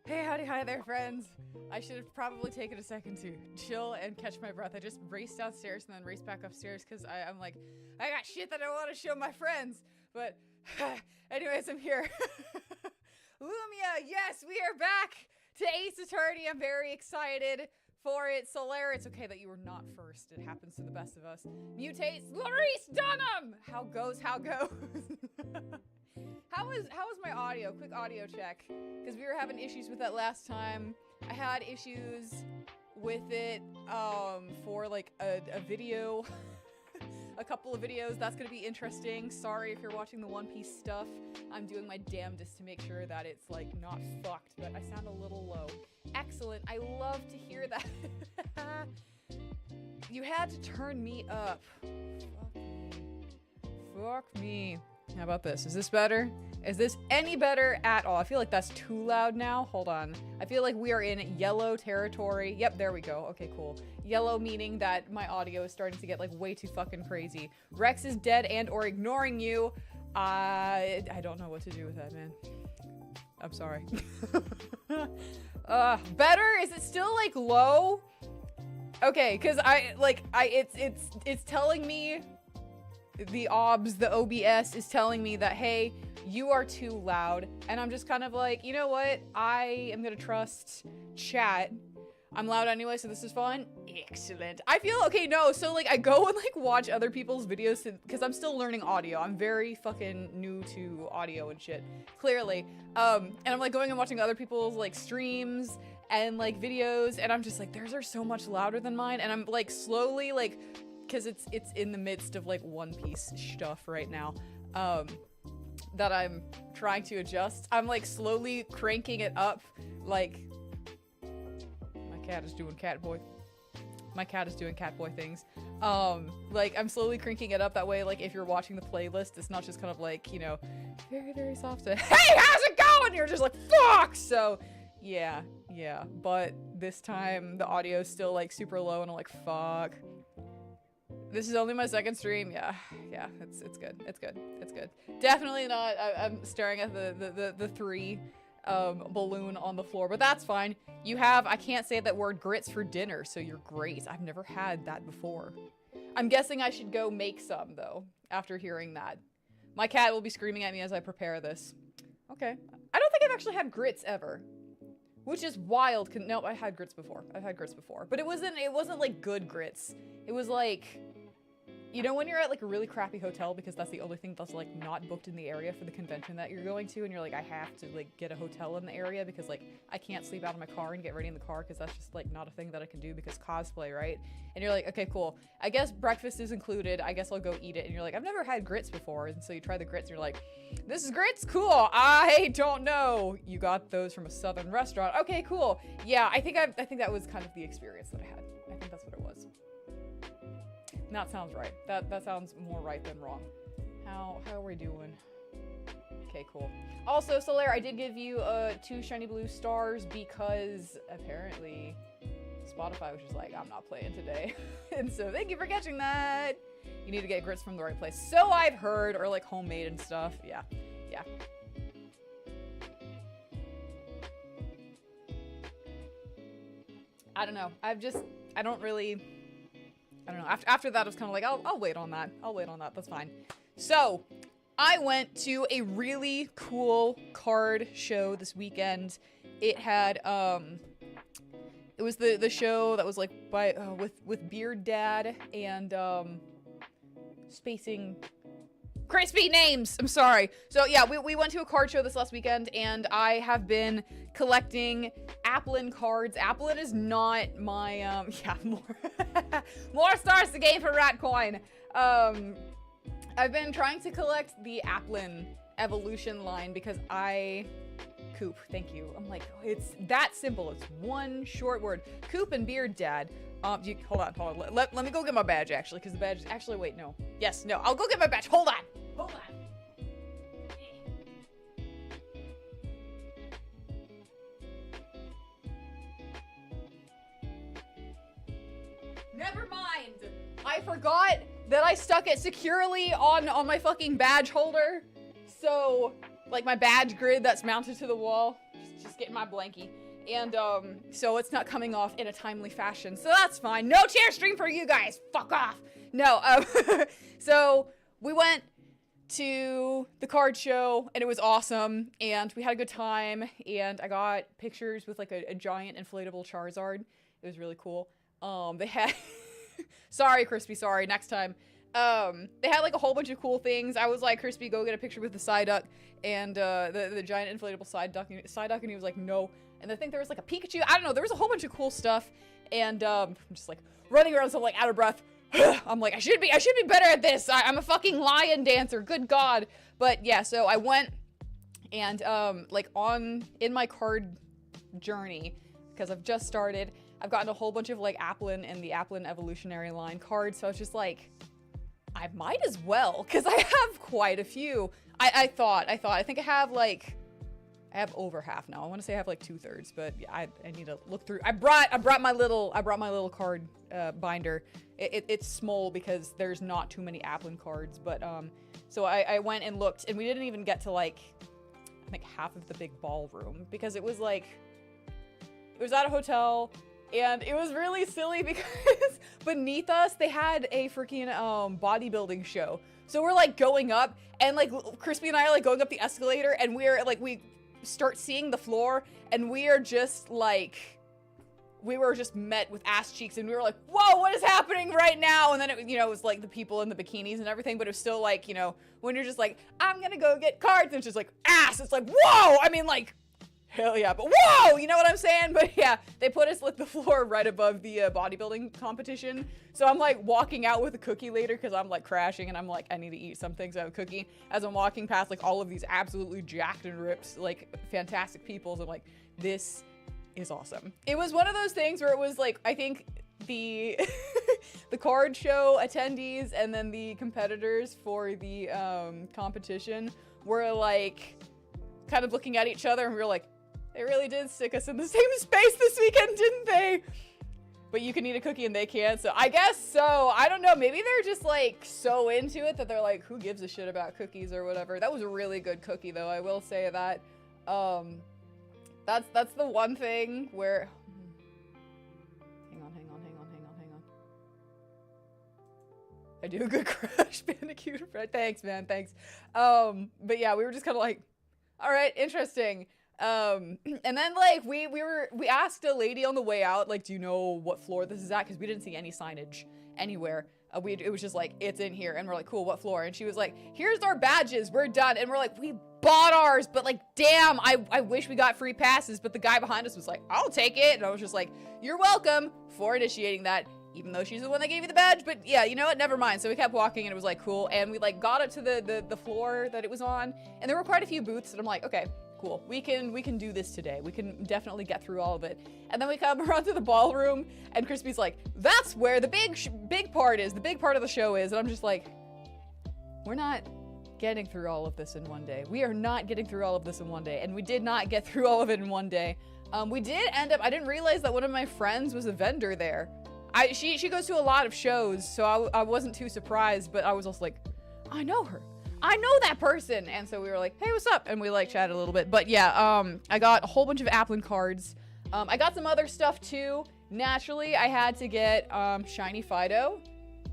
Hey, howdy, hi there, friends. I should have probably taken a second to chill and catch my breath. I just raced downstairs and then raced back upstairs because I'm like, I got shit that I want to show my friends. But anyways, I'm here. Lumia, yes, we are back to Ace Attorney. I'm very excited for it. Solaire, it's okay that you were not first. It happens to the best of us. Mutates, Larice Dunham! How goes? How was my audio? Quick audio check. Because we were having issues with that last time. I had issues with it for like a video. A couple of videos. That's gonna be interesting. Sorry if you're watching the One Piece stuff. I'm doing my damnedest to make sure that it's like not fucked, but I sound a little low. Excellent. I love to hear that. You had to turn me up. Fuck me. How about this? Is this better? Is this any better at all? I feel like that's too loud now. Hold on. I feel like we are in yellow territory. Yep, there we go. Okay, cool. Yellow meaning that my audio is starting to get like way too fucking crazy. Rex is dead and or ignoring you. I don't know what to do with that, man. I'm sorry. Better? Is it still like low? Okay, cause it's telling me the OBS is telling me that, hey, you are too loud. And I'm just kind of like, you know what? I am gonna trust chat. I'm loud anyway, so this is fun. Excellent. I feel, okay, no, so like I go and like watch other people's videos because I'm still learning audio. I'm very fucking new to audio and shit, clearly. And I'm like going and watching other people's like streams and like videos, and I'm just like, theirs are so much louder than mine. And I'm like slowly like, because it's in the midst of like One Piece stuff right now, that I'm trying to adjust. I'm like slowly cranking it up. Like, my cat is doing cat boy things. Like I'm slowly cranking it up that way. Like if you're watching the playlist, it's not just kind of like, you know, very, very soft. Hey, how's it going? You're just like, fuck. So yeah. But this time the audio is still like super low and I'm like, fuck. This is only my second stream. Yeah, it's good. It's good. Definitely not. I'm staring at the three balloon on the floor, but that's fine. You have, I can't say that word, grits for dinner, so you're great. I've never had that before. I'm guessing I should go make some though, after hearing that. My cat will be screaming at me as I prepare this. Okay. I don't think I've actually had grits ever. Which is wild. No, I had grits before. But it wasn't like good grits. It was like, you know when you're at like a really crappy hotel because that's the only thing that's like not booked in the area for the convention that you're going to, and you're like, I have to like get a hotel in the area because like I can't sleep out of my car and get ready in the car because that's just like not a thing that I can do because cosplay, right? And you're like, okay, cool. I guess breakfast is included. I guess I'll go eat it. And you're like, I've never had grits before. And so you try the grits and you're like, this is grits? Cool. I don't know. You got those from a southern restaurant. Okay, cool. Yeah, I think that was kind of the experience that I had. I think that's what it was. That sounds right. That sounds more right than wrong. How are we doing? Okay, cool. Also, Solaire, I did give you 2 shiny blue stars because apparently Spotify was just like, I'm not playing today. And so thank you for catching that. You need to get grits from the right place. So I've heard, or like homemade and stuff. Yeah. I don't know. I don't know. After that, I was kind of like, I'll wait on that. That's fine. So I went to a really cool card show this weekend. It had, it was the show that was like by, with Beard Dad and, spacing crispy names. I'm sorry. So yeah, we went to a card show this last weekend and I have been collecting Applin cards. Applin is not my, yeah, more stars to gain for Ratcoin. I've been trying to collect the Applin evolution line because Coop, thank you. I'm like, it's that simple. It's one short word. Coop and Beard Dad. Hold on. Let me go get my badge actually, because the badge, actually, wait, no. Yes, no, I'll go get my badge. Hold on. Never mind. I forgot that I stuck it securely on my fucking badge holder. So, like my badge grid that's mounted to the wall. just getting my blankie. And, so it's not coming off in a timely fashion. So that's fine. No chair stream for you guys. Fuck off. No, so we went to the card show and it was awesome and we had a good time and I got pictures with like a giant inflatable Charizard. It was really cool. They had sorry Crispy, sorry, next time. They had like a whole bunch of cool things. I was like, Crispy, go get a picture with the Psyduck and the giant inflatable Psyduck and he was like, no. And I think there was like a Pikachu. I don't know, there was a whole bunch of cool stuff and I'm just like running around so I'm like out of breath. I'm like, I should be better at this. I'm a fucking lion dancer. Good God. But yeah, so I went and, like in my card journey, because I've just started, I've gotten a whole bunch of like Applin and the Applin evolutionary line cards. So I was just like, I might as well, because I have quite a few. I think I have over half now. I want to say I have like 2/3, but yeah, I need to look through. I brought my little card binder. It's small because there's not too many Applin cards, but so I went and looked, and we didn't even get to like I think half of the big ballroom because it was at a hotel, and it was really silly because beneath us they had a freaking bodybuilding show. So we're like going up, and like Crispy and I are like going up the escalator, and we start seeing the floor, and we were just met with ass cheeks, and we were like, whoa, what is happening right now? And then it was like the people in the bikinis and everything, but it was still like, when you're just like, I'm gonna go get cards, and it's just like ass. It's like, whoa, I mean, like, hell yeah, but whoa, you know what I'm saying? But yeah, they put us like the floor right above the bodybuilding competition. So I'm like walking out with a cookie later because I'm like crashing and I'm like, I need to eat something, so I have a cookie. As I'm walking past like all of these absolutely jacked and ripped, like fantastic people, so I'm like, this is awesome. It was one of those things where it was like, I think the the card show attendees and then the competitors for the competition were like kind of looking at each other, and we were like, they really did stick us in the same space this weekend, didn't they? But you can eat a cookie and they can't, so I guess so. I don't know, maybe they're just like so into it that they're like, who gives a shit about cookies or whatever. That was a really good cookie though, I will say that. That's the one thing where, hang on. I do a good Crash Bandicoot, thanks man, thanks. But yeah, we were just kind of like, all right, interesting. And then like we asked a lady on the way out, like, do you know what floor this is at? Because we didn't see any signage anywhere. It was just like, it's in here, and we're like, cool, what floor? And she was like, here's our badges, we're done. And we're like, we bought ours, but like, damn, I wish we got free passes. But the guy behind us was like, I'll take it. And I was just like, you're welcome for initiating that, even though she's the one that gave you the badge. But yeah, you know what, never mind. So we kept walking and it was like cool, and we like got up to the floor that it was on, and there were quite a few booths, and I'm like, okay, cool, we can do this today. We can definitely get through all of it. And then we come around to the ballroom, and Crispy's like, that's where the big part is, the big part of the show is. And I'm just like, we're not getting through all of this in one day. We are not getting through all of this in one day. And we did not get through all of it in one day. We did end up, I didn't realize that one of my friends was a vendor there. She goes to a lot of shows, so I wasn't too surprised, but I was also like, I know her. I know that person. And so we were like, hey, what's up? And we like chatted a little bit. But yeah, I got a whole bunch of Applin cards. I got some other stuff too. Naturally, I had to get Shiny Fido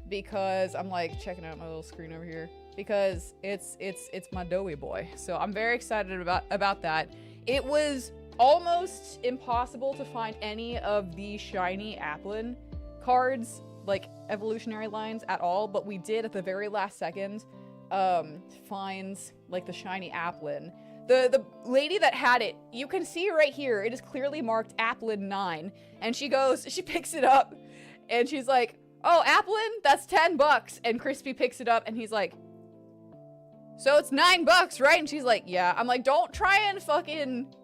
because I'm like checking out my little screen over here because it's my doughy boy. So I'm very excited about that. It was almost impossible to find any of the shiny Applin cards, like evolutionary lines at all, but we did at the very last second finds like the shiny Applin. The lady that had it, you can see right here, it is clearly marked Applin 9, and she picks it up and she's like, oh, Applin, that's $10. And Crispy picks it up and he's like, so it's $9, right? And she's like, yeah. I'm like, don't try and fucking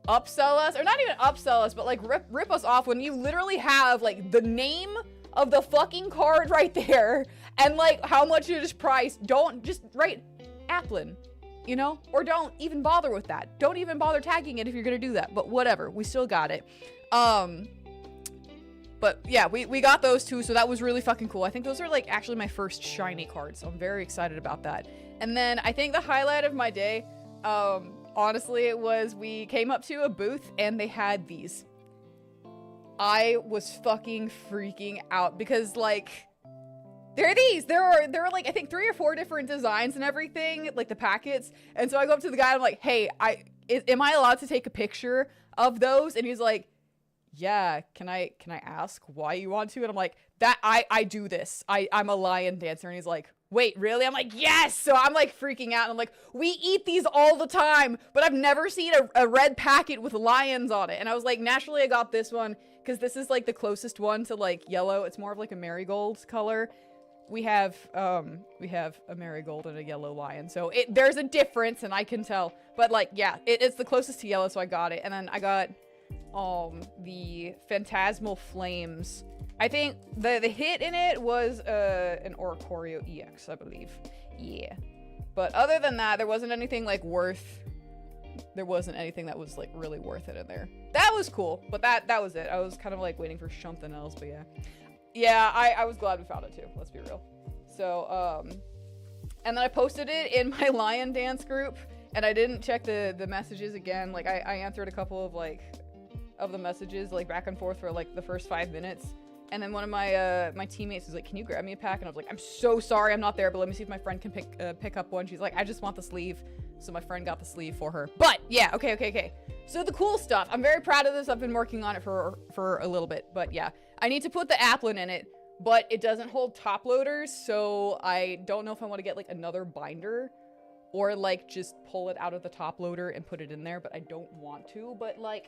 upsell us, or not even upsell us, but like rip us off when you literally have like the name of the fucking card right there and like how much it is priced. Don't just write Applin, you know, or don't even bother with that. Don't even bother tagging it if you're gonna do that, but whatever, we still got it. But yeah, we got those two, so that was really fucking cool. I think those are like actually my first shiny cards, so I'm very excited about that. And then I think the highlight of my day, Honestly, it was, we came up to a booth and they had these. I was fucking freaking out because, like, there are these. There are like, I think 3 or 4 different designs and everything, like the packets. And so I go up to the guy and I'm like, hey, am I allowed to take a picture of those? And he's like, yeah, can I ask why you want to? And I'm like, I do this. I'm a lion dancer. And he's like, wait, really? I'm like, yes! So I'm like freaking out and I'm like, we eat these all the time, but I've never seen a red packet with lions on it. And I was like, naturally I got this one because this is like the closest one to like yellow. It's more of like a marigold color. We have a marigold and a yellow lion. So there's a difference and I can tell. But like, yeah, it's the closest to yellow, so I got it. And then I got the Phantasmal Flames. I think the hit in it was an Oricorio EX, I believe. Yeah. But other than that, there wasn't anything like there wasn't anything that was like really worth it in there. That was cool, but that was it. I was kind of like waiting for something else, but yeah. Yeah, I was glad we found it too, let's be real. So, and then I posted it in my lion dance group, and I didn't check the messages again. Like, I answered a couple of, like, of the messages, like, back and forth for, like, the first 5 minutes. And then one of my my teammates was like, can you grab me a pack? And I was like, I'm so sorry I'm not there, but let me see if my friend can pick up one. She's like, I just want the sleeve. So my friend got the sleeve for her. But, yeah, okay. So the cool stuff. I'm very proud of this. I've been working on it for a little bit. But, yeah. I need to put the applin in it, but it doesn't hold top loaders, so I don't know if I want to get, like, another binder or, like, just pull it out of the top loader and put it in there, but I don't want to. But, like,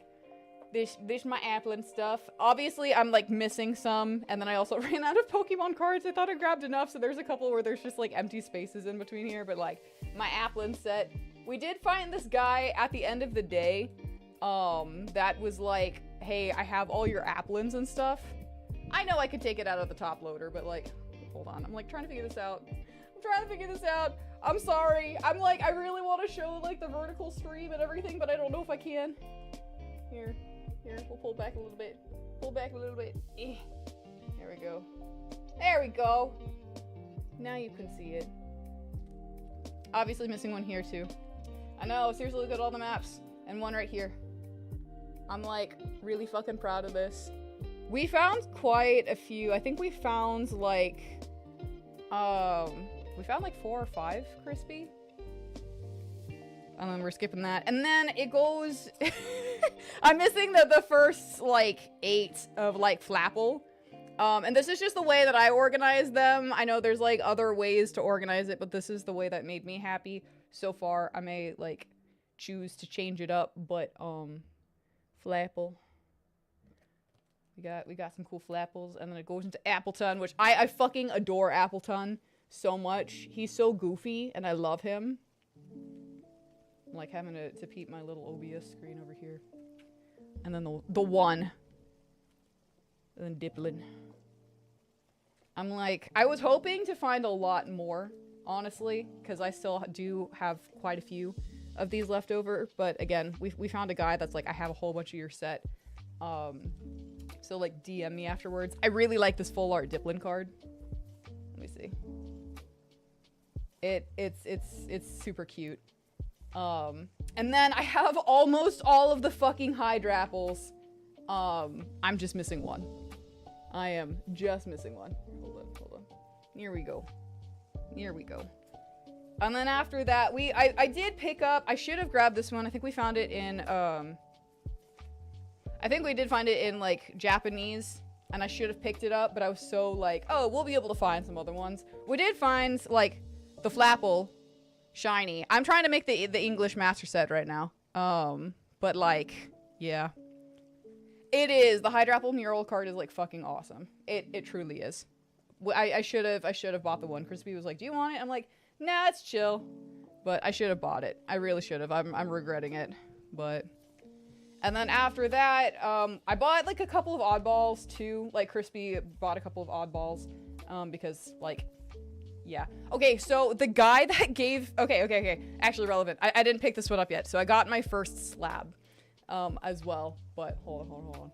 this my applin stuff. Obviously, I'm, like, missing some, and then I also ran out of Pokemon cards. I thought I grabbed enough, so there's a couple where there's just, like, empty spaces in between here, but, like, my applin set. We did find this guy at the end of the day, that was like, hey, I have all your applins and stuff. I know I could take it out of the top loader, but like, hold on. I'm like trying to figure this out. I'm sorry. I'm like, I really want to show like the vertical stream and everything, but I don't know if I can. Here, we'll pull back a little bit. There we go. Now you can see it. Obviously missing one here too. I know, seriously, look at all the maps. And one right here. I'm like really fucking proud of this. We found quite a few. I think we found like 4 or 5 crispy. And then we're skipping that. And then it goes I'm missing the first like 8 of like Flapple. And this is just the way that I organize them. I know there's like other ways to organize it, but this is the way that made me happy so far. I may like choose to change it up, but Flapple. We got some cool Flapples, and then it goes into Appleton, which I fucking adore Appleton so much. He's so goofy, and I love him. I'm like having to peep my little OBS screen over here. And then the one. And then Dipplin. I'm like, I was hoping to find a lot more, honestly, because I still do have quite a few of these left over. But again, we found a guy that's like, I have a whole bunch of your set. So like DM me afterwards. I really like this full art Dipplin card. Let me see. It's super cute. And then I have almost all of the fucking Hydrapples. I'm just missing one. I am just missing one. Hold on. Here we go. And then after that, I did pick up, I should have grabbed this one. I think we found it in, I think we did find it in, like, Japanese, and I should have picked it up, but I was so, like, oh, we'll be able to find some other ones. We did find, like, the Flapple shiny. I'm trying to make the English master set right now. But, like, yeah. It is. The Hydrapple mural card is, like, fucking awesome. It truly is. I should have bought the one. Crispy was like, do you want it? I'm like, nah, it's chill. But I should have bought it. I really should have. I'm regretting it. But... And then after that, I bought, like, a couple of oddballs, too. Like, Crispy bought a couple of oddballs, because, like, yeah. Okay, so the guy that gave... Okay. Actually relevant. I didn't pick this one up yet, so I got my first slab, as well. But, hold on.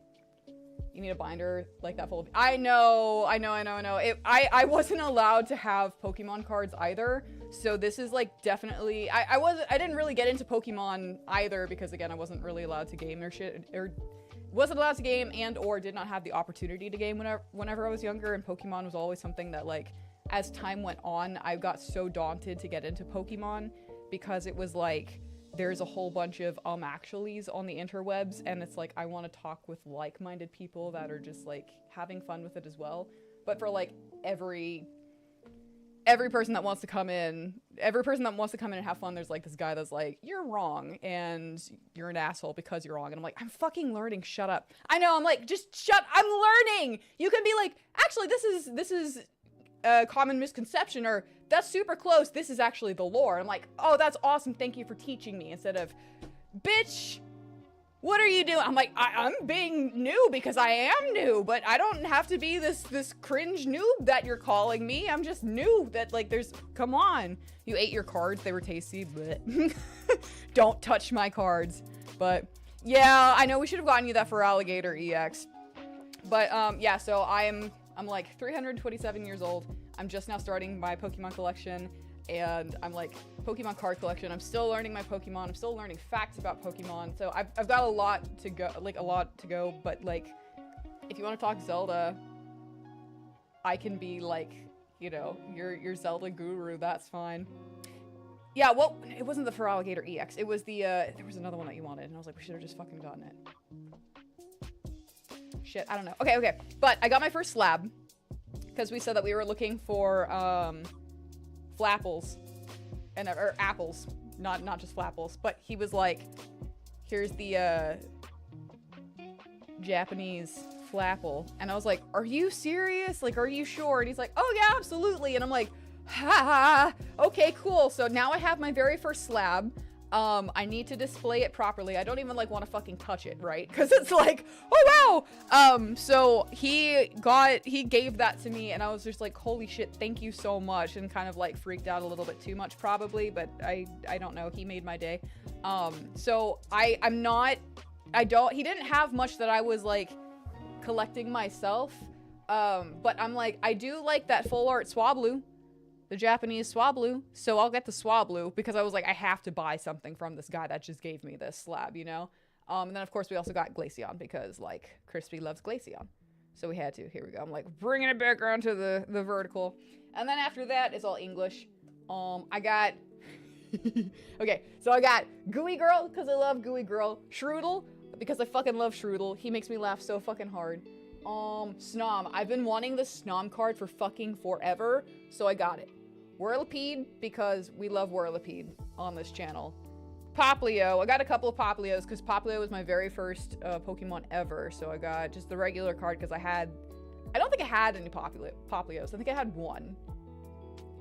You need a binder like that full of... I know. I wasn't allowed to have Pokemon cards either. So this is like definitely... I didn't really get into Pokemon either because, again, I wasn't really allowed to game or shit. Or wasn't allowed to game and or did not have the opportunity to game whenever I was younger. And Pokemon was always something that, like, as time went on, I got so daunted to get into Pokemon because it was like... There's a whole bunch of actuallys on the interwebs, and it's like I want to talk with like-minded people that are just like having fun with it as well. But for like every person that wants to come in, and have fun, there's like this guy that's like, you're wrong and you're an asshole because you're wrong. And I'm like, I'm fucking learning, shut up. I know, I'm like, just shut, I'm learning. You can be like, actually this is a common misconception, or that's super close, this is actually the lore. I'm like, oh, that's awesome, thank you for teaching me, instead of, bitch, what are you doing? I'm like, I'm being new because I am new, but I don't have to be this cringe noob that you're calling me. I'm just new. That, like, come on. You ate your cards, they were tasty, but don't touch my cards. But yeah, I know we should have gotten you that for Alligator EX. But yeah, so I'm like 327 years old. I'm just now starting my Pokemon collection, and I'm like, Pokemon card collection. I'm still learning my Pokemon. I'm still learning facts about Pokemon. So I've got a lot to go, but like, if you want to talk Zelda, I can be like, you know, your Zelda guru, that's fine. Yeah, well, it wasn't the Feraligatr EX. It was the, there was another one that you wanted, and I was like, we should have just fucking gotten it. Shit, I don't know. Okay. But I got my first slab, because we said that we were looking for, flapples. Or apples. Not just flapples. But he was like, here's the, Japanese flapple. And I was like, are you serious? Like, are you sure? And he's like, oh yeah, absolutely. And I'm like, ha, okay, cool. So now I have my very first slab. I need to display it properly. I don't even like want to fucking touch it, right? Because it's like, oh wow. So he gave that to me, and I was just like, holy shit, thank you so much, and kind of like freaked out a little bit too much probably, but I don't know. He made my day. So he didn't have much that I was like collecting myself. But I'm like, I do like that full art Swablu. The Japanese Swablu, so I'll get the Swablu because I was like, I have to buy something from this guy that just gave me this slab, you know? And then of course we also got Glaceon because like Crispy loves Glaceon. So we had to, here we go. I'm like bringing it back around to the vertical. And then after that it's all English. I got, okay, so I got Gooey Girl because I love Gooey Girl. Shroodle because I fucking love Shroodle. He makes me laugh so fucking hard. Snom. I've been wanting the Snom card for fucking forever, so I got it. Whirlipede, because we love Whirlipede on this channel. Poplio. I got a couple of Poplios, because Poplio was my very first Pokemon ever, so I got just the regular card, because I don't think I had any Poplios. I think I had one,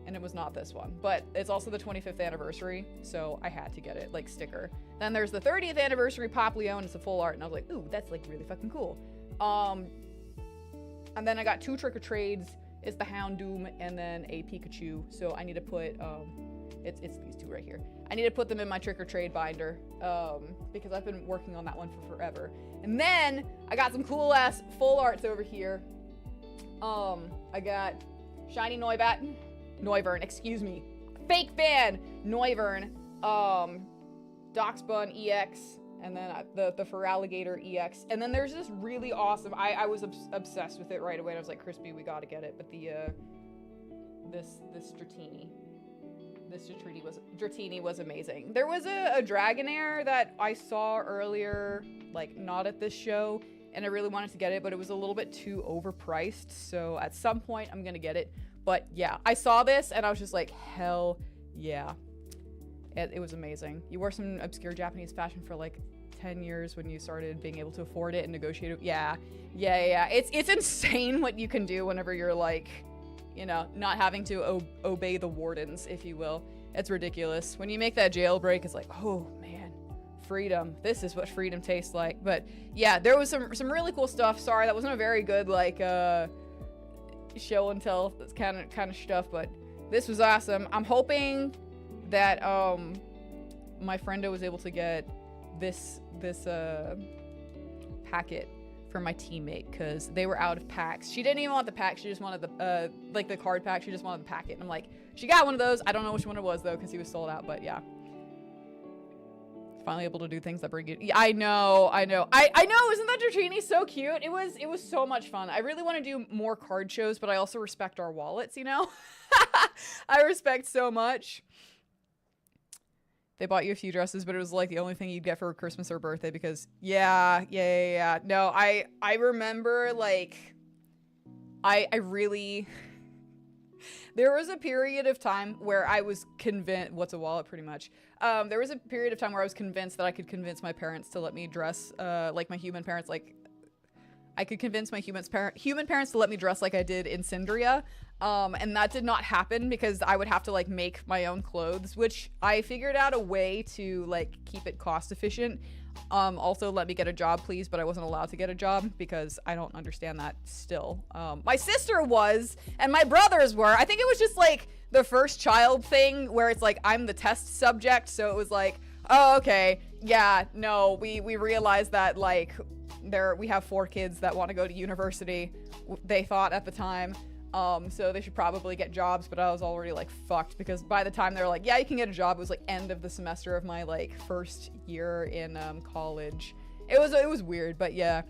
and it was not this one. But it's also the 25th anniversary, so I had to get it, like, sticker. Then there's the 30th anniversary Poplio, and it's a full art, and I was like, ooh, that's, like, really fucking cool. And then I got 2 Trick-or-Trades. It's the Houndoom and then a Pikachu. So I need to put, it's these 2 right here. I need to put them in my Trick-or-Trade binder, because I've been working on that one for forever. And then I got some cool ass full arts over here. I got Shiny Noivern, excuse me. Fake fan, Noivern, Doxbun EX, and then the Feraligatr EX. And then there's this really awesome, I was obsessed with it right away, and I was like, Crispy, we gotta get it. But the, this Dratini was amazing. There was a Dragonair that I saw earlier, like, not at this show, and I really wanted to get it, but it was a little bit too overpriced, so at some point I'm gonna get it. But yeah, I saw this, and I was just like, hell yeah. It was amazing. You wore some obscure Japanese fashion for like 10 years when you started being able to afford it and negotiate it. Yeah. It's insane what you can do whenever you're like, you know, not having to obey the wardens, if you will. It's ridiculous. When you make that jailbreak, it's like, oh man, freedom. This is what freedom tastes like. But yeah, there was some really cool stuff. Sorry, that wasn't a very good like show and tell kind of stuff, but this was awesome. I'm hoping that my friendo was able to get this packet for my teammate because they were out of packs. She didn't even want the pack. She just wanted the like the card pack. She just wanted the packet. And I'm like, she got one of those. I don't know which one it was though because he was sold out. But yeah, finally able to do things that bring you. Yeah, I know. Isn't that Dratini so cute? It was so much fun. I really want to do more card shows, but I also respect our wallets. You know, I respect so much. They bought you a few dresses, but it was like the only thing you'd get for Christmas or birthday because yeah. No, I remember like, I really, there was a period of time where I was convinced, what's a wallet pretty much. There was a period of time where I was convinced that I could convince my parents to let me dress, like my human parents, like I could convince my human parents to let me dress like I did in Syndria. And that did not happen because I would have to like make my own clothes, which I figured out a way to like keep it cost efficient. Also let me get a job, please, but I wasn't allowed to get a job because I don't understand that still. My sister was, and my brothers were. I think it was just like the first child thing where it's like, I'm the test subject. So it was like, oh, okay. Yeah, no, we realized that like we have 4 kids that want to go to university. They thought at the time. So they should probably get jobs, but I was already like fucked because by the time they were like, yeah, you can get a job, it was like end of the semester of my like first year in college. It was weird, but yeah.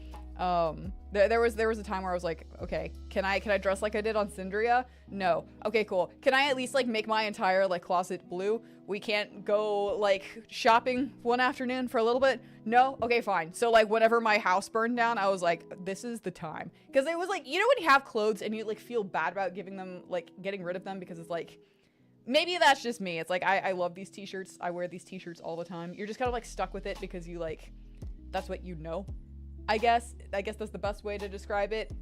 There was a time where I was like, okay, can I dress like I did on Syndria? No. Okay, cool. Can I at least like make my entire like closet blue? We can't go like shopping one afternoon for a little bit? No? Okay, fine. So like whenever my house burned down, I was like, this is the time. Because it was like, you know when you have clothes and you like feel bad about getting rid of them because it's like, maybe that's just me. It's like, I love these t-shirts. I wear these t-shirts all the time. You're just kind of like stuck with it because you like, that's what you know. I guess that's the best way to describe it.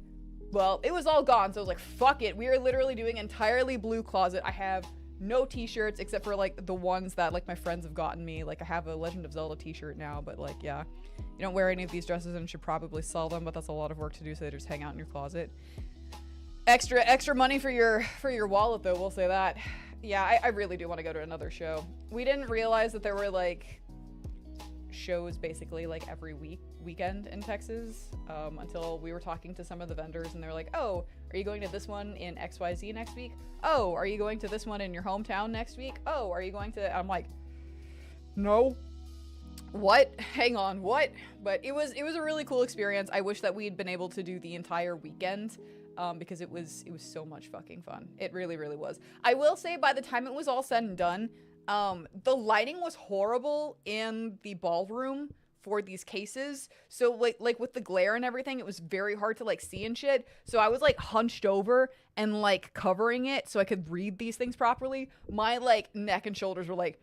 Well, it was all gone, so I was like, fuck it. We are literally doing entirely blue closet. I have no t-shirts except for like the ones that like my friends have gotten me. Like I have a Legend of Zelda t-shirt now, but like, yeah, you don't wear any of these dresses and should probably sell them, but that's a lot of work to do, so they just hang out in your closet. Extra money for your wallet though, we'll say that. Yeah, I really do want to go to another show. We didn't realize that there were like shows basically like every weekend in Texas until we were talking to some of the vendors and they're like, oh, are you going to this one in XYZ next week? Oh, are you going to this one in your hometown next week? Oh, are you going to, I'm like, no. What? Hang on, what? But it was a really cool experience. I wish that we'd been able to do the entire weekend because it was so much fucking fun. It really was. I will say by the time it was all said and done, the lighting was horrible in the ballroom for these cases. So like with the glare and everything, it was very hard to like see and shit. So I was like hunched over and like covering it so I could read these things properly. My like neck and shoulders were like,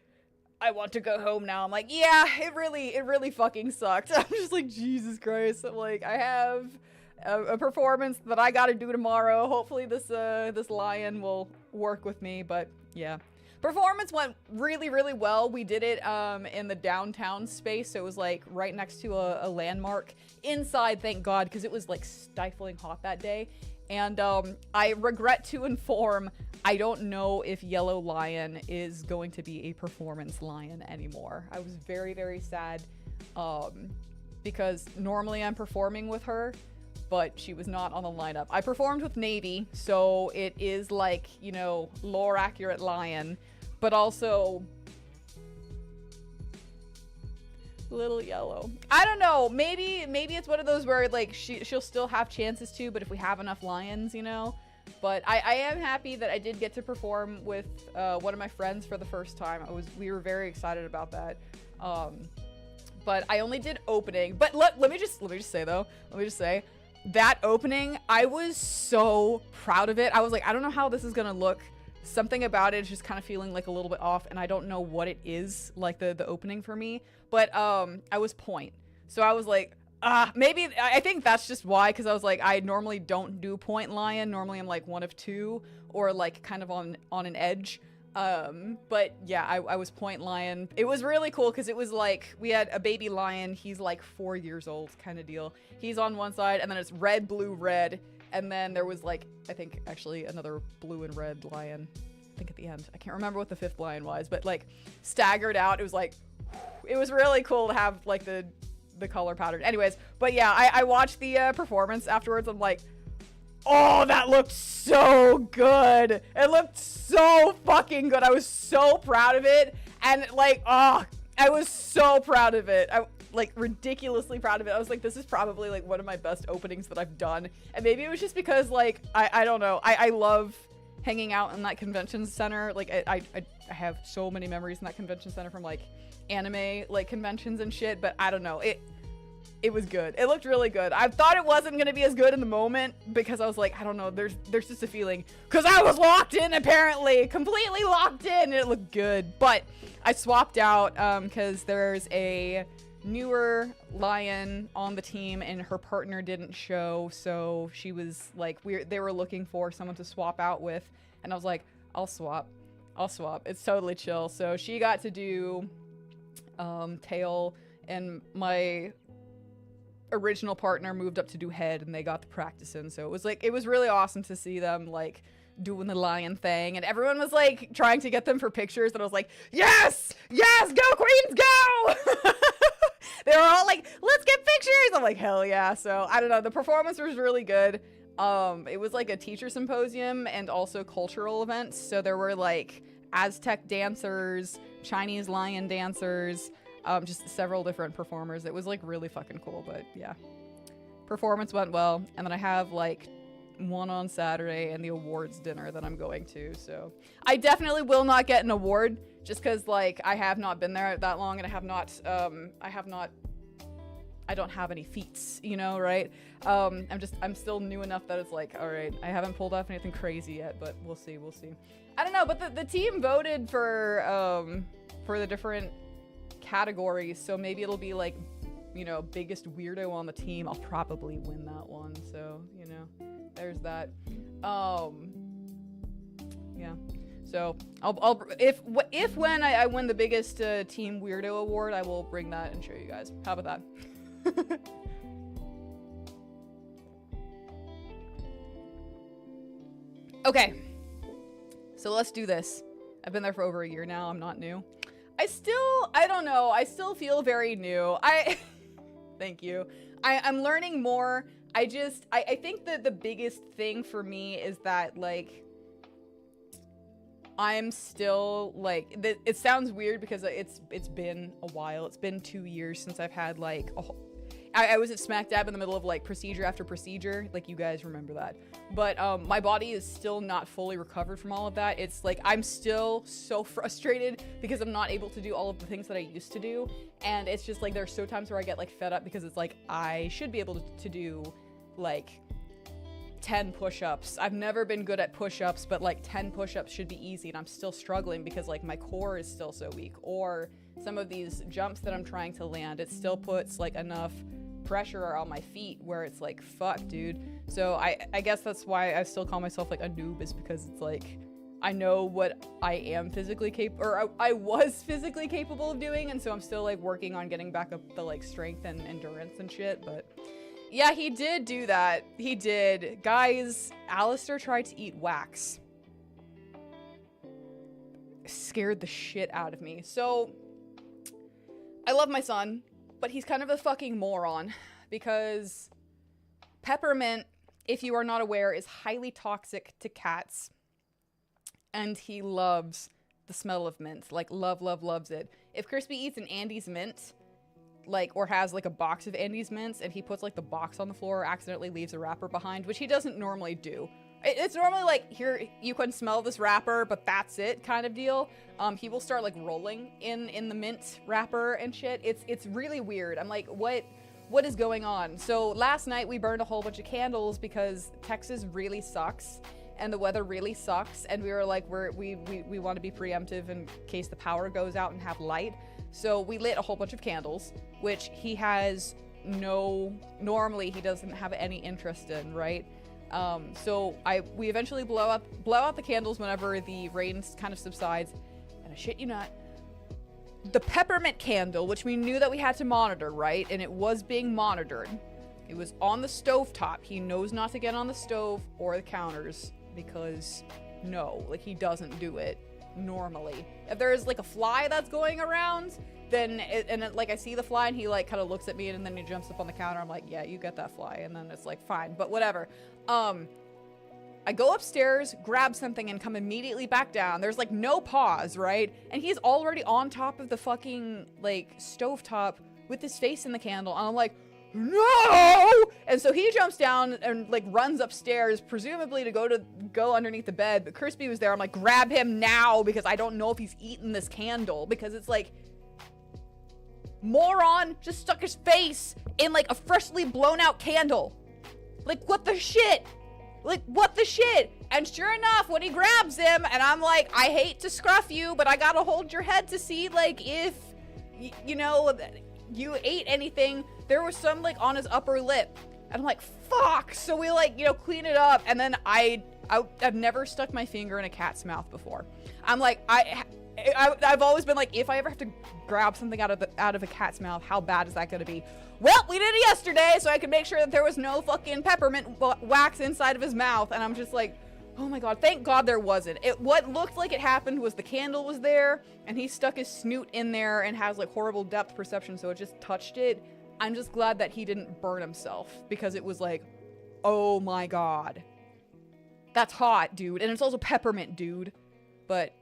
I want to go home now. I'm like, yeah, it really fucking sucked. I'm just like, Jesus Christ. I'm like, I have a performance that I gotta do tomorrow. Hopefully this lion will work with me, but yeah. Performance went really well. We did it in the downtown space, so it was like right next to a landmark. Inside, thank God, because it was like stifling hot that day. And I regret to inform, I don't know if Yellow Lion is going to be a performance lion anymore. I was very sad because normally I'm performing with her, but she was not on the lineup. I performed with Navy, so it is like, you know, lore accurate lion, but also little yellow. I don't know, maybe it's one of those where like she'll still have chances to, but if we have enough lions, you know. But I am happy that I did get to perform with one of my friends for the first time. We were very excited about that. But I only did opening. But let me just say that opening, I was so proud of it. I was like, I don't know how this is gonna look. Something about it is just kind of feeling like a little bit off, and I don't know what it is, like the opening for me. But I was point. So I was like, maybe, I think that's just why, because I was like, I normally don't do point lion. Normally I'm like one of two, or like kind of on an edge. But yeah, I was point lion. It was really cool because it was like, we had a baby lion. He's like 4 years old kind of deal. He's on one side, and then it's red, blue, red. And then there was like, I think actually another blue and red lion, I think at the end. I can't remember what the 5th lion was, but like staggered out. It was like, it was really cool to have like the the color pattern. Anyways, but yeah, I watched the performance afterwards. I'm like, oh, that looked so good. It looked so fucking good. I was so proud of it. And like, oh, I was so proud of it. I like ridiculously proud of it. I was like, this is probably like one of my best openings that I've done. And maybe it was just because like, I don't know. I love hanging out in that convention center. Like I have so many memories in that convention center from like anime like conventions and shit, but I don't know. It was good. It looked really good. I thought it wasn't going to be as good in the moment because I was like, I don't know, there's just a feeling because I was locked in, apparently completely locked in, and it looked good. But I swapped out because there's a newer lion on the team and her partner didn't show, so she was like, they were looking for someone to swap out with, and I was like, I'll swap. It's totally chill. So she got to do tail, and my original partner moved up to do head, and they got the practice in. So it was really awesome to see them like doing the lion thing, and everyone was like trying to get them for pictures, and I was like, yes, go queens, go. They were all like, let's get pictures. I'm like, hell yeah. So I don't know, the performance was really good. It was like a teacher symposium and also cultural events, so there were like Aztec dancers, Chinese lion dancers, just several different performers. It was like really fucking cool. But yeah, performance went well, and then I have like one on Saturday and the awards dinner that I'm going to, so I definitely will not get an award just because like I have not been there that long, and I don't have any feats, you know, right? I'm still new enough that it's like, all right, I haven't pulled off anything crazy yet, but we'll see. I don't know, but the team voted for the different categories, so maybe it'll be like, you know, biggest weirdo on the team. I'll probably win that one, so you know, there's that. Yeah, so if when I win the biggest team weirdo award, I will bring that and show you guys. How about that? Okay, so let's do this. I've been there for over a year now. I'm not new. I don't know. I still feel very new. Thank you. I'm learning more. I think that the biggest thing for me is that like, I'm still like, it sounds weird because it's been a while. It's been 2 years since I've had like I was at smack dab in the middle of like procedure after procedure, like you guys remember that. But my body is still not fully recovered from all of that. It's like I'm still so frustrated because I'm not able to do all of the things that I used to do. And it's just like there's so times where I get like fed up because it's like I should be able to do like 10 push-ups. I've never been good at push-ups, but like 10 push-ups should be easy, and I'm still struggling because like my core is still so weak. Or some of these jumps that I'm trying to land, it still puts like enough pressure on my feet where it's like, fuck, dude. So I guess that's why I still call myself like a noob, is because it's like I know what I am physically capable, or I was physically capable of doing, and so I'm still like working on getting back up the like strength and endurance and shit. But yeah, he did do that. He did. Guys, Alistair tried to eat wax. Scared the shit out of me. So I love my son, but he's kind of a fucking moron because peppermint, if you are not aware, is highly toxic to cats. And he loves the smell of mint. Like, loves it. If Crispy eats an Andes mint, like, or has like a box of Andes mints, and he puts like the box on the floor or accidentally leaves a wrapper behind, which he doesn't normally do. It's normally like, here, you can smell this wrapper, but that's it kind of deal. He will start like rolling in the mint wrapper and shit. It's really weird. I'm like, what is going on? So last night we burned a whole bunch of candles because Texas really sucks and the weather really sucks, and we were like, we want to be preemptive in case the power goes out and have light. So we lit a whole bunch of candles, which he has normally he doesn't have any interest in, right? So we eventually blow out the candles whenever the rain kind of subsides, and I shit you not, the peppermint candle, which we knew that we had to monitor, right? And it was being monitored. It was on the stovetop. He knows not to get on the stove or the counters because no, like he doesn't do it normally. If there's like a fly that's going around, like I see the fly and he like kind of looks at me and then he jumps up on the counter. I'm like, yeah, you get that fly. And then it's like, fine, but whatever. I go upstairs, grab something, and come immediately back down. There's like no pause, right? And he's already on top of the fucking like stovetop with his face in the candle. And I'm like, no! And so he jumps down and like runs upstairs, presumably to go underneath the bed. But Crispy was there. I'm like, grab him now because I don't know if he's eaten this candle, because it's like, moron just stuck his face in like a freshly blown out candle. Like, what the shit? Like, what the shit? And sure enough, when he grabs him, and I'm like, I hate to scruff you, but I gotta hold your head to see, like, if, you know, you ate anything. There was some, like, on his upper lip. And I'm like, fuck! So we, like, you know, clean it up, and then I've never stuck my finger in a cat's mouth before. I'm like, I've always been like, if I ever have to grab something out of a cat's mouth, how bad is that gonna be? Well, we did it yesterday, so I could make sure that there was no fucking peppermint wax inside of his mouth. And I'm just like, oh my god, thank god there wasn't. What looked like it happened was the candle was there, and he stuck his snoot in there and has like horrible depth perception, so it just touched it. I'm just glad that he didn't burn himself, because it was like, oh my god. That's hot, dude. And it's also peppermint, dude. But,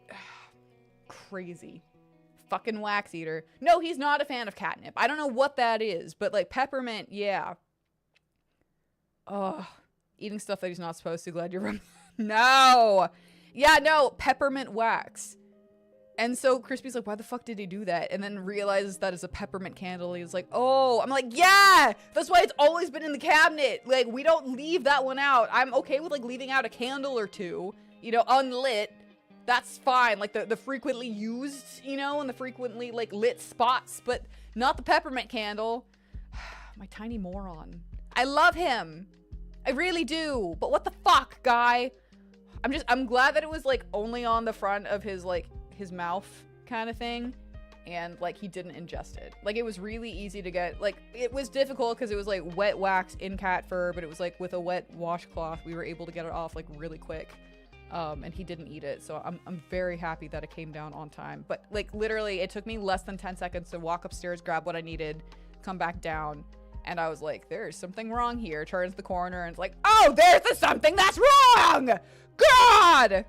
crazy. Fucking wax eater. No, he's not a fan of catnip. I don't know what that is, but like peppermint, yeah. Ugh. Eating stuff that he's not supposed to. Glad you're No! Yeah, no, peppermint wax. And so Crispy's like, why the fuck did he do that? And then realizes that it's a peppermint candle. He's like, oh, I'm like, yeah! That's why it's always been in the cabinet. Like, we don't leave that one out. I'm okay with like leaving out a candle or two, you know, unlit. That's fine, like the frequently used, you know, and the frequently like lit spots, but not the peppermint candle. My tiny moron. I love him. I really do. But what the fuck, guy? I'm glad that it was like only on the front of his like his mouth kind of thing, and like he didn't ingest it. Like it was really easy to get. Like it was difficult because it was like wet wax in cat fur, but it was like with a wet washcloth we were able to get it off like really quick. And he didn't eat it, so I'm very happy that it came down on time. But like literally it took me less than 10 seconds to walk upstairs, grab what I needed, come back down, and I was like, there's something wrong here. Turns the corner and it's like, oh, there's the something that's wrong! God!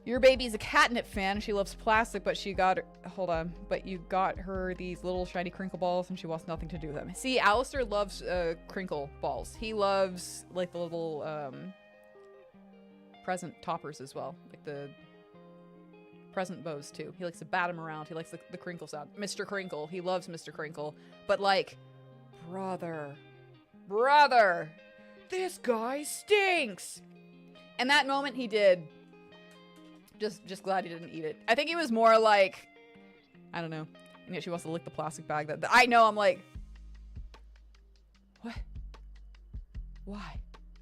Your baby's a catnip fan. She loves plastic, but she got her, hold on, but you got her these little shiny crinkle balls and she wants nothing to do with them. See, Alistair loves crinkle balls. He loves like the little present toppers as well, like the present bows too. He likes to bat them around. He likes the crinkle sound. Mr. Crinkle, he loves Mr. Crinkle. But like, brother, this guy stinks. And that moment he did. Just glad he didn't eat it. I think he was more like, I don't know. And yet she wants to lick the plastic bag. That I know. I'm like, what?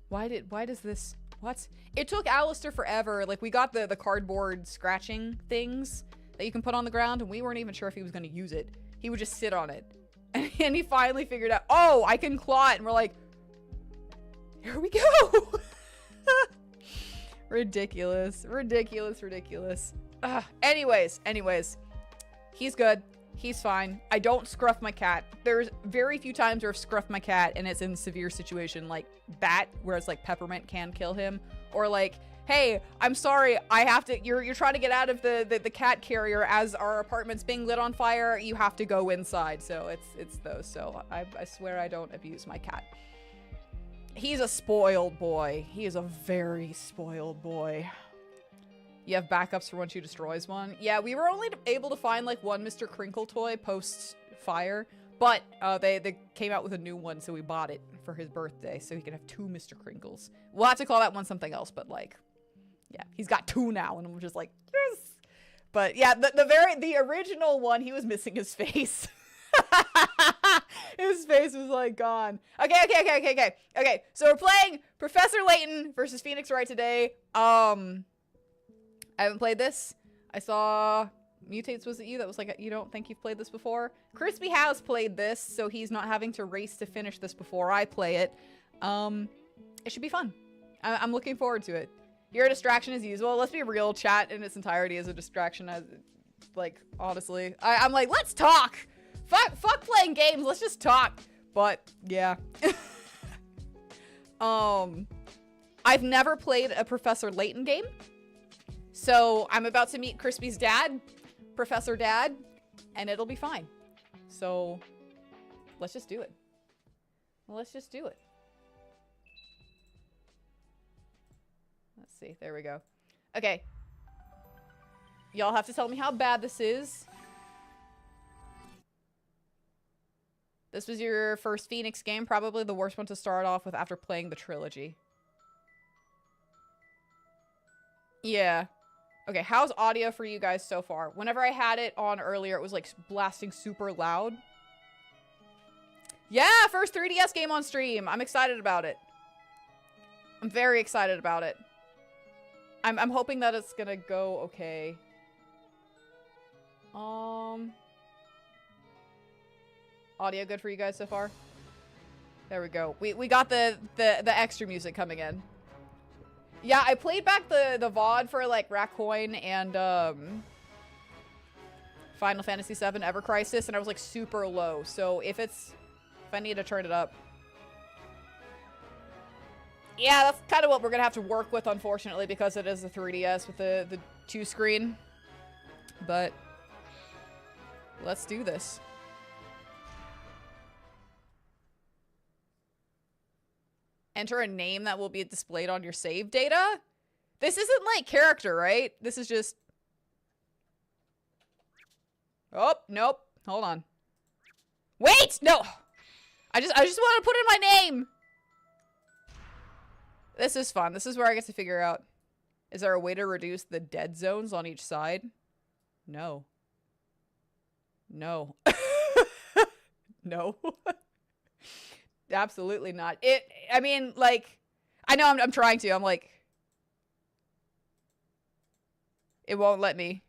Why does this? What? It took Alistair forever. Like, we got the cardboard scratching things that you can put on the ground, and we weren't even sure if he was going to use it. He would just sit on it. And he finally figured out, oh, I can claw it. And we're like, here we go. Ridiculous. Anyways. He's good. He's fine. I don't scruff my cat. There's very few times where I've scruffed my cat and it's in severe situation like that, where it's like peppermint can kill him, or like, hey, I'm sorry, I have to, you're trying to get out of the cat carrier as our apartment's being lit on fire, you have to go inside. So it's those. So I swear I don't abuse my cat. He's a spoiled boy. He is a very spoiled boy. You have backups for when she destroys one? Yeah, we were only able to find like one Mr. Crinkle toy post-fire, but they came out with a new one, so we bought it for his birthday, so he can have 2 Mr. Crinkles. We'll have to call that one something else, but like, yeah, he's got 2 now, and I'm just like, yes! But yeah, the original one, he was missing his face. His face was like gone. Okay, so we're playing Professor Layton versus Phoenix Wright today. I haven't played this. I saw Mutates, was it you? That was like, you don't think you've played this before? Crispy has played this, so he's not having to race to finish this before I play it. It should be fun. I'm looking forward to it. You're a distraction as usual. Let's be real, chat in its entirety is a distraction. Like, honestly. I'm like, let's talk! Fuck playing games, let's just talk! But, yeah. I've never played a Professor Layton game. So, I'm about to meet Crispy's dad, Professor Dad, and it'll be fine. So, let's just do it. Let's just do it. Let's see, there we go. Okay. Y'all have to tell me how bad this is. This was your first Phoenix game, probably the worst one to start off with after playing the trilogy. Yeah. Okay, how's audio for you guys so far? Whenever I had it on earlier, it was like blasting super loud. Yeah, first 3DS game on stream. I'm excited about it. I'm very excited about it. I'm hoping that it's gonna go okay. Audio good for you guys so far? There we go. We got the extra music coming in. Yeah, I played back the VOD for like Racoin and Final Fantasy VII Ever Crisis, and I was like super low. So if I need to turn it up. Yeah, that's kind of what we're gonna have to work with, unfortunately, because it is a 3DS with the 2-screen. But let's do this. Enter a name that will be displayed on your save data? This isn't like character, right? This is just... Oh, nope. Hold on. Wait! No! I just want to put in my name! This is fun. This is where I get to figure out... Is there a way to reduce the dead zones on each side? No. No. No. Absolutely not. I mean, like... I know I'm trying to. I'm like... It won't let me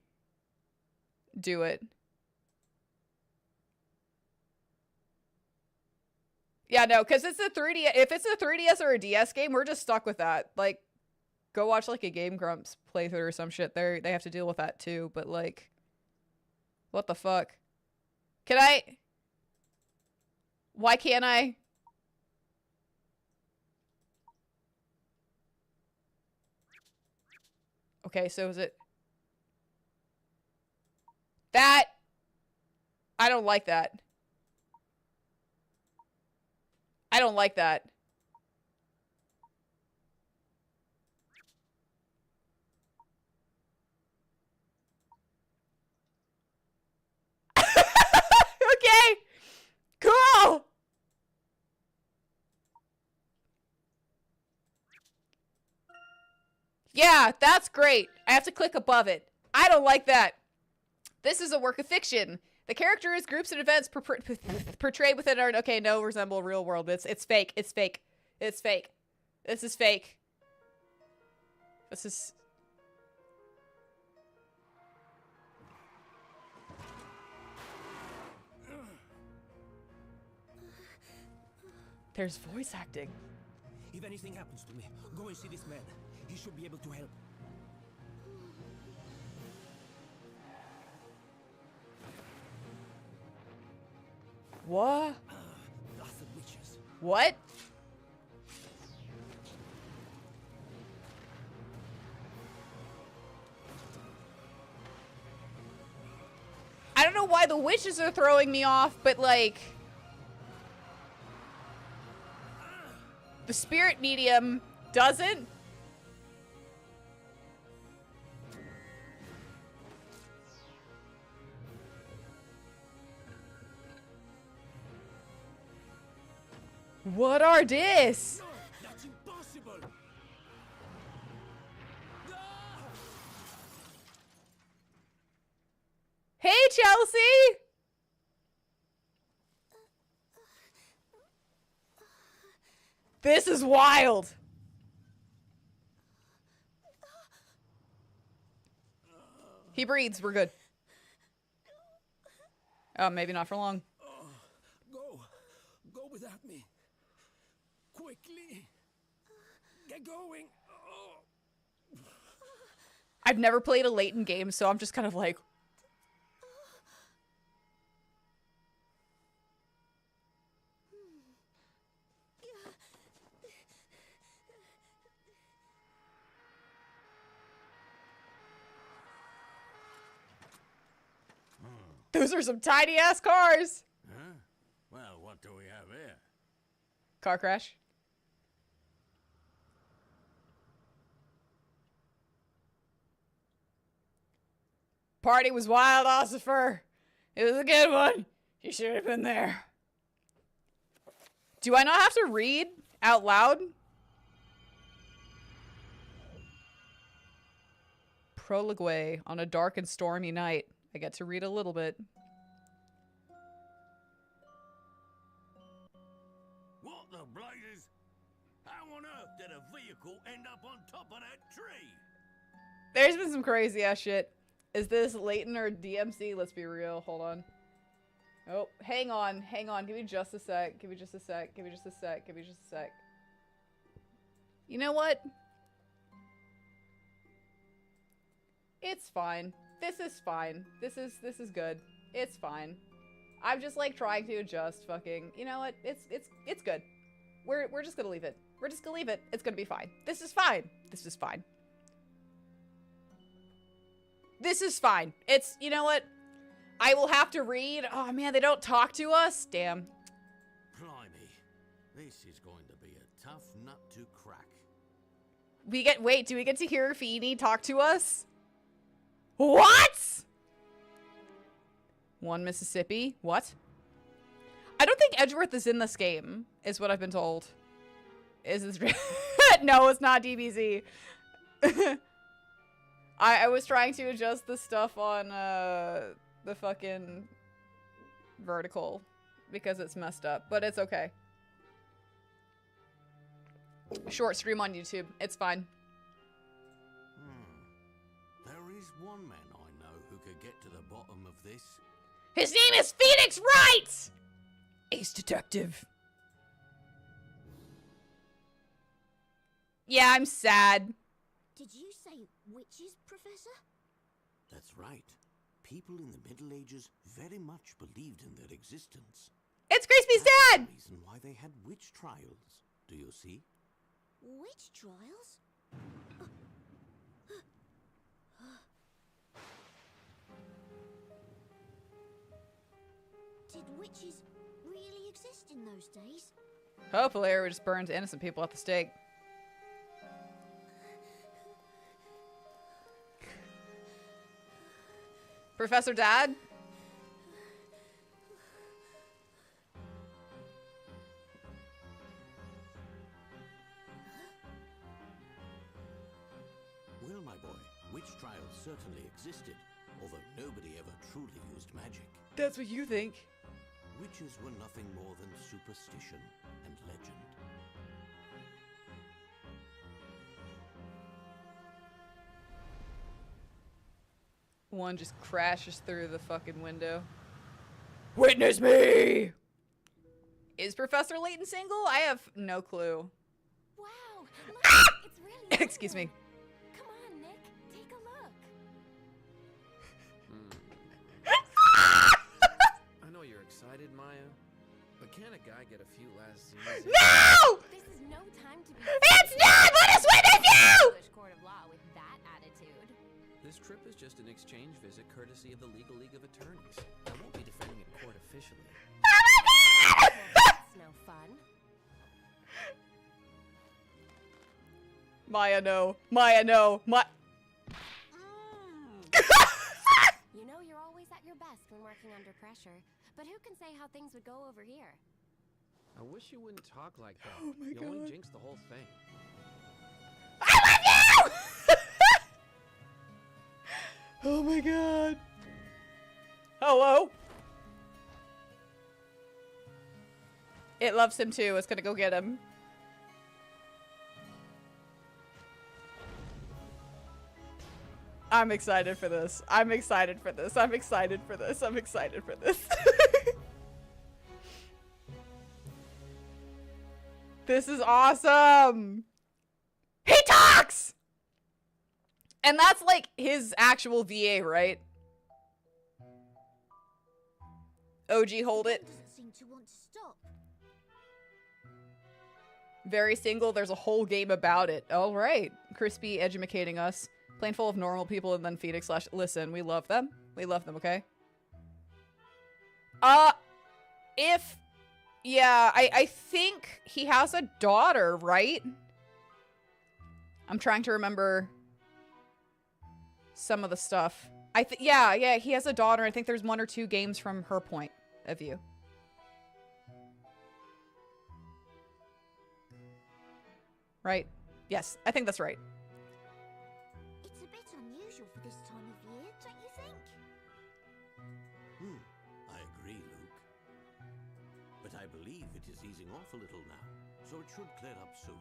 do it. Yeah, no, because it's a 3D. If it's a 3DS or a DS game, we're just stuck with that. Like, go watch like a Game Grumps playthrough or some shit. They have to deal with that too. But like, what the fuck? Can I? Why can't I? Okay, so is it that? I don't like that. I don't like that. Okay. Cool. Yeah, that's great. I have to click above it. I don't like that. This is a work of fiction. The characters, groups, and events portrayed within our... Okay, no, resemble real world. It's fake. It's fake. It's fake. This is fake. This is... There's voice acting. If anything happens to me, go and see this man. He should be able to help. What? That's the witches. What? I don't know why the witches are throwing me off, but like... The spirit medium doesn't? What are this? No, that's impossible. No! Hey, Chelsea! This is wild. He breathes. We're good. Oh, maybe not for long. Go without me. Quickly. Get going. I've never played a Layton game, so I'm just kind of like, Those are some tiny ass cars. Huh? Well, what do we have here? Car crash. Party was wild, Ossifer. It was a good one. You should have been there. Do I not have to read out loud? Prologue on a dark and stormy night. I get to read a little bit. What the blazes? How on earth did a vehicle end up on top of that tree? There's been some crazy ass shit. Is this Layton or DMC? Let's be real. Hold on. Oh, hang on. Hang on. Give me just a sec. Give me just a sec. Give me just a sec. Give me just a sec. You know what? It's fine. This is fine. This is good. It's fine. I'm just like trying to adjust fucking. You know what? It's good. We're just gonna leave it. We're just gonna leave it. It's gonna be fine. This is fine. This is fine. This is fine. It's, you know what? I will have to read. Oh man, they don't talk to us. Damn. Blimey. This is going to be a tough nut to crack. Wait, do we get to hear Feeny talk to us? What? One Mississippi? What? I don't think Edgeworth is in this game, is what I've been told. Is this real? No, it's not DBZ. I was trying to adjust the stuff on the fucking vertical because it's messed up, but it's okay. Short stream on YouTube. It's fine. There is one man I know who could get to the bottom of this. His name is Phoenix Wright! Ace Detective. Yeah, I'm sad. Did you say witches, Professor? That's right. People in the Middle Ages very much believed in their existence. It's Crispy's That's dad! the reason why they had witch trials. Do you see? Witch trials? Did witches really exist in those days? Hopefully, it just burns innocent people at the stake. Professor Dad? Well, my boy, witch trials certainly existed, although nobody ever truly used magic. That's what you think. Witches were nothing more than superstition and legend. One just crashes through the fucking window. Witness me! Is Professor Layton single? I have no clue. Wow! Look, it's really Excuse me. Come on, Nick. Take a look. I know you're excited, Maya, but can a guy get a few last scenes? No! This is no time to be. It's not! Let us witness you! English court of law with that attitude. This trip is just an exchange visit courtesy of the Legal League of Attorneys. I won't be defending in court officially. Well, that's no fun. Maya, no. Maya, no. You know you're always at your best when working under pressure, but who can say how things would go over here? I wish you wouldn't talk like that. Oh my you God. only jinx the whole thing. I love you! Oh my God. Hello? It loves him too. It's gonna go get him. I'm excited for this. I'm excited for this. I'm excited for this. I'm excited for this. This is awesome. He talks! And that's like his actual VA, right? OG, hold it. Doesn't seem to want to stop. Very single. There's a whole game about it. All right. Crispy educating us. Plane full of normal people and then Phoenix slash. Listen, we love them. We love them, okay? Yeah, I think he has a daughter, right? I'm trying to remember some of the stuff. Yeah, he has a daughter. I think there's 1 or 2 games from her point of view. Right? Yes, I think that's right. It's a bit unusual for this time of year, don't you think? I agree, Luke. But I believe it is easing off a little now, so it should clear up soon.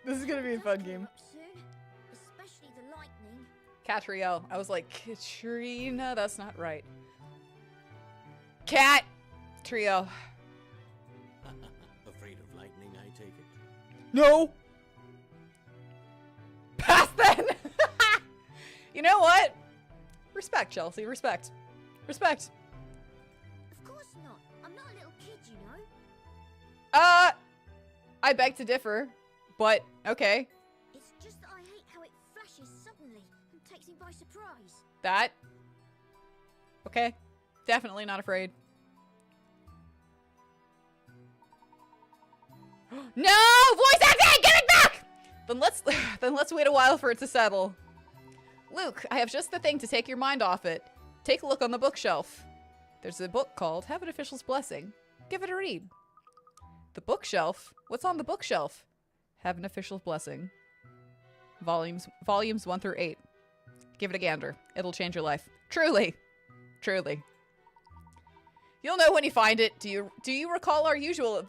This is gonna be a fun game. Up soon, especially the lightning. Catriel. I was like, Katrina, that's not right. Cat! Trio. Afraid of lightning, I take it? No! Pass then! You know what? Respect, Chelsea. Respect. Respect. Of course not. I'm not a little kid, you know. I beg to differ, but okay. It's just that I hate how it flashes suddenly and takes me by surprise. That. Okay. Definitely not afraid. No! Voice acting! Give it back! Then let's wait a while for it to settle. Luke, I have just the thing to take your mind off it. Take a look on the bookshelf. There's a book called Have an Official's Blessing. Give it a read. The bookshelf? What's on the bookshelf? Have an Official's Blessing. Volumes 1 through 8. Give it a gander. It'll change your life. Truly. Truly. You'll know when you find it. Do you recall our usual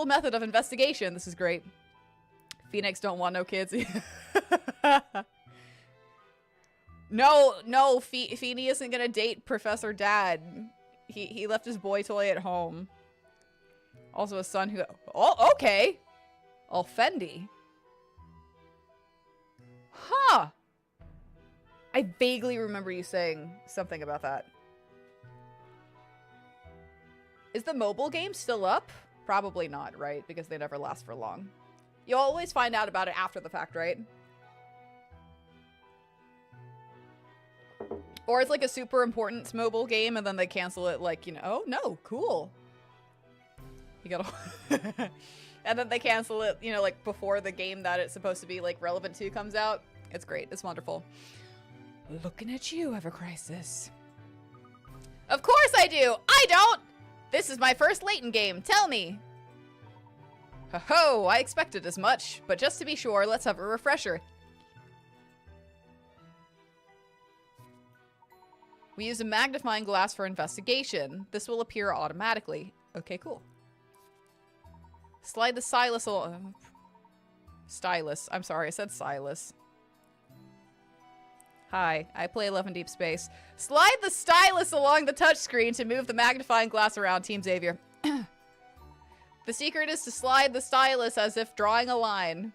method of investigation? This is great. Phoenix don't want no kids. No, Feeny isn't gonna date Professor Dad. He left his boy toy at home. Also a son who... Oh, okay. All Fendi. Huh. I vaguely remember you saying something about that. Is the mobile game still up? Probably not, right? Because they never last for long. You'll always find out about it after the fact, right? Or it's like a super important mobile game and then they cancel it like, you know, oh no, cool. You gotta... And then they cancel it, you know, like before the game that it's supposed to be like relevant to comes out. It's great. It's wonderful. Looking at you, Ever Crisis. Of course I do! I don't! This is my first Layton game. Tell me. Ho-ho, I expected as much. But just to be sure, let's have a refresher. We use a magnifying glass for investigation. This will appear automatically. Okay, cool. Slide the stylus along... Stylus. I'm sorry, I said stylus. Hi, I play 11 Deep Space. Slide the stylus along the touchscreen to move the magnifying glass around, Team Xavier. The secret is to slide the stylus as if drawing a line.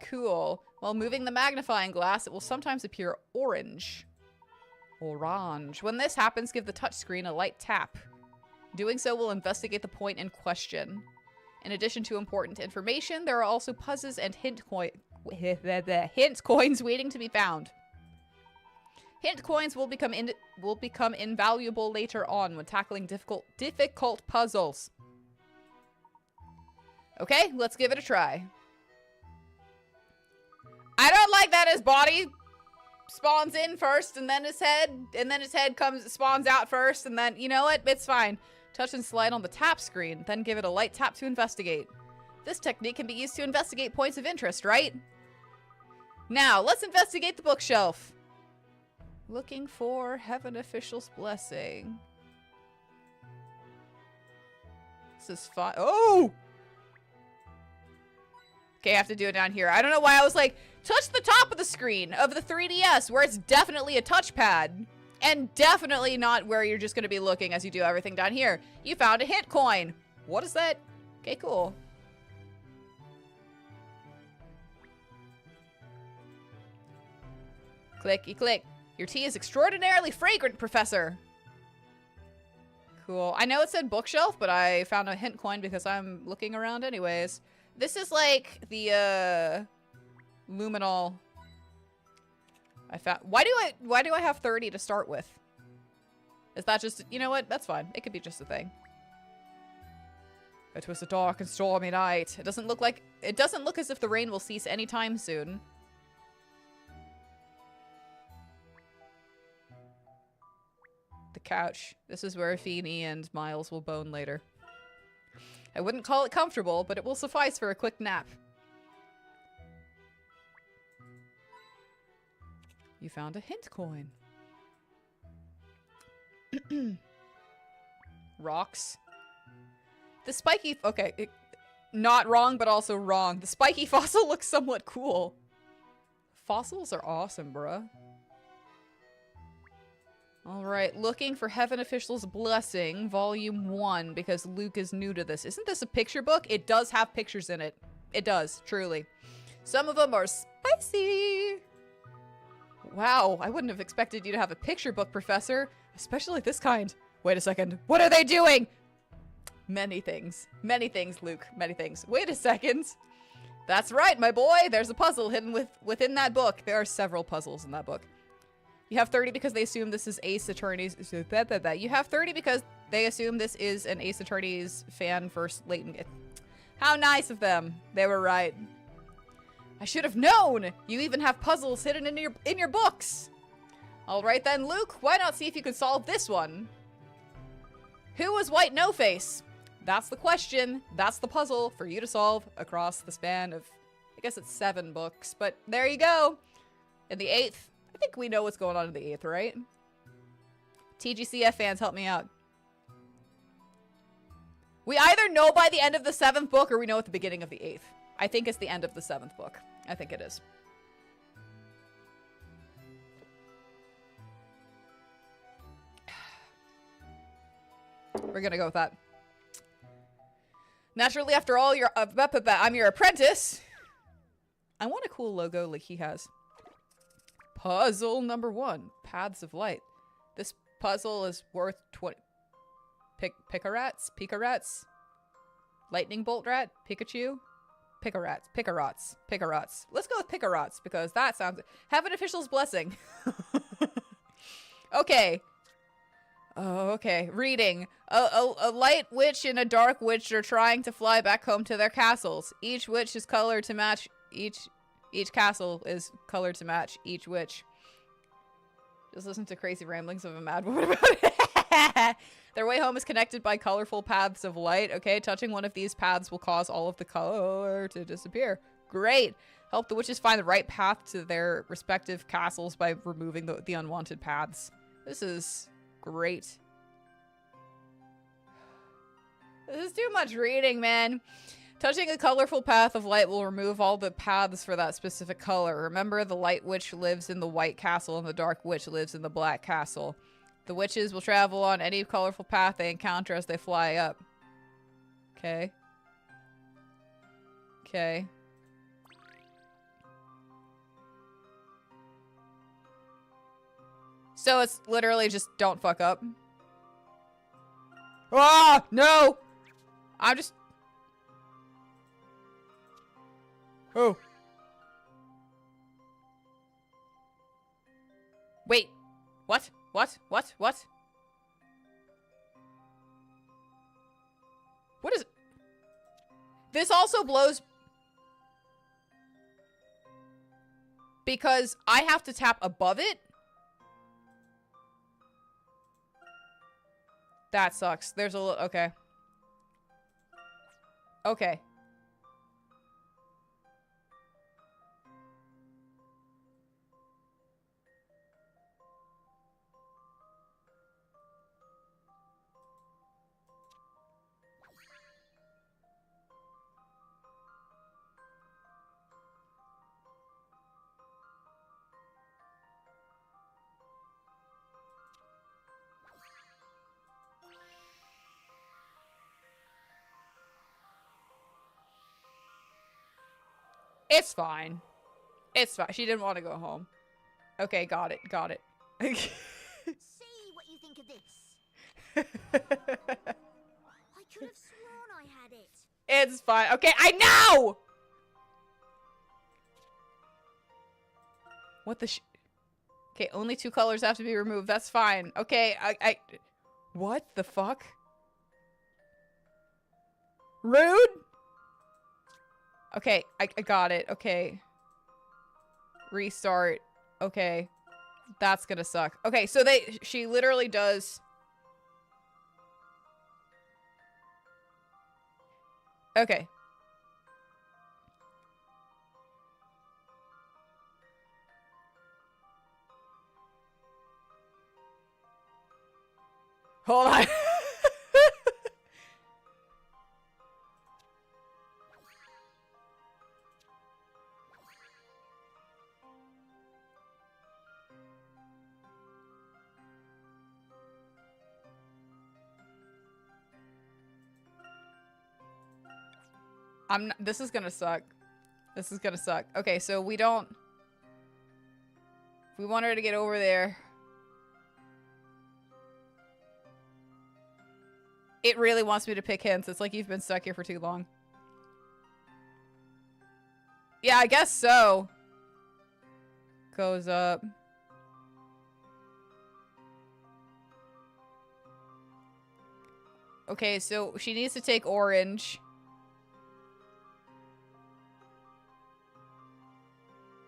Cool. While moving the magnifying glass, it will sometimes appear orange. Orange. When this happens, give the touchscreen a light tap. Doing so will investigate the point in question. In addition to important information, there are also puzzles and hint coins waiting to be found. Hint coins will become invaluable later on when tackling difficult puzzles. Okay, let's give it a try. I don't like that his body spawns in first and then his head spawns out first and then, you know what? It's fine. Touch and slide on the tap screen, then give it a light tap to investigate. This technique can be used to investigate points of interest, right? Now, let's investigate the bookshelf. Looking for Heaven Official's Blessing. This is fun. Oh! Okay, I have to do it down here. I don't know why I was like, touch the top of the screen of the 3DS where it's definitely a touchpad. And definitely not where you're just going to be looking as you do everything down here. You found a hint coin. What is that? Okay, cool. Clicky click. Your tea is extraordinarily fragrant, Professor. Cool. I know it said bookshelf, but I found a hint coin because I'm looking around anyways. This is like the luminol. I found. Why do I have 30 to start with? Is that just, you know what? That's fine. It could be just a thing. It was a dark and stormy night. It doesn't look as if the rain will cease anytime soon. The couch. This is where Feeny and Miles will bone later. I wouldn't call it comfortable, but it will suffice for a quick nap. You found a hint coin. Rocks. The spiky... Okay, not wrong, but also wrong. The spiky fossil looks somewhat cool. Fossils are awesome, bruh. Alright, looking for Heaven Official's Blessing, Volume 1, because Luke is new to this. Isn't this a picture book? It does have pictures in it. It does, truly. Some of them are spicy. Wow, I wouldn't have expected you to have a picture book, Professor. Especially this kind. Wait a second. What are they doing? Many things. Many things, Luke. Many things. Wait a second. That's right, my boy. There's a puzzle hidden within that book. There are several puzzles in that book. You have 30 because they assume this is Ace Attorney's... You have 30 because they assume this is an Ace Attorney's fan first Layton. How nice of them. They were right. I should have known! You even have puzzles hidden in your books! Alright then, Luke, why not see if you can solve this one? Who was White No Face? That's the question. That's the puzzle for you to solve across the span of, I guess it's 7 books, but there you go. In the 8th, I think we know what's going on in the 8th, right? TGCF fans, help me out. We either know by the end of the 7th book or we know at the beginning of the 8th. I think it's the end of the 7th book. I think it is. We're gonna go with that. Naturally, after all, I'm your apprentice. I want a cool logo like he has. Puzzle number 1. Paths of Light. This puzzle is worth 20... Picarats? Lightning Bolt Rat? Pikachu? Picarats. Let's go with Picarats, because that sounds... Have an official's blessing. Okay. Oh, okay. Reading. A light witch and a dark witch are trying to fly back home to their castles. Each witch is colored to match each castle is colored to match each witch. Just listen to crazy ramblings of a mad woman about it. Their way home is connected by colorful paths of light. Okay, touching one of these paths will cause all of the color to disappear. Great. Help the witches find the right path to their respective castles by removing the unwanted paths. This is great. This is too much reading, man. Touching a colorful path of light will remove all the paths for that specific color. Remember, the light witch lives in the white castle and the dark witch lives in the black castle. The witches will travel on any colorful path they encounter as they fly up. Okay. Okay. So it's literally just don't fuck up. Ah! No! I'm just... Oh. Wait. What? What? What? What? What is it? This also blows... Because I have to tap above it? That sucks. There's a little... Okay. Okay. It's fine. It's fine. She didn't want to go home. Okay, got it. Got it. See what you think of this. I could have sworn I had it. It's fine. Okay, I know! What the Okay, only 2 colors have to be removed. That's fine. Okay, what the fuck? Rude? Okay, I got it. Okay. Restart. Okay. That's gonna suck. Okay, so she literally does... Okay. Hold on. This is gonna suck. This is gonna suck. Okay, so we don't... We want her to get over there. It really wants me to pick hints. It's like you've been stuck here for too long. Yeah, I guess so. Goes up. Okay, so she needs to take orange.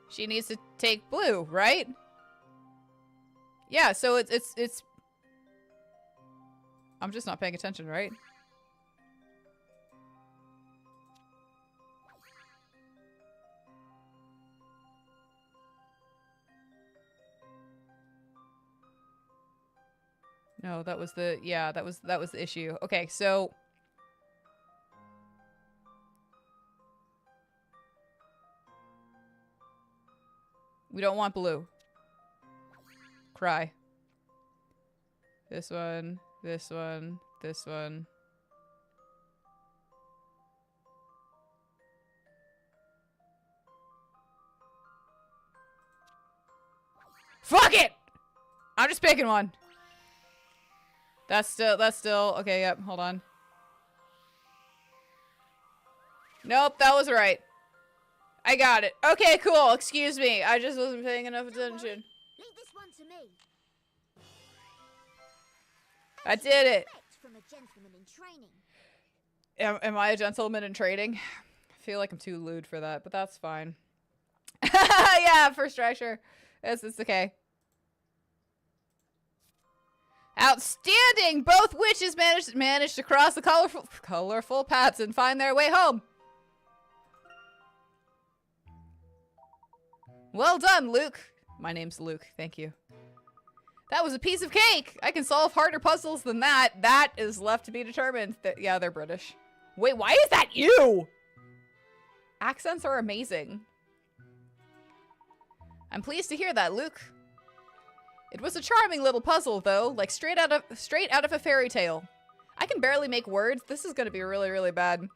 She needs to take blue, right? Yeah, so it's... I'm just not paying attention, right? No, that was the... Yeah, that was the issue. Okay, so... We don't want blue. Cry. This one, this one, this one. Fuck it! I'm just picking one. That's still, okay, yep, hold on. Nope, that was right. I got it. Okay, cool. Excuse me. I just wasn't paying enough attention. Leave this one to me. I did it. From a gentleman in training. Am I a gentleman in training? I feel like I'm too lewd for that, but that's fine. Yeah, first try, sure. It's okay. Outstanding! Both witches managed to cross the colorful paths and find their way home. Well done, Luke. My name's Luke. Thank you. That was a piece of cake. I can solve harder puzzles than that. That is left to be determined. Yeah, they're British. Wait, why is that you? Accents are amazing. I'm pleased to hear that, Luke. It was a charming little puzzle, though, like straight out of a fairy tale. I can barely make words. This is going to be really, really bad.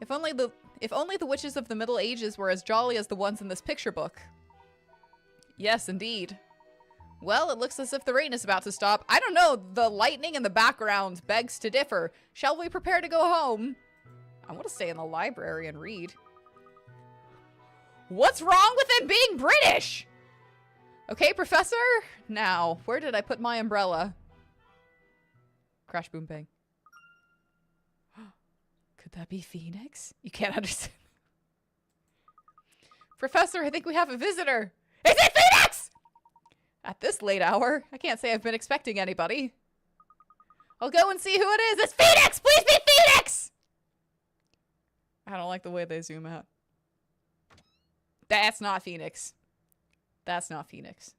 If only the witches of the Middle Ages were as jolly as the ones in this picture book. Yes, indeed. Well, it looks as if the rain is about to stop. I don't know. The lightning in the background begs to differ. Shall we prepare to go home? I want to stay in the library and read. What's wrong with him being British? Okay, Professor. Now, where did I put my umbrella? Crash, boom, bang. Could that be Phoenix? You can't understand. Professor, I think we have a visitor. Is it Phoenix? At this late hour, I can't say I've been expecting anybody. I'll go and see who it is. It's Phoenix! Please be Phoenix! I don't like the way they zoom out. That's not Phoenix. That's not Phoenix.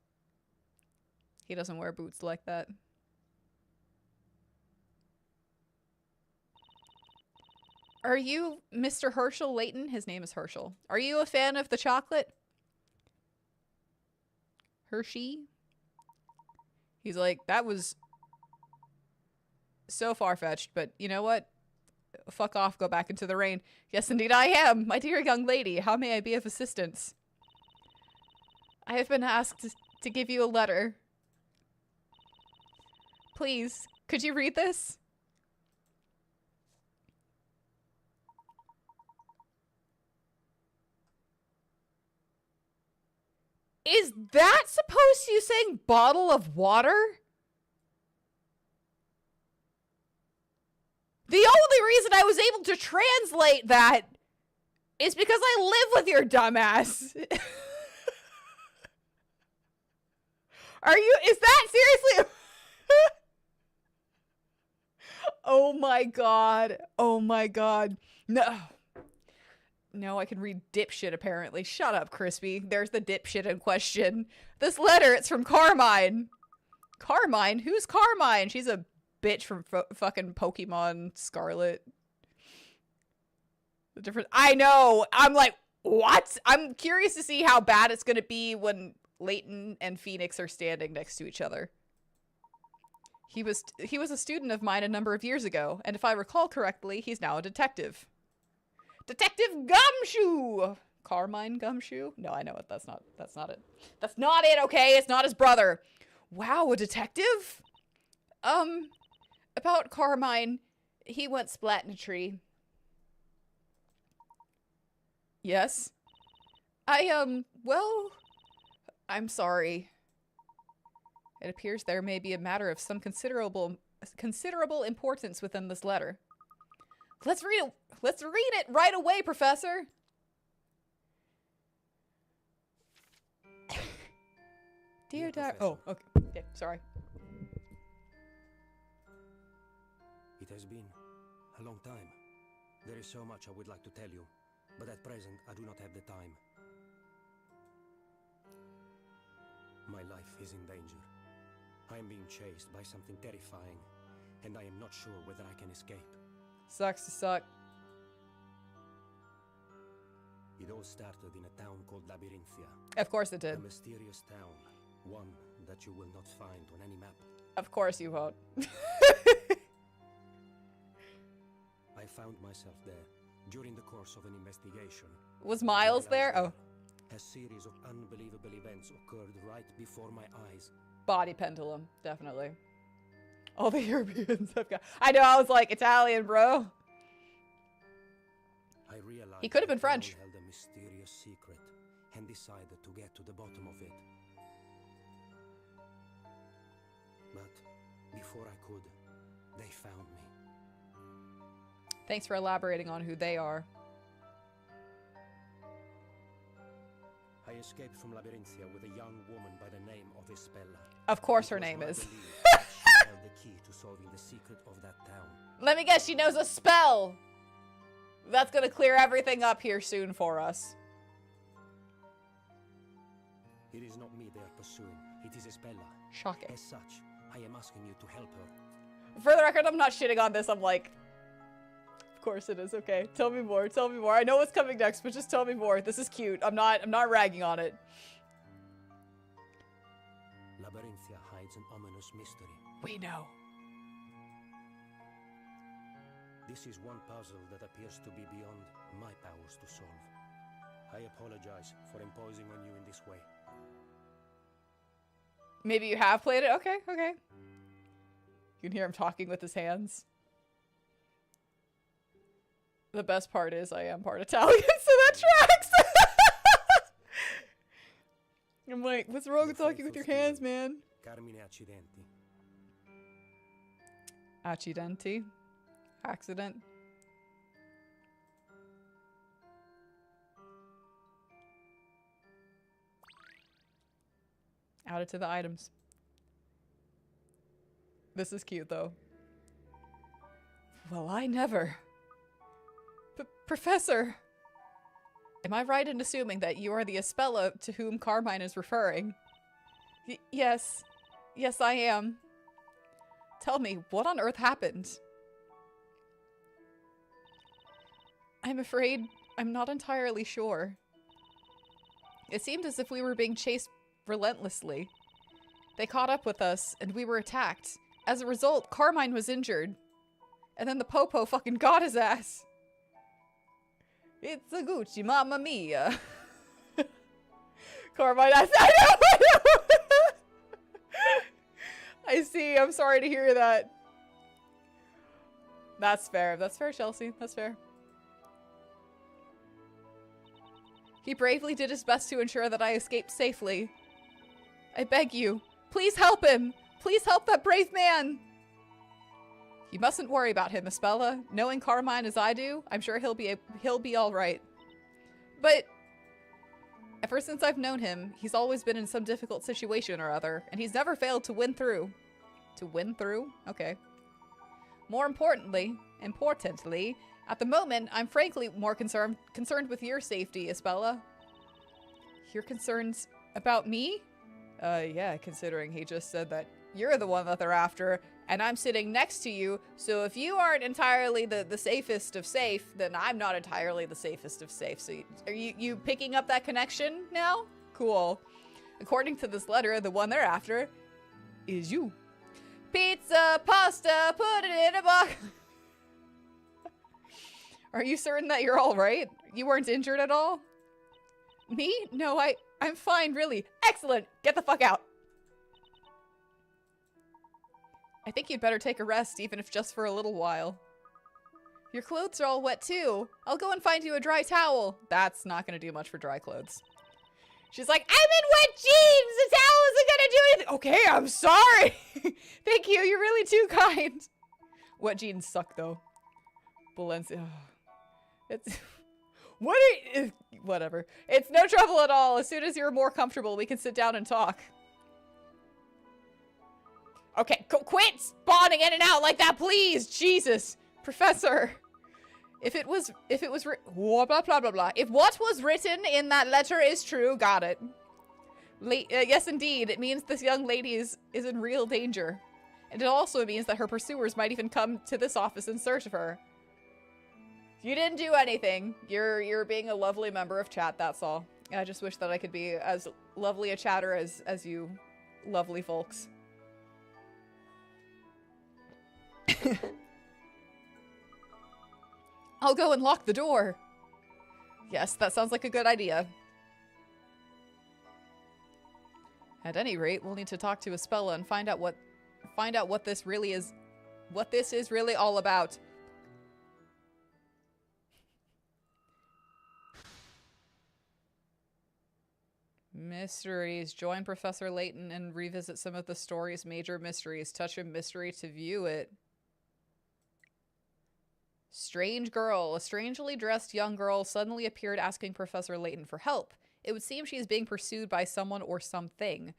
He doesn't wear boots like that. Are you Mr. Herschel Layton? His name is Herschel. Are you a fan of the chocolate? Hershey? He's like, that was so far-fetched, but you know what? Fuck off, go back into the rain. Yes, indeed I am. My dear young lady, how may I be of assistance? I have been asked to give you a letter. Please, could you read this? Is that supposed to you saying bottle of water? The only reason I was able to translate that is because I live with your dumbass. Is that seriously? Oh my god. Oh my god. No. No, I can read dipshit apparently. Shut up, Crispy. There's the dipshit in question. This letter, it's from Carmine. Carmine? Who's Carmine? She's a bitch from fucking Pokemon Scarlet. The different. I know. I'm like, what? I'm curious to see how bad it's gonna be when Layton and Phoenix are standing next to each other. He was a student of mine a number of years ago, and if I recall correctly, he's now a detective. Detective Gumshoe! Carmine Gumshoe? No, I know it. That's not it. That's not it, okay? It's not his brother. Wow, a detective? About Carmine, he went splat in a tree. Yes? Well, I'm sorry. It appears there may be a matter of some considerable importance within this letter. Let's read it. Let's read it right away, Professor. Dear Dad. Oh, okay. Okay, sorry. It has been a long time. There is so much I would like to tell you, but at present I do not have the time. My life is in danger. I am being chased by something terrifying, and I am not sure whether I can escape. Sucks to suck. It all started in a town called Labyrinthia. Of course it did. A mysterious town, one that you will not find on any map. Of course you won't. I found myself there during the course of an investigation. Was Miles there? Oh. A series of unbelievable events occurred right before my eyes. Body pendulum, definitely. All the Europeans have got. I know, I was like, Italian, bro. I realized he could have been the French. town held a mysterious secret and decided to get to the bottom of it. But before I could, they found me. Thanks for elaborating on who they are. I escaped from Labyrinthia with a young woman by the name of Isabella. Of course It her was name my is. belief that she held the key to solving the secret of that town. Let me guess, she knows a spell. That's gonna clear everything up here soon for us. It is not me they are pursuing. It is Isabella. Shocking. As such, I am asking you to help her. For the record, I'm not shitting on this. I'm like, of course it is. Okay, tell me more. Tell me more. I know what's coming next, but just tell me more. This is cute. I'm not ragging on it. Labyrinthia hides an ominous mystery. We know. This is one puzzle that appears to be beyond my powers to solve. I apologize for imposing on you in this way. Maybe you have played it? Okay, okay. You can hear him talking with his hands. The best part is I am part Italian, so that tracks! I'm like, what's wrong with talking with your hands, man? Carmine accidenti. Accidenti? Accident? Add it to the items. This is cute, though. Well, I never. Professor! Am I right in assuming that you are the Espella to whom Carmine is referring? Yes. Yes, I am. Tell me, what on earth happened? I'm afraid I'm not entirely sure. It seemed as if we were being chased relentlessly. They caught up with us, and we were attacked. As a result, Carmine was injured. And then the Popo fucking got his ass. It's a Gucci, mamma mia. Carmine, I know. I see. I'm sorry to hear that. That's fair. That's fair, Chelsea. That's fair. He bravely did his best to ensure that I escaped safely. I beg you, please help him! Please help that brave man! You mustn't worry about him, Espella. Knowing Carmine as I do, I'm sure he'll be all right. But ever since I've known him, he's always been in some difficult situation or other, and he's never failed to win through. To win through? Okay. More importantly, at the moment, I'm frankly more concerned with your safety, Espella. You're concerned about me? Yeah, considering he just said that you're the one that they're after, and I'm sitting next to you, so if you aren't entirely the safest of safe, then I'm not entirely the safest of safe. So are you picking up that connection now? Cool. According to this letter, the one they're after is you. Pizza, pasta, put it in a box. Are you certain that you're all right? You weren't injured at all? Me? No, I'm fine, really. Excellent! Get the fuck out. I think you'd better take a rest, even if just for a little while. Your clothes are all wet too. I'll go and find you a dry towel. That's not gonna do much for dry clothes. She's like, I'm in wet jeans! The towel isn't gonna do anything! Okay, I'm sorry! Thank you, you're really too kind. Wet jeans suck, though. Valencia. It's... Whatever. It's no trouble at all. As soon as you're more comfortable, we can sit down and talk. Okay, quit spawning in and out like that, please! Jesus! Professor! If what was written in that letter is true, got it. Yes, indeed, it means this young lady is in real danger. And it also means that her pursuers might even come to this office in search of her. You didn't do anything. You're being a lovely member of chat, that's all. I just wish that I could be as lovely a chatter as you lovely folks. I'll go and lock the door. Yes, that sounds like a good idea. At any rate, we'll need to talk to Espella and find out what this really is, what this is really all about. Mysteries. Join Professor Layton and revisit some of the story's major mysteries. Touch a mystery to view it. Strange girl. A strangely dressed young girl suddenly appeared asking Professor Layton for help. It would seem she is being pursued by someone or something.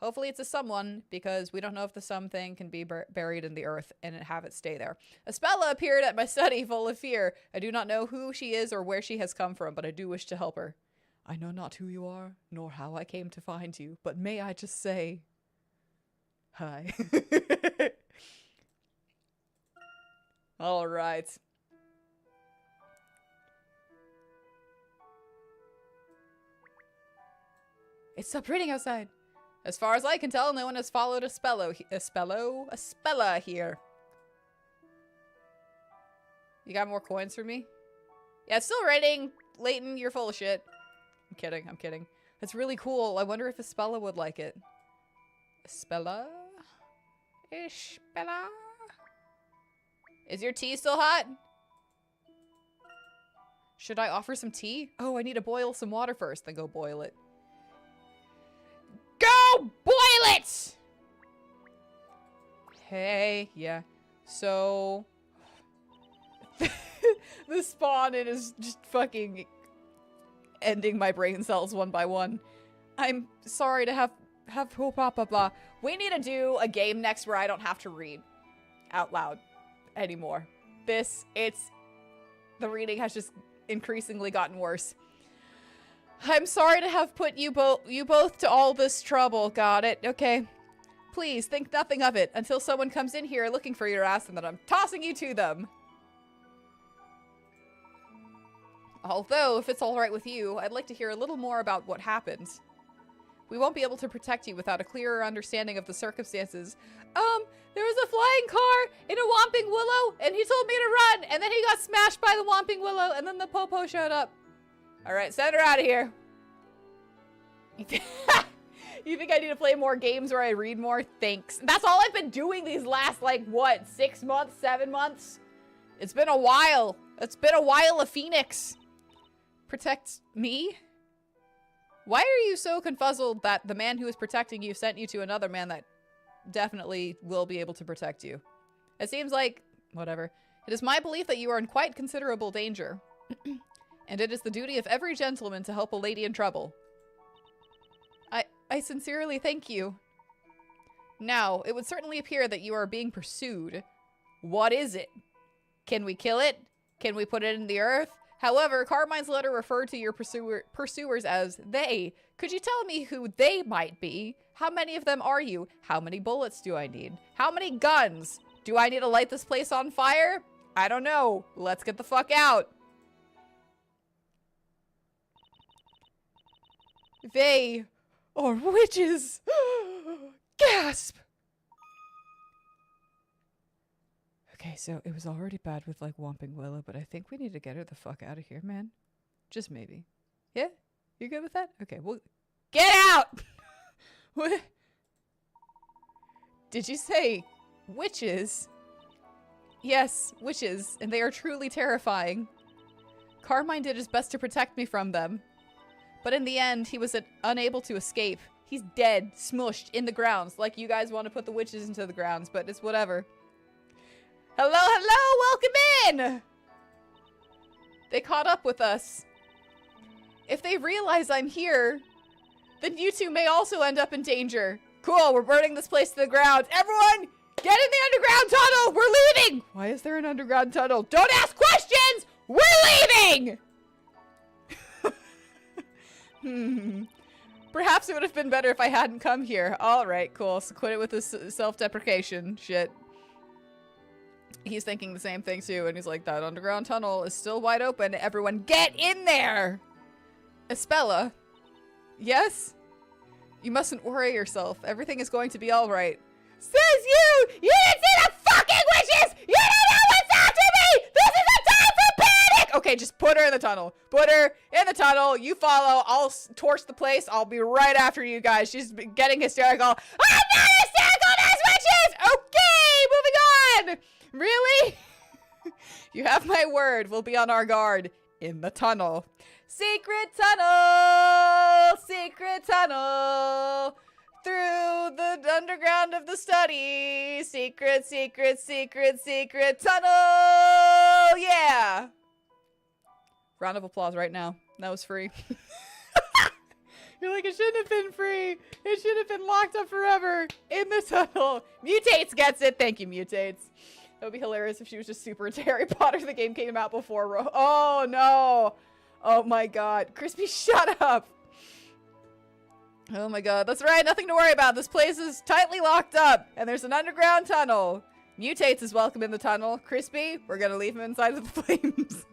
Hopefully it's a someone, because we don't know if the something can be buried in the earth and have it stay there. Espella appeared at my study full of fear. I do not know who she is or where she has come from, but I do wish to help her. I know not who you are, nor how I came to find you, but may I just say, hi. All right. It's stopped raining outside. As far as I can tell, no one has followed Espella here. You got more coins for me? Yeah, it's still raining. Layton, you're full of shit. I'm kidding, I'm kidding. That's really cool. I wonder if Espella would like it. Espella? Espella? Is your tea still hot? Should I offer some tea? Oh, I need to boil some water first, then go boil it. Go boil it! Hey, yeah. So... the spawn in is just fucking ending my brain cells one by one. I'm sorry to have blah, blah, blah, blah. We need to do a game next where I don't have to read out loud anymore. The reading has just increasingly gotten worse. I'm sorry to have put you both to all this trouble. Got it. Okay. Please think nothing of it until someone comes in here looking for your ass and then I'm tossing you to them. Although, if it's alright with you, I'd like to hear a little more about what happened. We won't be able to protect you without a clearer understanding of the circumstances. There was a flying car in a whomping willow, and he told me to run, and then he got smashed by the whomping willow, and then the popo showed up. Alright, send her out of here. You think I need to play more games where I read more? Thanks. That's all I've been doing these last, like, what, 6 months, 7 months? It's been a while. It's been a while of Phoenix. Protect me? Why are you so confuzzled that the man who is protecting you sent you to another man that definitely will be able to protect you? It seems like... whatever. It is my belief that you are in quite considerable danger. And it is the duty of every gentleman to help a lady in trouble. I sincerely thank you. Now, it would certainly appear that you are being pursued. What is it? Can we kill it? Can we put it in the earth? However, Carmine's letter referred to your pursuers as they. Could you tell me who they might be? How many of them are you? How many bullets do I need? How many guns? Do I need to light this place on fire? I don't know. Let's get the fuck out. They are witches. Gasp. Okay, so it was already bad with, like, Whomping Willow, but I think we need to get her the fuck out of here, man. Just maybe. Yeah? You good with that? Okay, well, get out! What? Did you say witches? Yes, witches, and they are truly terrifying. Carmine did his best to protect me from them. But in the end, he was unable to escape. He's dead, smushed, in the grounds. Like you guys want to put the witches into the grounds, but it's whatever. Hello, hello, welcome in! They caught up with us. If they realize I'm here, then you two may also end up in danger. Cool, we're burning this place to the ground. Everyone, get in the underground tunnel! We're leaving! Why is there an underground tunnel? Don't ask questions! We're leaving! Perhaps it would have been better if I hadn't come here. Alright, cool. So quit it with this self-deprecation shit. He's thinking the same thing too, and he's like, that underground tunnel is still wide open. Everyone get in there! Espella? Yes? You mustn't worry yourself. Everything is going to be alright. Says you! You didn't see the fucking witches! You don't know what's after me! This is a time for panic! Okay, just put her in the tunnel. Put her in the tunnel. You follow. I'll torch the place. I'll be right after you guys. She's getting hysterical. I'm not hysterical! There's witches! Okay, moving on! Really? You have my word. We'll be on our guard. In the tunnel. Secret tunnel! Secret tunnel! Through the underground of the study. Secret, secret, secret, secret tunnel! Yeah! Round of applause right now. That was free. You're like, it shouldn't have been free. It should have been locked up forever in the tunnel. Mutates gets it. Thank you, Mutates. That would be hilarious if she was just super into Harry Potter. The game came out before. Oh, no. Oh, my God. Crispy, shut up. Oh, my God. That's right. Nothing to worry about. This place is tightly locked up. And there's an underground tunnel. Mutates is welcome in the tunnel. Crispy, we're going to leave him inside of the flames.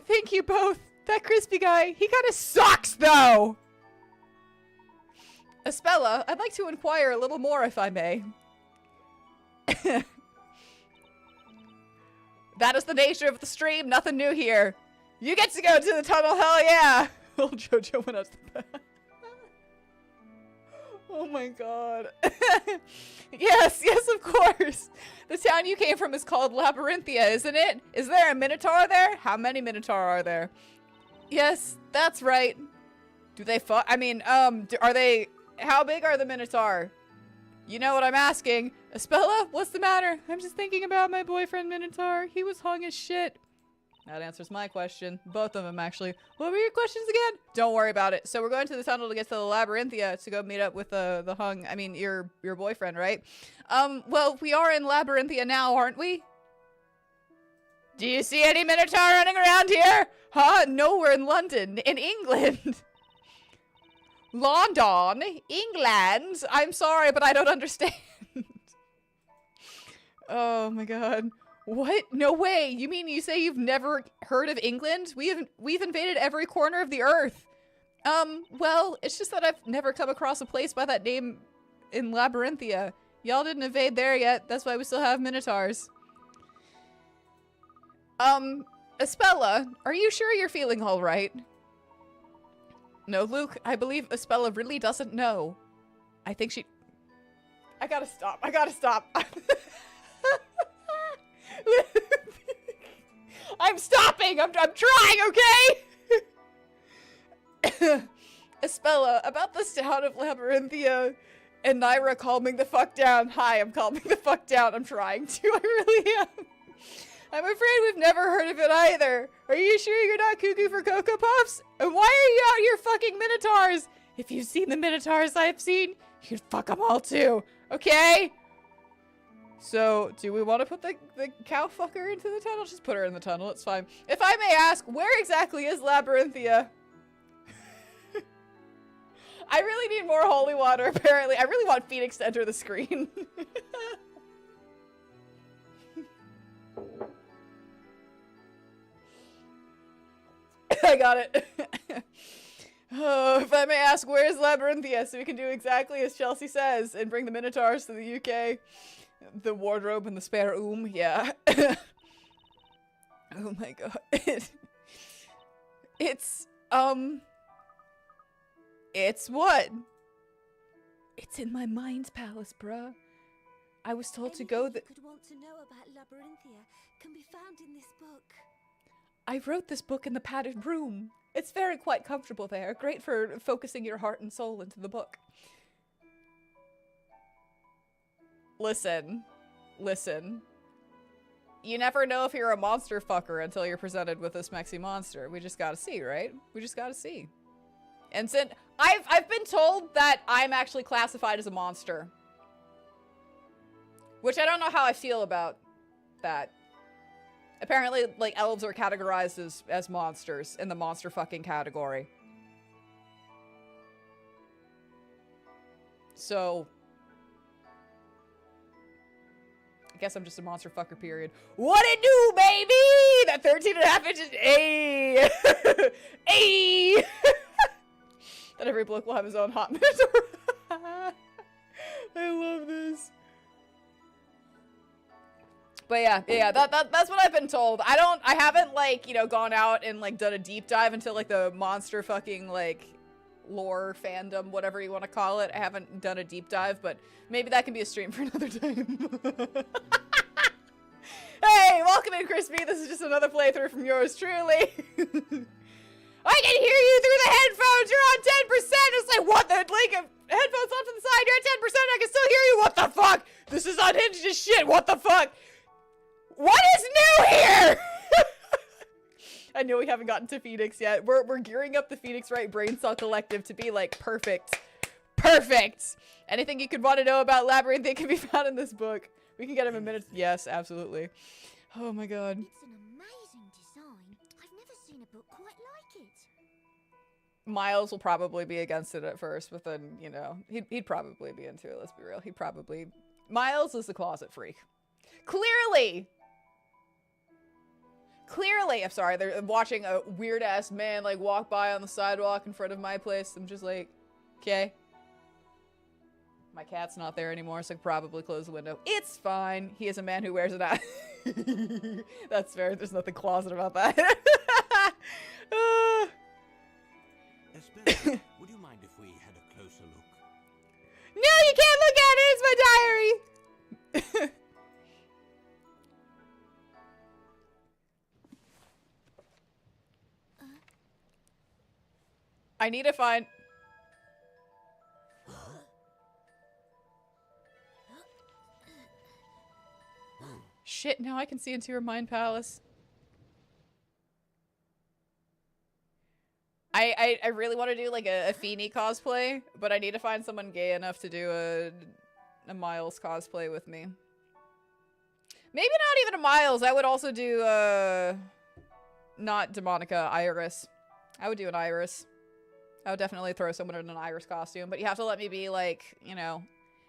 Thank you both. That Crispy guy, he kind of sucks, though. Espella, I'd like to inquire a little more, if I may. That is the nature of the stream. Nothing new here. You get to go to the tunnel. Hell yeah. Little Jojo went up to the back. Oh my god. Yes, yes, of course. The town you came from is called Labyrinthia, isn't it? Is there a Minotaur there? How many Minotaur are there? Yes, that's right. Do they fight? I mean, are they... How big are the Minotaur? You know what I'm asking. Espella, what's the matter? I'm just thinking about my boyfriend Minotaur. He was hung as shit. That answers my question. Both of them, actually. What were your questions again? Don't worry about it. So we're going to the tunnel to get to the Labyrinthia to go meet up with the hung... I mean, your boyfriend, right? Well, we are in Labyrinthia now, aren't we? Do you see any Minotaur running around here? Huh? No, we're in London. In England. London? England? I'm sorry, but I don't understand. Oh my god. What? No way. You mean you say you've never heard of England? We've invaded every corner of the earth. Well, it's just that I've never come across a place by that name in Labyrinthia. Y'all didn't invade there yet. That's why we still have Minotaurs. Espella, are you sure you're feeling all right? No, Luke, I believe Espella really doesn't know. I think she... I gotta stop. I gotta stop. I'm stopping! I'm trying, okay? Espella, about the town of Labyrinthia and Nayra calming the fuck down. Hi, I'm calming the fuck down. I'm trying to. I really am. I'm afraid we've never heard of it either. Are you sure you're not cuckoo for Cocoa Puffs? And why are you out here fucking Minotaurs? If you've seen the Minotaurs I've seen, you'd fuck them all too. Okay? So, do we want to put the cow fucker into the tunnel? Just put her in the tunnel. It's fine. If I may ask, where exactly is Labyrinthia? I really need more holy water, apparently. I really want Phoenix to enter the screen. I got it. Oh, if I may ask, where is Labyrinthia? So we can do exactly as Chelsea says and bring the Minotaurs to the UK. The wardrobe and the spare room, yeah. Oh my god. It's what? It's in my mind's palace, bruh. I was told to go Anything you could want to know about Labyrinthia can be found in this book. I wrote this book in the padded room. It's very quite comfortable there. Great for focusing your heart and soul into the book. Listen. You never know if you're a monster fucker until you're presented with this Mexi monster. We just gotta see, right? We just gotta see. And since I've been told that I'm actually classified as a monster. Which I don't know how I feel about that. Apparently, like, elves are categorized as monsters in the monster fucking category. So, I guess I'm just a monster fucker, period. What it do, baby? That 13.5 inches. Ayy. Ayy. That every bloke will have his own hot minotaur. I love this. But yeah, that's what I've been told. I haven't, like, you know, gone out and, like, done a deep dive into, like, the monster fucking, like, lore fandom, whatever you want to call it. I haven't done a deep dive, but maybe that can be a stream for another time. Hey, welcome in, Crispy. This is just another playthrough from yours truly. I can hear you through the headphones. You're on 10%. It's like, what? The link of headphones off to the side. You're at 10%. I can still hear you. What the fuck? This is unhinged as shit. What the fuck? What is new here? I know we haven't gotten to Phoenix yet. We're gearing up the Phoenix Wright Brain Cell Collective to be, like, perfect. Perfect! Anything you could want to know about Labyrinth, they can be found in this book. We can get him in minutes. Yes, absolutely. Oh my god. It's an amazing design. I've never seen a book quite like it. Miles will probably be against it at first, but then, you know, he'd probably be into it, let's be real. Miles is the closet freak. Clearly, I'm sorry, they're watching a weird-ass man, like, walk by on the sidewalk in front of my place. I'm just like, okay. My cat's not there anymore, so I could probably close the window. It's fine. He is a man who wears an eye. That's fair. There's nothing closet about that. Espera, would you mind if we had a closer look? No, you can't look at it! It's my diary! I need to find... Shit, now I can see into your mind palace. I really want to do, like, a Feeny cosplay, but I need to find someone gay enough to do a Miles cosplay with me. Maybe not even a Miles. I would also do, not Demonica, Iris. I would do an Iris. I would definitely throw someone in an Iris costume, but you have to let me be, like, you know,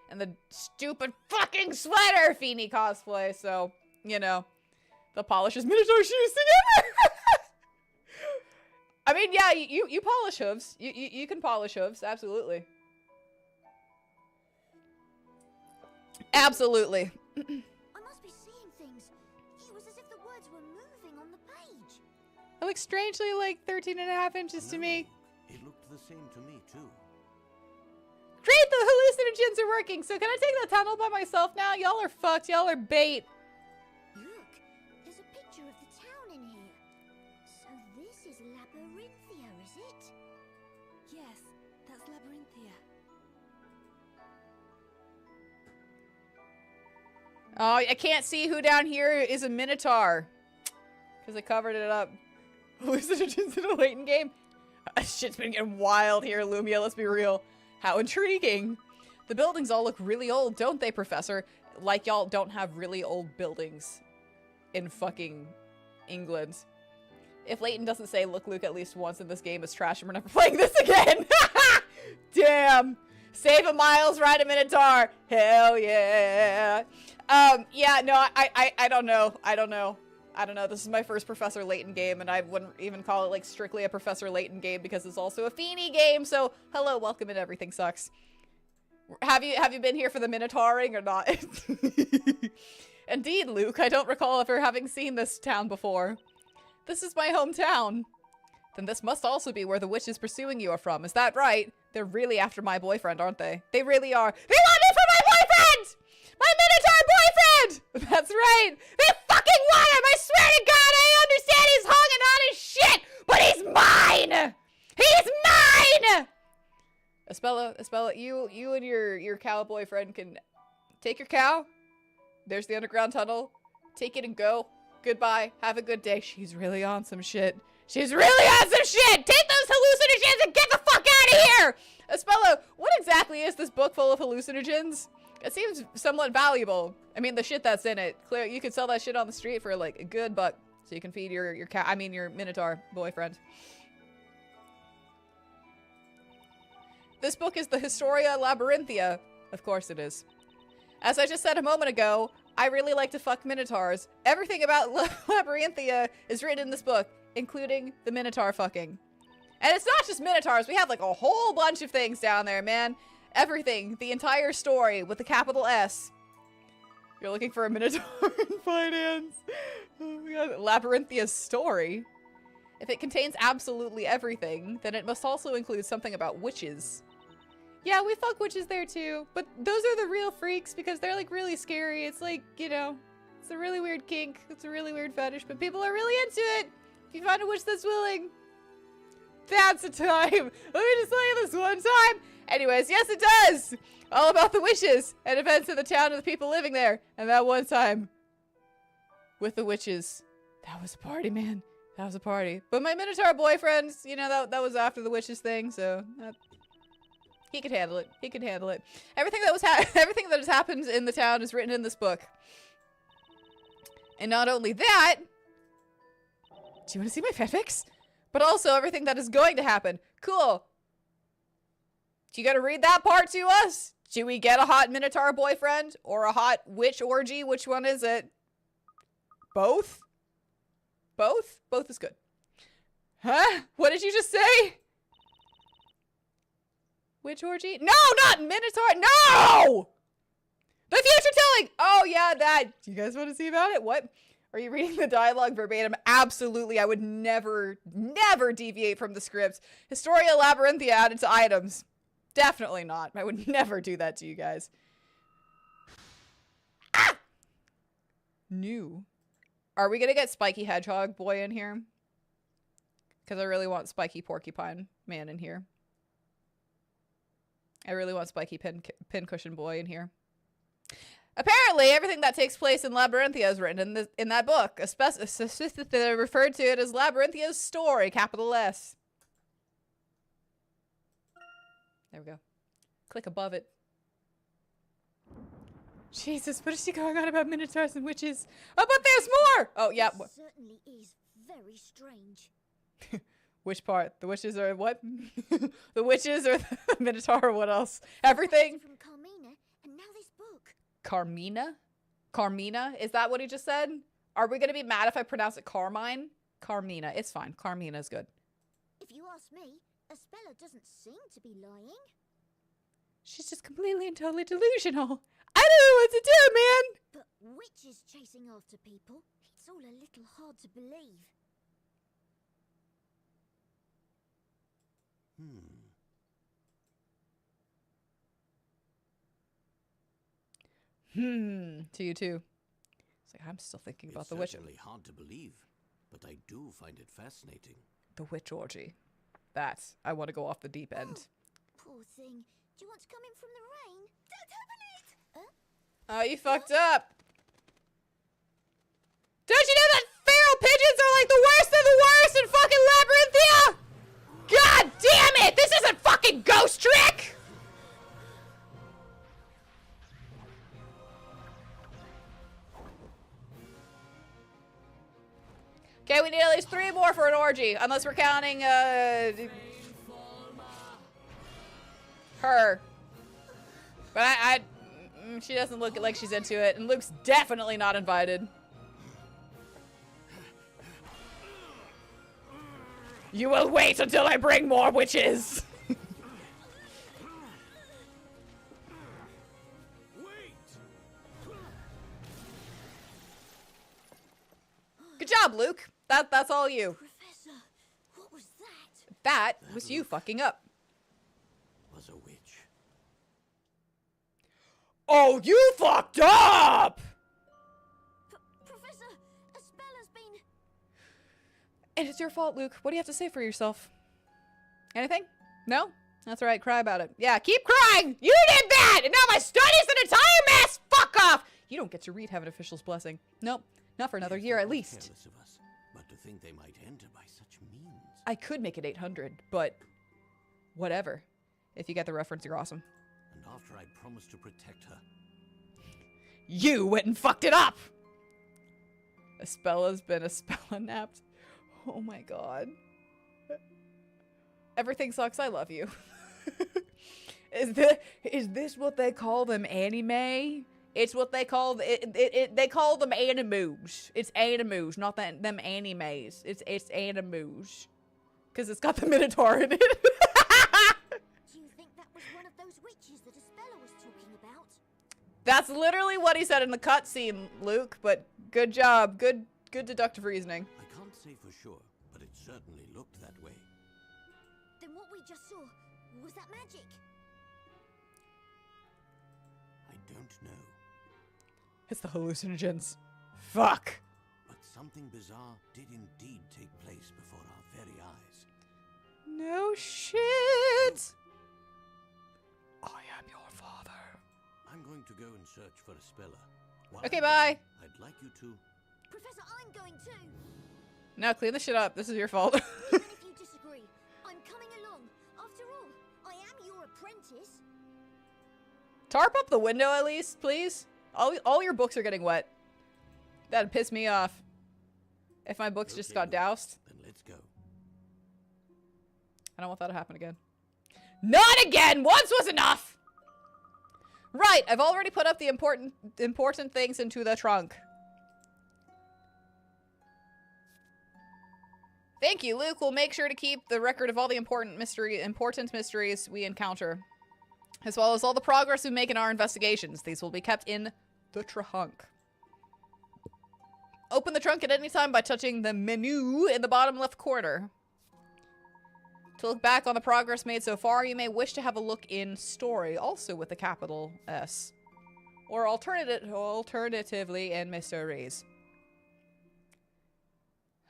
in the stupid fucking sweater Feeny cosplay, so, you know, the polishes Minotaur shoes together! I mean, yeah, you polish hooves. You can polish hooves, absolutely. Absolutely. I must be seeing things. It was as if the words were moving on the page. It looks strangely like 13.5 inches to me. It looked the same to me, too. Great, the hallucinogens are working, so can I take the tunnel by myself now? Y'all are fucked, y'all are bait. Look, there's a picture of the town in here. Oh, I can't see who down here is a Minotaur. Because I covered it up. Hallucinogens in a Layton game? Shit's been getting wild here, Lumia, let's be real. How intriguing. The buildings all look really old, don't they, Professor? Like y'all don't have really old buildings in fucking England. If Layton doesn't say, look, Luke, at least once in this game is trash and we're never playing this again. Damn. Save a Miles, ride a Minotaur. Hell yeah. Yeah, no, I don't know. I don't know. This is my first Professor Layton game, and I wouldn't even call it, like, strictly a Professor Layton game because it's also a Feeny game, so hello, welcome, and everything sucks. Have you been here for the Minotauring or not? Indeed, Luke, I don't recall ever having seen this town before. This is my hometown. Then this must also be where the witches pursuing you are from, is that right? They're really after my boyfriend, aren't they? They really are. They want me for my boyfriend! My Minotaur boyfriend! That's right! They fucking want him! I swear to God, I understand he's hung on his shit, but he's mine! He's mine! Espella, you and your cow boyfriend can take your cow. There's the underground tunnel. Take it and go. Goodbye. Have a good day. She's really on some shit. She's really on some shit! Take those hallucinogens and get the fuck out of here! Espella, what exactly is this book full of hallucinogens? It seems somewhat valuable. I mean, the shit that's in it. Clear, you could sell that shit on the street for like a good buck, so you can feed your your Minotaur boyfriend. This book is the Historia Labyrinthia. Of course it is. As I just said a moment ago, I really like to fuck Minotaurs. Everything about Labyrinthia is written in this book, including the Minotaur fucking. And it's not just Minotaurs. We have like a whole bunch of things down there, man. Everything. The entire story with a capital S. You're looking for a Minotaur in finance. Oh my God. Labyrinthia's story. If it contains absolutely everything, then it must also include something about witches. Yeah, we fuck witches there too. But those are the real freaks because they're like really scary. It's like, you know, it's a really weird kink. It's a really weird fetish, but people are really into it. If you find a witch that's willing, that's a time. Let me just tell you this one time. Anyways, yes it does! All about the witches and events in the town and the people living there. And that one time with the witches. That was a party, man. That was a party. But my Minotaur boyfriend, you know, that was after the witches thing, so he could handle it. He could handle it. Everything that has happened in the town is written in this book. And not only that, do you want to see my fanfics? But also everything that is going to happen. Cool. Do you gotta read that part to us? Do we get a hot Minotaur boyfriend? Or a hot witch orgy? Which one is it? Both? Both? Both is good. Huh? What did you just say? Witch orgy? No, not Minotaur! No! The future telling! Oh yeah, that. Do you guys want to see about it? What? Are you reading the dialogue verbatim? Absolutely. I would never deviate from the script. Historia Labyrinthia added to items. Definitely not. I would never do that to you guys. Ah! New. Are we gonna get Spiky Hedgehog Boy in here? Because I really want Spiky Porcupine Man in here. I really want Spiky Pincushion Boy in here. Apparently, everything that takes place in Labyrinthia is written in that book. They referred to it as Labyrinthia's story, capital S. There we go. Click above it. Jesus, what is she going on about Minotaurs and witches? Oh, but there's more! Oh, yeah. It certainly is very strange. Which part? The witches or what? The witches or the Minotaur or what else? Everything? From Carmina, and now this book. Carmina? Carmina? Is that what he just said? Are we gonna be mad if I pronounce it Carmine? Carmina. It's fine. Carmina is good. If you ask me, Espella doesn't seem to be lying. She's just completely and totally delusional. I don't know what to do, man! But witches chasing after people, it's all a little hard to believe. To you too. It's like, I'm still thinking about the witch. It's certainly hard to believe, but I do find it fascinating. The witch orgy. That's, I want to go off the deep end. Oh, poor thing. Do you want to come in from the rain? Don't open it! Oh, you fucked up. Don't you know that feral pigeons are like the worst of the worst in fucking Labyrinthia? God damn it! This isn't fucking Ghost Trick! Okay, we need at least 3 more for an orgy, unless we're counting, her. But she doesn't look like she's into it, and Luke's definitely not invited. You will wait until I bring more witches! Good job, Luke. That's all you. Professor, what was that? That was you fucking up. Was a witch. Oh, you fucked up! Professor, a spell has been... And it's your fault, Luke. What do you have to say for yourself? Anything? No? That's right, cry about it. Yeah, keep crying! You did that! And now my study's an entire mess! Fuck off! You don't get to read Heaven Official's blessing. Nope. Not for another year, at least. Careless of us, but to think they might enter by such means. I could make it 800, but... whatever. If you get the reference, you're awesome. And after I promised to protect her. You went and fucked it up! Espella's been Espella-napped. Oh my god. Everything sucks, I love you. Is this what they call them, anime? It's what they call they call them animus. It's animus, not them animes. It's animus. Cause it's got the Minotaur in it. Do you think that was one of those witches that Espella was talking about? That's literally what he said in the cutscene, Luke, but good job. Good deductive reasoning. I can't say for sure, but it certainly looked that way. Then what we just saw, was that magic? I don't know. It's the hallucinogens. Fuck. But something bizarre did indeed take place before our very eyes. No shit. I am your father. I'm going to go and search for Espella. While Okay, I'm bye. gone, I'd like you to... Professor, I'm going too. Now clean this shit up. This is your fault. Even if you disagree, I'm coming along. After all, I am your apprentice. Tarp up the window at least, please. All your books are getting wet. That'd piss me off. If my books just got doused. Then let's go. I don't want that to happen again. Not again! Once was enough! Right, I've already put up the important things into the trunk. Thank you, Luke. We'll make sure to keep the record of all the important mysteries we encounter, as well as all the progress we make in our investigations. These will be kept in the trunk. Open the trunk at any time by touching the menu in the bottom left corner. To look back on the progress made so far, you may wish to have a look in story, also with a capital S. Or alternatively in mysteries.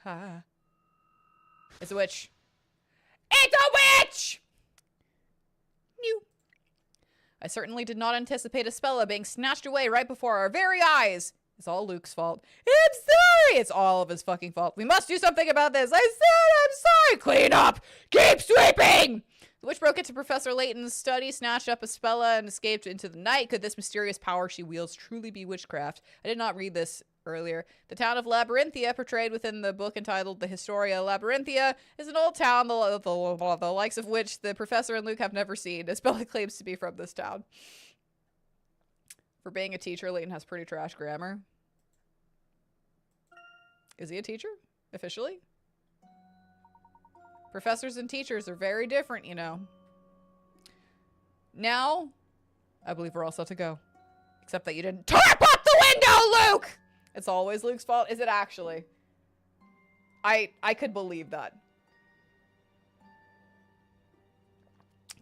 Ha. It's a witch. It's a witch! New. I certainly did not anticipate Espella being snatched away right before our very eyes. It's all Luke's fault. I'm sorry! It's all of his fucking fault. We must do something about this. I said I'm sorry! Clean up! Keep sweeping! The witch broke into Professor Layton's study, snatched up Espella, and escaped into the night. Could this mysterious power she wields truly be witchcraft? I did not read this earlier. The town of Labyrinthia, portrayed within the book entitled The Historia Labyrinthia, is an old town, the likes of which the professor and Luke have never seen. Espella claims to be from this town. For being a teacher, Layton has pretty trash grammar. Is he a teacher? Officially? Professors and teachers are very different, you know. Now, I believe we're all set to go. Except that you didn't tarp up the window, Luke! It's always Luke's fault. Is it actually? I could believe that.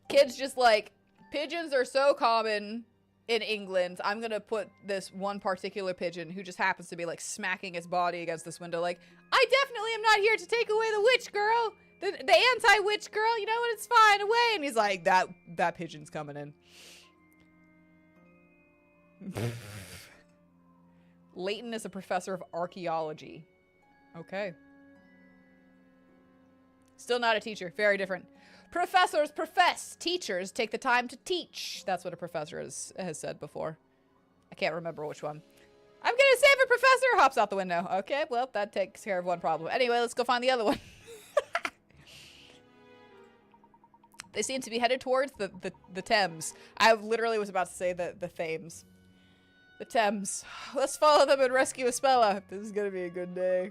Kids just like, pigeons are so common in England. I'm gonna put this one particular pigeon who just happens to be like smacking its body against this window like, I definitely am not here to take away the witch girl. The anti-witch girl, you know what, it's fine, away. And he's like, that pigeon's coming in. Layton is a professor of archaeology. Okay. Still not a teacher. Very different. Professors profess. Teachers take the time to teach. That's what a professor has said before. I can't remember which one. I'm gonna save a professor. Hops out the window. Okay, well, that takes care of one problem. Anyway, let's go find the other one. They seem to be headed towards the Thames. I literally was about to say the Thames. The Thames. Let's follow them and rescue Espella. This is gonna be a good day.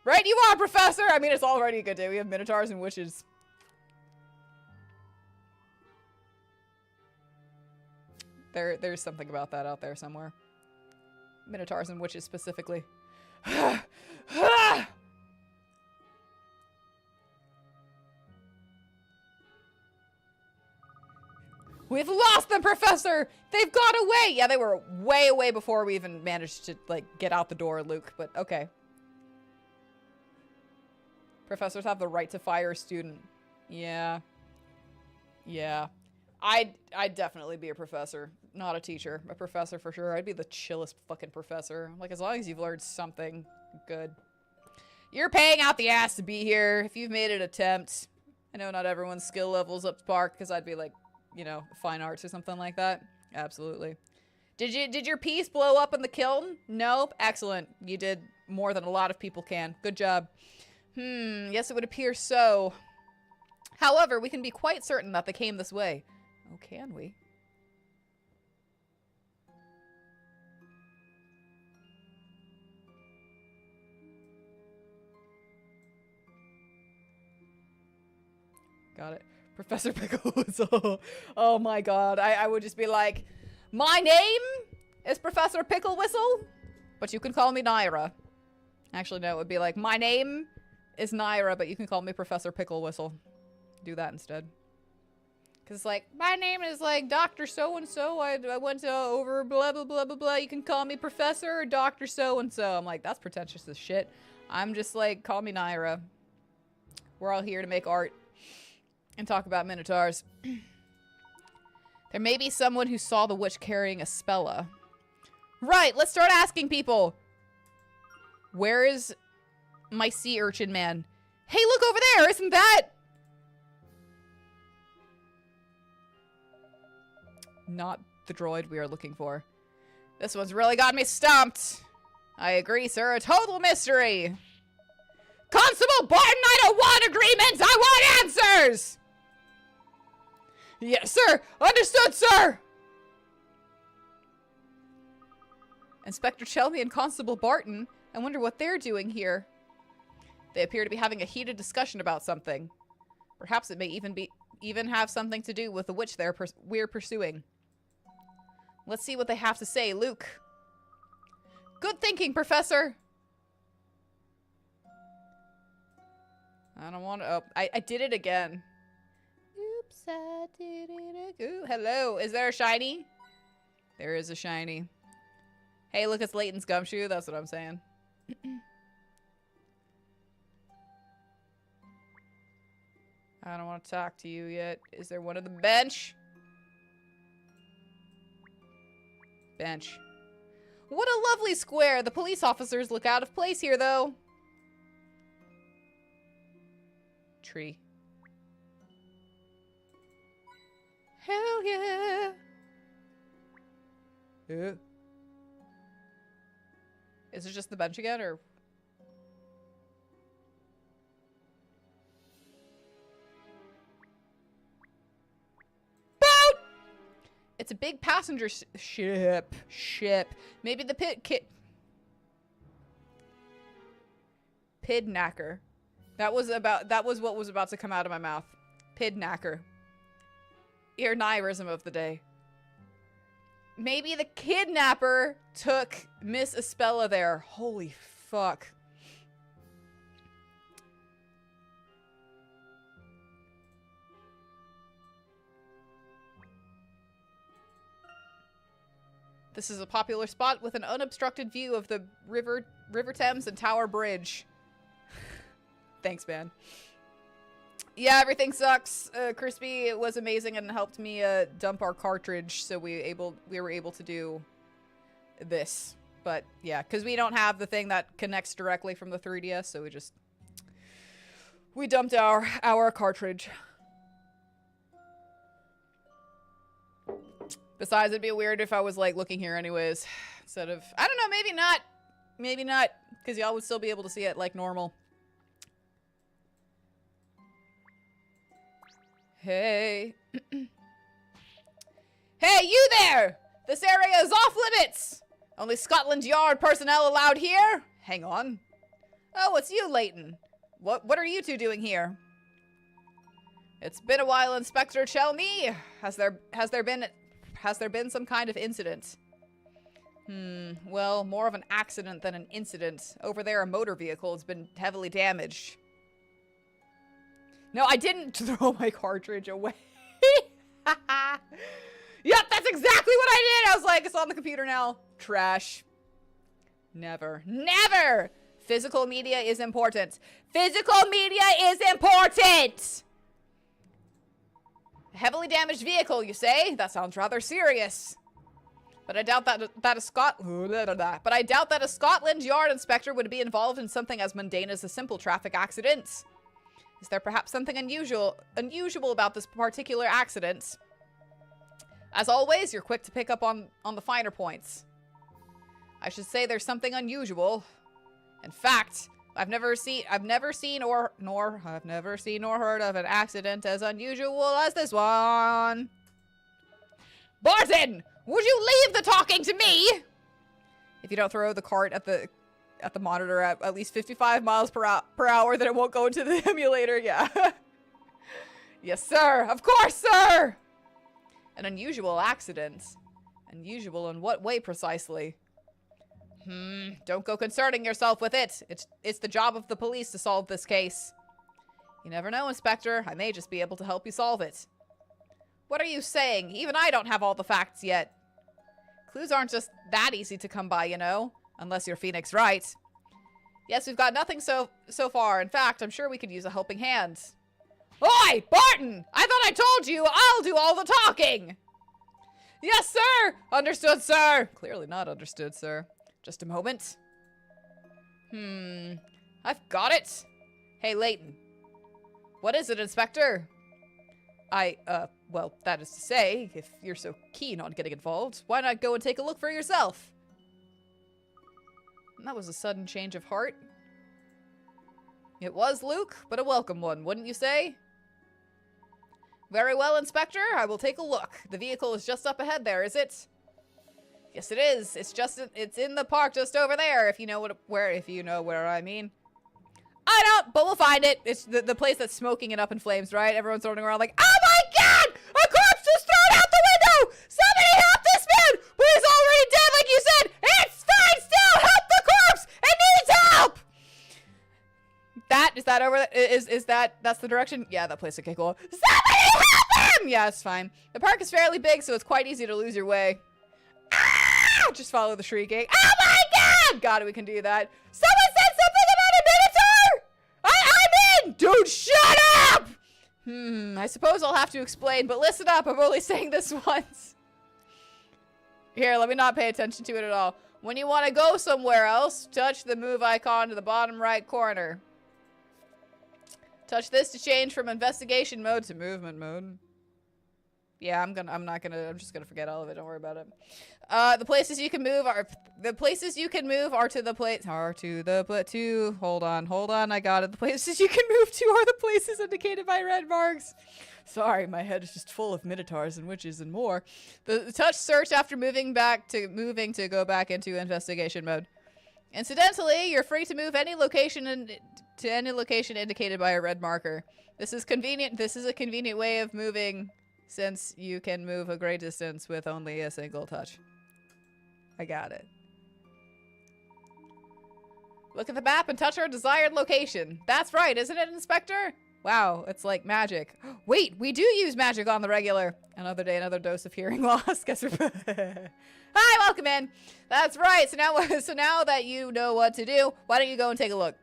Right you are, Professor! I mean, it's already a good day. We have minotaurs and witches. There's something about that out there somewhere. Minotaurs and witches specifically. We've lost them, Professor! They've gone away! Yeah, they were way away before we even managed to, like, get out the door, Luke, but okay. Professors have the right to fire a student. Yeah. Yeah. I'd definitely be a professor. Not a teacher. A professor for sure. I'd be the chillest fucking professor. Like, as long as you've learned something good. You're paying out the ass to be here. If you've made an attempt. I know not everyone's skill level's up to par, because I'd be like, you know, fine arts or something like that. Absolutely. Did your piece blow up in the kiln? Nope. Excellent. You did more than a lot of people can. Good job. Yes, it would appear so. However, we can be quite certain that they came this way. Oh, can we? Got it. Professor Picklewhistle. Oh my god. I would just be like, my name is Professor Picklewhistle, but you can call me Nayra. Actually, no, it would be like, my name is Nayra, but you can call me Professor Picklewhistle. Do that instead. Because it's like, my name is like Dr. So-and-so. I went to over blah, blah, blah, blah, blah. You can call me Professor or Dr. So-and-so. I'm like, that's pretentious as shit. I'm just like, call me Nayra. We're all here to make art and talk about minotaurs. There may be someone who saw the witch carrying a Spella. Right, let's start asking people. Where is my sea urchin man? Hey, look over there! Isn't that... not the droid we are looking for. This one's really got me stumped. I agree, sir. A total mystery. Constable Barton, I don't want agreements! I want answers! Yes, sir! Understood, sir! Inspector Chelmy and Constable Barton. I wonder what they're doing here. They appear to be having a heated discussion about something. Perhaps it may even have something to do with the witch we're pursuing. Let's see what they have to say, Luke. Good thinking, Professor! I don't want to... Oh, I did it again. Oops, I did it again. Ooh, hello. Is there a shiny? There is a shiny. Hey, look, it's Layton's gumshoe. That's what I'm saying. I don't want to talk to you yet. Is there one on the bench? Bench. What a lovely square. The police officers look out of place here, though. Tree. Hell yeah. Is it just the bench again, or? Boat! It's a big passenger ship. Maybe the Pidnacker. That was what was about to come out of my mouth. Pidnacker. Ear Nairism of the day. Maybe the kidnapper took Miss Espella there. Holy fuck. This is a popular spot with an unobstructed view of the River Thames and Tower Bridge. Thanks, man. Yeah, everything sucks. Crispy was amazing and helped me dump our cartridge, so we were able to do this. But yeah, because we don't have the thing that connects directly from the 3DS, so we dumped our cartridge. Besides, it'd be weird if I was like looking here anyways, instead of, I don't know, maybe not, because y'all would still be able to see it like normal. Hey. Hey, you there! This area is off limits! Only Scotland Yard personnel allowed here? Hang on. Oh, it's you, Layton. What are you two doing here? It's been a while, Inspector. Tell me, has there been some kind of incident? Well, more of an accident than an incident. Over there, a motor vehicle has been heavily damaged. No, I didn't throw my cartridge away. Yep, that's exactly what I did! I was like, it's on the computer now. Trash. Never. Never! Physical media is important. Physical media is important! A heavily damaged vehicle, you say? That sounds rather serious. But I doubt that a Scotland Yard inspector would be involved in something as mundane as a simple traffic accident. Is there perhaps something unusual about this particular accident? As always, you're quick to pick up on the finer points. I should say there's something unusual. In fact, I've never seen or heard of an accident as unusual as this one. Barton, would you leave the talking to me? If you don't throw the cart at the monitor at least 55 miles per hour, then it won't go into the emulator. Yeah. Yes, sir. Of course, sir. An unusual accident. Unusual in what way precisely? Don't go concerning yourself with it. It's the job of the police to solve this case. You never know, Inspector. I may just be able to help you solve it. What are you saying? Even I don't have all the facts yet. Clues aren't just that easy to come by, you know. Unless you're Phoenix Wright. Yes, we've got nothing so far. In fact, I'm sure we could use a helping hand. Oi, Barton! I thought I told you I'll do all the talking! Yes, sir! Understood, sir! Clearly not understood, sir. Just a moment. I've got it. Hey, Layton. What is it, Inspector? Well, that is to say, if you're so keen on getting involved, why not go and take a look for yourself? That was a sudden change of heart. It was, Luke, but a welcome one, wouldn't you say? Very well, Inspector. I will take a look. The vehicle is just up ahead there, is it? Yes, it is. It's in the park just over there, if you know where I mean. I don't, but we'll find it. It's the place that's smoking and up in flames, right? Everyone's running around like, oh my god! A corpse was thrown out the window! Somebody help this man! But he's already dead, like you said! It's fine still! Help the corpse! It needs help! That's the direction? Yeah, that place. Okay, cool. Somebody help him! Yeah, it's fine. The park is fairly big, so it's quite easy to lose your way. Ah! Just follow the shrieking. Oh my god! God, we can do that. Someone said something about a minotaur! I'm in! Dude, shut up! I suppose I'll have to explain, but listen up. I'm only saying this once. Here, let me not pay attention to it at all. When you want to go somewhere else, touch the move icon to the bottom right corner. Touch this to change from investigation mode to movement mode. Yeah, I'm just gonna forget all of it. Don't worry about it. The places you can move are hold on, I got it. The places you can move to are the places indicated by red marks. Sorry, my head is just full of minotaurs and witches and more. The touch search after moving to go back into investigation mode. Incidentally, you're free to move any location to any location indicated by a red marker. This is convenient. This is a convenient way of moving, since you can move a great distance with only a single touch. I got it. Look at the map and touch our desired location. That's right, isn't it, Inspector? Wow, it's like magic. Wait, we do use magic on the regular. Another day, another dose of hearing loss. Guess we're Hi, welcome in. That's right. So now that you know what to do, why don't you go and take a look?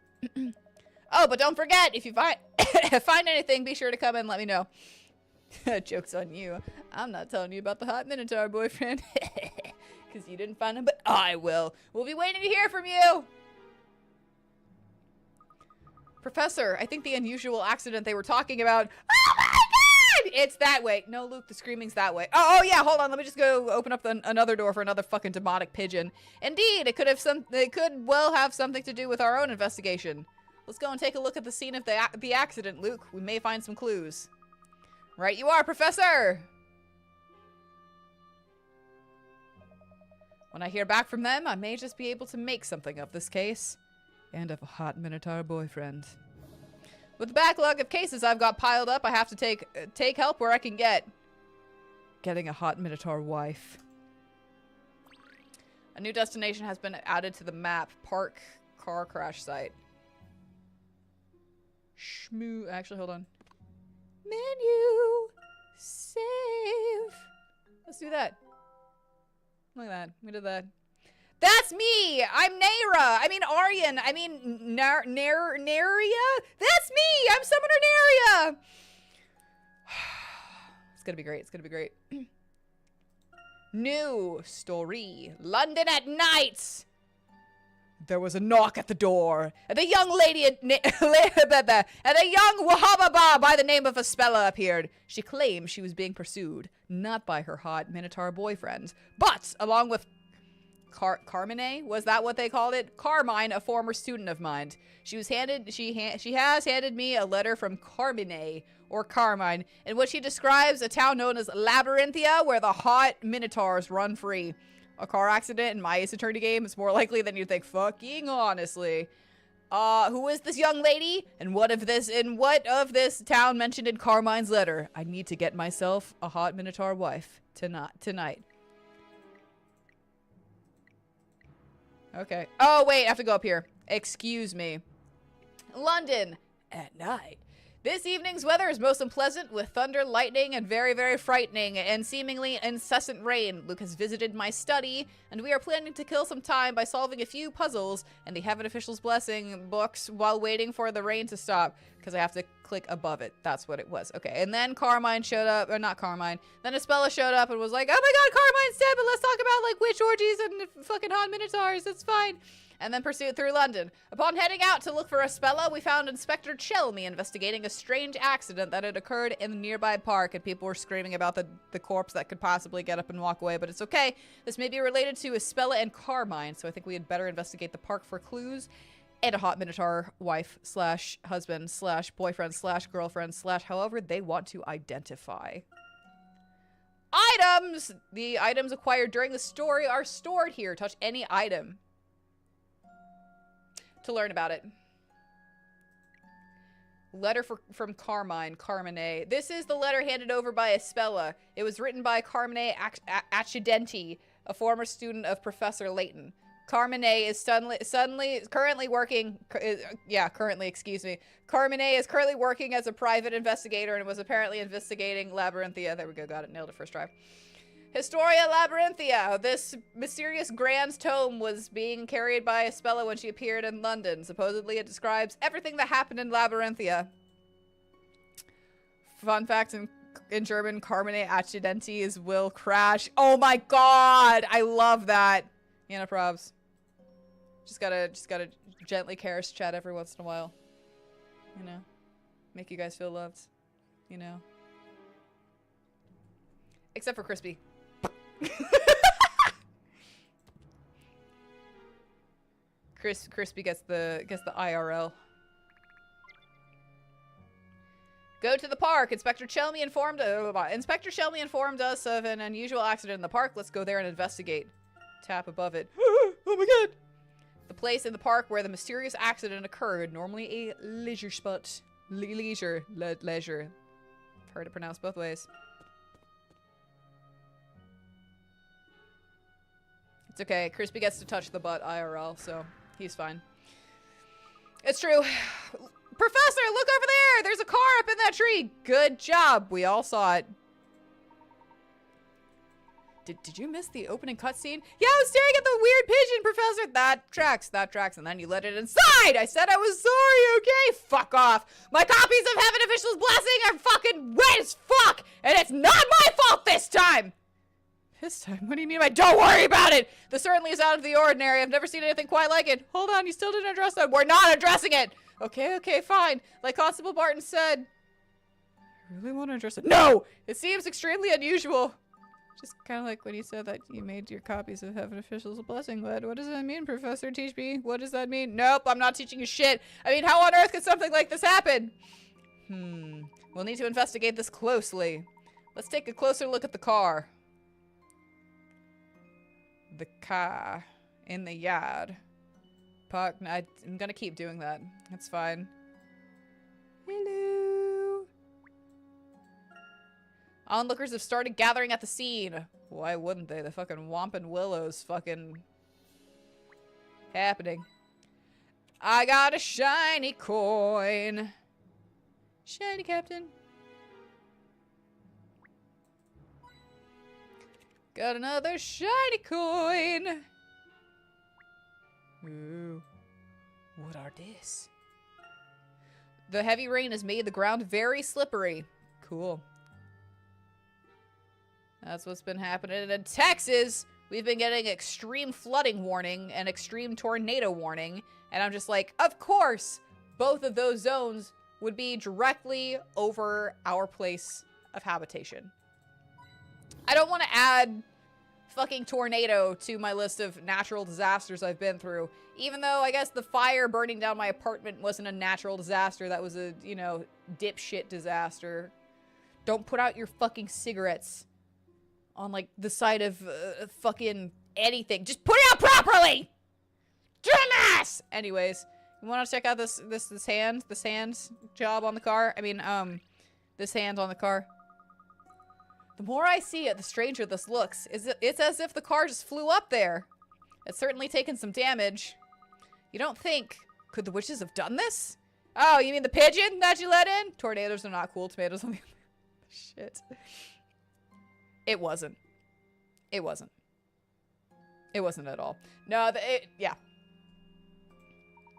Oh, but don't forget, if you find anything, be sure to come and let me know. Joke's on you. I'm not telling you about the hot Minotaur boyfriend. Because you didn't find him, but I will. We'll be waiting to hear from you. Professor, I think the unusual accident they were talking about. Oh my god! It's that way. No, Luke, the screaming's that way. Oh yeah, hold on. Let me just go open up another door for another fucking demonic pigeon. Indeed, it could well have something to do with our own investigation. Let's go and take a look at the scene of the accident, Luke. We may find some clues. Right you are, Professor! When I hear back from them, I may just be able to make something of this case. And of a hot Minotaur boyfriend. With the backlog of cases I've got piled up, I have to take help where I can get. Getting a hot Minotaur wife. A new destination has been added to the map. Park car crash site. Shmoo. Actually, hold on. Menu. Save. Let's do that. Look at that. We did that. That's me! I'm Nayra! I mean Aryan! I mean Nayra? That's me! I'm Summoner Nayra! It's gonna be great. It's gonna be great. New story. London at night! There was a knock at the door, and a young lady and a young Wahababa by the name of Aspella appeared. She claimed she was being pursued, not by her hot Minotaur boyfriend, but along with Carmine? Was that what they called it? Carmine, a former student of mine. She has handed me a letter from Carmine, or Carmine, in which she describes a town known as Labyrinthia, where the hot Minotaurs run free. A car accident in my Ace Attorney game is more likely than you'd think, fucking honestly. Who is this young lady? And what of this town mentioned in Carmine's letter? I need to get myself a hot Minotaur wife tonight. Okay. Oh, wait, I have to go up here. Excuse me. London at night. This evening's weather is most unpleasant with thunder, lightning, and very, very frightening and seemingly incessant rain. Luke has visited my study, and we are planning to kill some time by solving a few puzzles and the Heaven Official's Blessing books while waiting for the rain to stop, because I have to click above it. That's what it was. Okay, and then Carmine showed up, or not Carmine, then Aspella showed up and was like, oh my god, Carmine's dead, but let's talk about, like, witch orgies and fucking hot Minotaurs, it's fine. And then pursued through London. Upon heading out to look for Aspella, we found Inspector Chelmy investigating a strange accident that had occurred in the nearby park, and people were screaming about the corpse that could possibly get up and walk away, but it's okay. This may be related to Aspella and Carmine, so I think we had better investigate the park for clues, and a hot Minotaur wife slash husband slash boyfriend slash girlfriend slash however they want to identify. Items! The items acquired during the story are stored here. Touch any item to learn about it. Letter from Carmine. This is the letter handed over by Aspella. It was written by Carmine Accidenti, a former student of Professor Layton. Carmine is currently working as a private investigator and was apparently investigating Labyrinthia. There we go, got it, nailed it first try. Historia Labyrinthia. This mysterious grand tome was being carried by Aspella when she appeared in London. Supposedly it describes everything that happened in Labyrinthia. Fun fact in German, Carmine Accidenti is will crash. Oh my god! I love that. Anna Probs. Just gotta gently Karis chat every once in a while. You know? Make you guys feel loved. You know? Except for Crispy. Crispy gets the IRL. Go to the park. Inspector Chelmy informed us of an unusual accident in the park. Let's go there and investigate. Tap above it. Oh my god! The place in the park where the mysterious accident occurred. Normally a leisure spot. Leisure. I've heard it pronounced both ways. It's okay. Crispy gets to touch the butt IRL, so he's fine. It's true. Professor, look over there! There's a car up in that tree! Good job. We all saw it. Did you miss the opening cutscene? Yeah, I was staring at the weird pigeon, Professor. That tracks. And then you let it inside. I said I was sorry, okay? Fuck off. My copies of Heaven Official's Blessing are fucking wet as fuck. And it's not my fault this time. This time? What do you mean by don't worry about it? This certainly is out of the ordinary. I've never seen anything quite like it. Hold on, you still didn't address that. We're not addressing it. Okay, fine. Like Constable Barton said. I really want to address it. No! It seems extremely unusual. Just kind of like when you said that you made your copies of Heaven Officials a blessing. What does that mean, Professor? Teach me. What does that mean? Nope, I'm not teaching you shit. I mean, how on earth could something like this happen? We'll need to investigate this closely. Let's take a closer look at the car. The car in the yard. Park. I'm gonna keep doing that. That's fine. Hello. Onlookers have started gathering at the scene. Why wouldn't they? The fucking Whomping Willow's fucking happening. I got a shiny coin. Shiny Captain. Got another shiny coin. Ooh. What are this? The heavy rain has made the ground very slippery. Cool. That's what's been happening in Texas. We've been getting extreme flooding warning and extreme tornado warning. And I'm just like, of course, both of those zones would be directly over our place of habitation. I don't want to add fucking tornado to my list of natural disasters I've been through. Even though I guess the fire burning down my apartment wasn't a natural disaster. That was a, you know, dipshit disaster. Don't put out your fucking cigarettes on, like, the side of fucking anything. Just put it out properly! Dumbass! Anyways, you want to check out this hand job on the car? I mean, this hand on the car. The more I see it, the stranger this looks. It's as if the car just flew up there. It's certainly taken some damage. You don't think, could the witches have done this? Oh, you mean the pigeon that you let in? Tornadoes are not cool. Tomatoes on the shit. It wasn't. It wasn't. It wasn't at all. No, yeah.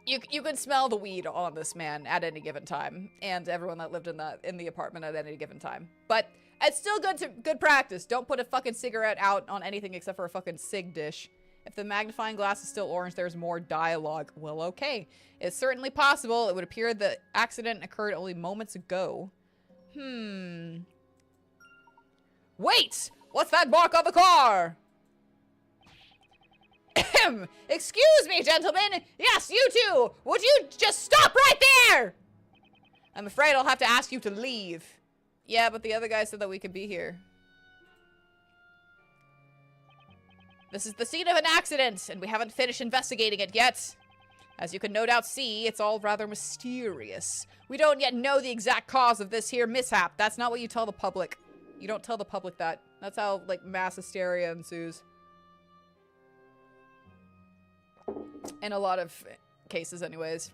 You could smell the weed on this man at any given time, and everyone that lived in the apartment at any given time. But it's still good practice. Don't put a fucking cigarette out on anything except for a fucking cig dish. If the magnifying glass is still orange, there's more dialogue. Well, okay. It's certainly possible. It would appear the accident occurred only moments ago. Wait! What's that mark on the car? Excuse me, gentlemen! Yes, you too! Would you just stop right there? I'm afraid I'll have to ask you to leave. Yeah, but the other guy said that we could be here. This is the scene of an accident, and we haven't finished investigating it yet. As you can no doubt see, it's all rather mysterious. We don't yet know the exact cause of this here mishap. That's not what you tell the public. You don't tell the public that. That's how, like, mass hysteria ensues. In a lot of cases, anyways.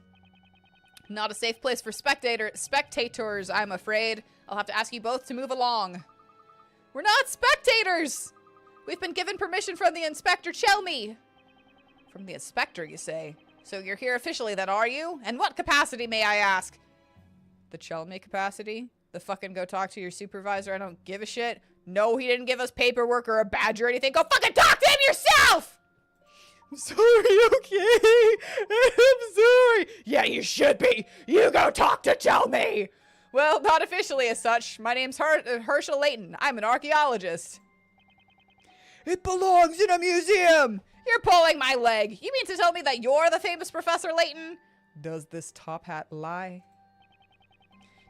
Not a safe place for spectators, I'm afraid. I'll have to ask you both to move along. We're not spectators! We've been given permission from the Inspector Chelmy. From the Inspector, you say? So you're here officially then, are you? And what capacity, may I ask? The Chelmy capacity? The fucking go talk to your supervisor, I don't give a shit? No, he didn't give us paperwork or a badge or anything. Go fucking talk to him yourself! I'm sorry, okay? I'm sorry. Yeah, you should be. You go talk to Chelmy. Well, not officially as such. My name's Herschel Layton. I'm an archaeologist. It belongs in a museum. You're pulling my leg. You mean to tell me that you're the famous Professor Layton? Does this top hat lie?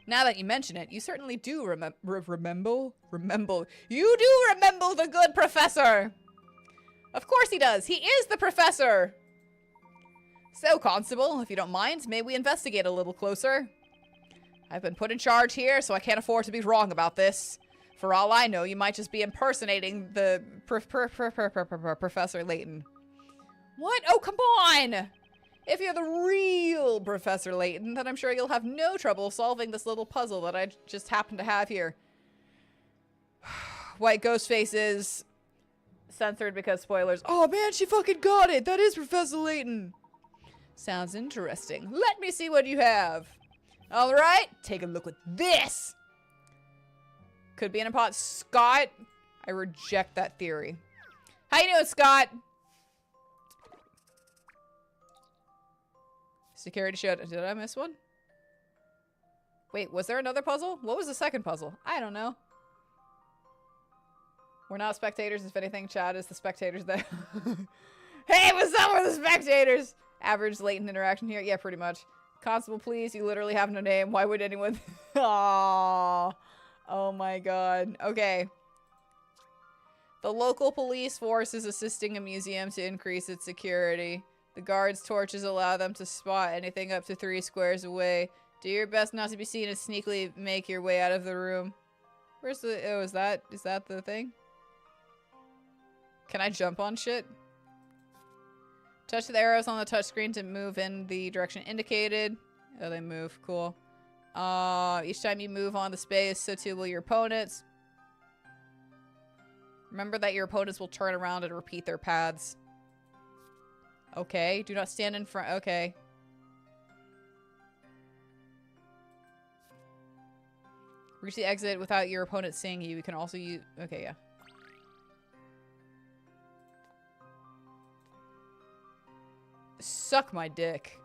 Now that you mention it, you certainly do remember. You do remember the good professor. Of course he does. He is the professor. So, Constable, if you don't mind, may we investigate a little closer? I've been put in charge here, so I can't afford to be wrong about this. For all I know, you might just be impersonating the Professor Layton. What? Oh, come on! If you're the real Professor Layton, then I'm sure you'll have no trouble solving this little puzzle that I just happen to have here. White Ghostface is censored because spoilers. Oh man, she fucking got it! That is Professor Layton! Sounds interesting. Let me see what you have. Alright, take a look at this! Could be in a pot. Scott? I reject that theory. How you doing, Scott? Security show. Did I miss one? Wait, was there another puzzle? What was the second puzzle? I don't know. We're not spectators. If anything, Chad is the spectators there. Hey, what's up with the spectators? Average latent interaction here. Yeah, pretty much. Constable, please. You literally have no name. Why would anyone... Aww. Oh my god. Okay. The local police force is assisting a museum to increase its security. The guards' torches allow them to spot anything up to 3 squares away. Do your best not to be seen and sneakily make your way out of the room. Where's the... Oh, is that the thing? Can I jump on shit? Touch the arrows on the touchscreen to move in the direction indicated. Oh, they move. Cool. Each time you move on the space, so too will your opponents. Remember that your opponents will turn around and repeat their paths. Okay. Do not stand in front. Okay. Reach the exit without your opponent seeing you. You can also use... Okay, yeah. Suck my dick.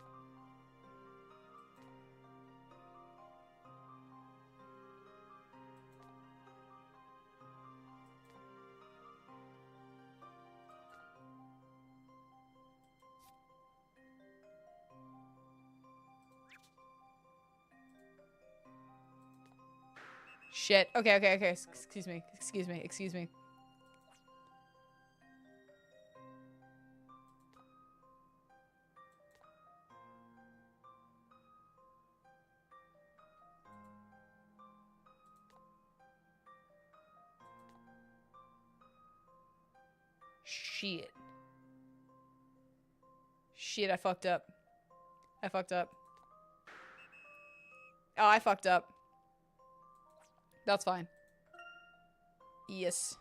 Shit. Okay. Excuse me. Shit, I fucked up. Oh, I fucked up. That's fine. Yes.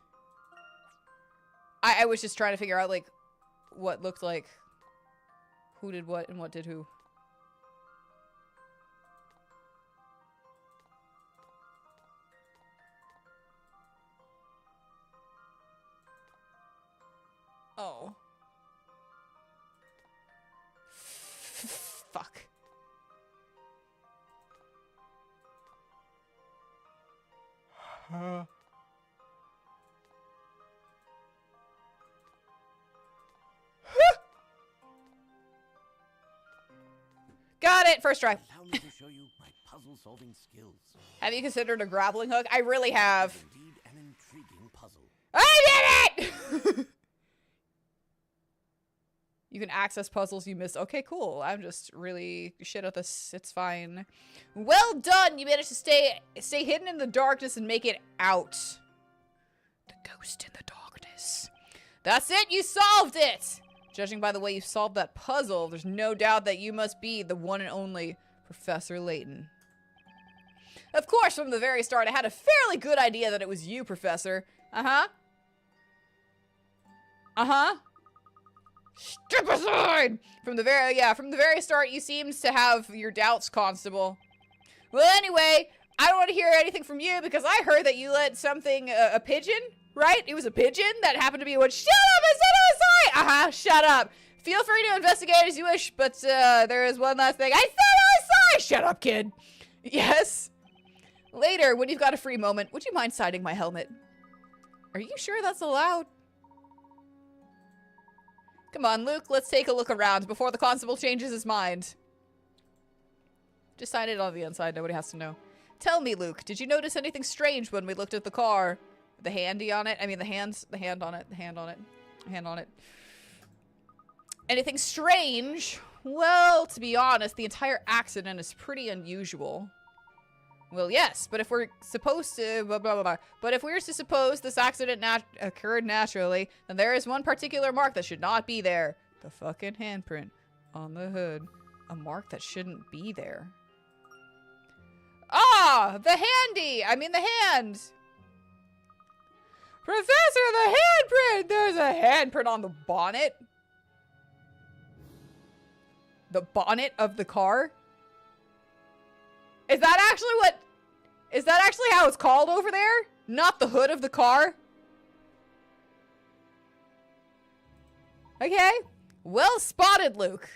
I was just trying to figure out, like, what looked like who did what and what did who. Oh. Fuck. Got it! First try. Allow me to show you my puzzle-solving skills. Have you considered a grappling hook? I really have. Indeed, an intriguing puzzle. I did it! You can access puzzles you missed. Okay, cool. I'm just really shit at this. It's fine. Well done! You managed to stay hidden in the darkness and make it out. The ghost in the darkness. That's it! You solved it! Judging by the way you solved that puzzle, there's no doubt that you must be the one and only Professor Layton. Of course, from the very start, I had a fairly good idea that it was you, Professor. Uh-huh. Uh-huh. Step aside! From the very start, you seemed to have your doubts, Constable. Well, anyway, I don't want to hear anything from you because I heard that you let something, a pigeon, right? It was a pigeon that happened to be what- Shut up! I said it was sorry! Uh-huh, shut up. Feel free to investigate as you wish, but, there is one last thing. I said I was sorry! Shut up, kid. Yes? Later, when you've got a free moment, would you mind signing my helmet? Are you sure that's allowed? Come on, Luke, let's take a look around before the constable changes his mind. Just sign it on the inside, nobody has to know. Tell me, Luke, did you notice anything strange when we looked at the car? The handy on it? I mean, the hand on it. Anything strange? Well, to be honest, the entire accident is pretty unusual. Well, yes, but if we're supposed to But if we're to suppose this accident occurred naturally, then there is one particular mark that should not be there. The fucking handprint on the hood. A mark that shouldn't be there. Ah! The hand! Professor, the handprint! There's a handprint on the bonnet? The bonnet of the car? Is that actually how it's called over there? Not the hood of the car? Okay. Well spotted, Luke.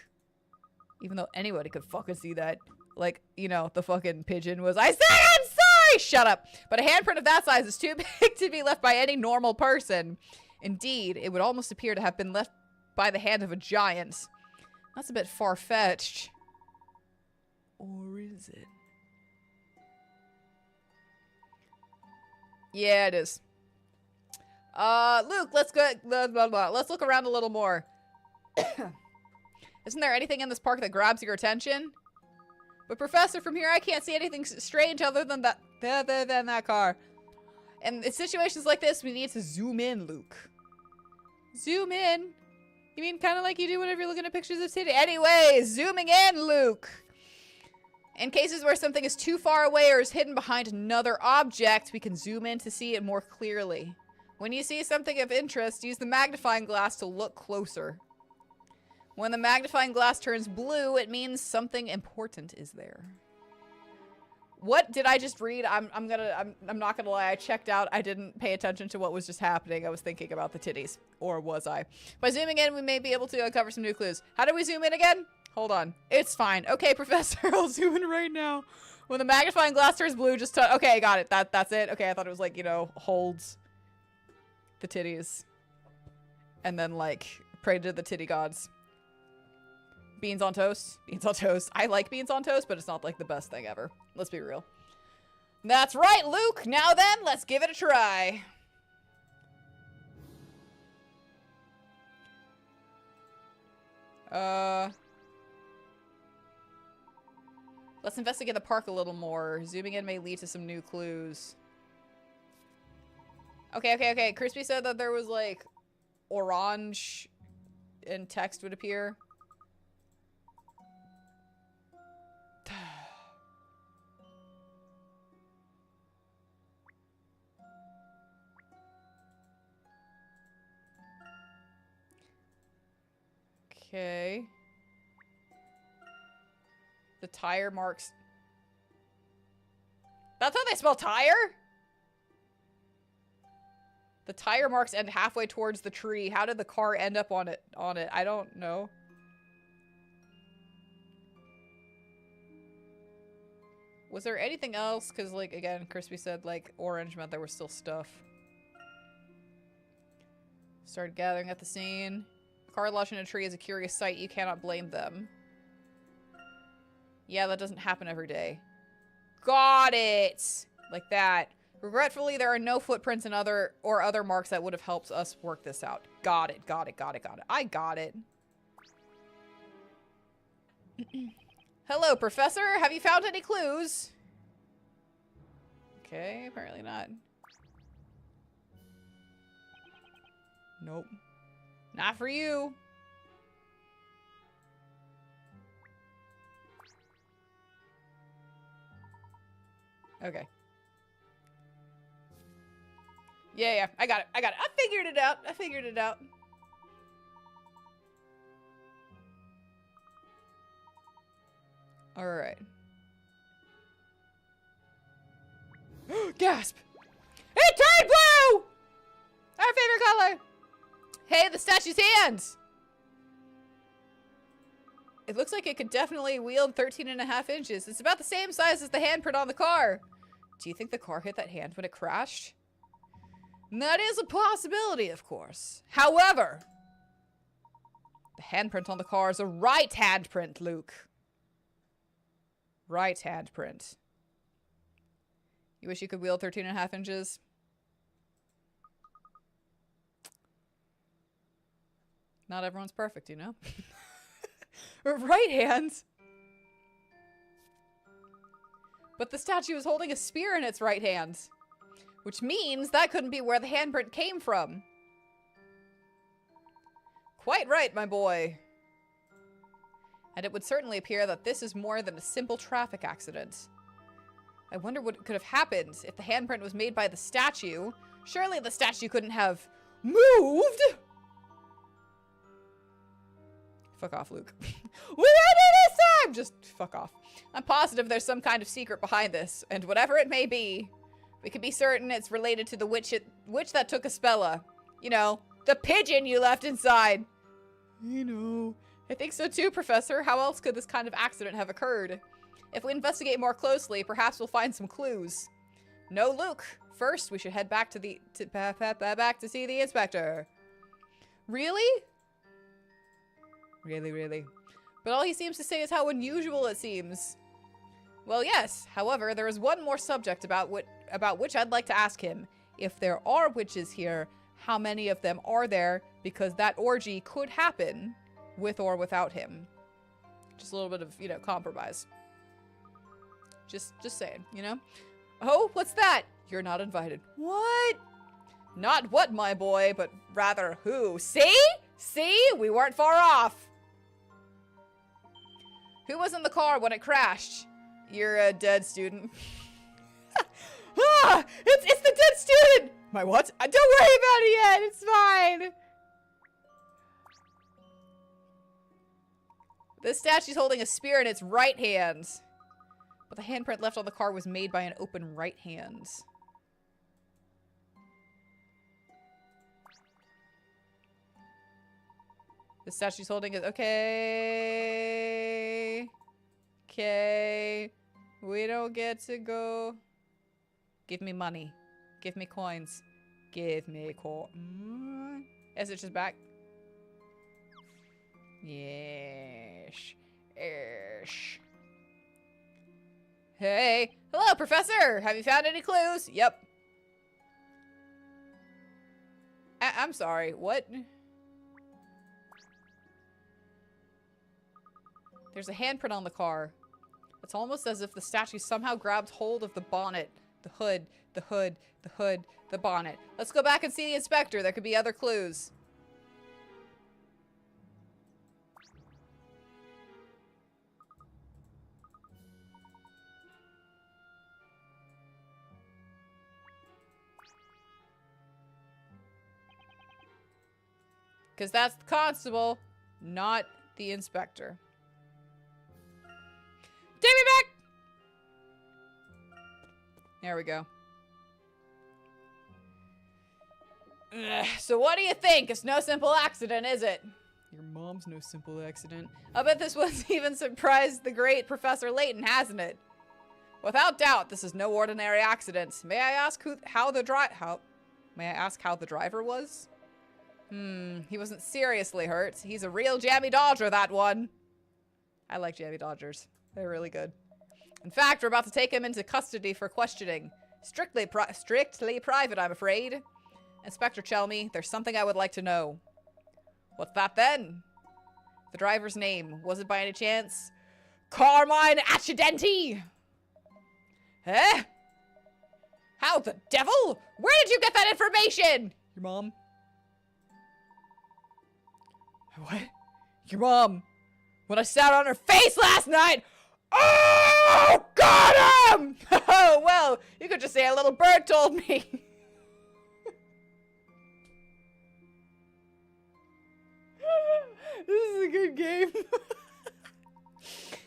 Even though anybody could fucking see that. Like, you know, the fucking pigeon was, I said I'm sorry! Shut up. But a handprint of that size is too big to be left by any normal person. Indeed, it would almost appear to have been left by the hand of a giant. That's a bit far-fetched. Or is it? Yeah, it is. Luke, let's go. Let's look around a little more. Isn't there anything in this park that grabs your attention? But Professor, from here I can't see anything strange other than that car. And in situations like this, we need to zoom in, Luke. Zoom in? You mean kind of like you do whenever you're looking at pictures of city? Anyway, zooming in, Luke. In cases where something is too far away or is hidden behind another object, we can zoom in to see it more clearly. When you see something of interest, use the magnifying glass to look closer. When the magnifying glass turns blue, it means something important is there. What did I just read? I'm not gonna lie, I checked out. I didn't pay attention to what was just happening. I was thinking about the titties. Or was I? By zooming in, we may be able to uncover some new clues. How do we zoom in again? Hold on. It's fine. Okay, Professor, I'll zoom in right now. When the magnifying glass turns blue, just okay, got it. That's it. Okay, I thought it was like, you know, holds the titties. And then, like, pray to the titty gods. Beans on toast? Beans on toast. I like beans on toast, but it's not, like, the best thing ever. Let's be real. That's right, Luke! Now then, let's give it a try. Let's investigate the park a little more. Zooming in may lead to some new clues. Okay. Crispy said that there was, like, orange and text would appear. Okay. The tire marks. That's how they spell tire? The tire marks end halfway towards the tree. How did the car end up on it? I don't know. Was there anything else? Because, like, again, Crispy said, like, orange meant there was still stuff. Started gathering at the scene. A car lodged in a tree is a curious sight. You cannot blame them. Yeah, that doesn't happen every day. Got it! Like that. Regretfully, there are no footprints and other marks that would have helped us work this out. Got it. I got it. Hello, Professor. Have you found any clues? Okay, apparently not. Nope. Not for you. Okay. Yeah, I got it. I figured it out. Alright. Gasp! It turned blue! Our favorite color! Hey, the statue's hands! It looks like it could definitely wield 13.5 inches. It's about the same size as the handprint on the car. Do you think the car hit that hand when it crashed? That is a possibility, of course. However, the handprint on the car is a right handprint, Luke. Right handprint. You wish you could wield 13.5 inches? Not everyone's perfect, you know? Right hands. But the statue is holding a spear in its right hand. Which means that couldn't be where the handprint came from. Quite right, my boy. And it would certainly appear that this is more than a simple traffic accident. I wonder what could have happened if the handprint was made by the statue. Surely the statue couldn't have moved! Fuck off, Luke. We made it this time! Just fuck off. I'm positive there's some kind of secret behind this, and whatever it may be, we can be certain it's related to the witch that took Espella. You know, the pigeon you left inside. You know. I think so too, Professor. How else could this kind of accident have occurred? If we investigate more closely, perhaps we'll find some clues. No, Luke. First, we should head back to back to see the inspector. Really? Really? But all he seems to say is how unusual it seems. Well, yes. However, there is one more subject about which I'd like to ask him. If there are witches here, how many of them are there? Because that orgy could happen with or without him. Just a little bit of, you know, compromise. Just saying, you know? Oh, what's that? You're not invited. What? Not what, my boy, but rather who. See? See? We weren't far off. Who was in the car when it crashed? You're a dead student. Ah! It's the dead student! My what? Don't worry about it yet. It's fine. This statue's holding a spear in its right hand. But the handprint left on the car was made by an open right hand. The statue's holding it. Okay. Okay. We don't get to go. Give me money. Give me coins. Give me coin. Is it just back? Yes. Ish. Hey. Hello, Professor. Have you found any clues? Yep. I'm sorry. What? There's a handprint on the car. It's almost as if the statue somehow grabbed hold of the bonnet, the hood, the bonnet. Let's go back and see the inspector. There could be other clues. Because that's the constable, not the inspector. Take me back! There we go. Ugh, so what do you think? It's no simple accident, is it? Your mom's no simple accident. I bet this one's even surprised the great Professor Layton, hasn't it? Without doubt, this is no ordinary accident. May I ask how the driver was? He wasn't seriously hurt. He's a real jammy dodger, that one. I like jammy dodgers. They're really good. In fact, we're about to take him into custody for questioning. Strictly private, I'm afraid. Inspector Chelmy, there's something I would like to know. What's that then? The driver's name. Was it by any chance Carmine Accidenti? Eh? How the devil? Where did you get that information? Your mom? What? Your mom? When I sat on her face last night? Oh, got him! Oh, well, you could just say a little bird told me. This is a good game.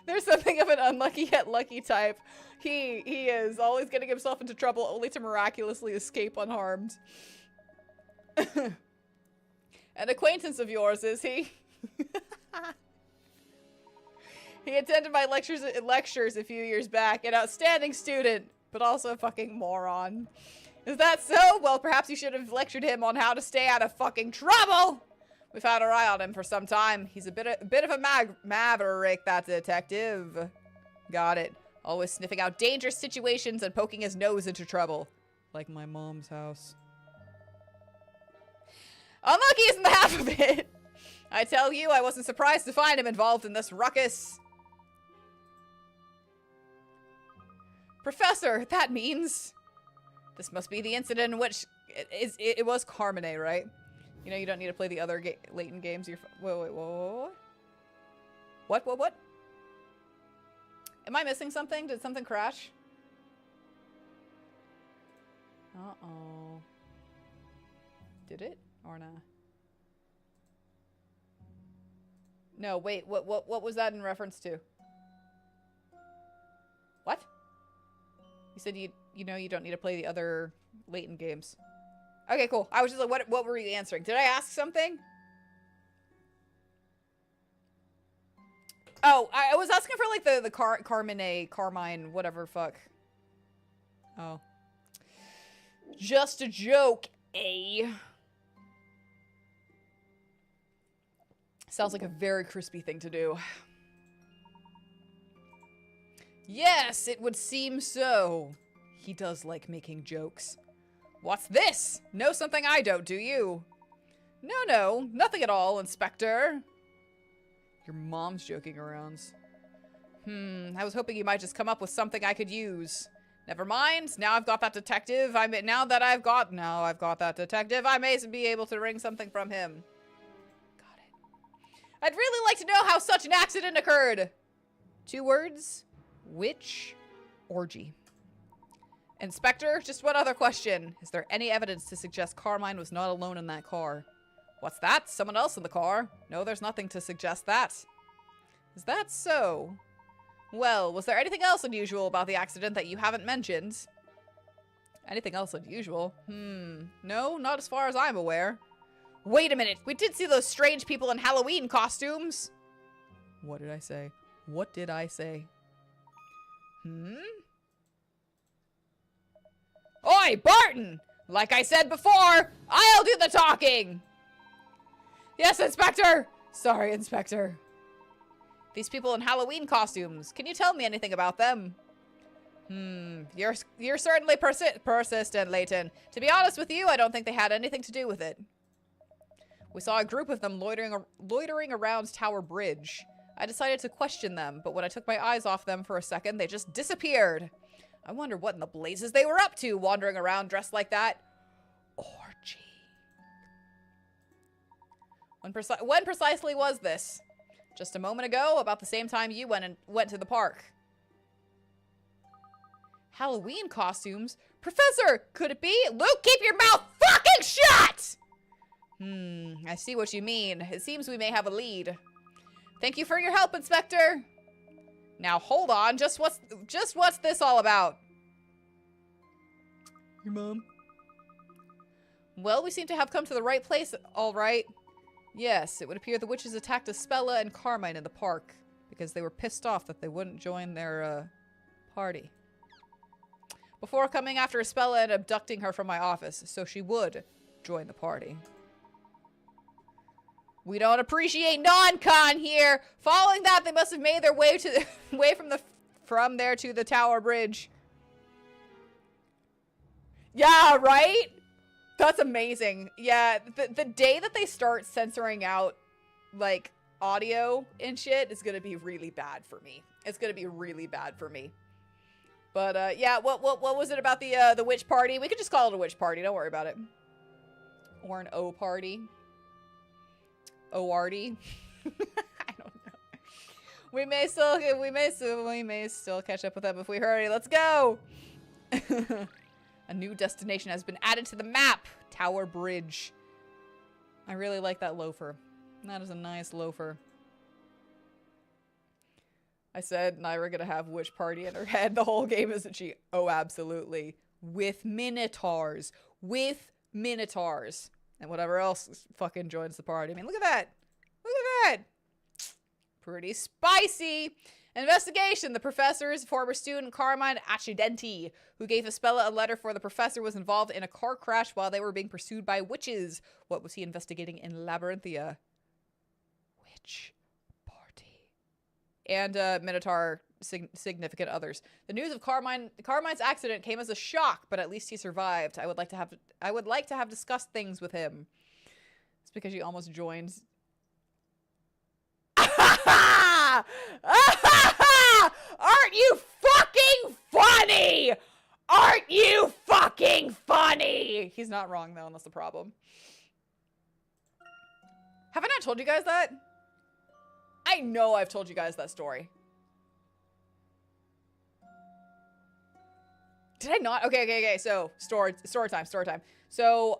There's something of an unlucky yet lucky type. He is always getting himself into trouble only to miraculously escape unharmed. An acquaintance of yours, is he? He attended my lectures a few years back. An outstanding student, but also a fucking moron. Is that so? Well, perhaps you should have lectured him on how to stay out of fucking trouble. We've had our eye on him for some time. He's a bit of a maverick, that detective. Got it. Always sniffing out dangerous situations and poking his nose into trouble. Like my mom's house. Unlucky isn't the half of it. I tell you, I wasn't surprised to find him involved in this ruckus. Professor, that means... This must be the incident in which... It was Carmine, right? You know, you don't need to play the other Layton games. Wait. What? Am I missing something? Did something crash? Uh-oh. Did it? Or nah? No, wait, what was that in reference to? What? You said you know you don't need to play the other Layton games. Okay, cool. I was just like, what were you answering? Did I ask something? Oh, I was asking for like the Carmine, whatever fuck. Oh. Just a joke, eh? Sounds like a very crispy thing to do. Yes, it would seem so. He does like making jokes. What's this? Know something I don't, do you? No, nothing at all, Inspector. Your mom's joking around. I was hoping you might just come up with something I could use. Never mind. Now I've got that detective. Now I've got that detective, I may be able to wring something from him. Got it. I'd really like to know how such an accident occurred. 2 words. Witch orgy. Inspector, just one other question. Is there any evidence to suggest Carmine was not alone in that car? What's that? Someone else in the car? No, there's nothing to suggest that. Is that so? Well, was there anything else unusual about the accident that you haven't mentioned? Anything else unusual? No, not as far as I'm aware. Wait a minute, we did see those strange people in Halloween costumes. What did I say? What did I say? Oi, Barton! Like I said before, I'll do the talking! Yes, Inspector! Sorry, Inspector. These people in Halloween costumes, can you tell me anything about them? You're certainly persistent, Layton. To be honest with you, I don't think they had anything to do with it. We saw a group of them loitering around Tower Bridge. I decided to question them, but when I took my eyes off them for a second, they just disappeared. I wonder what in the blazes they were up to, wandering around dressed like that. Orgy. When precisely was this? Just a moment ago, about the same time you went to the park. Halloween costumes? Professor, could it be? Luke, keep your mouth fucking shut! I see what you mean. It seems we may have a lead. Thank you for your help, Inspector. Now hold on, just what's this all about? Your mom. Well, we seem to have come to the right place, all right. Yes, it would appear the witches attacked Espella and Carmine in the park because they were pissed off that they wouldn't join their party. Before coming after Espella and abducting her from my office, so she would join the party. We don't appreciate non-con here. Following that, they must have made their way to from there to the Tower Bridge. Yeah, right? That's amazing. Yeah, the day that they start censoring out like audio and shit is gonna be really bad for me. It's gonna be really bad for me. But yeah, what was it about the witch party? We could just call it a witch party. Don't worry about it. Or an O party. O-arty. I don't know. We may still catch up with them if we hurry. Let's go. A new destination has been added to the map. Tower Bridge. I really like that loafer. That is a nice loafer. I said Nayra gonna have witch party in her head. The whole game, isn't she? Oh, absolutely. With minotaurs. With minotaurs. And whatever else fucking joins the party. I mean, look at that. Look at that. Pretty spicy. Investigation. The professor's former student, Carmine Accidenti, who gave Espella a letter for the professor, was involved in a car crash while they were being pursued by witches. What was he investigating in Labyrinthia? Witch party. And Minotaur significant others. The news of Carmine's accident came as a shock, but at least he survived. I would like to have discussed things with him. It's because he almost joined. Aren't you fucking funny? Aren't you fucking funny? He's not wrong though, and that's the problem. Have I not told you guys that? I know I've told you guys that story. Did I not? Okay. So, story time. So,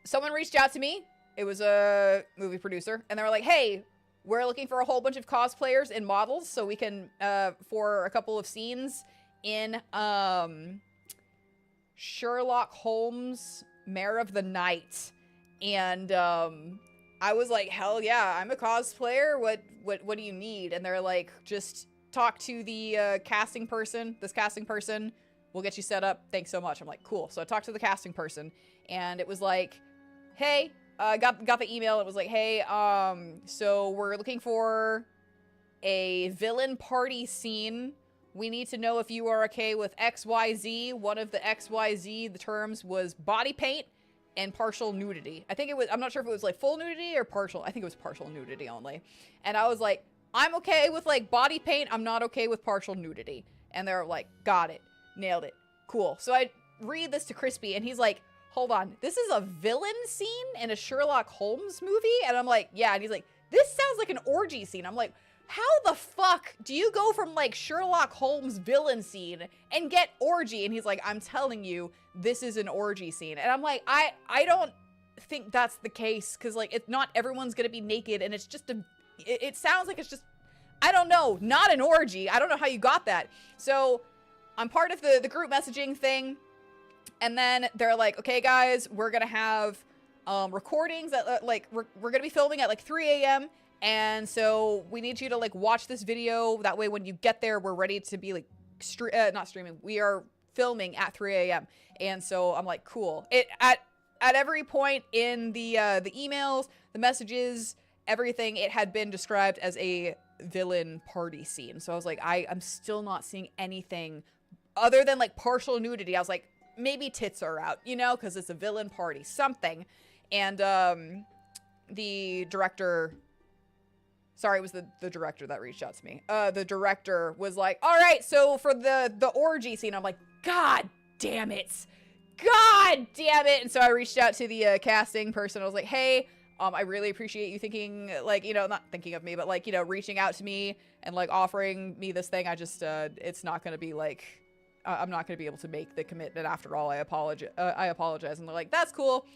someone reached out to me It was a movie producer, and they were like, hey, we're looking for a whole bunch of cosplayers and models so we can, for a couple of scenes in, Sherlock Holmes, Mare of the Night. And, I was like, hell yeah, I'm a cosplayer. What do you need? And they're like, just talk to the, casting person. This casting person will get you set up. Thanks so much. I'm like, cool. So I talked to the casting person, and it was like, hey, got the email. It was like, hey, so we're looking for a villain party scene. We need to know if you are okay with XYZ. One of the XYZ, the terms was body paint and partial nudity. I think it was, I'm not sure if it was like full nudity or partial. I think it was partial nudity only. And I was like, I'm okay with like body paint. I'm not okay with partial nudity. And they're like, got it. Nailed it. Cool. So I read this to Crispy, and he's like, hold on, this is a villain scene in a Sherlock Holmes movie? And I'm like, yeah. And he's like, this sounds like an orgy scene. I'm like, how the fuck do you go from like Sherlock Holmes villain scene and get orgy? And he's like, I'm telling you, this is an orgy scene. And I'm like, I don't think that's the case, because like, it's not everyone's gonna be naked, and it's just it sounds like it's just, I don't know, not an orgy. I don't know how you got that. So I'm part of the group messaging thing. And then they're like, okay, guys, we're going to have recordings that, like, we're going to be filming at, like, 3 a.m. And so we need you to, like, watch this video. That way, when you get there, we're ready to be, like, not streaming. We are filming at 3 a.m. And so I'm like, cool. At every point in the emails, the messages, everything, it had been described as a villain party scene. So I was like, I'm still not seeing anything other than, like, partial nudity. I was like, maybe tits are out, you know, because it's a villain party, something. And the director, sorry, it was the director that reached out to me. The director was like, all right, so for the orgy scene, I'm like, God damn it. God damn it. And so I reached out to the casting person. I was like, hey, I really appreciate you thinking, like, you know, not thinking of me, but like, you know, reaching out to me and like offering me this thing. I just, it's not going to be like, I'm not going to be able to make the commitment after all. I apologize. And they're like, that's cool.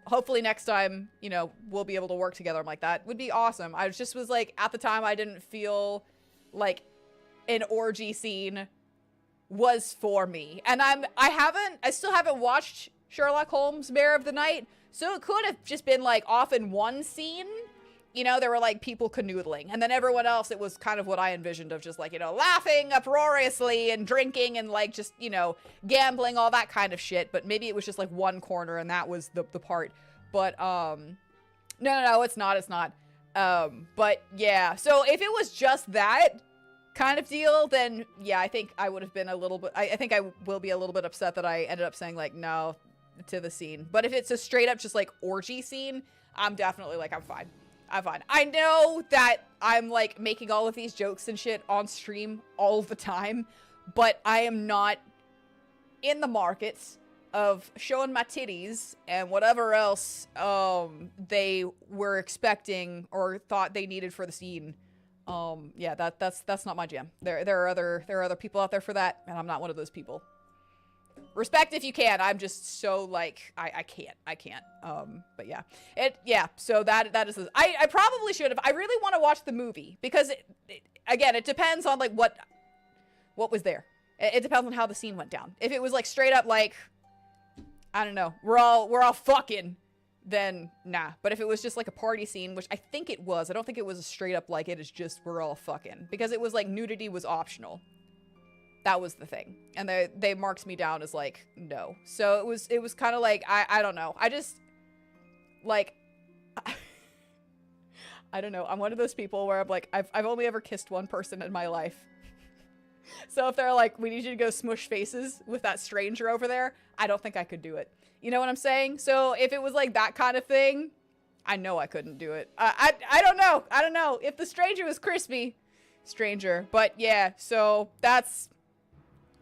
Hopefully next time, you know, we'll be able to work together. I'm like, that would be awesome. I just was like, at the time, I didn't feel like an orgy scene was for me. And I still haven't watched Sherlock Holmes, Mare of the Night. So it could have just been like off in one scene. You know, there were like people canoodling, and then everyone else, it was kind of what I envisioned of just like, you know, laughing uproariously and drinking and like just, you know, gambling, all that kind of shit. But maybe it was just like one corner, and that was the part. But no, it's not. But yeah, so if it was just that kind of deal, then yeah, I think I would have been a little bit, I think I will be a little bit upset that I ended up saying like no to the scene. But if it's a straight up just like orgy scene, I'm definitely like, I'm fine. I know that I'm like making all of these jokes and shit on stream all the time, but I am not in the markets of showing my titties and whatever else they were expecting or thought they needed for the scene. Yeah, that's not my jam. There are other people out there for that, and I'm not one of those people. Respect if you can. I'm just so like I can't. But yeah. So that is. I probably should have. I really want to watch the movie because again, it depends on like what was there. It depends on how the scene went down. If it was like straight up like, I don't know, we're all fucking, then nah. But if it was just like a party scene, which I think it was, I don't think it was a straight up like it is just we're all fucking, because it was like nudity was optional. That was the thing. And they marked me down as like, no. So it was kind of like, I don't know. I just, like, I don't know. I'm one of those people where I'm like, I've only ever kissed one person in my life. So if they're like, we need you to go smush faces with that stranger over there, I don't think I could do it. You know what I'm saying? So if it was like that kind of thing, I know I couldn't do it. I don't know. I don't know. If the stranger was crispy, stranger. But yeah, so that's...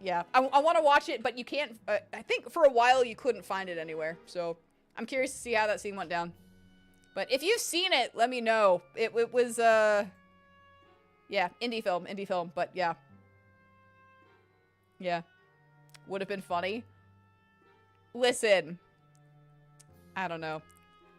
Yeah, I want to watch it, but you can't, I think for a while you couldn't find it anywhere. So I'm curious to see how that scene went down. But if you've seen it, let me know. It was, yeah, indie film, but yeah. Yeah. Would have been funny. Listen, I don't know.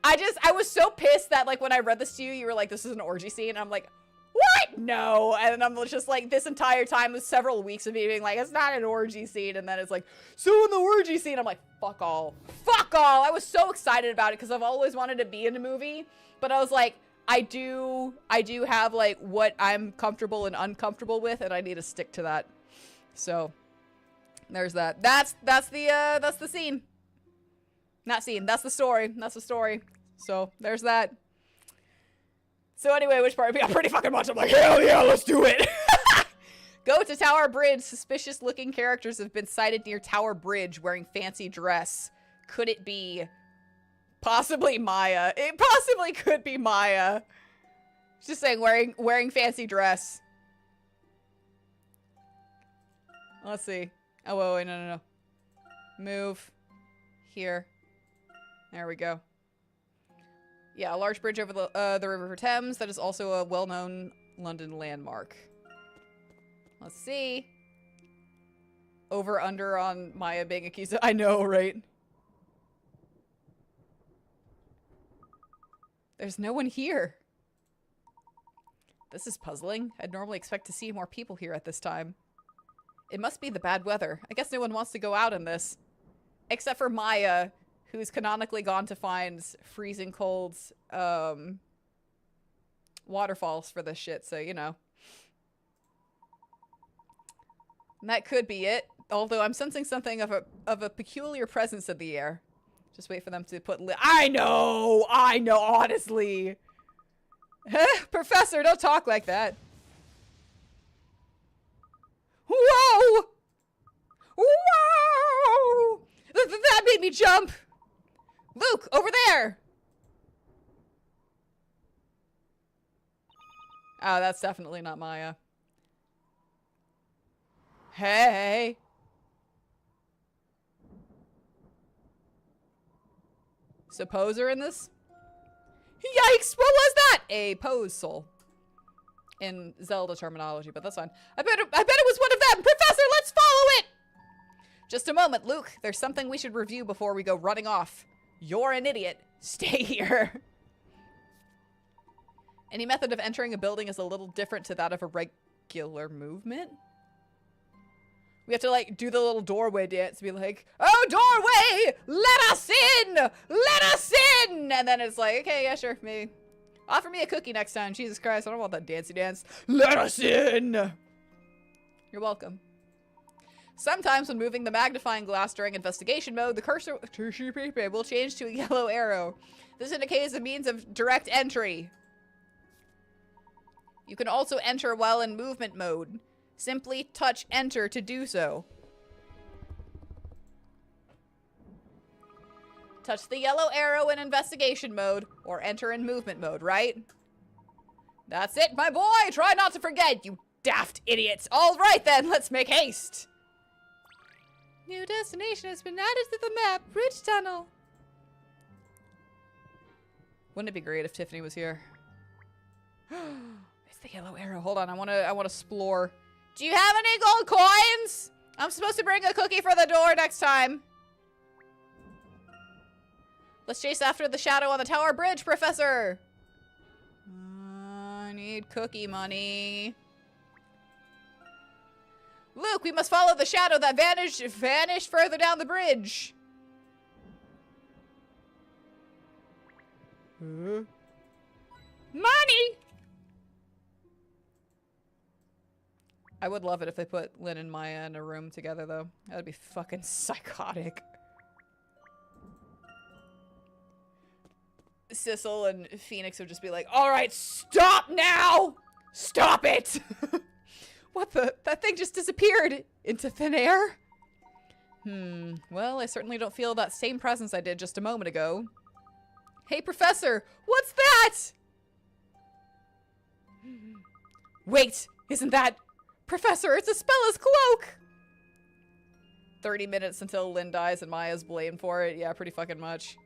I was so pissed that, like, when I read this to you, you were like, this is an orgy scene. I'm like, what? No. And I'm just like, this entire time was several weeks of me being like, it's not an orgy scene. And then it's like, so in the orgy scene, I'm like, fuck all. Fuck all. I was so excited about it because I've always wanted to be in a movie. But I was like, I do have, like, what I'm comfortable and uncomfortable with, and I need to stick to that. So, there's that. That's the scene. Not scene. That's the story. That's the story. So, there's that. So anyway, which part? Yeah, pretty fucking much. I'm like, hell yeah, let's do it. Go to Tower Bridge. Suspicious looking characters have been sighted near Tower Bridge wearing fancy dress. Could it be possibly Maya? It possibly could be Maya. Just saying, wearing fancy dress. Let's see. Oh, wait, no. Move. Here. There we go. Yeah, a large bridge over the River Thames that is also a well-known London landmark. Let's see. Over, under on Maya being accused of— I know, right? There's no one here. This is puzzling. I'd normally expect to see more people here at this time. It must be the bad weather. I guess no one wants to go out in this. Except for Maya, who's canonically gone to find freezing cold waterfalls for this shit, so, you know. And that could be it. Although I'm sensing something of a peculiar presence in the air. Just wait for them to put I know, honestly. Professor, don't talk like that. Whoa! Whoa! That made me jump! Luke, over there! Oh, that's definitely not Maya. Hey! So poser in this? Yikes! What was that? A pose soul. In Zelda terminology, but that's fine. I bet it was one of them! Professor, let's follow it! Just a moment, Luke. There's something we should review before we go running off. You're an idiot. Stay here. Any method of entering a building is a little different to that of a regular movement. We have to, like, do the little doorway dance and be like, oh, doorway! Let us in! Let us in! And then it's like, okay, yeah, sure, maybe. Offer me a cookie next time. Jesus Christ, I don't want that dancey dance. Let us in! You're welcome. Sometimes when moving the magnifying glass during investigation mode, the cursor will change to a yellow arrow. This indicates a means of direct entry. You can also enter while in movement mode. Simply touch enter to do so. Touch the yellow arrow in investigation mode, or enter in movement mode, right? That's it, my boy! Try not to forget, you daft idiots! Alright then, let's make haste! New destination has been added to the map, Bridge Tunnel. Wouldn't it be great if Tiffany was here? It's the yellow arrow. Hold on, I wanna explore. Do you have any gold coins? I'm supposed to bring a cookie for the door next time. Let's chase after the shadow on the Tower Bridge, Professor. I need cookie money. Luke, we must follow the shadow that vanished further down the bridge. Money! I would love it if they put Lynn and Maya in a room together, though. That would be fucking psychotic. Sissel and Phoenix would just be like, alright, stop now! Stop it! What the? That thing just disappeared into thin air? Well, I certainly don't feel that same presence I did just a moment ago. Hey, Professor! What's that? Wait! Isn't that... Professor, it's a Spella's cloak! 30 minutes until Lynn dies and Maya's blamed for it. Yeah, pretty fucking much.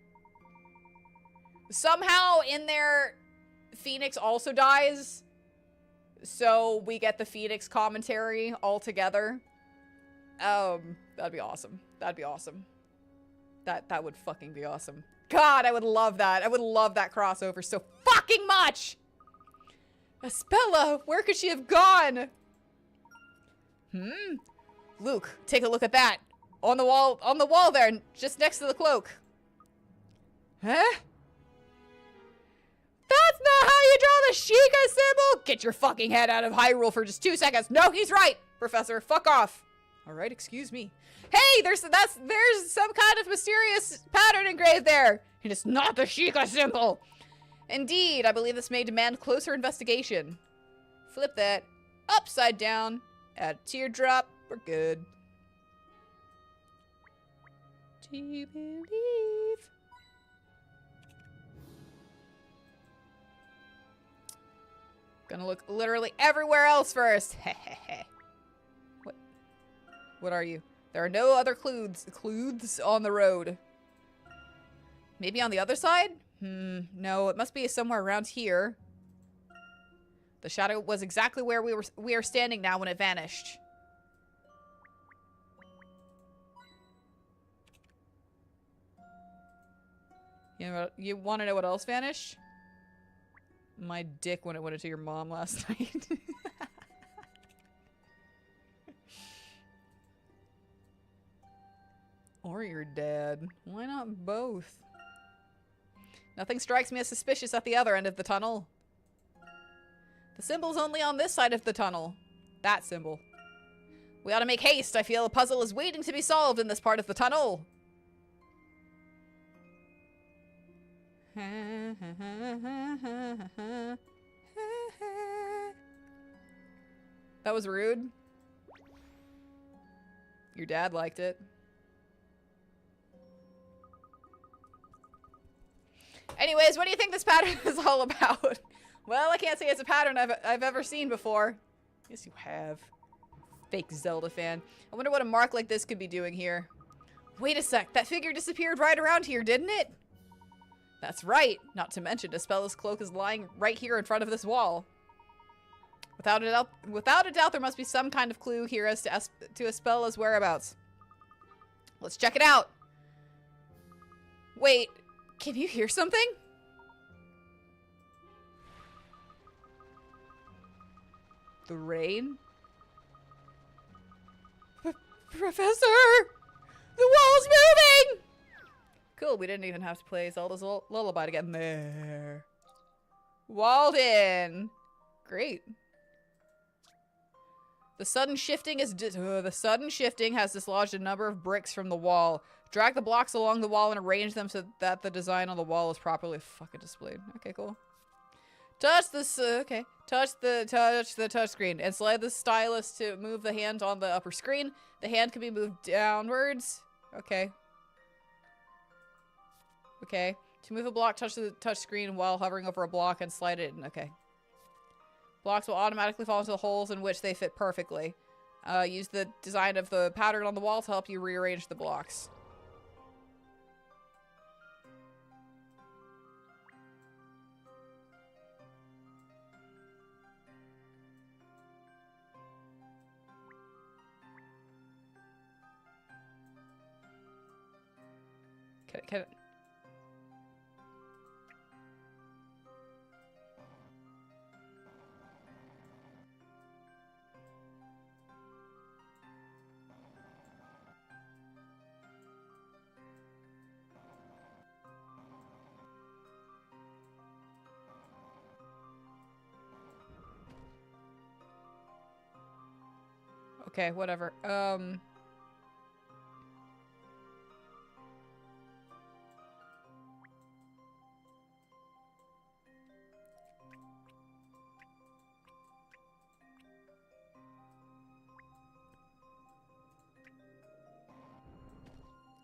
Somehow in there, Phoenix also dies. So we get the Phoenix commentary all together. That'd be awesome. That'd be awesome. That would fucking be awesome. God, I would love that. I would love that crossover so fucking much. Espella, where could she have gone? Luke, take a look at that. On the wall there, just next to the cloak. Huh? That's not how you draw the Sheikah symbol! Get your fucking head out of Hyrule for just 2 seconds. No, he's right, Professor. Fuck off. All right, excuse me. Hey, there's some kind of mysterious pattern engraved there. And it's not the Sheikah symbol. Indeed, I believe this may demand closer investigation. Flip that upside down. Add a teardrop. We're good. Do you believe? Gonna look literally everywhere else first. Hehehe. What are you? There are no other clues on the road. Maybe on the other side? No, it must be somewhere around here. The shadow was exactly where we are standing now when it vanished. You know what, you want to know what else vanished? My dick when it went into your mom last night. Or your dad. Why not both? Nothing strikes me as suspicious at the other end of the tunnel. The symbol's only on this side of the tunnel. That symbol. We ought to make haste. I feel a puzzle is waiting to be solved in this part of the tunnel. That was rude. Your dad liked it. Anyways, what do you think this pattern is all about? Well, I can't say it's a pattern I've ever seen before. Yes, you have. Fake Zelda fan. I wonder what a mark like this could be doing here. Wait a sec, that figure disappeared right around here, didn't it? That's right. Not to mention, Espella's cloak is lying right here in front of this wall. Without a doubt, there must be some kind of clue here as to Espella's whereabouts. Let's check it out. Wait, can you hear something? The rain? Professor! The wall's moving! Cool, we didn't even have to play Zelda's lullaby to get in there. Walden! Great. The sudden shifting has dislodged a number of bricks from the wall. Drag the blocks along the wall and arrange them so that the design on the wall is properly fucking displayed. Okay, cool. Touch this, okay. Touch the touch screen and slide the stylus to move the hand on the upper screen. The hand can be moved downwards. Okay. Okay. To move a block, touch the touch screen while hovering over a block and slide it in. Okay. Blocks will automatically fall into the holes in which they fit perfectly. Use the design of the pattern on the wall to help you rearrange the blocks. Can it... Okay, whatever.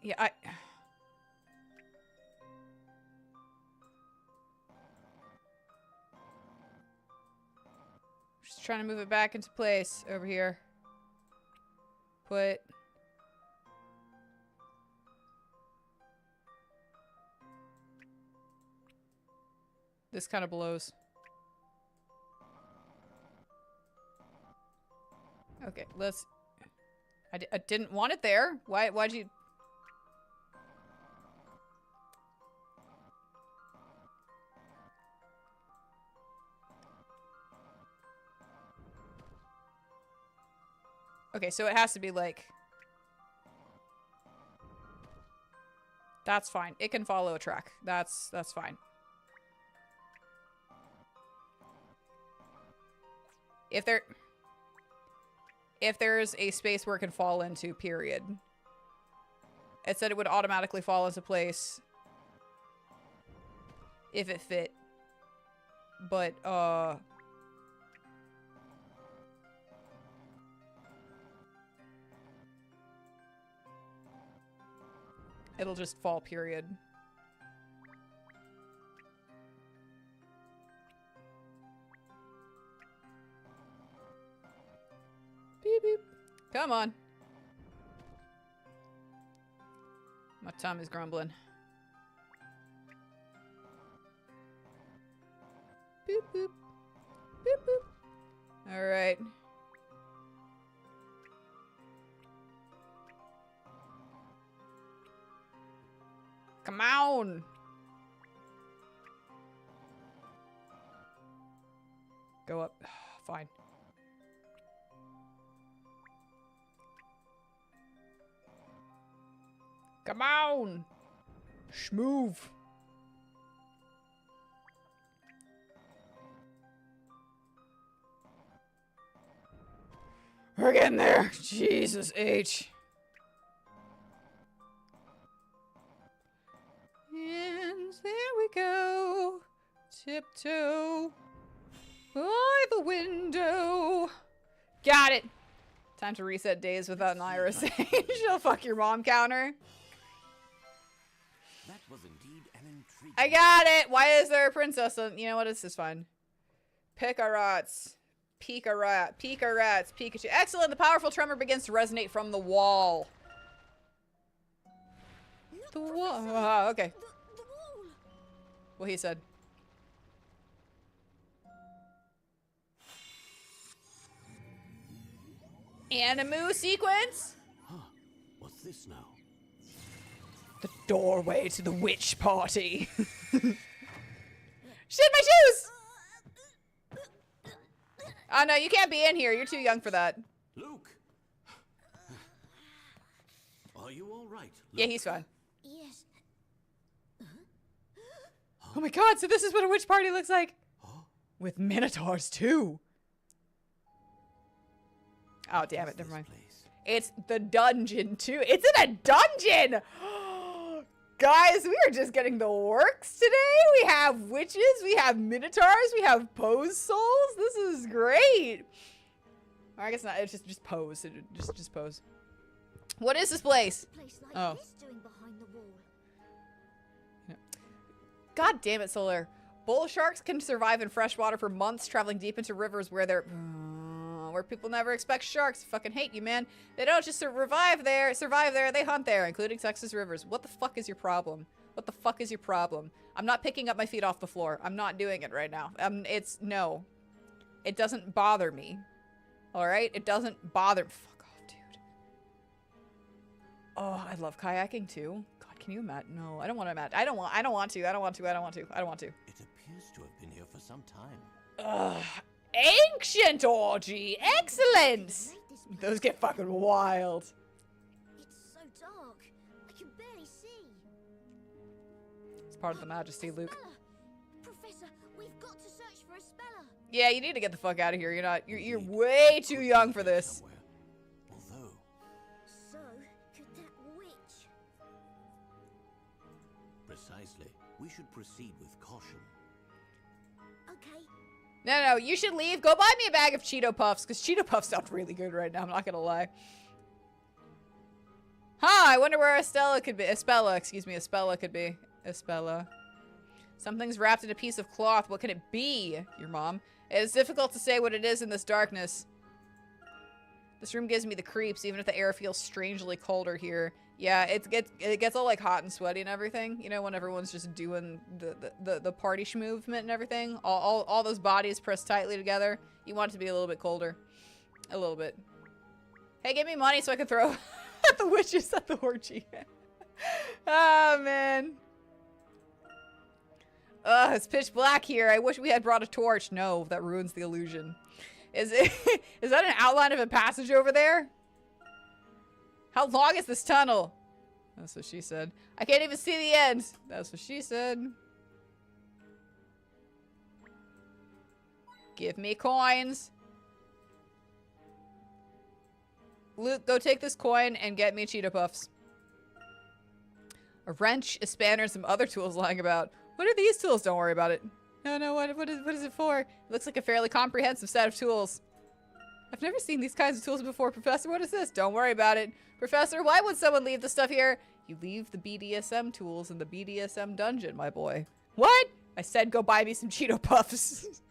Yeah, just trying to move it back into place over here. Put... This kind of blows. Okay, let's... I didn't want it there. Why'd you... Okay, so it has to be like... That's fine. It can follow a track. That's fine. If there's a space where it can fall into, period. It said it would automatically fall into place if it fit. But, it'll just fall, period. Beep, beep. Come on. My tongue is grumbling. Boop, boop. Boop, boop. Alright. Come on! Go up. Fine. Come on! Schmoove! We're getting there! Jesus H. And there we go. Tiptoe by the window. Got it! Time to reset days without Nayra saying she'll fuck your mom counter. That was indeed an intriguing. I got it! Why is there a princess? You know what? This is fine. Picarats. Pika-rat. Pika-rats. Pikachu. Excellent! The powerful tremor begins to resonate from the wall. Look, The wall. Professor, Oh, okay. the wall. What he said. Animu sequence? Huh. What's this now? The doorway to the witch party. Shit, my shoes! Oh no, you can't be in here. You're too young for that. Luke! Are you all right? Yeah, he's fine. Yes. Oh my god, so this is what a witch party looks like. Huh? With minotaurs too. Oh, damn it, What's never mind. this place? It's the dungeon too. It's in a dungeon! Guys, we are just getting the works today. We have witches, we have minotaurs, we have pose souls. This is great. Or I guess not, it's just pose. Just pose. What is this place? What's a place like Oh. this doing behind the wall? God damn it, Solar. Bull sharks can survive in fresh water for months, traveling deep into rivers where they're... where people never expect sharks. Fucking hate you, man. They don't just survive there, they hunt there, including Texas rivers. What the fuck is your problem? What the fuck is your problem? I'm not picking up my feet off the floor. I'm not doing it right now. No. It doesn't bother me. Alright? It doesn't bother... Fuck off, dude. Oh, I love kayaking too. God, can you imagine? No, I don't want to imagine. I don't want to. It appears to have been here for some time. Ugh. Ancient orgy! Excellent! Made this place. Those get fucking wild. It's so dark. I can barely see. It's part of the majesty, A Luke. speller. Professor, we've got to search for a speller. Yeah, you need to get the fuck out of here. You're way too young for this. Somewhere. Although, So, could that witch? precisely, we should proceed with caution. Okay. No, you should leave. Go buy me a bag of Cheeto Puffs, because Cheeto Puffs sound really good right now. I'm not gonna lie. Huh, I wonder where Estella could be. Espella could be. Espella. Something's wrapped in a piece of cloth. What can it be? Your mom. It is difficult to say what it is in this darkness. This room gives me the creeps, even if the air feels strangely colder here. Yeah, it gets all like hot and sweaty and everything. You know, when everyone's just doing the party movement and everything. All those bodies pressed tightly together. You want it to be a little bit colder. A little bit. Hey, give me money so I can throw at the witches at the orgy. Oh, man. Ugh, it's pitch black here. I wish we had brought a torch. No, that ruins the illusion. Is that an outline of a passage over there? How long is this tunnel? That's what she said. I can't even see the end. That's what she said. Give me coins. Luke, go take this coin and get me Cheetah Puffs. A wrench, a spanner, and some other tools lying about. What are these tools? Don't worry about it. No, what is it for? It looks like a fairly comprehensive set of tools. I've never seen these kinds of tools before, Professor. What is this? Don't worry about it. Professor, why would someone leave this stuff here? You leave the BDSM tools in the BDSM dungeon, my boy. What? I said go buy me some Cheeto Puffs.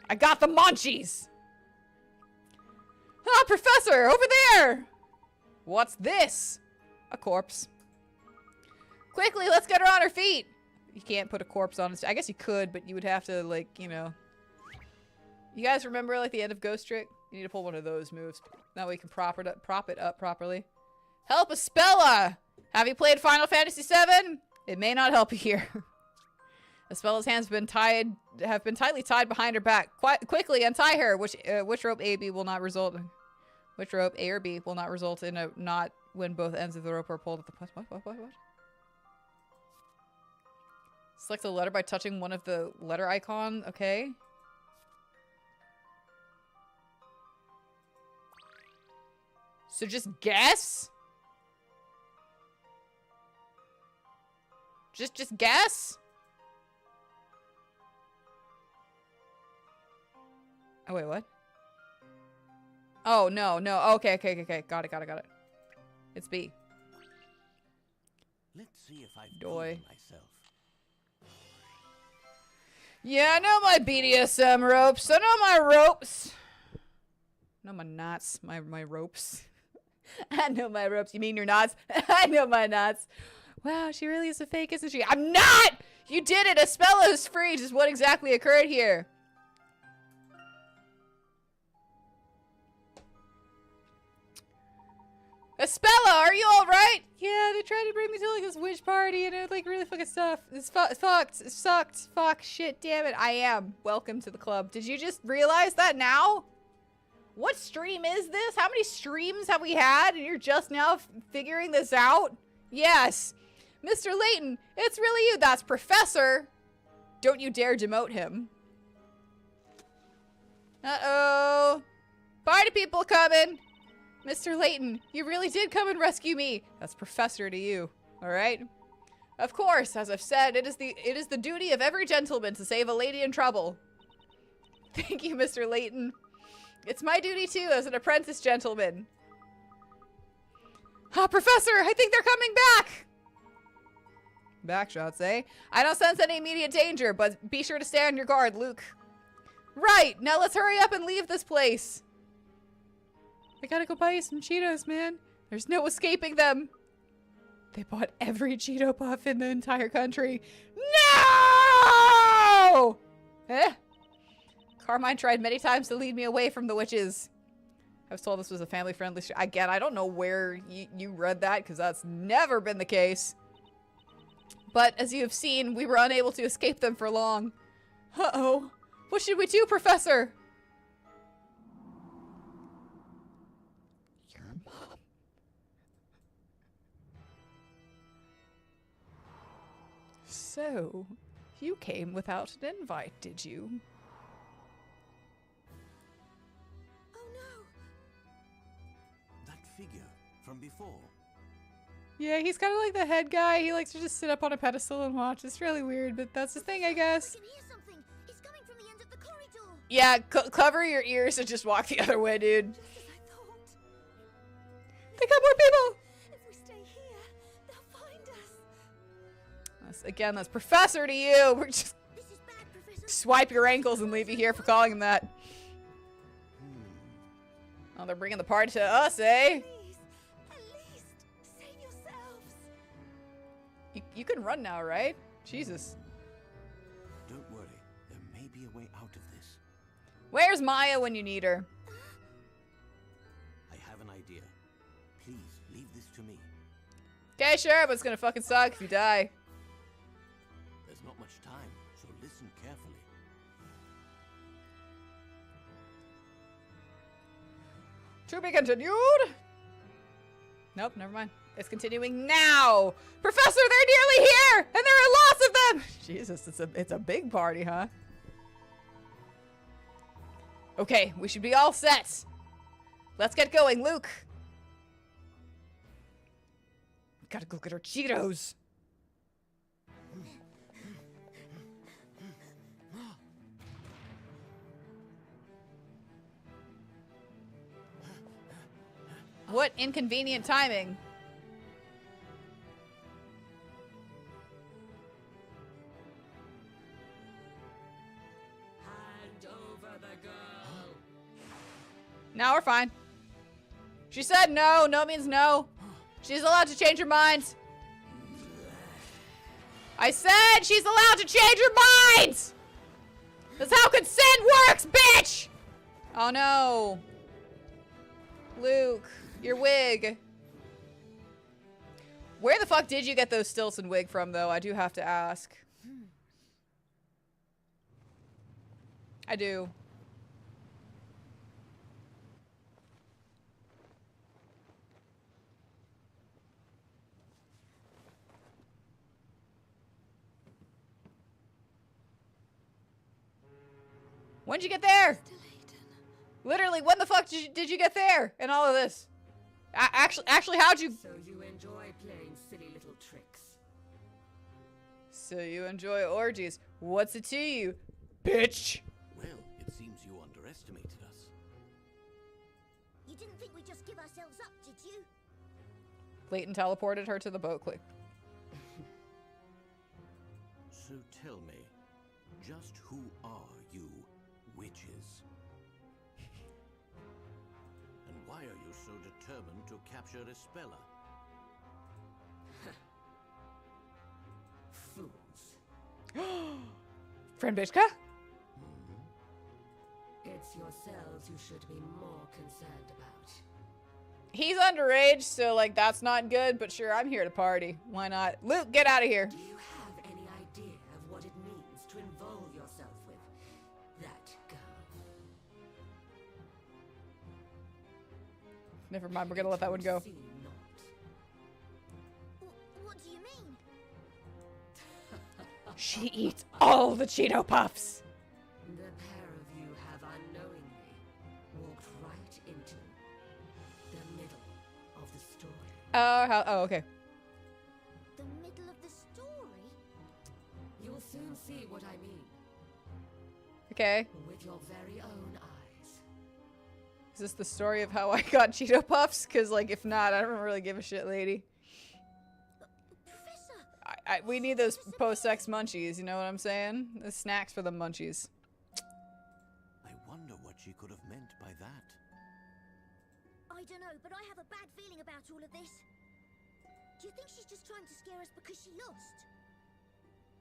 I got the munchies. Ah, Professor, over there. What's this? A corpse. Quickly, let's get her on her feet. You can't put a corpse on it. I guess you could, but you would have to, like, you know. You guys remember, like, the end of Ghost Trick? You need to pull one of those moves. That way you can prop it up properly. Help Espella! Have you played Final Fantasy VII? It may not help you here. Espella's hands have been tightly tied behind her back. Quickly untie her. Which rope A, B will not result. Which rope A or B will not result in a knot when both ends of the rope are pulled at the point. What? Select a letter by touching one of the letter icon. Okay. So just guess? Just guess? Oh, wait, what? Oh, no. Okay. Got it. It's B. Let's see if I've Doy. proven myself. Yeah, I know my BDSM ropes. I know my ropes. I know my knots. My ropes. I know my ropes. You mean your knots? I know my knots. Wow, she really is a fake, isn't she? I'm not! You did it! Espella is free. Just what exactly occurred here? Espella, are you alright? Yeah, they tried to bring me to like this witch party and it like really fucking stuff. It's fucked. It sucked. Fuck. Shit. Damn it. I am. Welcome to the club. Did you just realize that now? What stream is this? How many streams have we had and you're just now figuring this out? Yes. Mr. Layton, it's really you. That's Professor. Don't you dare demote him. Uh-oh. Party people coming. Mr. Layton, you really did come and rescue me. That's Professor to you, all right? Of course, as I've said, it is the duty of every gentleman to save a lady in trouble. Thank you, Mr. Layton. It's my duty too, as an apprentice gentleman. Ah, Professor, I think they're coming back. Backshots, eh? I don't sense any immediate danger, but be sure to stay on your guard, Luke. Right, now let's hurry up and leave this place. I gotta go buy you some Cheetos, man. There's no escaping them. They bought every Cheeto Puff in the entire country. No! Carmine tried many times to lead me away from the witches. I was told this was a family-friendly show. Again, I don't know where you read that, because that's never been the case. But, as you have seen, we were unable to escape them for long. Uh-oh. What should we do, Professor? Your mom. So, you came without an invite, did you? Oh no! That figure from before. Yeah, he's kind of like the head guy. He likes to just sit up on a pedestal and watch. It's really weird, but that's the thing, I guess. I can hear something. It's coming from the end of the corridor. Yeah, cover your ears and just walk the other way, dude. Just as I thought. They got more people! If we stay here, they'll find us. Again, that's Professor to you. We're just This is bad, Professor. swipe your ankles and leave you here for calling him that. Oh, they're bringing the party to us, eh? Please, at least save yourselves. You can run now, right? Jesus. Don't worry, there may be a way out of this. Where's Maya when you need her? I have an idea. Please leave this to me. Okay, sure, but it's gonna fucking suck if you die. There's not much time, so listen carefully. To be continued. Nope, never mind. It's continuing now. Professor, they're nearly here, and there are lots of them. Jesus, it's a big party, huh? Okay, we should be all set. Let's get going, Luke. Gotta go get our Cheetos. What inconvenient timing. Hand over the girl. Now we're fine. She said no. No means no. She's allowed to change her mind. I said she's allowed to change her mind! That's how consent works, bitch! Oh no. Luke, your wig. Where the fuck did you get those Stilson wig from, though? I do have to ask. I do. When'd you get there? Literally, when the fuck did you get there in all of this? Actually, how'd you... So you enjoy playing silly little tricks. So you enjoy orgies. What's it to you, bitch? Well, it seems you underestimated us. You didn't think we'd just give ourselves up, did you? Layton teleported her to the boat. Click. So tell me, just who are you witches? And why are you so determined to capture Espella? Fools. Friend Bitchka? It's yourselves you should be more concerned about. He's underage, so like that's not good, but sure, I'm here to party. Why not? Luke, get out of here. Do you have any idea of what it means to involve yourself with that girl? Never mind, we're gonna let that one go. See not. What do you mean? She eats all the Cheeto Puffs. The pair of you have unknowingly walked right into the middle of the story. Oh, okay. The middle of the story? You'll soon see what I mean Okay. with your very own eyes. Is this the story of how I got Cheeto Puffs? Because, like, if not, I don't really give a shit, lady. Professor! We need those post-sex munchies, you know what I'm saying? The snacks for the munchies. I wonder what she could have meant by that. I don't know, but I have a bad feeling about all of this. Do you think she's just trying to scare us because she lost?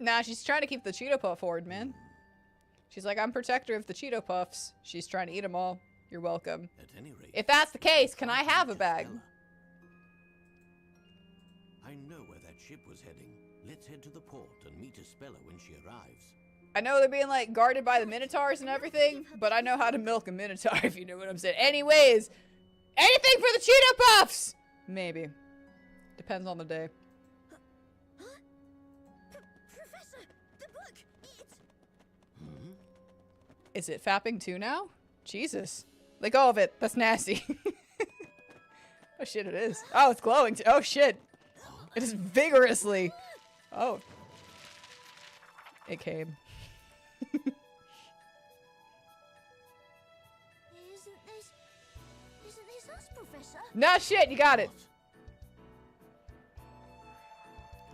Nah, she's trying to keep the Cheeto Puff horde, man. She's like, I'm protector of the Cheeto Puffs. She's trying to eat them all. You're welcome. At any rate, If that's the case, can I have a bag? Espella. I know where that ship was heading. Let's head to the port and meet Espella when she arrives. I know they're being, like, guarded by the Minotaurs and everything, but I know how to milk a Minotaur, if you know what I'm saying. Anyways, anything for the Cheeto Puffs! Maybe. Depends on the day. Huh? Professor! The book! It's... Is it fapping too now? Jesus. Let go of it. That's nasty. Oh shit, it is. Oh, it's glowing too. Oh shit. It is vigorously. Oh. It came. Isn't this us, Professor? No shit, you got it.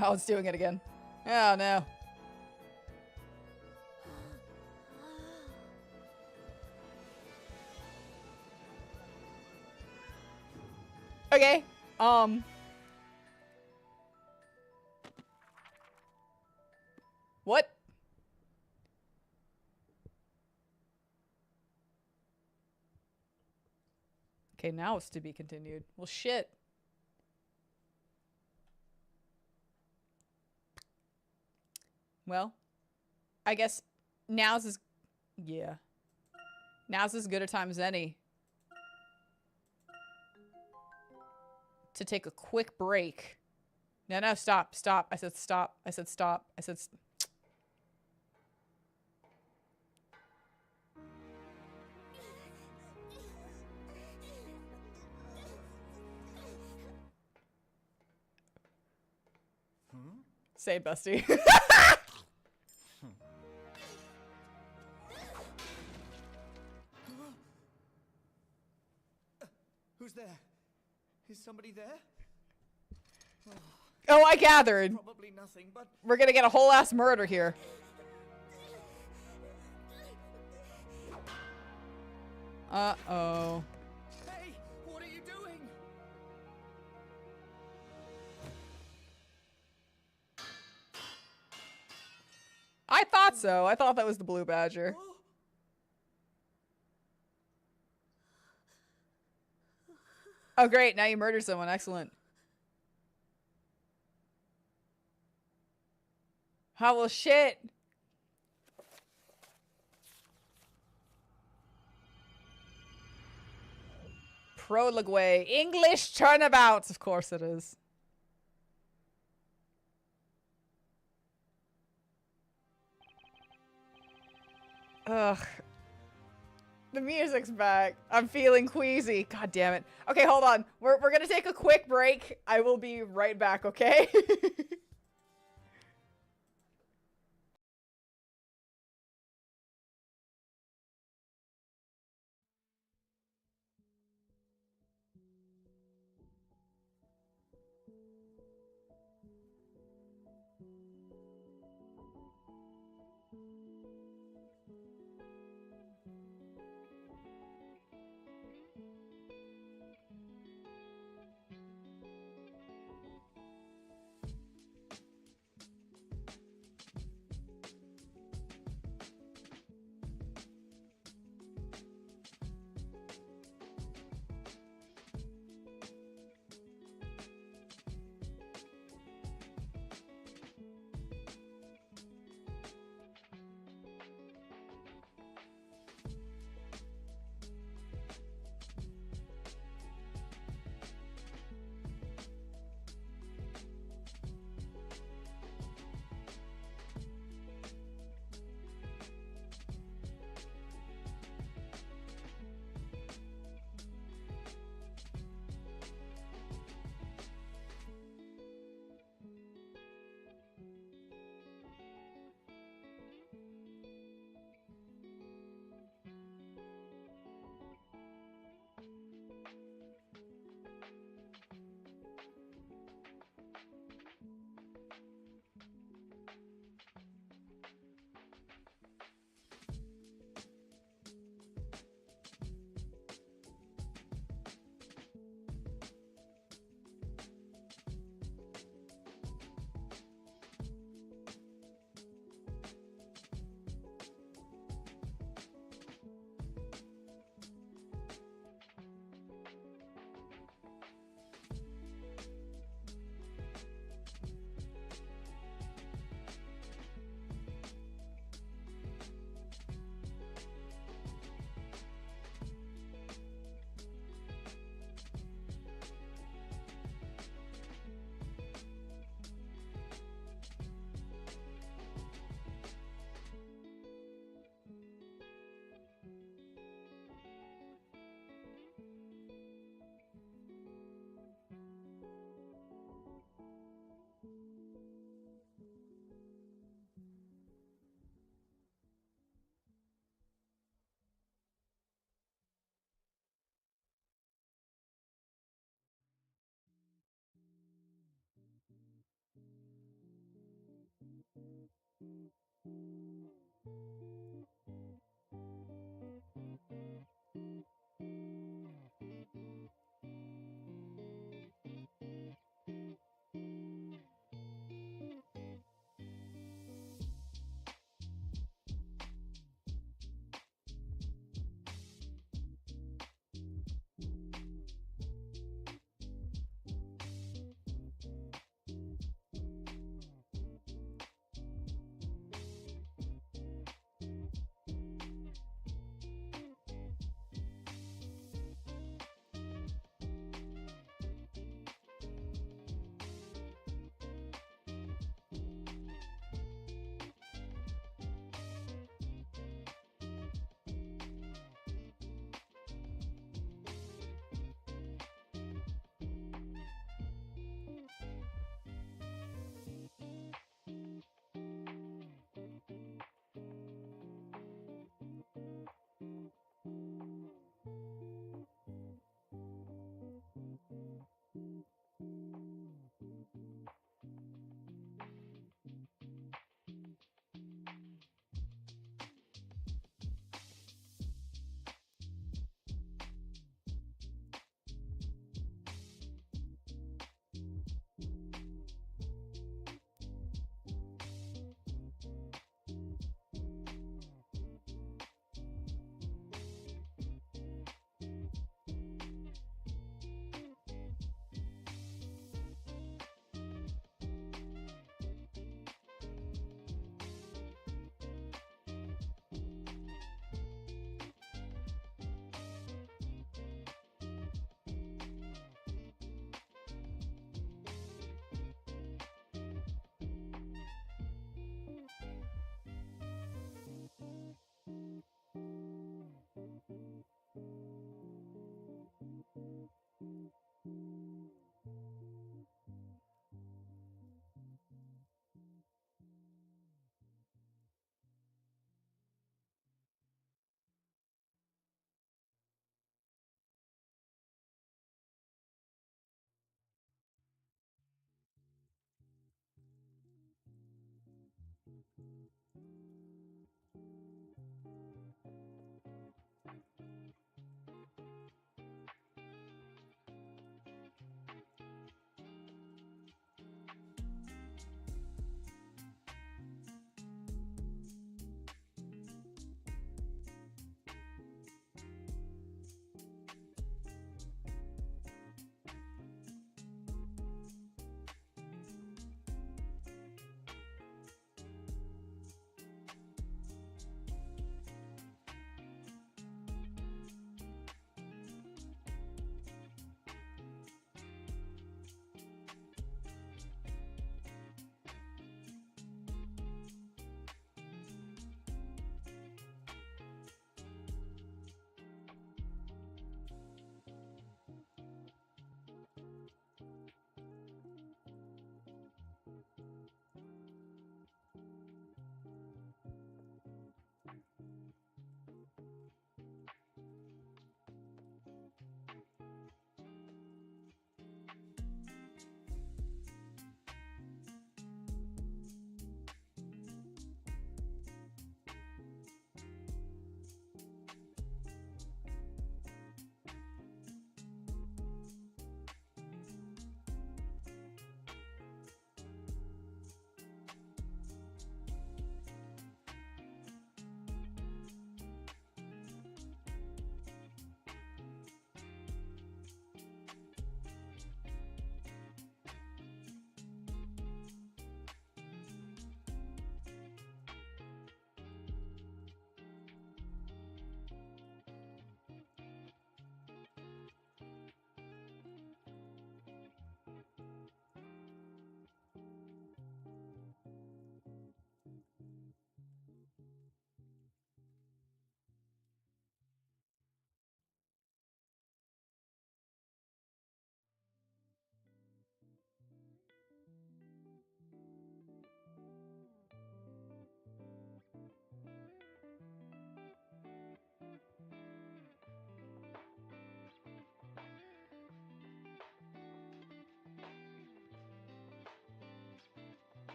Oh, it's doing it again. Oh no. Okay. What? Okay, now it's to be continued. Well, shit. Well, I guess now's as... Yeah. Now's as good a time as any. to take a quick break. No, no, stop, stop. I said stop. I said stop. I said Say it, bestie. Who's there? Is somebody there? Oh, I gathered. Probably nothing, but We're gonna get a whole ass murder here. Uh-oh. hey, what are you doing? I thought so. I thought that was the blue badger. Oh, Oh, great. Now you murdered someone. Excellent. Oh, well, shit. Prologue way. English turnabouts. Of course it is. Ugh. The music's back. I'm feeling queasy. God damn it. Okay, hold on. We're gonna take a quick break. I will be right back, okay?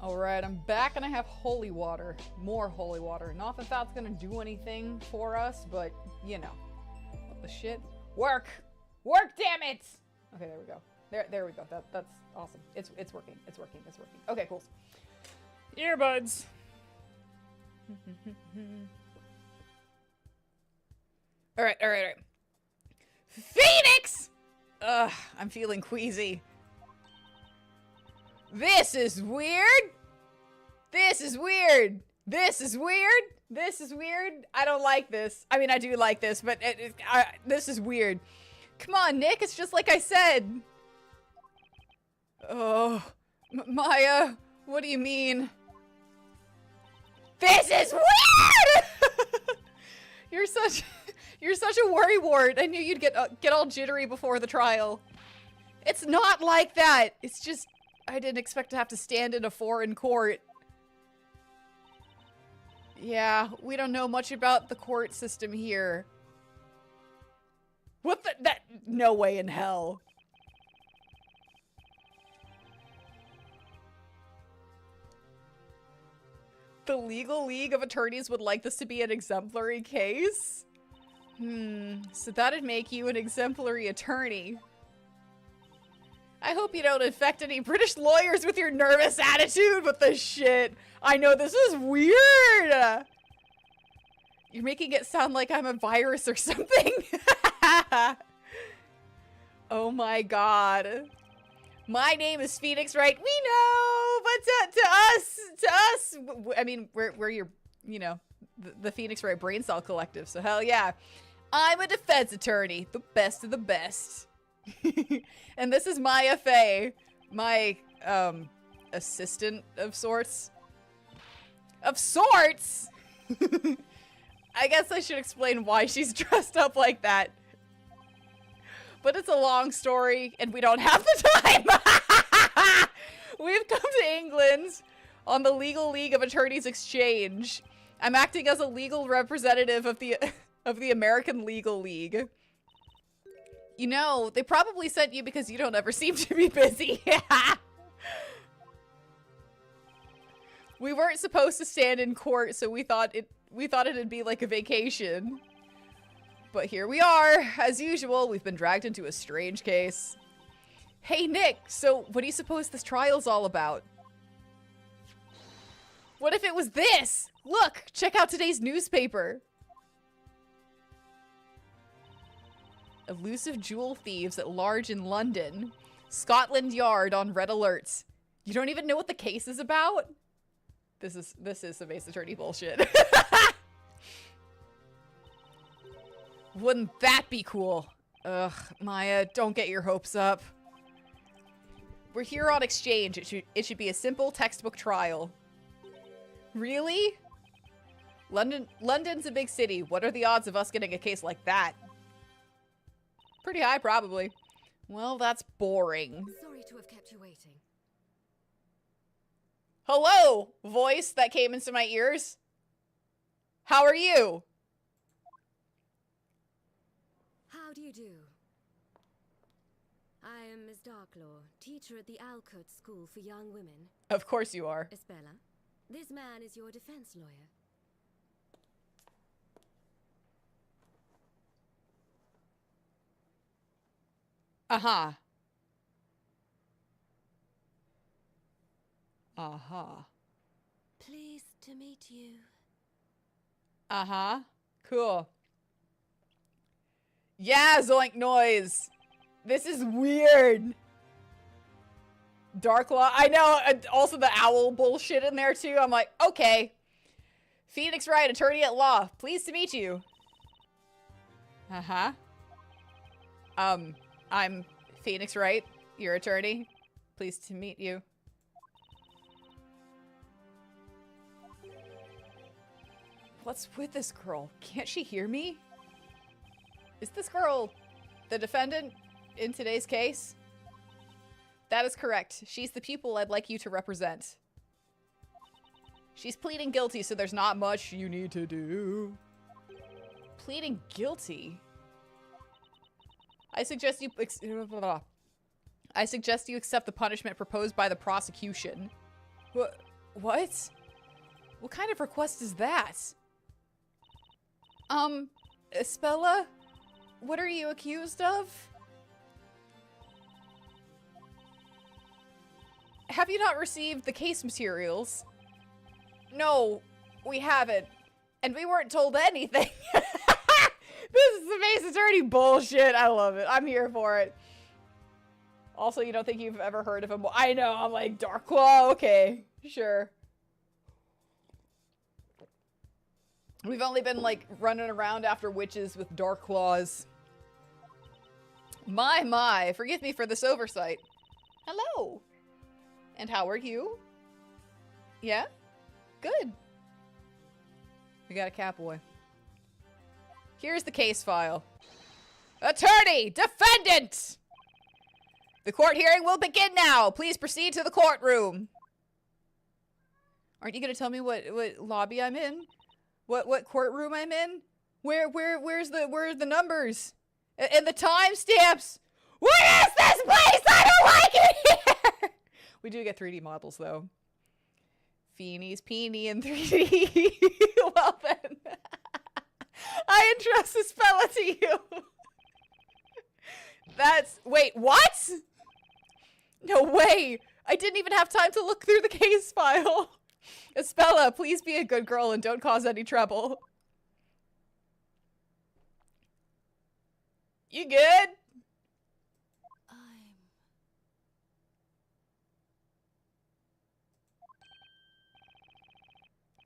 Alright, I'm back and I have holy water. More holy water. Not that that's gonna do anything for us, but, you know. What the shit? Work! Work, damn it! Okay, there we go. There we go. That's awesome. It's working. It's working. It's working. Okay, cool. Earbuds! Alright. Phoenix! Ugh, I'm feeling queasy. This is weird. This is weird. This is weird. This is weird. I don't like this. I mean, I do like this, but this is weird. Come on, Nick. It's just like I said. Oh, Maya. What do you mean? This is weird. You're such a worrywart. I knew you'd get all jittery before the trial. It's not like that. It's just. I didn't expect to have to stand in a foreign court. Yeah, we don't know much about the court system here. What the- that- no way in hell. The Legal League of Attorneys would like this to be an exemplary case? So that'd make you an exemplary attorney. I hope you don't infect any British lawyers with your nervous attitude. What the shit? I know this is weird. You're making it sound like I'm a virus or something. Oh my god. My name is Phoenix Wright. We know, but to us, I mean, we're your, you know, the Phoenix Wright Brain Cell Collective. So hell yeah. I'm a defense attorney, the best of the best. And this is Maya Faye, my assistant of sorts. Of sorts. I guess I should explain why she's dressed up like that. But it's a long story, and we don't have the time! We've come to England on the Legal League of Attorneys Exchange. I'm acting as a legal representative of the American Legal League. You know, they probably sent you because you don't ever seem to be busy. We weren't supposed to stand in court, so we thought it'd be like a vacation. But here we are. As usual, we've been dragged into a strange case. Hey, Nick, so what do you suppose this trial's all about? What if it was this? Look, check out today's newspaper. Elusive jewel thieves at large in London. Scotland Yard on red alert. You don't even know what the case is about? This is some Ace Attorney bullshit. Wouldn't that be cool? Ugh, Maya, don't get your hopes up. We're here on exchange. It should be a simple textbook trial. Really? London's a big city. What are the odds of us getting a case like that? Pretty high, probably. Well, that's boring. Sorry to have kept you waiting. Hello, voice that came into my ears. How are you? How do you do? I am Miss Darklaw, teacher at the Alcott School for Young Women. Of course you are. Isabella, this man is your defense lawyer. Uh-huh. Uh-huh. Pleased to meet you. Uh-huh. Cool. Yeah, zoink noise. This is weird. Darklaw. I know. Also the owl bullshit in there too. I'm like, okay. Phoenix Wright, attorney at law. Pleased to meet you. Uh-huh. I'm Phoenix Wright, your attorney. Pleased to meet you. What's with this girl? Can't she hear me? Is this girl the defendant in today's case? That is correct. She's the pupil I'd like you to represent. She's pleading guilty, so there's not much you need to do. Pleading guilty? I suggest you accept the punishment proposed by the prosecution. What? What kind of request is that? Isabella? What are you accused of? Have you not received the case materials? No, we haven't. And we weren't told anything. This is some Ace Attorney bullshit. I love it. I'm here for it. Also, you don't think you've ever heard of him? I know. I'm like, Darklaw? Okay. Sure. We've only been, like, running around after witches with dark claws. My. Forgive me for this oversight. Hello. And how are you? Yeah? Good. We got a catboy. Here's the case file. Attorney! Defendant! The court hearing will begin now. Please proceed to the courtroom. Aren't you gonna tell me what lobby I'm in? What courtroom I'm in? Where's the numbers? And the timestamps? What is this place? I don't like it here! We do get 3D models though. Feeney's Peeny in 3D. Well then. I entrust this fella to you. Wait, what? No way. I didn't even have time to look through the case file. Isabella, please be a good girl and don't cause any trouble. You good?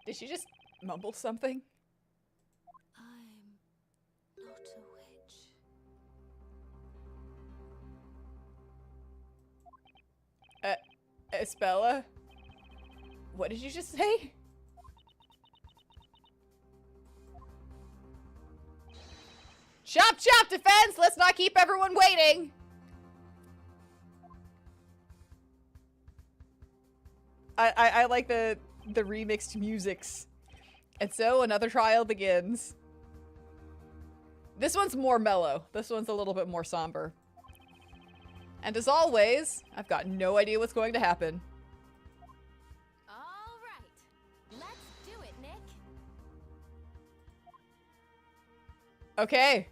Did she just mumble something? I'm not a witch. Isabella? What did you just say? Chop, chop, defense! Let's not keep everyone waiting! I like the remixed musics. And so another trial begins. This one's more mellow. This one's a little bit more somber. And as always, I've got no idea what's going to happen. All right. Let's do it, Nick. Okay.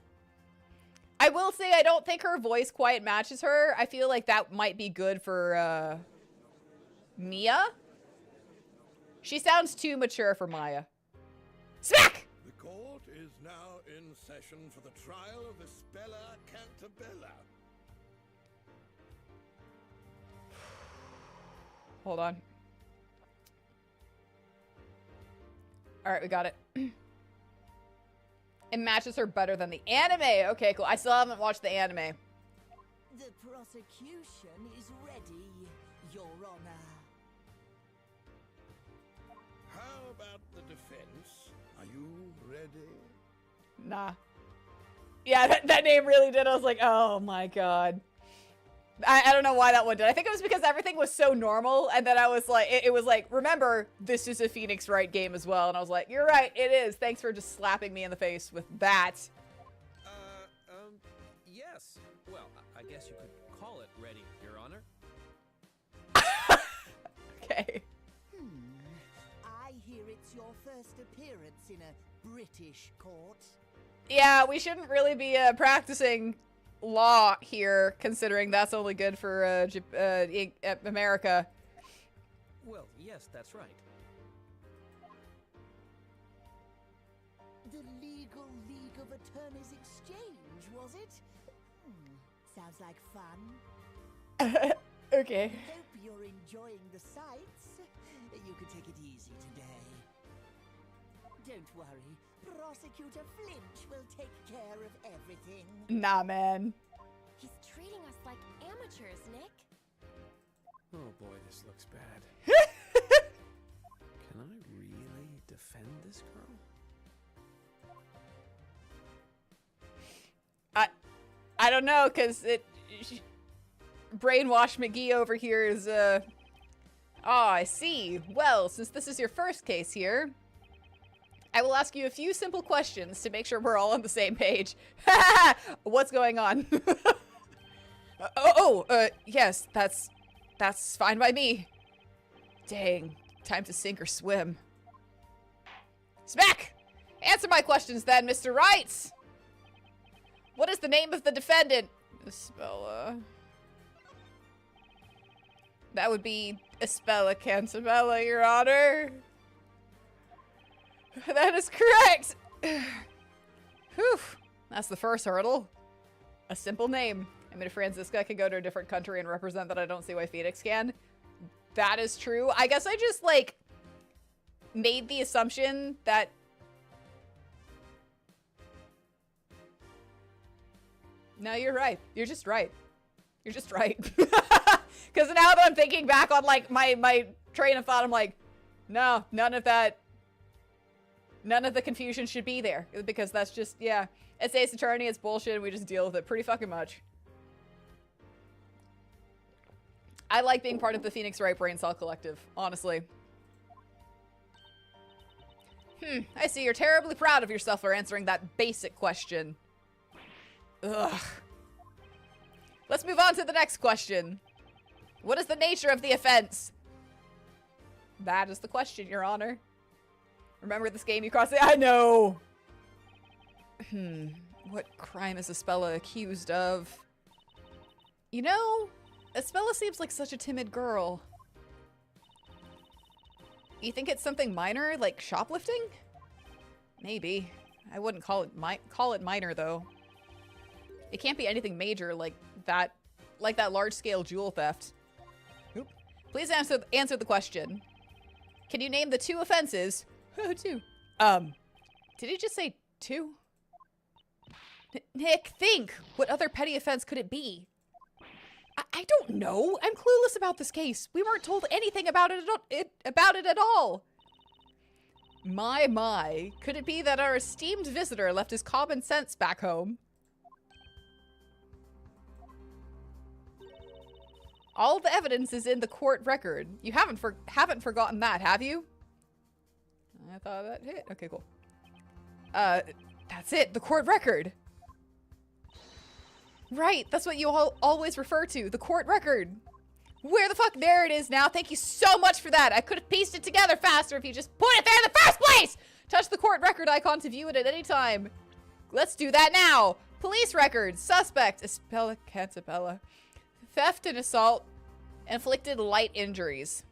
I will say I don't think her voice quite matches her. I feel like that might be good for, Mia? She sounds too mature for Maya. Smack! The court is now in session for the trial of Espella Cantabella. Hold on. Alright, we got it. It matches her better than the anime. Okay, cool. I still haven't watched the anime. The prosecution is ready, Your Honor. How about the defense? Are you ready? Nah. Yeah, that name really did. I was like, oh my god. I don't know why that one did. I think it was because everything was so normal, and then I was like, it was like, remember, this is a Phoenix Wright game as well. And I was like, you're right, it is. Thanks for just slapping me in the face with that. Yes. Well, I guess you could call it ready, Your Honor. Okay. I hear it's your first appearance in a British court. Yeah, we shouldn't really be practicing law here, considering that's only good for America. Well, yes, that's right. The Legal League of Attorneys Exchange, was it? Sounds like fun. Okay. Hope you're enjoying the sights. You can take it easy today. Don't worry. Prosecutor Flinch will take care of everything. Nah, man. He's treating us like amateurs, Nick. Oh boy, this looks bad. Can I really defend this girl? I don't know, because Brainwash McGee over here is, oh, I see. Well, since this is your first case here, I will ask you a few simple questions to make sure we're all on the same page. What's going on? Yes, that's fine by me. Dang, time to sink or swim. Smack! Answer my questions then, Mr. Wright! What is the name of the defendant? Espella. That would be Espella Cantabella, Your Honor. That is correct! Whew. That's the first hurdle. A simple name. I mean, if Franziska can go to a different country and represent that, I don't see why Phoenix can. That is true. I guess I just, like, made the assumption that... No, you're right. You're just right. You're just right. Because now that I'm thinking back on, like, my train of thought, I'm like, no, none of that... None of the confusion should be there. Because that's just, yeah. It's Ace Attorney, it's bullshit, and we just deal with it pretty fucking much. I like being part of the Phoenix Wright Brain Cell Collective, honestly. I see you're terribly proud of yourself for answering that basic question. Ugh. Let's move on to the next question. What is the nature of the offense? That is the question, Your Honor. Remember this game you crossed it? I know! What crime is Espella accused of? You know, Espella seems like such a timid girl. You think it's something minor, like shoplifting? Maybe. I wouldn't call it minor, though. It can't be anything major like that large-scale jewel theft. Oop. Please answer the question. Can you name the two offenses? Two. Did he just say two? Nick, think. What other petty offense could it be? I don't know. I'm clueless about this case. We weren't told anything about it at all. My. Could it be that our esteemed visitor left his common sense back home? All the evidence is in the court record. You haven't forgotten that, have you? I thought that hit. Okay, cool. That's it. The court record. Right. That's what you all always refer to. The court record. Where the fuck? There it is now. Thank you so much for that. I could have pieced it together faster if you just put it there in the first place. Touch the court record icon to view it at any time. Let's do that now. Police records. Suspect. Espella Cantabella. Theft and assault. Inflicted light injuries.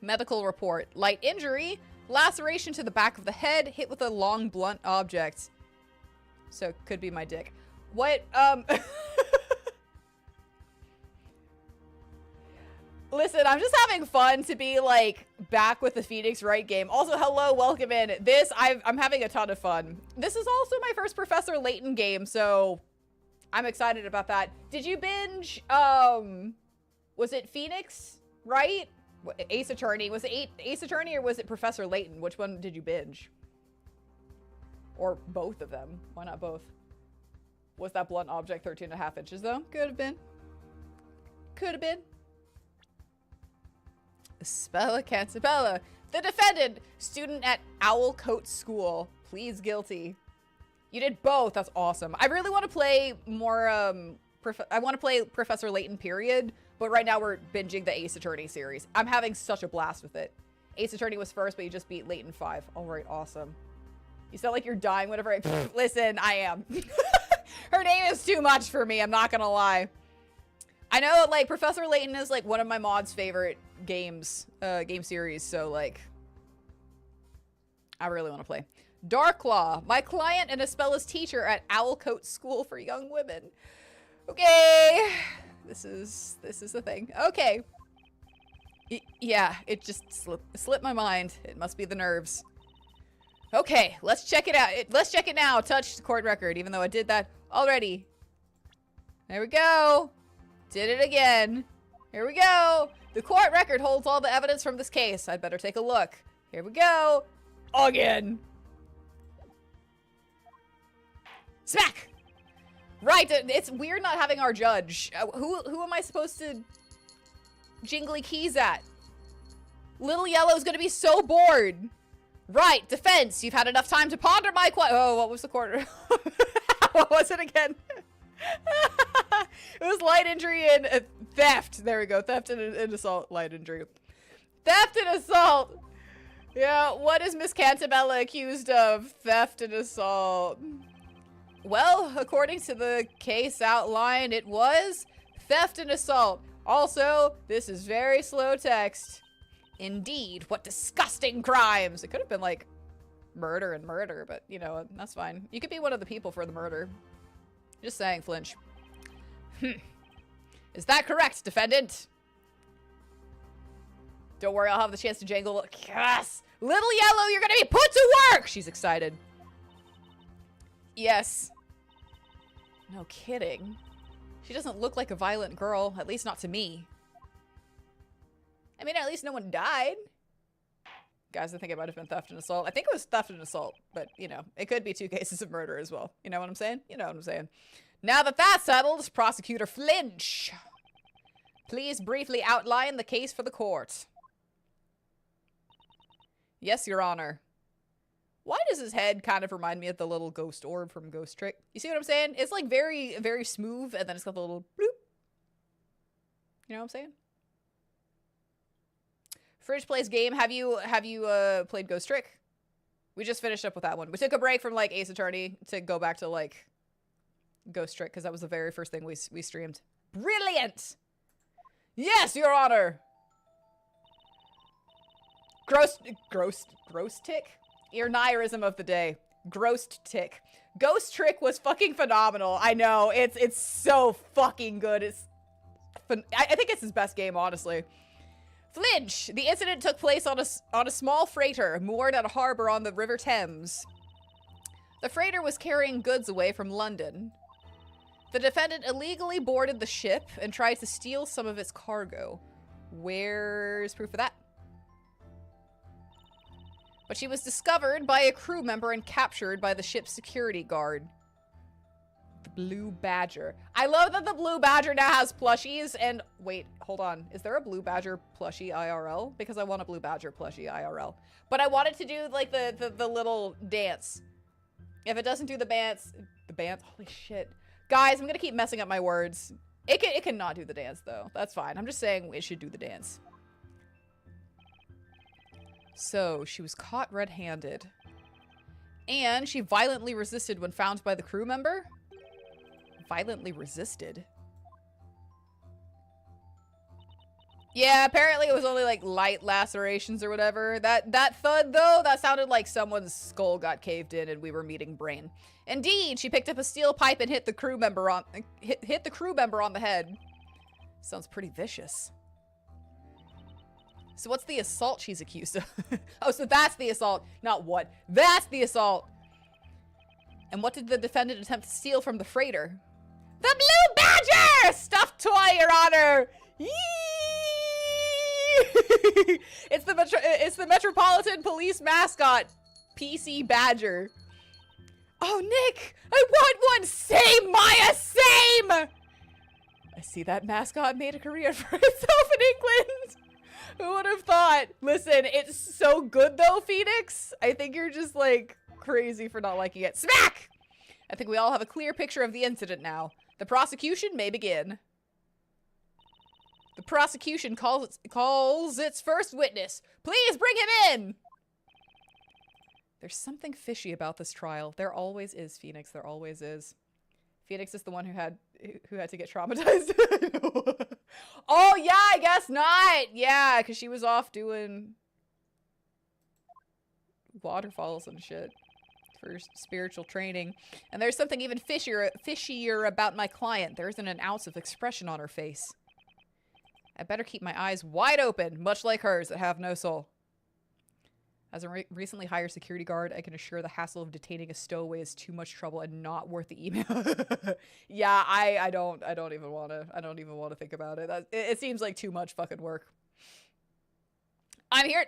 Medical report. Light injury. Laceration to the back of the head. Hit with a long, blunt object. So, could be my dick. What, Listen, I'm just having fun to be, like, back with the Phoenix Wright game. Also, hello, welcome in. I'm having a ton of fun. This is also my first Professor Layton game, so I'm excited about that. Did you binge, was it Phoenix Wright? Ace Attorney. Was it Ace Attorney or was it Professor Layton? Which one did you binge? Or both of them. Why not both? Was that blunt object 13.5 inches though? Could have been. Could have been. Spella Cantabella. The defendant, student at Owl Coat School. Pleads guilty. You did both. That's awesome. I really want to play more, I want to play Professor Layton, period. But right now we're binging the Ace Attorney series. I'm having such a blast with it. Ace Attorney was first, but you just beat Layton 5. All right, awesome. You sound like you're dying whenever I... Listen, I am. Her name is too much for me, I'm not gonna lie. I know, like, Professor Layton is, like, one of my mod's favorite games, game series, so, like... I really want to play. Darklaw, my client and Espella's teacher at Owlcote School for Young Women. Okay... This is the thing. Okay. Yeah, it just slipped my mind. It must be the nerves. Okay, let's check it out. Let's check it now. Touch the court record, even though I did that already. There we go. Did it again. Here we go. The court record holds all the evidence from this case. I'd better take a look. Here we go. Again. Smack! Right, it's weird not having our judge. Who am I supposed to jingly keys at? Little Yellow's gonna be so bored. Right, defense, you've had enough time to ponder my oh, what was the court? What was it again? It was light injury and theft. There we go, theft and assault, light injury. Theft and assault. Yeah, what is Miss Cantabella accused of? Theft and assault. Well, according to the case outline, it was theft and assault. Also, this is very slow text. Indeed, what disgusting crimes. It could have been like murder and murder, but you know, that's fine. You could be one of the people for the murder. Just saying, flinch. Is that correct, defendant? Don't worry, I'll have the chance to jangle. Yes! Little Yellow, you're gonna be put to work! She's excited. Yes. No kidding. She doesn't look like a violent girl, at least not to me. I mean, at least no one died. Guys, I think it might have been theft and assault. I think it was theft and assault, but, you know, it could be 2 cases of murder as well. You know what I'm saying? You know what I'm saying. Now that that's settled, Prosecutor Flinch, please briefly outline the case for the court. Yes, Your Honor. Why does his head kind of remind me of the little ghost orb from Ghost Trick? You see what I'm saying? It's like very, very smooth, and then it's got the little bloop. You know what I'm saying? Fridge plays game. Have you played Ghost Trick? We just finished up with that one. We took a break from like Ace Attorney to go back to like Ghost Trick because that was the very first thing we streamed. Brilliant! Yes, Your Honor! Gross tick? Your Nayrism of the day. Grossed tick. Ghost Trick was fucking phenomenal. I know. It's so fucking good. I think it's his best game, honestly. Flinch. The incident took place on a small freighter moored at a harbor on the River Thames. The freighter was carrying goods away from London. The defendant illegally boarded the ship and tried to steal some of its cargo. Where's proof of that? But she was discovered by a crew member and captured by the ship's security guard. The Blue Badger. I love that the Blue Badger now has plushies and wait, hold on. Is there a Blue Badger plushie IRL? Because I want a Blue Badger plushie IRL. But I wanted to do like the little dance. If it doesn't do the dance, holy shit. Guys, I'm gonna keep messing up my words. It cannot do the dance though. That's fine. I'm just saying it should do the dance. So she was caught red-handed. And she violently resisted when found by the crew member? Violently resisted? Yeah, apparently it was only like light lacerations or whatever. That thud though, that sounded like someone's skull got caved in and we were meeting brain. Indeed, she picked up a steel pipe and hit the crew member on hit the crew member on the head. Sounds pretty vicious. So what's the assault she's accused of? Oh, so that's the assault, not what. That's the assault. And what did the defendant attempt to steal from the freighter? The Blue Badger! Stuffed toy, Your Honor! Yee! It's the Metropolitan Police mascot, PC Badger. Oh, Nick! I want one! Same, Maya, same! I see that mascot made a career for itself in England. Who would have thought? Listen, it's so good though, Phoenix. I think you're just like crazy for not liking it. Smack! I think we all have a clear picture of the incident now. The prosecution may begin. The prosecution calls its first witness. Please bring him in! There's something fishy about this trial. There always is, Phoenix. There always is. Phoenix is the one who had to get traumatized. Oh, yeah, I guess not. Yeah, because she was off doing waterfalls and shit for spiritual training. And there's something even fishier about my client. There isn't an ounce of expression on her face. I better keep my eyes wide open, much like hers that have no soul. As a recently hired security guard, I can assure the hassle of detaining a stowaway is too much trouble and not worth the email. Yeah, I don't even want to think about it. It seems like too much fucking work. I'm here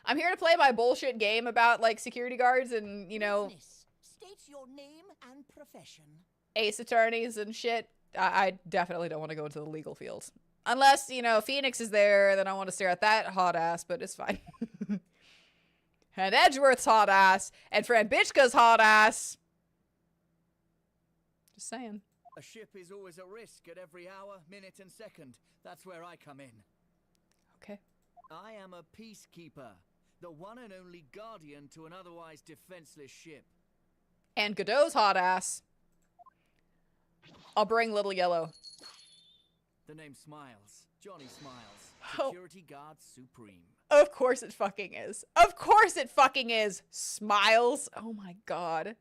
to play my bullshit game about like security guards and, you know, state your name and profession. Ace attorneys and shit. I definitely don't want to go into the legal field. Unless, you know, Phoenix is there, then I want to stare at that hot ass, but it's fine. And Edgeworth's hot ass, and Fran Bitchka's hot ass. Just saying. A ship is always a risk at every hour, minute, and second. That's where I come in. Okay. I am a peacekeeper, the one and only guardian to an otherwise defenseless ship. And Godot's hot ass. I'll bring Little Yellow. The name Smiles. Johnny Smiles. Security Guard Supreme. Of course it fucking is. Of course it fucking is. Smiles. Oh my god.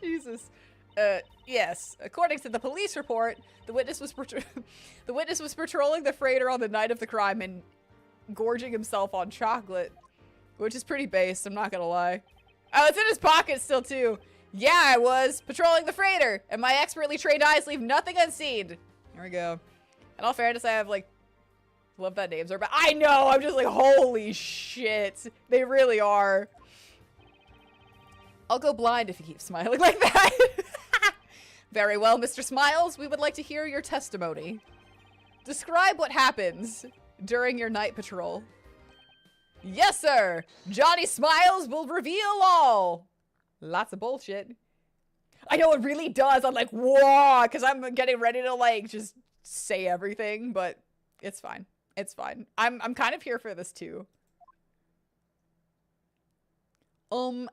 Jesus. Yes. According to the police report, the witness was patrolling the freighter on the night of the crime and gorging himself on chocolate, which is pretty base, I'm not gonna lie. Oh, it's in his pocket still too. Yeah, I was patrolling the freighter, and my expertly trained eyes leave nothing unseen. Here we go. In all fairness, I have like, love that names are, but I know, I'm just like, holy shit. They really are. I'll go blind if you keep smiling like that. Very well, Mr. Smiles, we would like to hear your testimony. Describe what happens during your night patrol. Yes, sir. Johnny Smiles will reveal all. Lots of bullshit. I know it really does. I'm like, whoa, because I'm getting ready to like just say everything, but it's fine. It's fine. I'm kind of here for this too.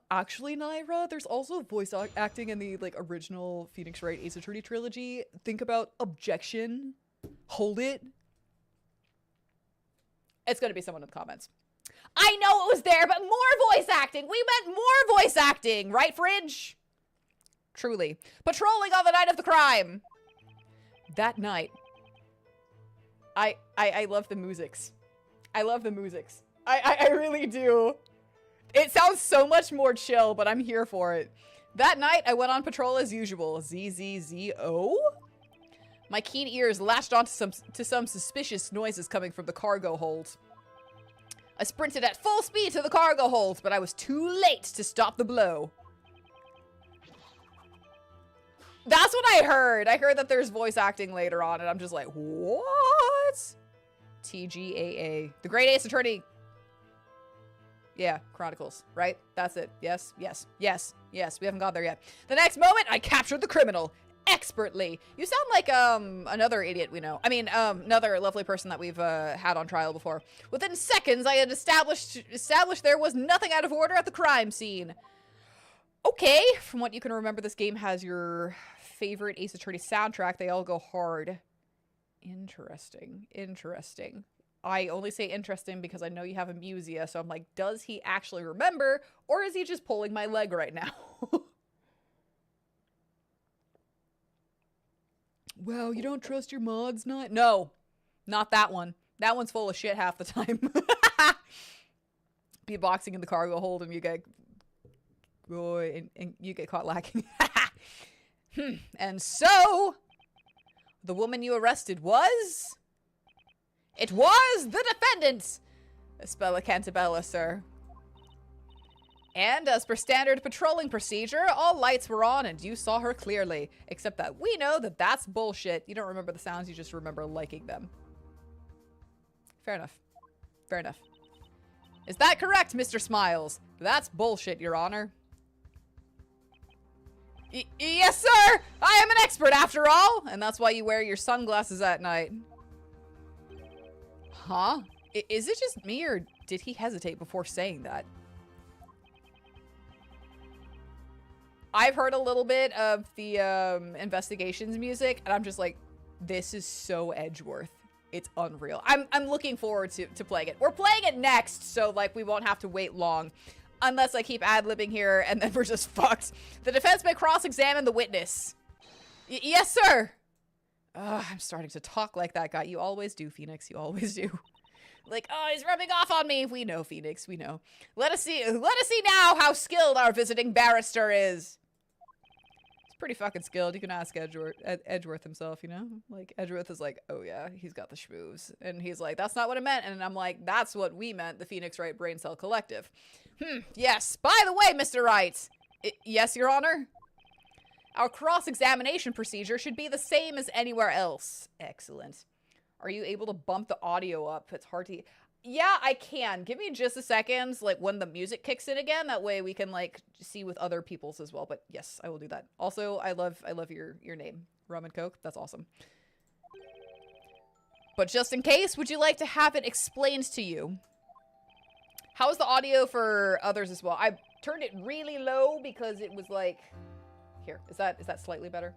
Actually, Nayra, there's also voice acting in the like original Phoenix Wright Ace Attorney trilogy. Think about objection. Hold it. It's gonna be someone in the comments. I know it was there, but more voice acting. We meant more voice acting, right, Fridge? Truly. Patrolling on the night of the crime. That night. I love the musics. I love the musics. I really do. It sounds so much more chill, but I'm here for it. That night, I went on patrol as usual. ZZZO? My keen ears latched onto some suspicious noises coming from the cargo hold. I sprinted at full speed to the cargo hold, but I was too late to stop the blow. That's what I heard. I heard that there's voice acting later on, and I'm just like, what? TGAA. The Great Ace Attorney. Yeah, Chronicles, right? That's it. Yes, yes, yes, yes. We haven't got there yet. The next moment, I captured the criminal. Expertly. You sound like another idiot we know. I mean, another lovely person that we've had on trial before. Within seconds, I had established there was nothing out of order at the crime scene. Okay, from what you can remember, this game has your favorite Ace Attorney soundtrack. They all go hard. Interesting. Interesting. I only say interesting because I know you have amnesia, so I'm like, does he actually remember, or is he just pulling my leg right now? Well, you don't trust your mods, not? No, not that one. That one's full of shit half the time. Be boxing in the cargo hold and you get... and you get caught lacking. And so, the woman you arrested was... It was the defendant! Spella Cantabella, sir. And as per standard patrolling procedure, all lights were on and you saw her clearly. Except that we know that that's bullshit. You don't remember the sounds, you just remember liking them. Fair enough. Fair enough. Is that correct, Mr. Smiles? That's bullshit, Your Honor. Yes, sir! I am an expert after all! And that's why you wear your sunglasses at night. Huh? Is it just me, or did he hesitate before saying that? I've heard a little bit of the investigations music, and I'm just like, this is so Edgeworth. It's unreal. I'm looking forward to playing it. We're playing it next, so like we won't have to wait long. Unless I keep ad-libbing here, and then we're just fucked. The defense may cross-examine the witness. Yes, sir! I'm starting to talk like that guy. You always do, Phoenix. You always do. Like, oh, he's rubbing off on me. We know, Phoenix. We know. Let us see now how skilled our visiting barrister is. He's pretty fucking skilled. You can ask Edgeworth himself, you know? Like, Edgeworth is like, oh yeah, he's got the schmoes. And he's like, that's not what I meant. And I'm like, that's what we meant, the Phoenix Wright Brain Cell Collective. Yes. By the way, Mr. Wright. Yes, Your Honor? Our cross-examination procedure should be the same as anywhere else. Excellent. Are you able to bump the audio up? It's hard to... Yeah, I can. Give me just a second, like, when the music kicks in again. That way we can, like, see with other people's as well. But yes, I will do that. Also, I love your name. Rum and Coke. That's awesome. But just in case, would you like to have it explained to you? How's the audio for others as well? I turned it really low because it was like... Here, is that slightly better?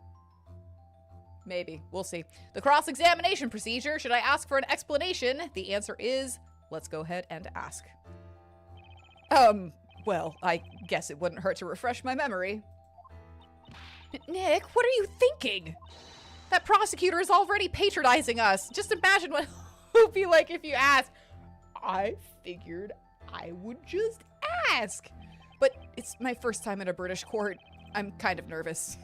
Maybe. We'll see. The cross-examination procedure. Should I ask for an explanation? The answer is, let's go ahead and ask. Well, I guess it wouldn't hurt to refresh my memory. Nick, what are you thinking? That prosecutor is already patronizing us. Just imagine what it would be like if you asked. I figured I would just ask. But it's my first time in a British court. I'm kind of nervous.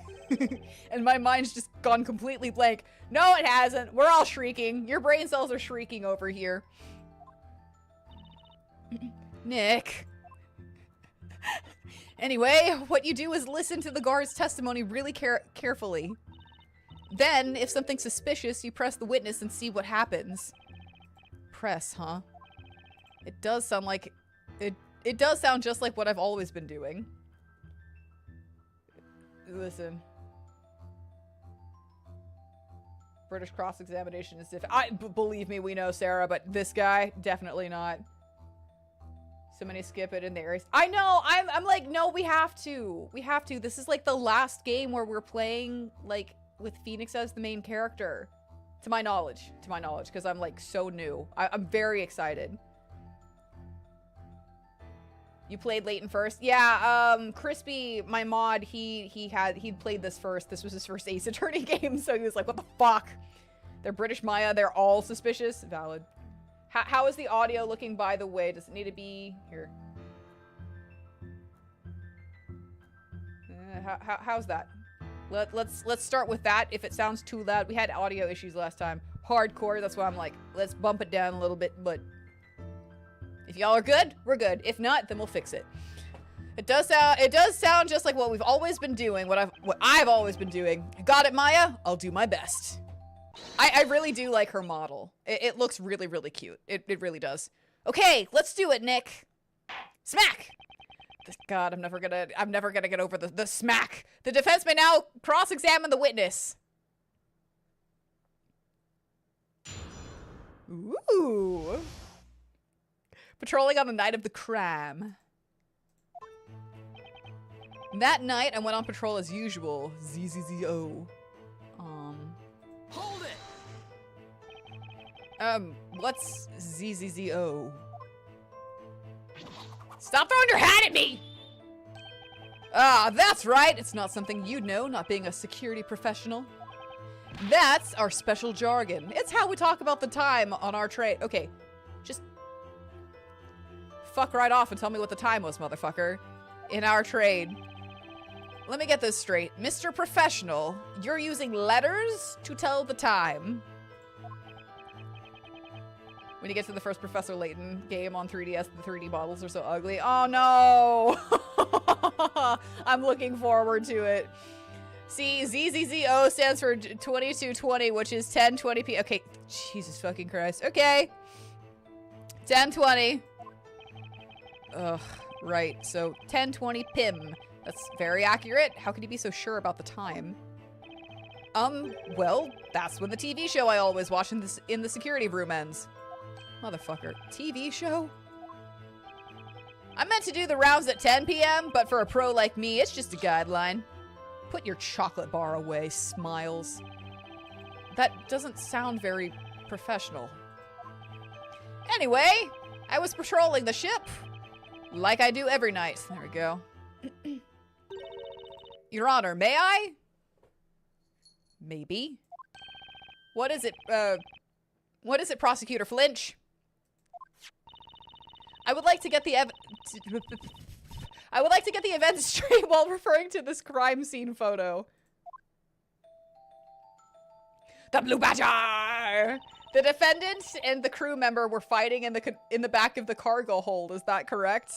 And my mind's just gone completely blank. No, it hasn't. We're all shrieking. Your brain cells are shrieking over here. Nick. Anyway, what you do is listen to the guard's testimony really carefully. Then, if something's suspicious, you press the witness and see what happens. Press, huh? It does sound like... It does sound just like what I've always been doing. Listen. British cross-examination is different. Believe me, we know, Sarah, but this guy, definitely not. So many skip it in the areas. I know, I'm like, no, we have to. We have to. This is like the last game where we're playing, like, with Phoenix as the main character. To my knowledge, because I'm, like, so new. I'm very excited. You played Layton first? Yeah, Crispy, my mod, he'd played this first. This was his first Ace Attorney game, so he was like, what the fuck? They're British Maya, they're all suspicious? Valid. How is the audio looking, by the way? Does it need to be... Here. How's that? Let's start with that. If it sounds too loud, we had audio issues last time. Hardcore, that's why I'm like, let's bump it down a little bit, but... If y'all are good, we're good. If not, then we'll fix it. It does sound just like what we've always been doing, what I've always been doing. Got it, Maya? I'll do my best. I really do like her model. It looks really, really cute. It really does. Okay, let's do it, Nick. Smack! God, I'm never gonna get over the smack. The defense may now cross-examine the witness. Ooh. Patrolling on the night of the crime. That night, I went on patrol as usual. ZZZO. Hold it! What's ZZZO? Stop throwing your hat at me! Ah, that's right. It's not something you'd know, not being a security professional. That's our special jargon. It's how we talk about the time on our trade. Okay, just fuck right off and tell me what the time was, motherfucker. In our trade. Let me get this straight. Mr. Professional, you're using letters to tell the time. When you get to the first Professor Layton game on 3DS, the 3D models are so ugly. Oh no! I'm looking forward to it. See, ZZZO stands for 2220, which is 1020p. Okay, Jesus fucking Christ. Okay. 1020. Ugh, right. So 1020 pim. That's very accurate. How can you be so sure about the time? Well, that's when the TV show I always watch in the security room ends. Motherfucker. TV show? I meant to do the rounds at 10 p.m., but for a pro like me, it's just a guideline. Put your chocolate bar away, Smiles. That doesn't sound very professional. Anyway, I was patrolling the ship. Like I do every night. There we go. Your Honor, may I? Maybe. What is it, Prosecutor Flinch? I would like to get the event straight while referring to this crime scene photo. The Blue Badger! The defendant and the crew member were fighting in the back of the cargo hold. Is that correct?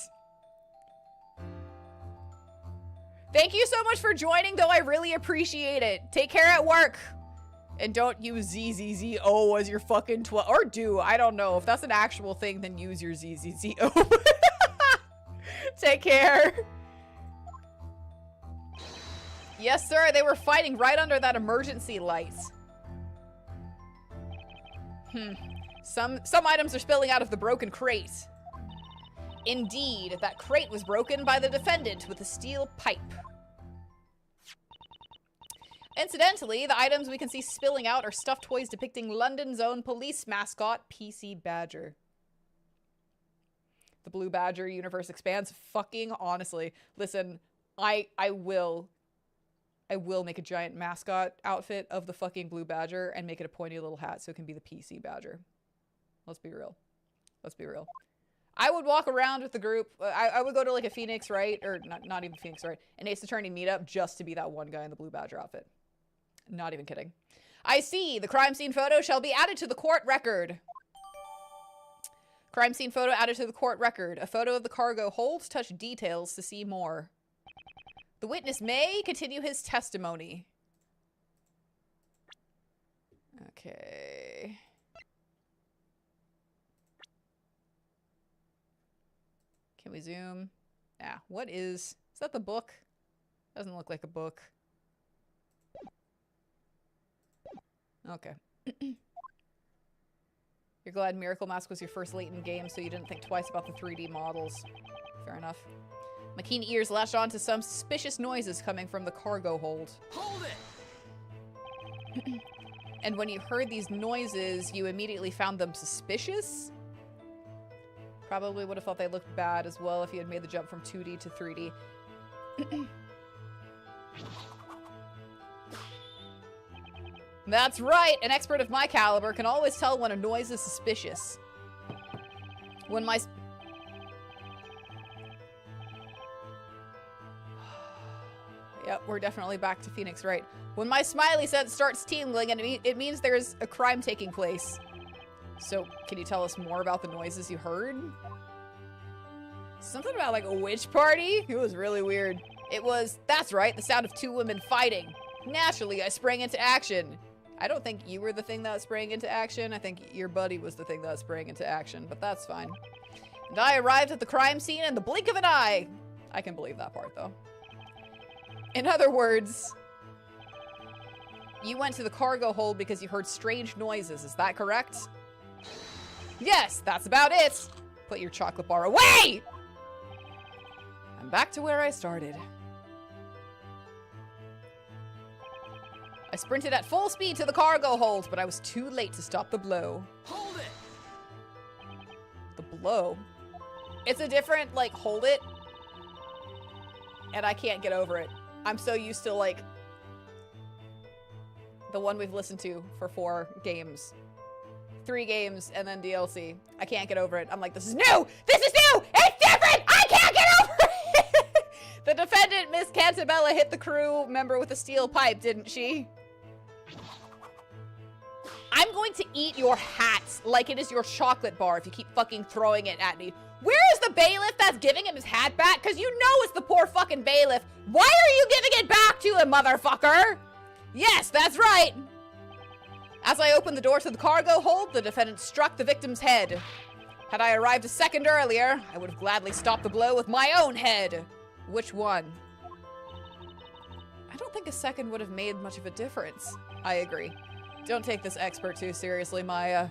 Thank you so much for joining, though. I really appreciate it. Take care at work. And don't use ZZZO as your fucking or do. I don't know. If that's an actual thing, then use your ZZZO. Take care. Yes, sir. They were fighting right under that emergency light. Some items are spilling out of the broken crate. Indeed, that crate was broken by the defendant with a steel pipe. Incidentally, the items we can see spilling out are stuffed toys depicting London's own police mascot, PC Badger. The Blue Badger universe expands. Fucking honestly. Listen, I will make a giant mascot outfit of the fucking Blue Badger and make it a pointy little hat so it can be the PC Badger. Let's be real. Let's be real. I would walk around with the group. I would go to like a Phoenix Wright, or not even Phoenix Wright, an Ace Attorney meetup just to be that one guy in the Blue Badger outfit. Not even kidding. I see. The crime scene photo shall be added to the court record. Crime scene photo added to the court record. A photo of the cargo hold. Touch details to see more. The witness may continue his testimony. Okay. Can we zoom? Yeah. What is that the book? Doesn't look like a book. Okay. You're glad Miracle Mask was your first Layton game, so you didn't think twice about the 3D models. Fair enough. My keen ears latched on to some suspicious noises coming from the cargo hold. Hold it! And when you heard these noises, you immediately found them suspicious? Probably would have thought they looked bad as well if you had made the jump from 2D to 3D. That's right! An expert of my caliber can always tell when a noise is suspicious. When my... Yep, we're definitely back to Phoenix Wright. When my smiley sense starts tingling, and it means there's a crime taking place. So, can you tell us more about the noises you heard? Something about like a witch party? It was really weird. It was, that's right, the sound of two women fighting. Naturally, I sprang into action. I don't think you were the thing that sprang into action. I think your buddy was the thing that sprang into action, but that's fine. And I arrived at the crime scene in the blink of an eye. I can believe that part, though. In other words, you went to the cargo hold because you heard strange noises. Is that correct? Yes, that's about it. Put your chocolate bar away! I'm back to where I started. I sprinted at full speed to the cargo hold, but I was too late to stop the blow. Hold it! The blow? It's a different, like, hold it. And I can't get over it. I'm so used to, like, the one we've listened to for 4 games. 3 games and then DLC. I can't get over it. I'm like, this is new! This is new! It's different! I can't get over it! The defendant, Miss Cantabella, hit the crew member with a steel pipe, didn't she? I'm going to eat your hat like it is your chocolate bar if you keep fucking throwing it at me. Where is the bailiff that's giving him his hat back? Because you know it's the poor fucking bailiff. Why are you giving it back to him, motherfucker? Yes, that's right. As I opened the door to the cargo hold, the defendant struck the victim's head. Had I arrived a second earlier, I would have gladly stopped the blow with my own head. Which one? I don't think a second would have made much of a difference. I agree. Don't take this expert too seriously, Maya.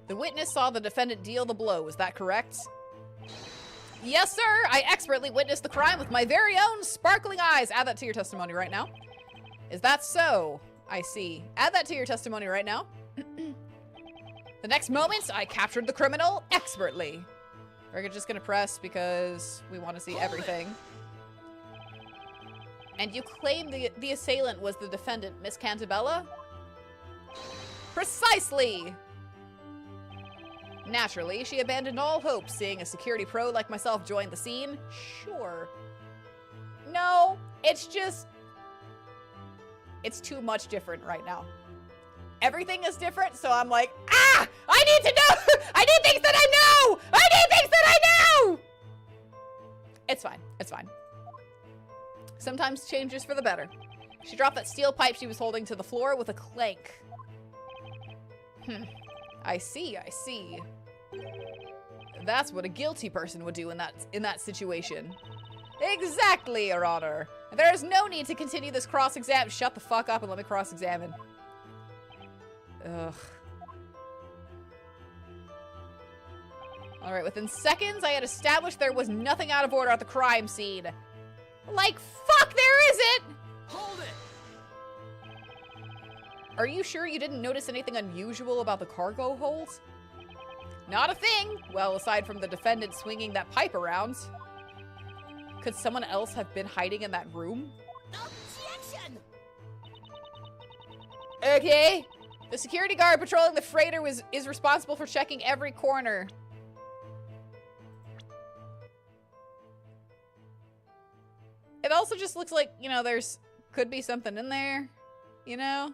The witness saw the defendant deal the blow, is that correct? Yes, sir! I expertly witnessed the crime with my very own sparkling eyes. Add that to your testimony right now. Is that so? I see. Add that to your testimony right now. The next moment, I captured the criminal expertly. We're just gonna press because we want to see everything. And you claim the assailant was the defendant, Miss Cantabella? Precisely! Naturally, she abandoned all hope seeing a security pro like myself join the scene. Sure. No, it's just... it's too much different right now. Everything is different, so I'm like, ah! I need to know! I need things that I know! I need things that I know! It's fine. It's fine. Sometimes changes for the better. She dropped that steel pipe she was holding to the floor with a clank. I see, I see. That's what a guilty person would do in that situation. Exactly, Your Honor. There is no need to continue this cross-exam. Shut the fuck up and let me cross-examine. Ugh. Alright, within seconds, I had established there was nothing out of order at the crime scene. Like, fuck, there isn't! Hold it! Are you sure you didn't notice anything unusual about the cargo hold? Not a thing! Well, aside from the defendant swinging that pipe around. Could someone else have been hiding in that room? Objection! Okay. The security guard patrolling the freighter is responsible for checking every corner. It also just looks like, you know, could be something in there, you know?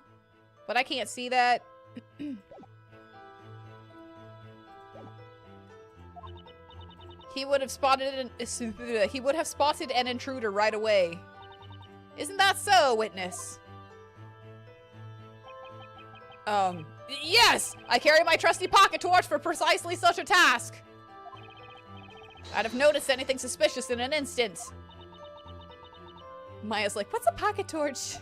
But I can't see that. He would have spotted an intruder right away. Isn't that so, witness? Yes! I carry my trusty pocket torch for precisely such a task. I'd have noticed anything suspicious in an instant. Maya's like, what's a pocket torch?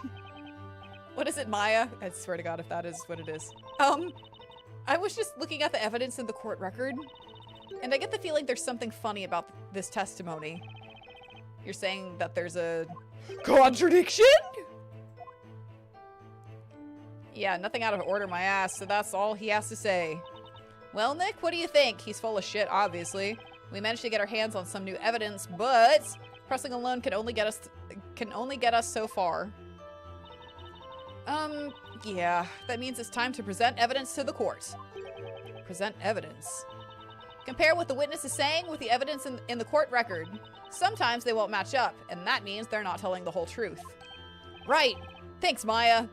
What is it, Maya? I swear to God if that is what it is. I was just looking at the evidence in the court record, and I get the feeling there's something funny about this testimony. You're saying that there's a contradiction? Yeah, nothing out of order, my ass, so that's all he has to say. Well, Nick, what do you think? He's full of shit, obviously. We managed to get our hands on some new evidence, but pressing alone can only get us so far. Yeah, that means it's time to present evidence to the court. Present evidence. Compare what the witness is saying with the evidence in the court record. Sometimes they won't match up, and that means they're not telling the whole truth. Right. Thanks, Maya.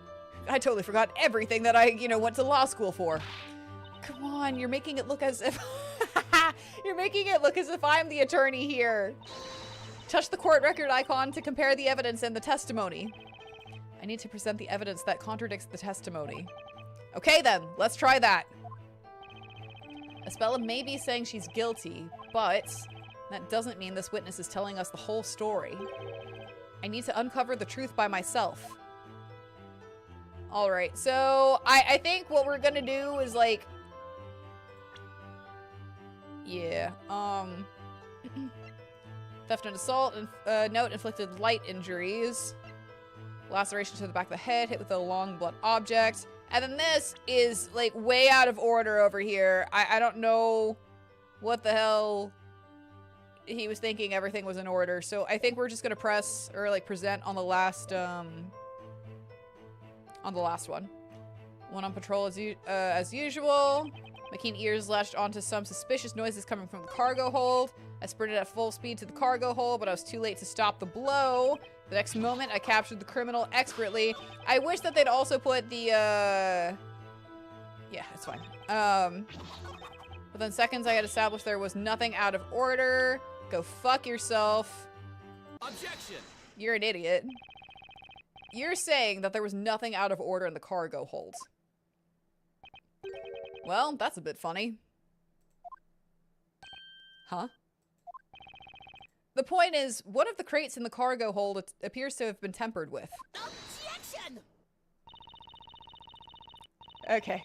I totally forgot everything that I, went to law school for. Come on, you're making it look as if... You're making it look as if I'm the attorney here. Touch the court record icon to compare the evidence and the testimony. I need to present the evidence that contradicts the testimony. Okay then, let's try that. Espella may be saying she's guilty, but that doesn't mean this witness is telling us the whole story. I need to uncover the truth by myself. Alright, so I think what we're gonna do is like... Yeah, theft and assault, note inflicted light injuries. Laceration to the back of the head, hit with a long blunt object. And then this is like way out of order over here. I don't know what the hell he was thinking everything was in order. So I think we're just gonna press or like present on the last one. One on patrol as usual. My keen ears latched onto some suspicious noises coming from the cargo hold. I sprinted at full speed to the cargo hold, but I was too late to stop the blow. The next moment, I captured the criminal expertly. I wish that they'd also put the, yeah, it's fine. Within seconds, I had established there was nothing out of order. Go fuck yourself. Objection! You're an idiot. You're saying that there was nothing out of order in the cargo hold. Well, that's a bit funny. Huh? The point is, one of the crates in the cargo hold appears to have been tampered with. Objection! Okay.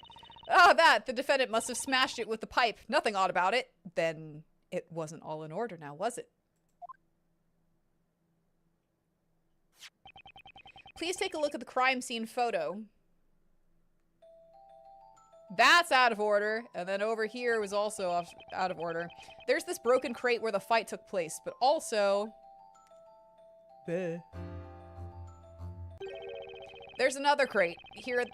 Oh, that! The defendant must have smashed it with the pipe. Nothing odd about it. Then it wasn't all in order now, was it? Please take a look at the crime scene photo. That's out of order. And then over here was also out of order. There's this broken crate where the fight took place, but also... Bleh. There's another crate here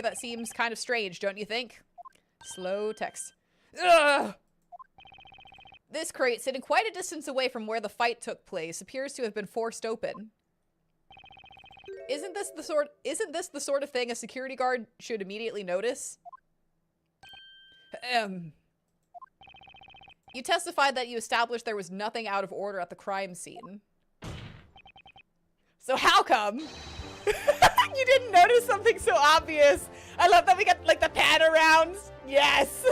that seems kind of strange, don't you think? Slow text. Ugh! This crate, sitting quite a distance away from where the fight took place, appears to have been forced open. Isn't this the sort of thing a security guard should immediately notice? You testified that you established there was nothing out of order at the crime scene. So how come you didn't notice something so obvious? I love that we got like the pan arounds. Yes.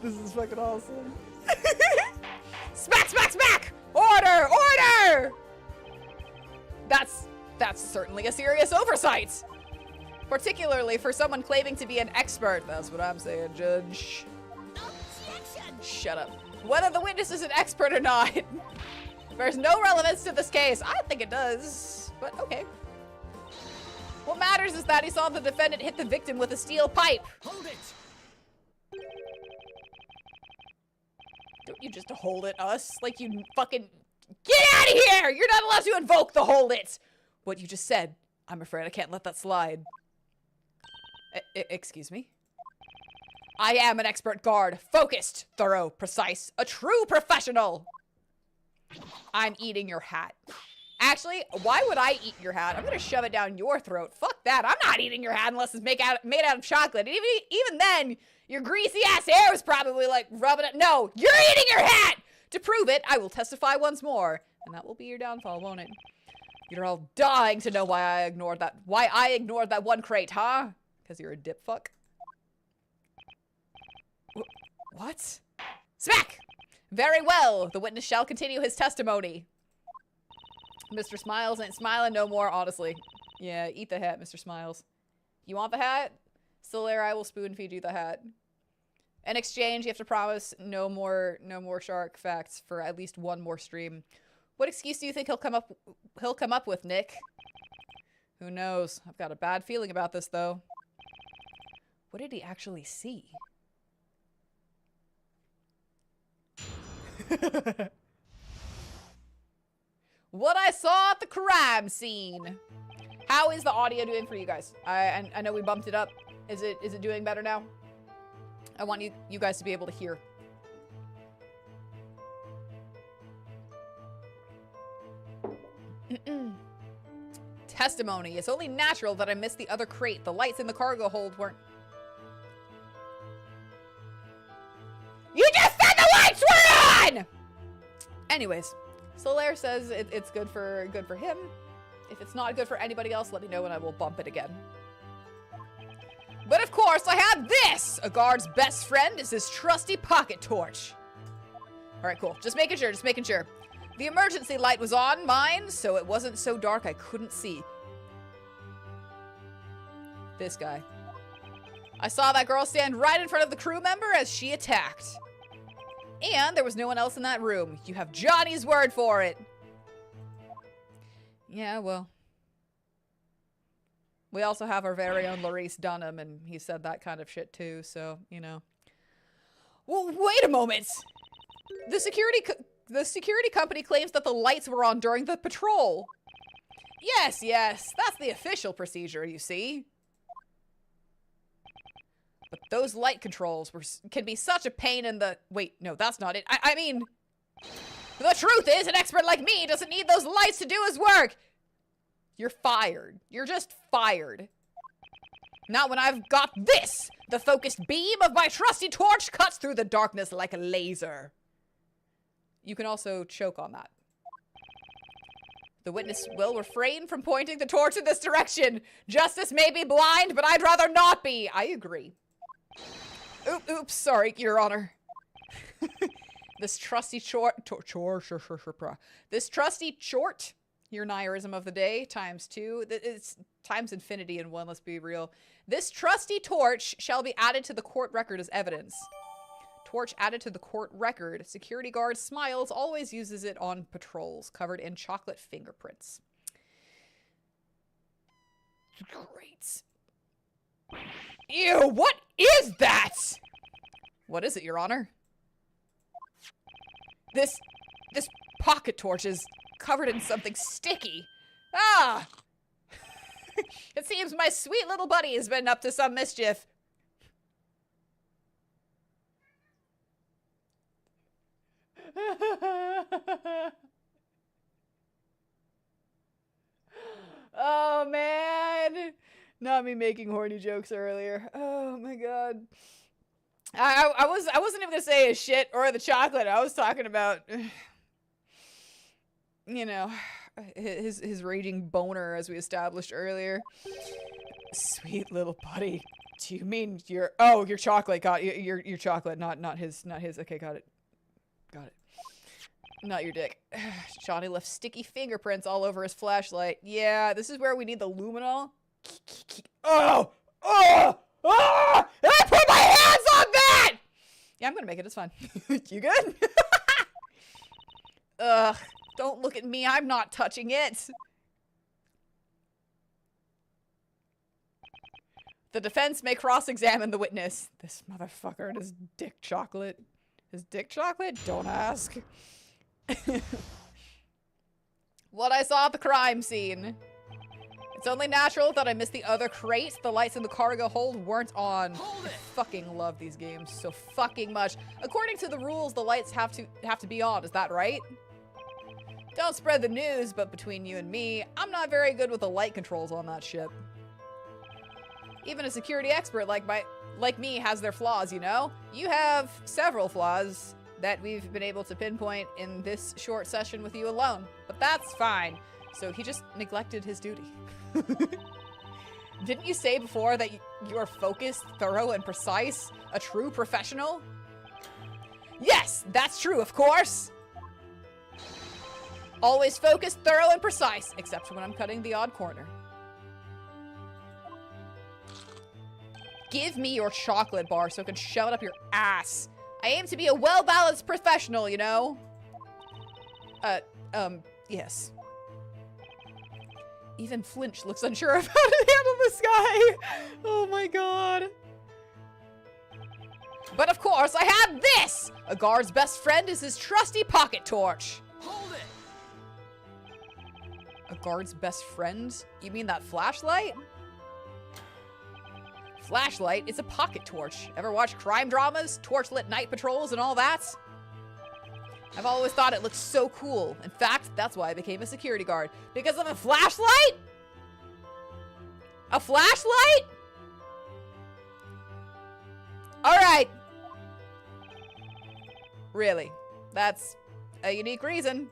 This is fucking awesome. Smack, smack, smack! Order, order! That's certainly a serious oversight. Particularly for someone claiming to be an expert. That's what I'm saying, Judge. Objection! Shut up. Whether the witness is an expert or not, there's no relevance to this case. I think it does, but okay. What matters is that he saw the defendant hit the victim with a steel pipe. Hold it! Don't you just hold it, us? Like you fucking... Get out of here! You're not allowed to invoke the hold it! What you just said. I'm afraid I can't let that slide. Excuse me? I am an expert guard. Focused, thorough, precise. A true professional! I'm eating your hat. Actually, why would I eat your hat? I'm gonna shove it down your throat. Fuck that. I'm not eating your hat unless it's made out of chocolate. And even then, your greasy ass hair was probably like rubbing it. No, you're eating your hat! To prove it, I will testify once more. And that will be your downfall, won't it? You're all dying to know why I ignored that one crate, huh? Because you're a dip fuck. What? Smack! Very well. The witness shall continue his testimony. Mr. Smiles ain't smiling no more, honestly. Yeah, eat the hat, Mr. Smiles. You want the hat? Still there, I will spoon feed you the hat. In exchange, you have to promise no more shark facts for at least one more stream. What excuse do you think he'll come up with, Nick? Who knows? I've got a bad feeling about this, though. What did he actually see? What I saw at the crime scene. How is the audio doing for you guys? I know we bumped it up. Is it doing better now? I want you guys to be able to hear. Testimony. It's only natural that I missed the other crate. The lights in the cargo hold weren't... Anyways, Solaire says it's good for him. If it's not good for anybody else, let me know and I will bump it again. But of course, I have this! A guard's best friend is his trusty pocket torch. Alright, cool. Just making sure, just making sure. The emergency light was on mine, so it wasn't so dark I couldn't see. This guy. I saw that girl stand right in front of the crew member as she attacked. And there was no one else in that room. You have Johnny's word for it. Yeah, well. We also have our very own Laurice Dunham, and he said that kind of shit too, so, you know. Well, wait a moment! The security company claims that the lights were on during the patrol. Yes, that's the official procedure, you see. But those light controls can be such a pain in the... Wait, no, that's not it. I mean... The truth is, an expert like me doesn't need those lights to do his work! You're fired. You're just fired. Not when I've got this! The focused beam of my trusty torch cuts through the darkness like a laser. You can also choke on that. The witness will refrain from pointing the torch in this direction. Justice may be blind, but I'd rather not be. I agree. Oops, sorry, Your Honor. This trusty this trusty chort, your Nayrism of the day, ×2. It's times infinity in one, let's be real. This trusty torch shall be added to the court record as evidence. Torch added to the court record. Security guard Smiles always uses it on patrols, covered in chocolate fingerprints. Great. Ew, what is that? What is it, Your Honor? This pocket torch is covered in something sticky. Ah! It seems my sweet little buddy has been up to some mischief. Oh, man. Not me making horny jokes earlier. Oh, my God. I wasn't even gonna say his shit or the chocolate. I was talking about, you know, his raging boner, as we established earlier. Sweet little buddy. Do you mean your chocolate? Got your chocolate, not his. Okay, got it. Not your dick. Johnny left sticky fingerprints all over his flashlight. Yeah, this is where we need the luminol. Oh! And I put my hands on that! Yeah, I'm gonna make it. It's fine. You good? Ugh. Don't look at me. I'm not touching it. The defense may cross-examine the witness. This motherfucker and his dick chocolate. His dick chocolate? Don't ask. What I saw at the crime scene. It's only natural that I missed the other crate. The lights in the cargo hold weren't on. I fucking love these games so fucking much. According to the rules, the lights have to be on. Is that right? Don't spread the news, but between you and me, I'm not very good with the light controls on that ship. Even a security expert like me has their flaws, you know? You have several flaws that we've been able to pinpoint in this short session with you alone. But that's fine. So he just neglected his duty. Didn't you say before that you're focused, thorough, and precise? A true professional? Yes, that's true, of course! Always focused, thorough, and precise, except when I'm cutting the odd corner. Give me your chocolate bar so I can shove it up your ass. I aim to be a well-balanced professional, you know? Yes. Even Flinch looks unsure of how to handle this guy. Oh my god. But of course, I have this! A guard's best friend is his trusty pocket torch. Hold it! A guard's best friend? You mean that flashlight? Flashlight is a pocket torch. Ever watch crime dramas, torch-lit night patrols, and all that? I've always thought it looked so cool. In fact, that's why I became a security guard. Because of a flashlight? A flashlight? Alright. Really. That's a unique reason.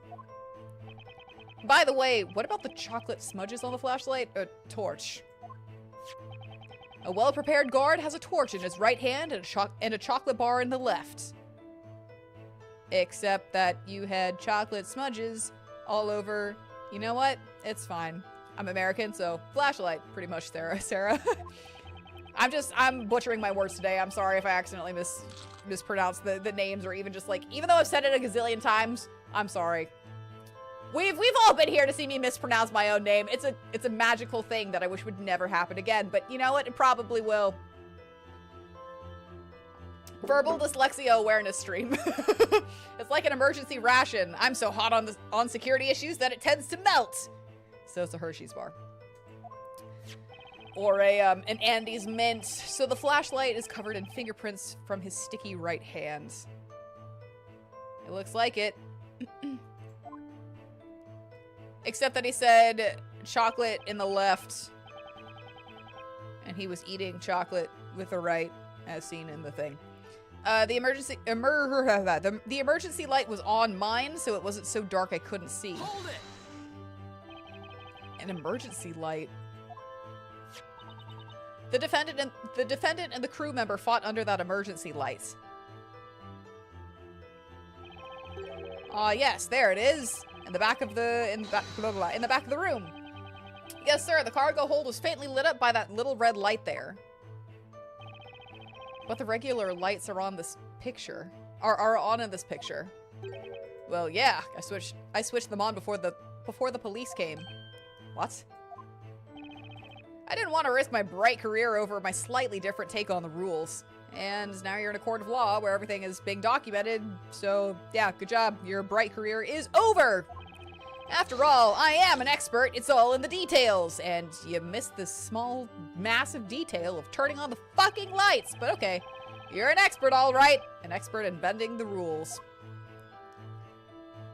By the way, what about the chocolate smudges on the flashlight? A torch. A well-prepared guard has a torch in his right hand and a chocolate bar in the left. Except that you had chocolate smudges all over. You know what? It's fine. I'm American, so flashlight, pretty much, Sarah. I'm butchering my words today. I'm sorry if I accidentally mispronounced the names, or even just like, even though I've said it a gazillion times, I'm sorry. We've all been here to see me mispronounce my own name. It's a magical thing that I wish would never happen again, but you know what? It probably will. Verbal dyslexia awareness stream. It's like an emergency ration. I'm so hot on security issues that it tends to melt. So it's a Hershey's bar. Or an Andy's mint. So the flashlight is covered in fingerprints from his sticky right hand. It looks like it. Except that he said chocolate in the left. And he was eating chocolate with the right, as seen in the thing. The emergency light was on mine, so it wasn't so dark I couldn't see. Hold it! An emergency light. The defendant and the crew member fought under that emergency light. Yes, there it is. In the back of the room. Yes, sir. The cargo hold was faintly lit up by that little red light there. But the regular lights are on this picture. Are on in this picture. Well, yeah. I switched them on before the police came. What? I didn't want to risk my bright career over my slightly different take on the rules. And now you're in a court of law where everything is being documented. So, yeah, good job. Your bright career is over. After all, I am an expert. It's all in the details. And you missed this small, massive detail of turning on the fucking lights. But okay, you're an expert, all right. An expert in bending the rules.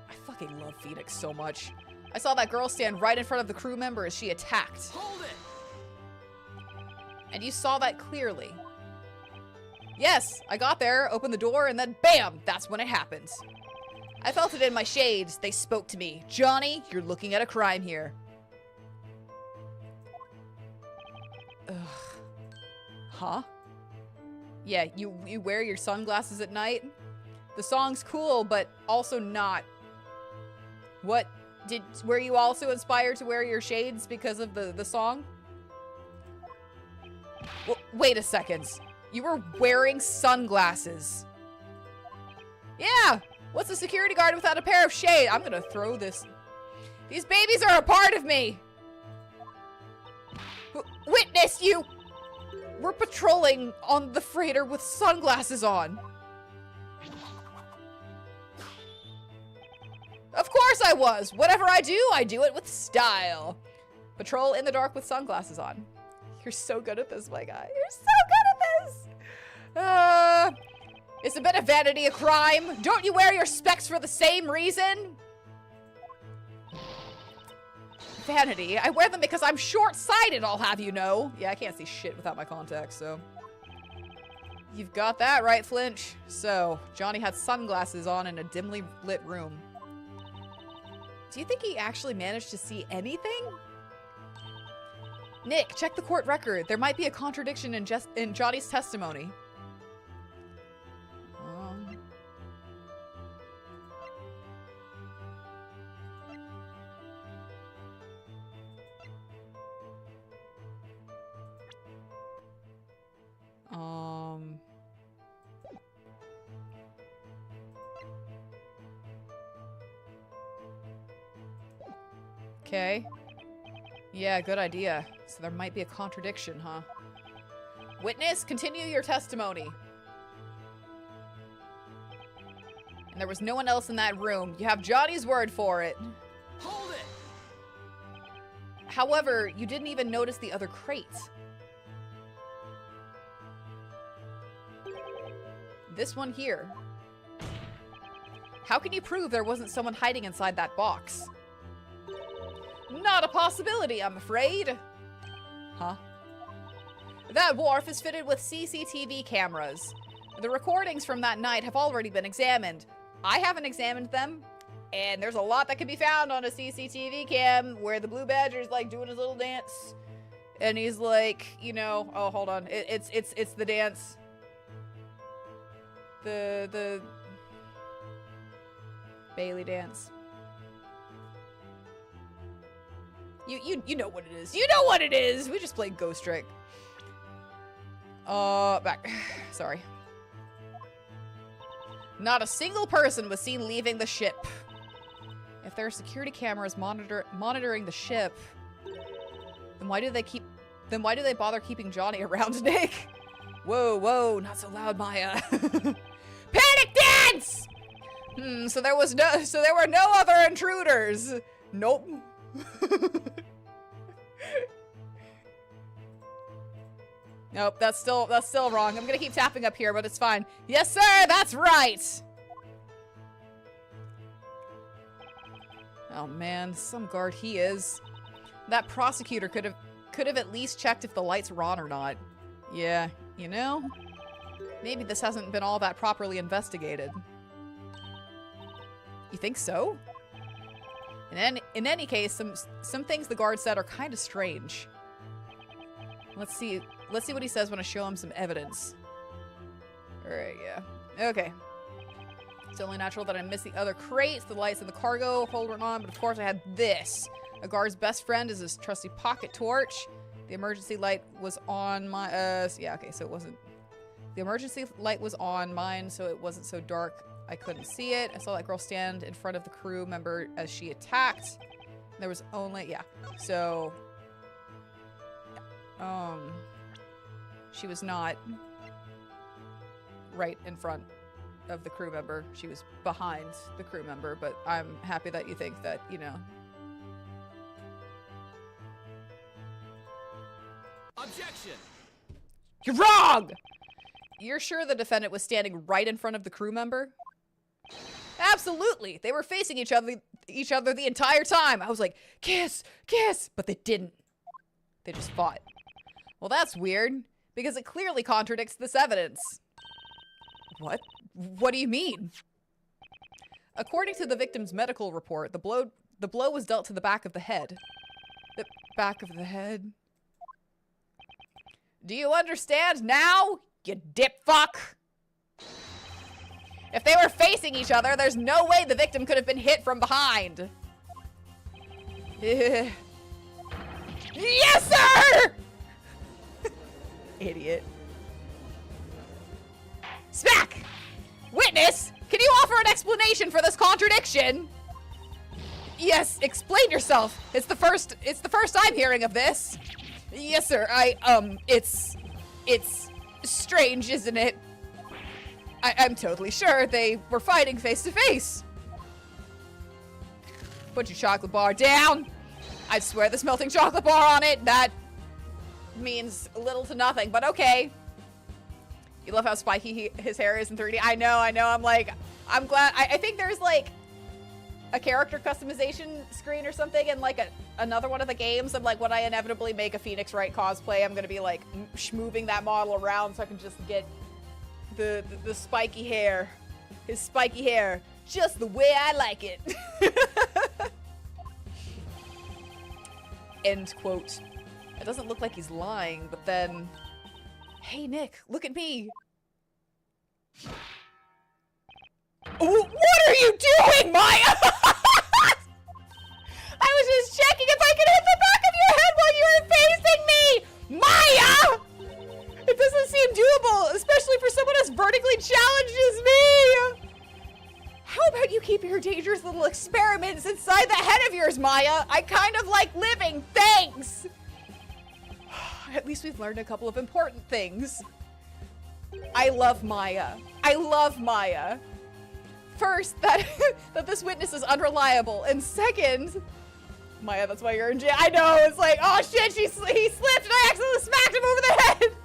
I fucking love Phoenix so much. I saw that girl stand right in front of the crew member as she attacked. Hold it! And you saw that clearly. Yes, I got there, opened the door, and then BAM! That's when it happened. I felt it in my shades. They spoke to me. Johnny, you're looking at a crime here. Ugh. Huh? Yeah, you wear your sunglasses at night? The song's cool, but also not. What? Were you also inspired to wear your shades because of the song? Well, wait a second. You were wearing sunglasses. Yeah! What's a security guard without a pair of shades? I'm gonna throw this. These babies are a part of me! Witness, you! We're patrolling on the freighter with sunglasses on. Of course I was! Whatever I do it with style. Patrol in the dark with sunglasses on. You're so good at this, my guy. You're so good at this! Is a bit of vanity a crime? Don't you wear your specs for the same reason? Vanity? I wear them because I'm short-sighted, I'll have you know. Yeah, I can't see shit without my contacts, so. You've got that right, Flinch. So, Johnny had sunglasses on in a dimly lit room. Do you think he actually managed to see anything? Nick, check the court record. There might be a contradiction in Johnny's testimony. Okay. Yeah, good idea. So there might be a contradiction, huh? Witness, continue your testimony. And there was no one else in that room. You have Johnny's word for it. Hold it! However, you didn't even notice the other crate. This one here. How can you prove there wasn't someone hiding inside that box? Not a possibility, I'm afraid. Huh? That wharf is fitted with CCTV cameras. The recordings from that night have already been examined. I haven't examined them. And there's a lot that can be found on a CCTV cam where the blue badger's like doing his little dance. And he's like, you know, oh, hold on. It's the dance. The Bailey dance. You know what it is. You know what it is. We just played Ghost Trick. Back. Sorry. Not a single person was seen leaving the ship. If there are security cameras monitoring the ship, then why do they bother keeping Johnny around, Nick? Whoa, not so loud, Maya. Panic dance! So there were no other intruders. Nope. Nope, that's still wrong. I'm gonna keep tapping up here, but it's fine. Yes, sir, that's right! Oh man, some guard he is. That prosecutor could have at least checked if the lights were on or not. Yeah, you know? Maybe this hasn't been all that properly investigated. You think so? In any case, some things the guard said are kind of strange. Let's see what he says when I show him some evidence. Alright, yeah. Okay. It's only natural that I missed the other crates, the lights in the cargo hold were on, but of course I had this. A guard's best friend is his trusty pocket torch. The emergency light was on my, yeah, okay, so it wasn't. The emergency light was on mine, so it wasn't so dark I couldn't see it. I saw that girl stand in front of the crew member as she attacked. There was only, yeah, so, she was not right in front of the crew member. She was behind the crew member, but I'm happy that you think that, you know. Objection! You're wrong! You're sure the defendant was standing right in front of the crew member? Absolutely! They were facing each other the entire time. I was like, kiss, kiss, but they didn't. They just fought. Well, that's weird, because it clearly contradicts this evidence. What? What do you mean? According to the victim's medical report, the blow was dealt to the back of the head. The back of the head? Do you understand now, you dip fuck? If they were facing each other, there's no way the victim could have been hit from behind. Yes, sir! Idiot. Smack! Witness, can you offer an explanation for this contradiction? Yes, explain yourself. It's the first I'm hearing of this. Yes, sir. It's strange, isn't it? I'm totally sure they were fighting face to face. Put your chocolate bar down. I swear there's melting chocolate bar on it. That means little to nothing, but okay. You love how spiky his hair is in 3D. I know. I'm like, I'm glad. I think there's like a character customization screen or something in like another one of the games. I'm like, when I inevitably make a Phoenix Wright cosplay, I'm gonna be like moving that model around so I can just get the spiky hair, his spiky hair, just the way I like it. End quote. It doesn't look like he's lying, but then, hey Nick, look at me. What are you doing, Maya? I was just checking if I could hit the back of your head while you were facing me! Maya! It doesn't seem doable, especially for someone as vertically challenged as me! How about you keep your dangerous little experiments inside that head of yours, Maya? I kind of like living, thanks! At least we've learned a couple of important things. I love Maya. I love Maya. First, that this witness is unreliable, and second, Maya, that's why you're in jail. I know, it's like, oh shit, he slipped and I accidentally smacked him over the head.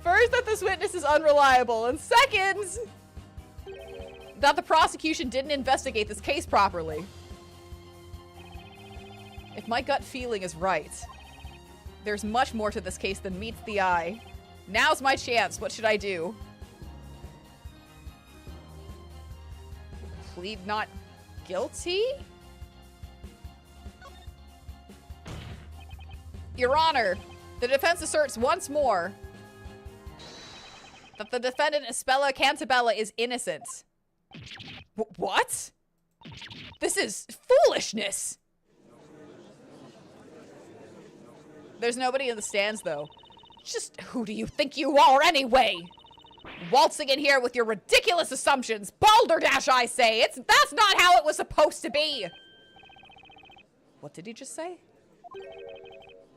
First, that this witness is unreliable, and second, that the prosecution didn't investigate this case properly. If my gut feeling is right, there's much more to this case than meets the eye. Now's my chance. What should I do? Plead not guilty? Your Honor, the defense asserts once more that the defendant Espella Cantabella is innocent. What? This is foolishness! There's nobody in the stands, though. Just who do you think you are, anyway? Waltzing in here with your ridiculous assumptions. Balderdash, I say! That's not how it was supposed to be! What did he just say?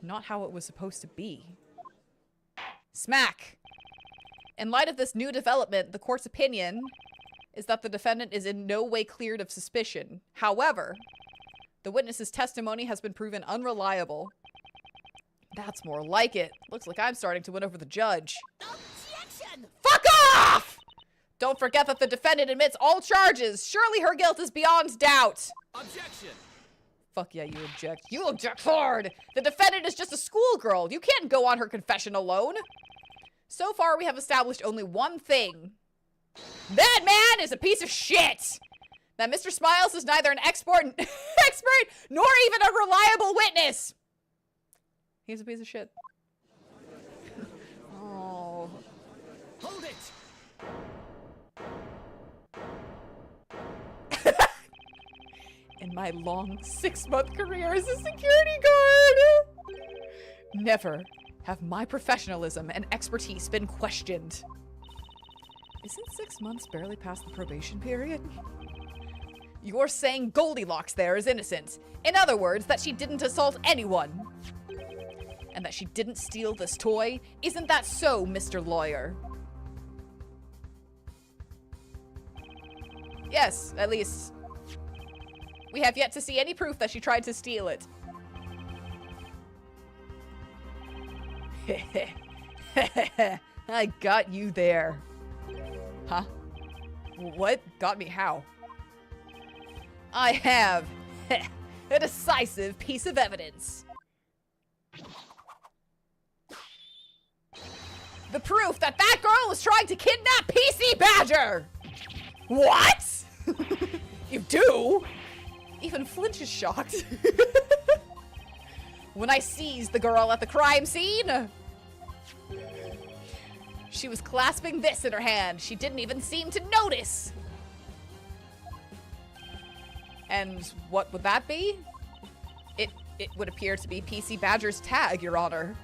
Not how it was supposed to be. Smack! In light of this new development, the court's opinion is that the defendant is in no way cleared of suspicion. However, the witness's testimony has been proven unreliable. That's more like it. Looks like I'm starting to win over the judge. Objection! Fuck off! Don't forget that the defendant admits all charges. Surely her guilt is beyond doubt. Objection! Fuck yeah, you object. You object hard! The defendant is just a schoolgirl. You can't go on her confession alone. So far, we have established only one thing. That man is a piece of shit! That Mr. Smiles is neither an expert nor even a reliable witness! He's a piece of shit. Oh. Hold it! In my long 6-month career as a security guard, never have my professionalism and expertise been questioned. Isn't 6 months barely past the probation period? You're saying Goldilocks there is innocent. In other words, that she didn't assault anyone. And that she didn't steal this toy. Isn't that so, Mr. Lawyer? Yes, at least. We have yet to see any proof that she tried to steal it. I got you there. Huh? What? Got me how? I have a decisive piece of evidence. The proof that that girl was trying to kidnap PC Badger! What? You do? Even Flinch is shocked. When I seized the girl at the crime scene, she was clasping this in her hand. She didn't even seem to notice. And what would that be? It would appear to be PC Badger's tag, Your Honor.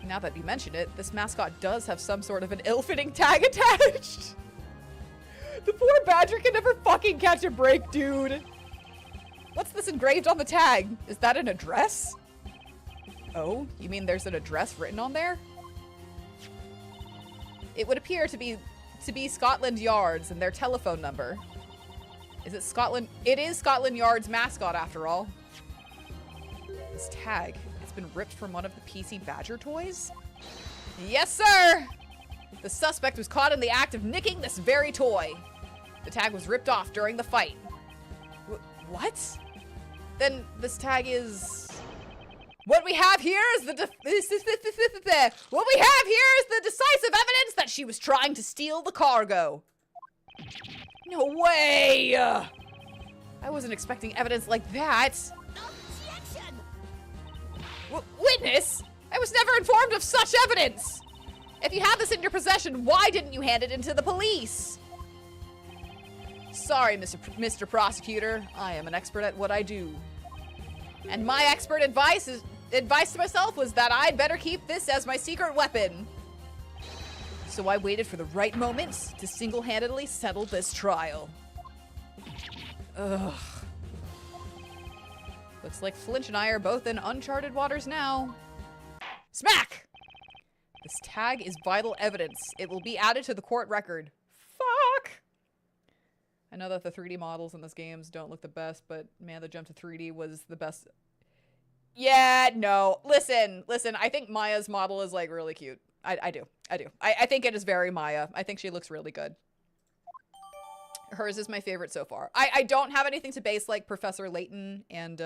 Now that you mention it, this mascot does have some sort of an ill-fitting tag attached. The poor Badger can never fucking catch a break, dude. What's this engraved on the tag? Is that an address? Oh, you mean there's an address written on there? It would appear to be Scotland Yard's and their telephone number. Is it Scotland? It is Scotland Yard's mascot after all. This tag, it's been ripped from one of the PC Badger toys? Yes, sir! The suspect was caught in the act of nicking this very toy. The tag was ripped off during the fight. What? Then this tag is... What we have here is the decisive evidence that she was trying to steal the cargo. No way! I wasn't expecting evidence like that. Objection! Witness? I was never informed of such evidence! If you have this in your possession, why didn't you hand it in to the police? Sorry, Mr. Prosecutor. I am an expert at what I do. And my expert advice to myself was that I'd better keep this as my secret weapon. So I waited for the right moment to single-handedly settle this trial. Ugh. Looks like Flinch and I are both in uncharted waters now. Smack! This tag is vital evidence. It will be added to the court record. Fuck! I know that the 3D models in this games don't look the best, but man, the jump to 3D was the best. Yeah, no. Listen. I think Maya's model is like really cute. I do. I think it is very Maya. I think she looks really good. Hers is my favorite so far. I don't have anything to base like Professor Layton and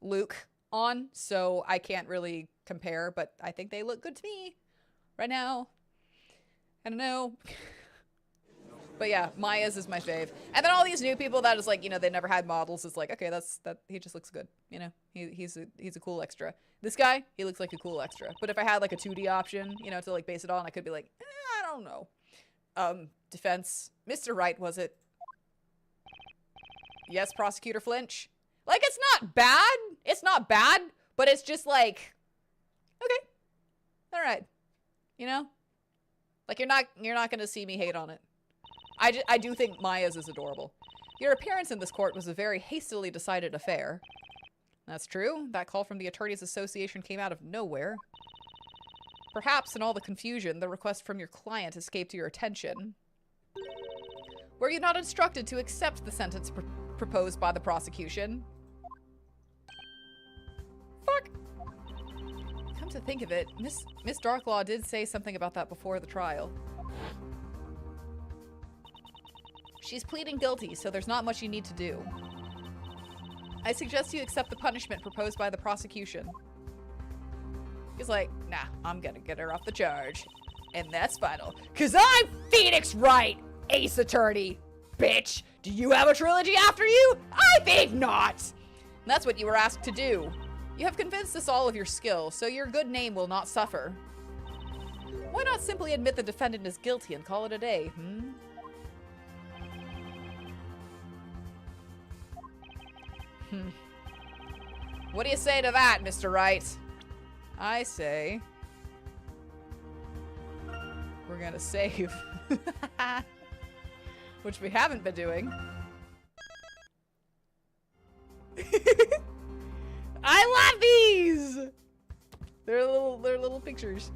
Luke on, so I can't really compare, but I think they look good to me. right now. I don't know. But yeah, Maya's is my fave. And then all these new people that is like, you know, they never had models. It's like, okay, he just looks good. You know, he's a cool extra. This guy, he looks like a cool extra. But if I had like a 2D option, you know, to like base it on, I could be like, I don't know. Defense. Mr. Wright, was it? Yes, Prosecutor Flinch. Like, it's not bad. It's not bad, but it's just like, okay. All right. You know? Like, you're not gonna see me hate on it. I do think Maya's is adorable. Your appearance in this court was a very hastily decided affair. That's true. That call from the Attorneys Association came out of nowhere. Perhaps in all the confusion, the request from your client escaped your attention. Were you not instructed to accept the sentence proposed by the prosecution? Fuck. Come to think of it, Miss Darklaw did say something about that before the trial. She's pleading guilty, so there's not much you need to do. I suggest you accept the punishment proposed by the prosecution. He's like, nah, I'm gonna get her off the charge. And that's final. 'Cause I'm Phoenix Wright, Ace Attorney. Bitch, do you have a trilogy after you? I think not! And that's what you were asked to do. You have convinced us all of your skill, so your good name will not suffer. Why not simply admit the defendant is guilty and call it a day, hmm? What do you say to that, Mr. Wright? I say... we're gonna save. Which we haven't been doing. I love these! They're little pictures.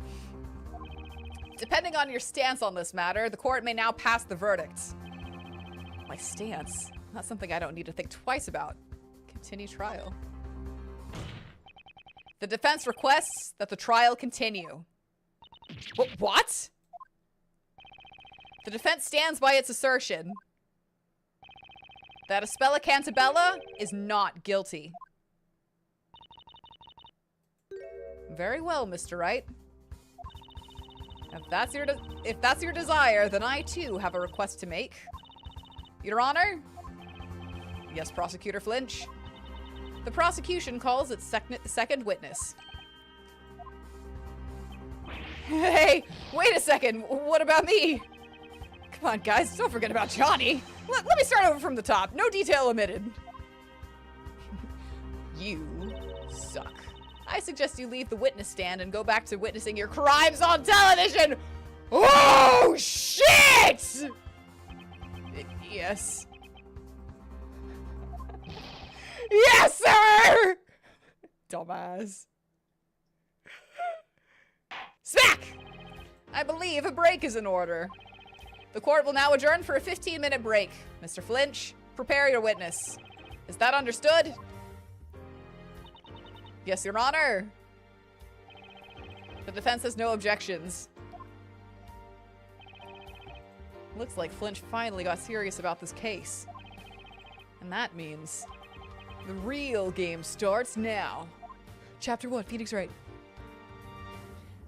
Depending on your stance on this matter, the court may now pass the verdict. My stance? Not something I don't need to think twice about. Continue trial. The defense requests that the trial continue. What? The defense stands by its assertion that Aspella Cantabella is not guilty. Very well, Mr. Wright. If that's your desire, then I too have a request to make. Your Honor? Yes, Prosecutor Flinch. The prosecution calls its second witness. Hey, wait a second. What about me? Come on, guys. Don't forget about Johnny. Let me start over from the top. No detail omitted. You suck. I suggest you leave the witness stand and go back to witnessing your crimes on television. Oh, shit! Yes. Yes, sir! Dumbass. Smack! I believe a break is in order. The court will now adjourn for a 15-minute break. Mr. Flinch, prepare your witness. Is that understood? Yes, Your Honor. The defense has no objections. Looks like Flinch finally got serious about this case. And that means the real game starts now. Chapter 1, Phoenix Wright.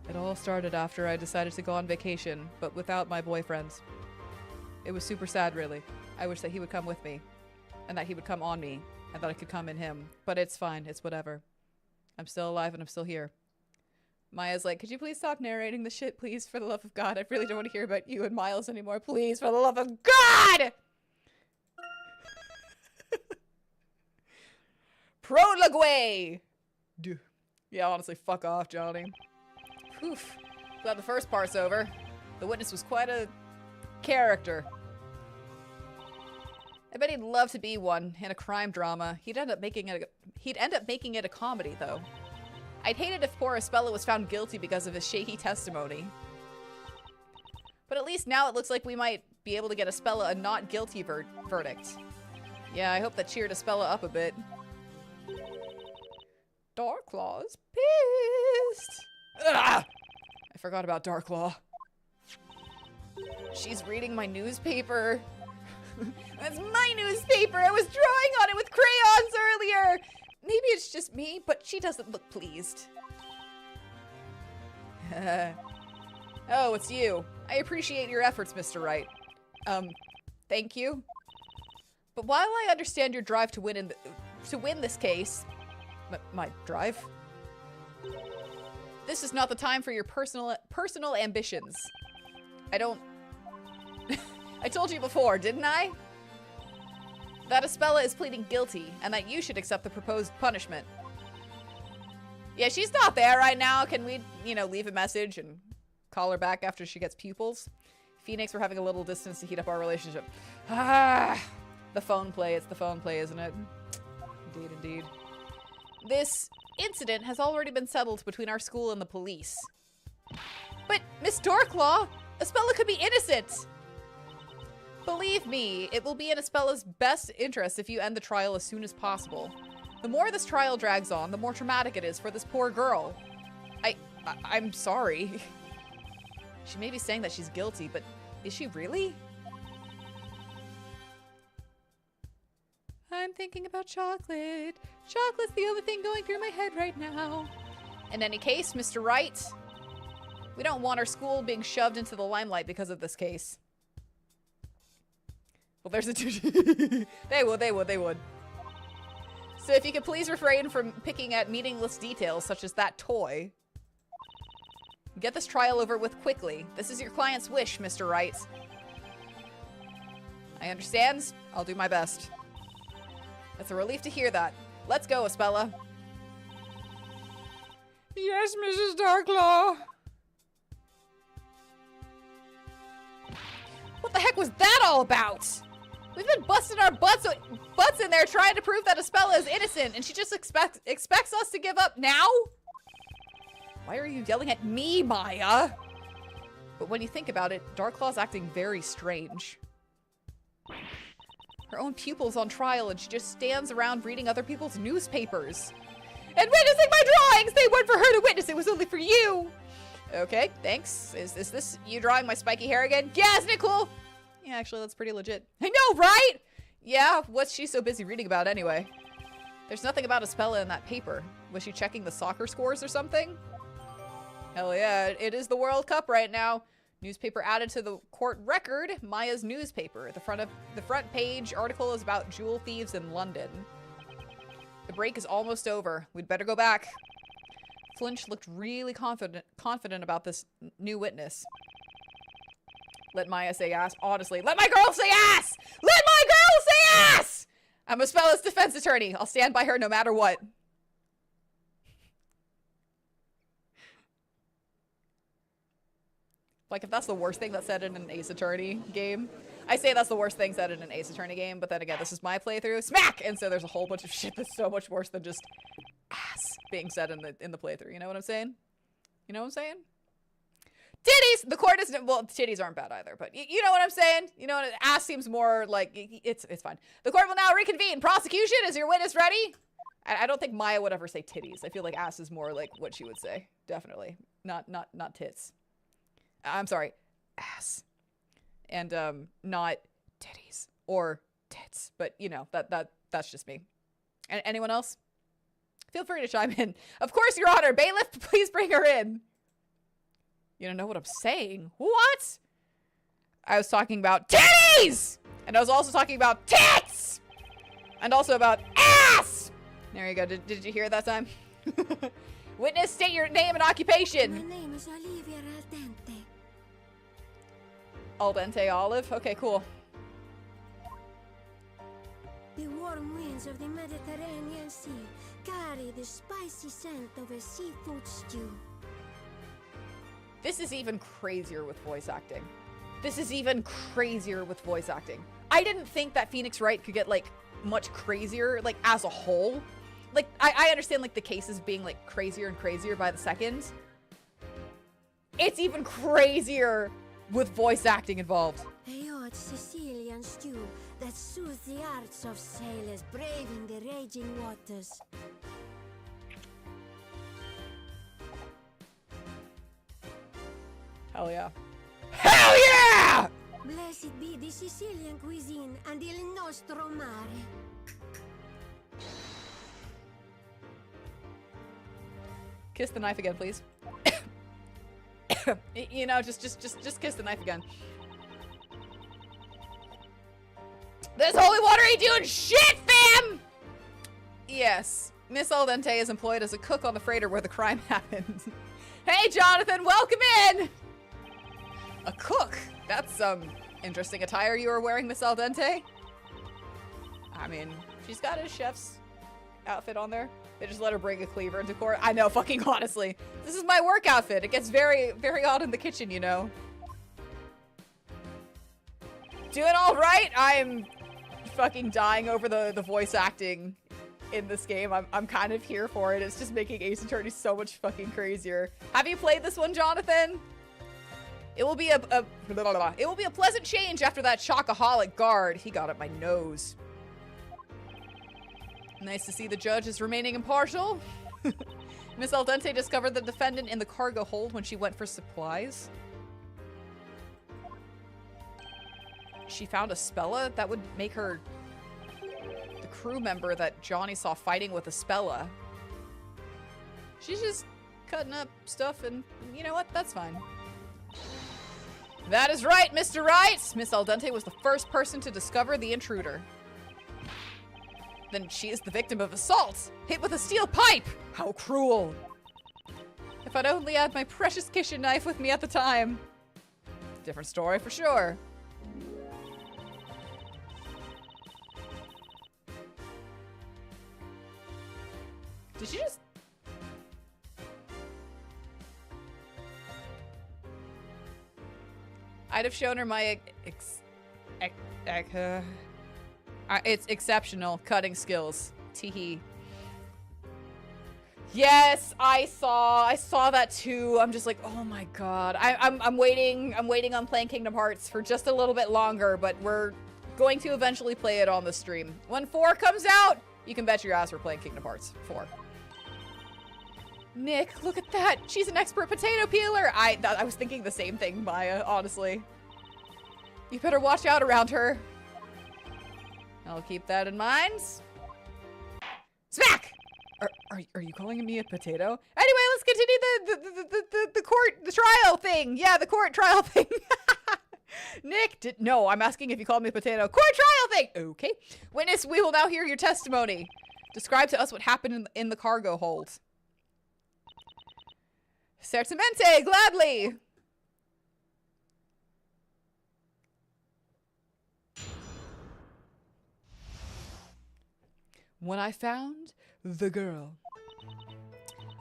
It all started after I decided to go on vacation, but without my boyfriend. It was super sad, really. I wish that he would come with me, and that he would come on me, and that I could come in him. But it's fine, it's whatever. I'm still alive and I'm still here. Maya's like, could you please stop narrating the shit, please, for the love of God? I really don't want to hear about you and Miles anymore, please, for the love of God! Prologue! Yeah, honestly, fuck off, Johnny. Oof. Glad the first part's over. The witness was quite a character. I bet he'd love to be one in a crime drama. He'd end up making it a comedy, though. I'd hate it if poor Aspella was found guilty because of his shaky testimony. But at least now it looks like we might be able to get Aspella a not guilty verdict. Yeah, I hope that cheered Aspella up a bit. Darklaw's pissed. Ugh! I forgot about Darklaw. She's reading my newspaper. That's my newspaper! I was drawing on it with crayons earlier! Maybe it's just me, but she doesn't look pleased. Oh, it's you. I appreciate your efforts, Mr. Wright. Thank you. But while I understand your drive to win this case, my drive? This is not the time for your personal ambitions. I don't... I told you before, didn't I? That Espella is pleading guilty, and that you should accept the proposed punishment. Yeah, she's not there right now. Can we, you know, leave a message and call her back after she gets pupils? Phoenix, we're having a little distance to heat up our relationship. Ah, the phone play. It's the phone play, isn't it? Indeed, indeed. This incident has already been settled between our school and the police. But, Miss Dorklaw, Espella could be innocent! Believe me, it will be in Espella's best interest if you end the trial as soon as possible. The more this trial drags on, the more traumatic it is for this poor girl. I'm sorry. She may be saying that she's guilty, but is she really? I'm thinking about chocolate. Chocolate's the only thing going through my head right now. In any case, Mr. Wright, we don't want our school being shoved into the limelight because of this case. Well, there's a... They would. So if you could please refrain from picking at meaningless details such as that toy. Get this trial over with quickly. This is your client's wish, Mr. Wright. I understand. I'll do my best. It's a relief to hear that. Let's go, Espella. Yes, Mrs. Darklaw. What the heck was that all about? We've been busting our butts in there trying to prove that Espella is innocent, and she just expects us to give up now? Why are you yelling at me, Maya? But when you think about it, Darklaw's acting very strange. Her own pupil's on trial, and she just stands around reading other people's newspapers. And witnessing my drawings! They weren't for her to witness, it was only for you! Okay, thanks. Is this you drawing my spiky hair again? Yeah, isn't it cool? Yeah, actually, that's pretty legit. I know, right? Yeah, what's she so busy reading about anyway? There's nothing about Espella in that paper. Was she checking the soccer scores or something? Hell yeah, it is the World Cup right now. Newspaper added to the court record, Maya's newspaper. The front page article is about jewel thieves in London. The break is almost over. We'd better go back. Flinch looked really confident about this new witness. Let Maya say ass. Honestly, let my girl say ass! Let my girl say ass! I'm Espella's defense attorney. I'll stand by her no matter what. Like, if that's the worst thing that's said in an Ace Attorney game. I say that's the worst thing said in an Ace Attorney game, but then again, this is my playthrough. Smack! And so there's a whole bunch of shit that's so much worse than just ass being said in the playthrough. You know what I'm saying? You know what I'm saying? Titties! The court isn't... Well, titties aren't bad either, but you know what I'm saying? You know what? Ass seems more like... It's fine. The court will now reconvene. Prosecution, is your witness ready? I don't think Maya would ever say titties. I feel like ass is more like what she would say. Definitely. Not tits. I'm sorry. Ass. And, not titties. Or tits. But, you know, that's just me. Anyone else? Feel free to chime in. Of course, Your Honor. Bailiff, please bring her in. You don't know what I'm saying. What? I was talking about titties! And I was also talking about tits! And also about ass! There you go. Did you hear it that time? Witness, state your name and occupation. My name is Olivia Al Dente. Al Dente Olive? Okay, cool. The warm winds of the Mediterranean Sea carry the spicy scent of a seafood stew. This is even crazier with voice acting. This is even crazier with voice acting. I didn't think that Phoenix Wright could get, like, much crazier, like, as a whole. Like, I understand, like, the cases being, like, crazier and crazier by the second. It's even crazier with voice acting involved. A hot Sicilian stew that soothes the hearts of sailors braving the raging waters. Hell yeah. Hell yeah! Blessed be the Sicilian cuisine and il nostro mare. Kiss the knife again, please. You know, just kiss the knife again. This holy water ain't doing shit, fam! Yes, Miss Al Dente is employed as a cook on the freighter where the crime happened. Hey, Jonathan, welcome in! A cook? That's some interesting attire you are wearing, Miss Al Dente. I mean, she's got a chef's outfit on there. They just let her bring a cleaver into court. I know, fucking honestly. This is my work outfit. It gets very, very hot in the kitchen, you know. Doing all right? I'm fucking dying over the voice acting in this game. I'm kind of here for it. It's just making Ace Attorney so much fucking crazier. Have you played this one, Jonathan? It will be it will be a pleasant change after that chocoholic guard. He got up my nose. Nice to see the judge is remaining impartial. Miss Al Dente discovered the defendant in the cargo hold when she went for supplies. She found a Spella? That would make her the crew member that Johnny saw fighting with a Spella. She's just cutting up stuff and you know what? That's fine. That is right, Mr. Wright! Miss Al Dente was the first person to discover the intruder. Then she is the victim of assault, hit with a steel pipe! How cruel! If I'd only had my precious kitchen knife with me at the time. Different story for sure. Did she just... I'd have shown her my it's exceptional cutting skills. Teehee. Yes, I saw that too. I'm just like, oh my god. I'm waiting on playing Kingdom Hearts for just a little bit longer, but we're going to eventually play it on the stream. When 4 comes out, you can bet your ass we're playing Kingdom Hearts 4. Nick, look at that. She's an expert potato peeler. I was thinking the same thing, Maya, honestly. You better watch out around her. I'll keep that in mind. Smack! Are you calling me a potato? Anyway, let's continue the trial thing. Yeah, the court trial thing. Nick, no, I'm asking if you called me a potato. Court trial thing! Okay. Witness, we will now hear your testimony. Describe to us what happened in the cargo hold. Certamente, gladly! When I found the girl.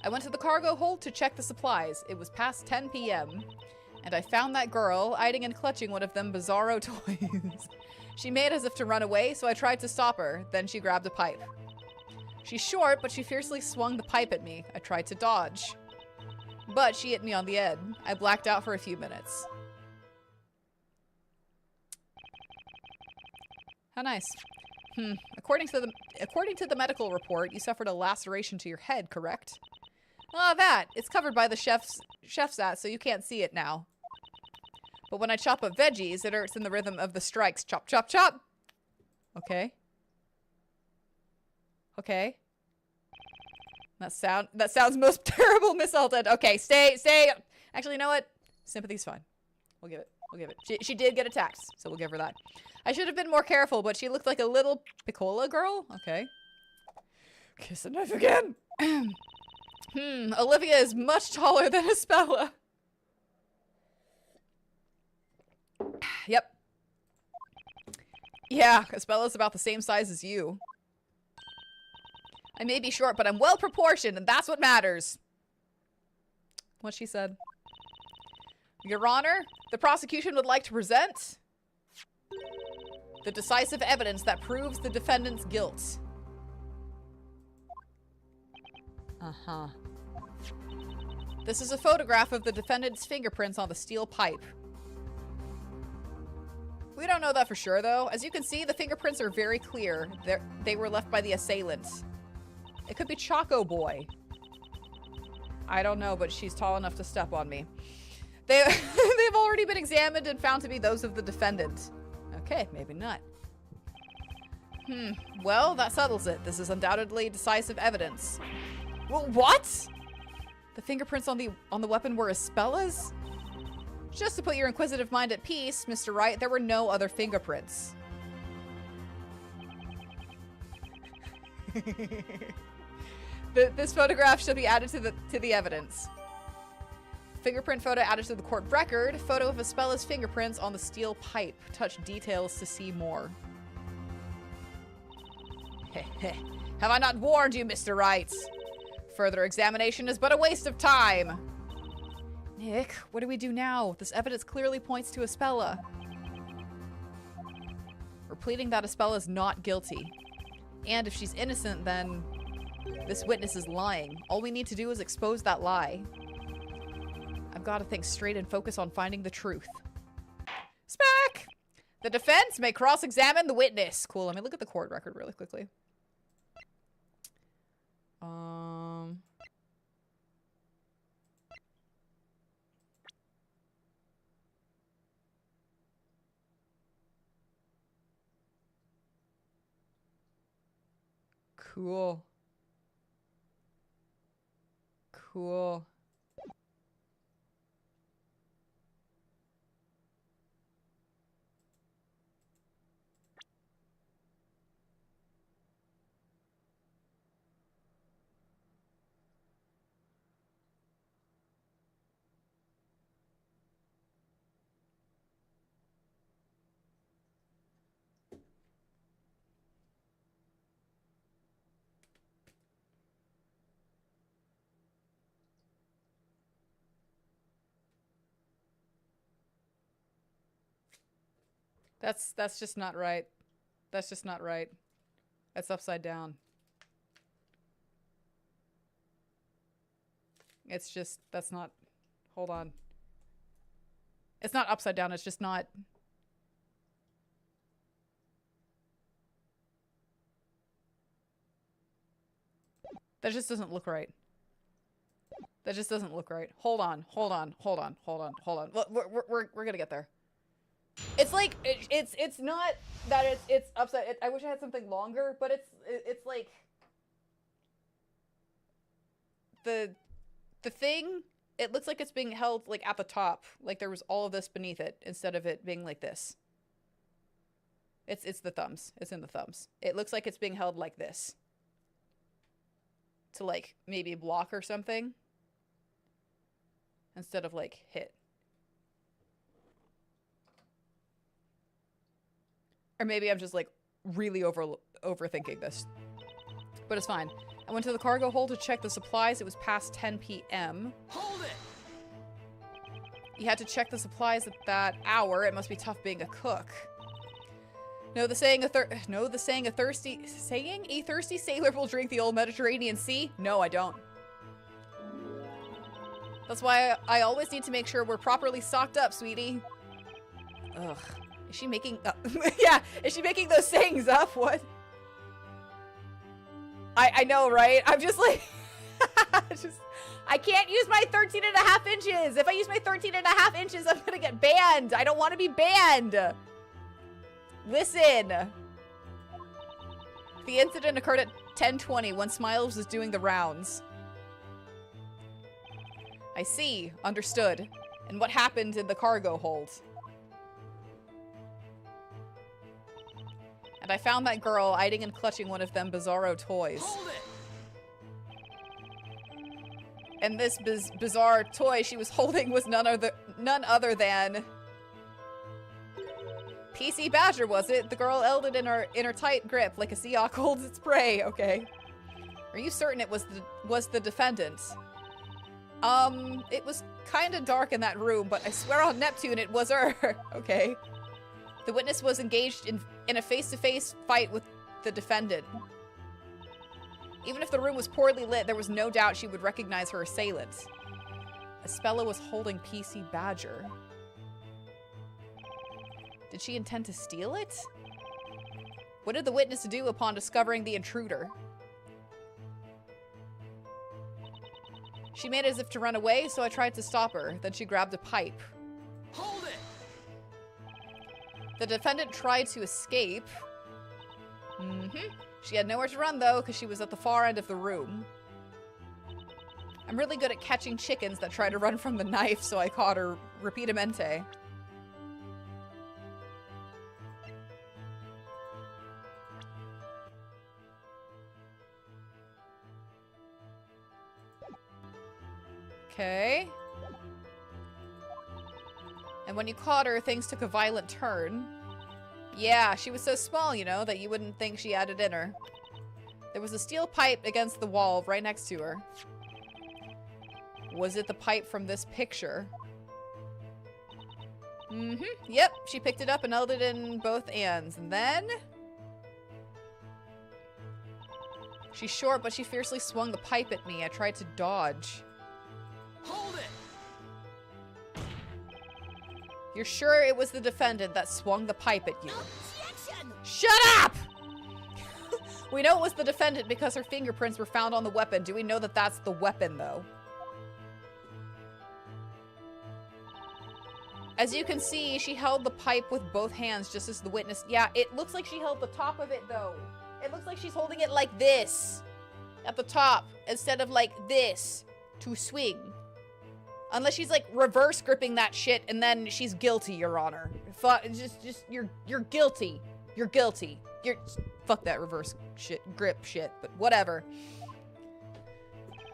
I went to the cargo hold to check the supplies. It was past 10 p.m. And I found that girl hiding and clutching one of them bizarro toys. She made as if to run away, so I tried to stop her. Then she grabbed a pipe. She's short, but she fiercely swung the pipe at me. I tried to dodge. But she hit me on the head. I blacked out for a few minutes. How nice. According to the medical report, you suffered a laceration to your head, correct? Ah, that. It's covered by the chef's hat, so you can't see it now. But when I chop up veggies, it hurts in the rhythm of the strikes. Chop, chop, chop. Okay. Okay. That sounds most terrible, Miss Alton. Okay, stay. Actually, you know what? Sympathy's fine. We'll give it. She did get attacked, so we'll give her that. I should have been more careful, but she looked like a little Piccola girl. Okay. Kiss the knife again. Olivia is much taller than Espella. Yep. Yeah, Espella's about the same size as you. I may be short, but I'm well proportioned, and that's what matters. What she said. Your Honor, the prosecution would like to present the decisive evidence that proves the defendant's guilt. Uh-huh. This is a photograph of the defendant's fingerprints on the steel pipe. We don't know that for sure, though. As you can see, the fingerprints are very clear. They were left by the assailant. It could be Choco Boy. I don't know, but she's tall enough to step on me. They've already been examined and found to be those of the defendant. Okay, maybe not. Well, that settles it. This is undoubtedly decisive evidence. Well, what? The fingerprints on the weapon were Espella's? Just to put your inquisitive mind at peace, Mr. Wright, there were no other fingerprints. This photograph should be added to the evidence. Fingerprint photo added to the court record. Photo of Espella's fingerprints on the steel pipe. Touch details to see more. Have I not warned you, Mr. Wright? Further examination is but a waste of time. Nick, what do we do now? This evidence clearly points to Espella. We're pleading that Espella is not guilty. And if she's innocent, then this witness is lying. All we need to do is expose that lie. I've got to think straight and focus on finding the truth. Smack! The defense may cross-examine the witness. Cool, let me look at the court record really quickly. Cool. Cool. That's just not right. That's just not right. That's upside down. It's just, that's not, hold on. It's not upside down, it's just not. That just doesn't look right. That just doesn't look right. Hold on, hold on, hold on, hold on, hold on. We're gonna get there. It's like it's not that it's upside. I wish I had something longer, but it's like the thing. It looks like it's being held like at the top, like there was all of this beneath it instead of it being like this. It's the thumbs. It's in the thumbs. It looks like it's being held like this to like maybe block or something instead of like hit. Or maybe I'm just like really overthinking this. But it's fine. I went to the cargo hold to check the supplies. It was past 10 p.m. Hold it! You had to check the supplies at that hour. It must be tough being a cook. Know the saying a thirsty sailor will drink the old Mediterranean Sea? No, I don't. That's why I always need to make sure we're properly stocked up, sweetie. Ugh. Is she making yeah, is she making those sayings up? What? I know, right? I'm just like I can't use my 13.5 inches. If I use my 13.5 inches, I'm gonna get banned. I don't want to be banned. Listen. The incident occurred at 10:20 when Smiles was doing the rounds. I see. Understood. And what happened in the cargo hold? And I found that girl hiding and clutching one of them bizarro toys. Hold it! And this bizarre toy she was holding was none other than PC Badger, was it? The girl held it in her tight grip like a Seahawk holds its prey. Okay. Are you certain it was the defendant? It was kind of dark in that room, but I swear on Neptune it was her. Okay. The witness was engaged in a face-to-face fight with the defendant. Even if the room was poorly lit, there was no doubt she would recognize her assailant. Espella was holding PC Badger. Did she intend to steal it? What did the witness do upon discovering the intruder? She made as if to run away, so I tried to stop her. Then she grabbed a pipe. Hold it! The defendant tried to escape. She had nowhere to run, though, because she was at the far end of the room. I'm really good at catching chickens that try to run from the knife, so I caught her repeatamente. Okay. And when you caught her, things took a violent turn. Yeah, she was so small, you know, that you wouldn't think she had it in her. There was a steel pipe against the wall right next to her. Was it the pipe from this picture? Mm-hmm. Yep, she picked it up and held it in both hands. And then... she's short, but she fiercely swung the pipe at me. I tried to dodge. Hold it! You're sure it was the defendant that swung the pipe at you? Objection! Shut up! We know it was the defendant because her fingerprints were found on the weapon. Do we know that that's the weapon, though? As you can see, she held the pipe with both hands, just as the witness... Yeah, it looks like she held the top of it, though. It looks like she's holding it like this. At the top, instead of like this. To swing. Unless she's like reverse gripping that shit and then she's guilty, Your Honor. You're guilty. You're guilty. Fuck that reverse grip shit, but whatever.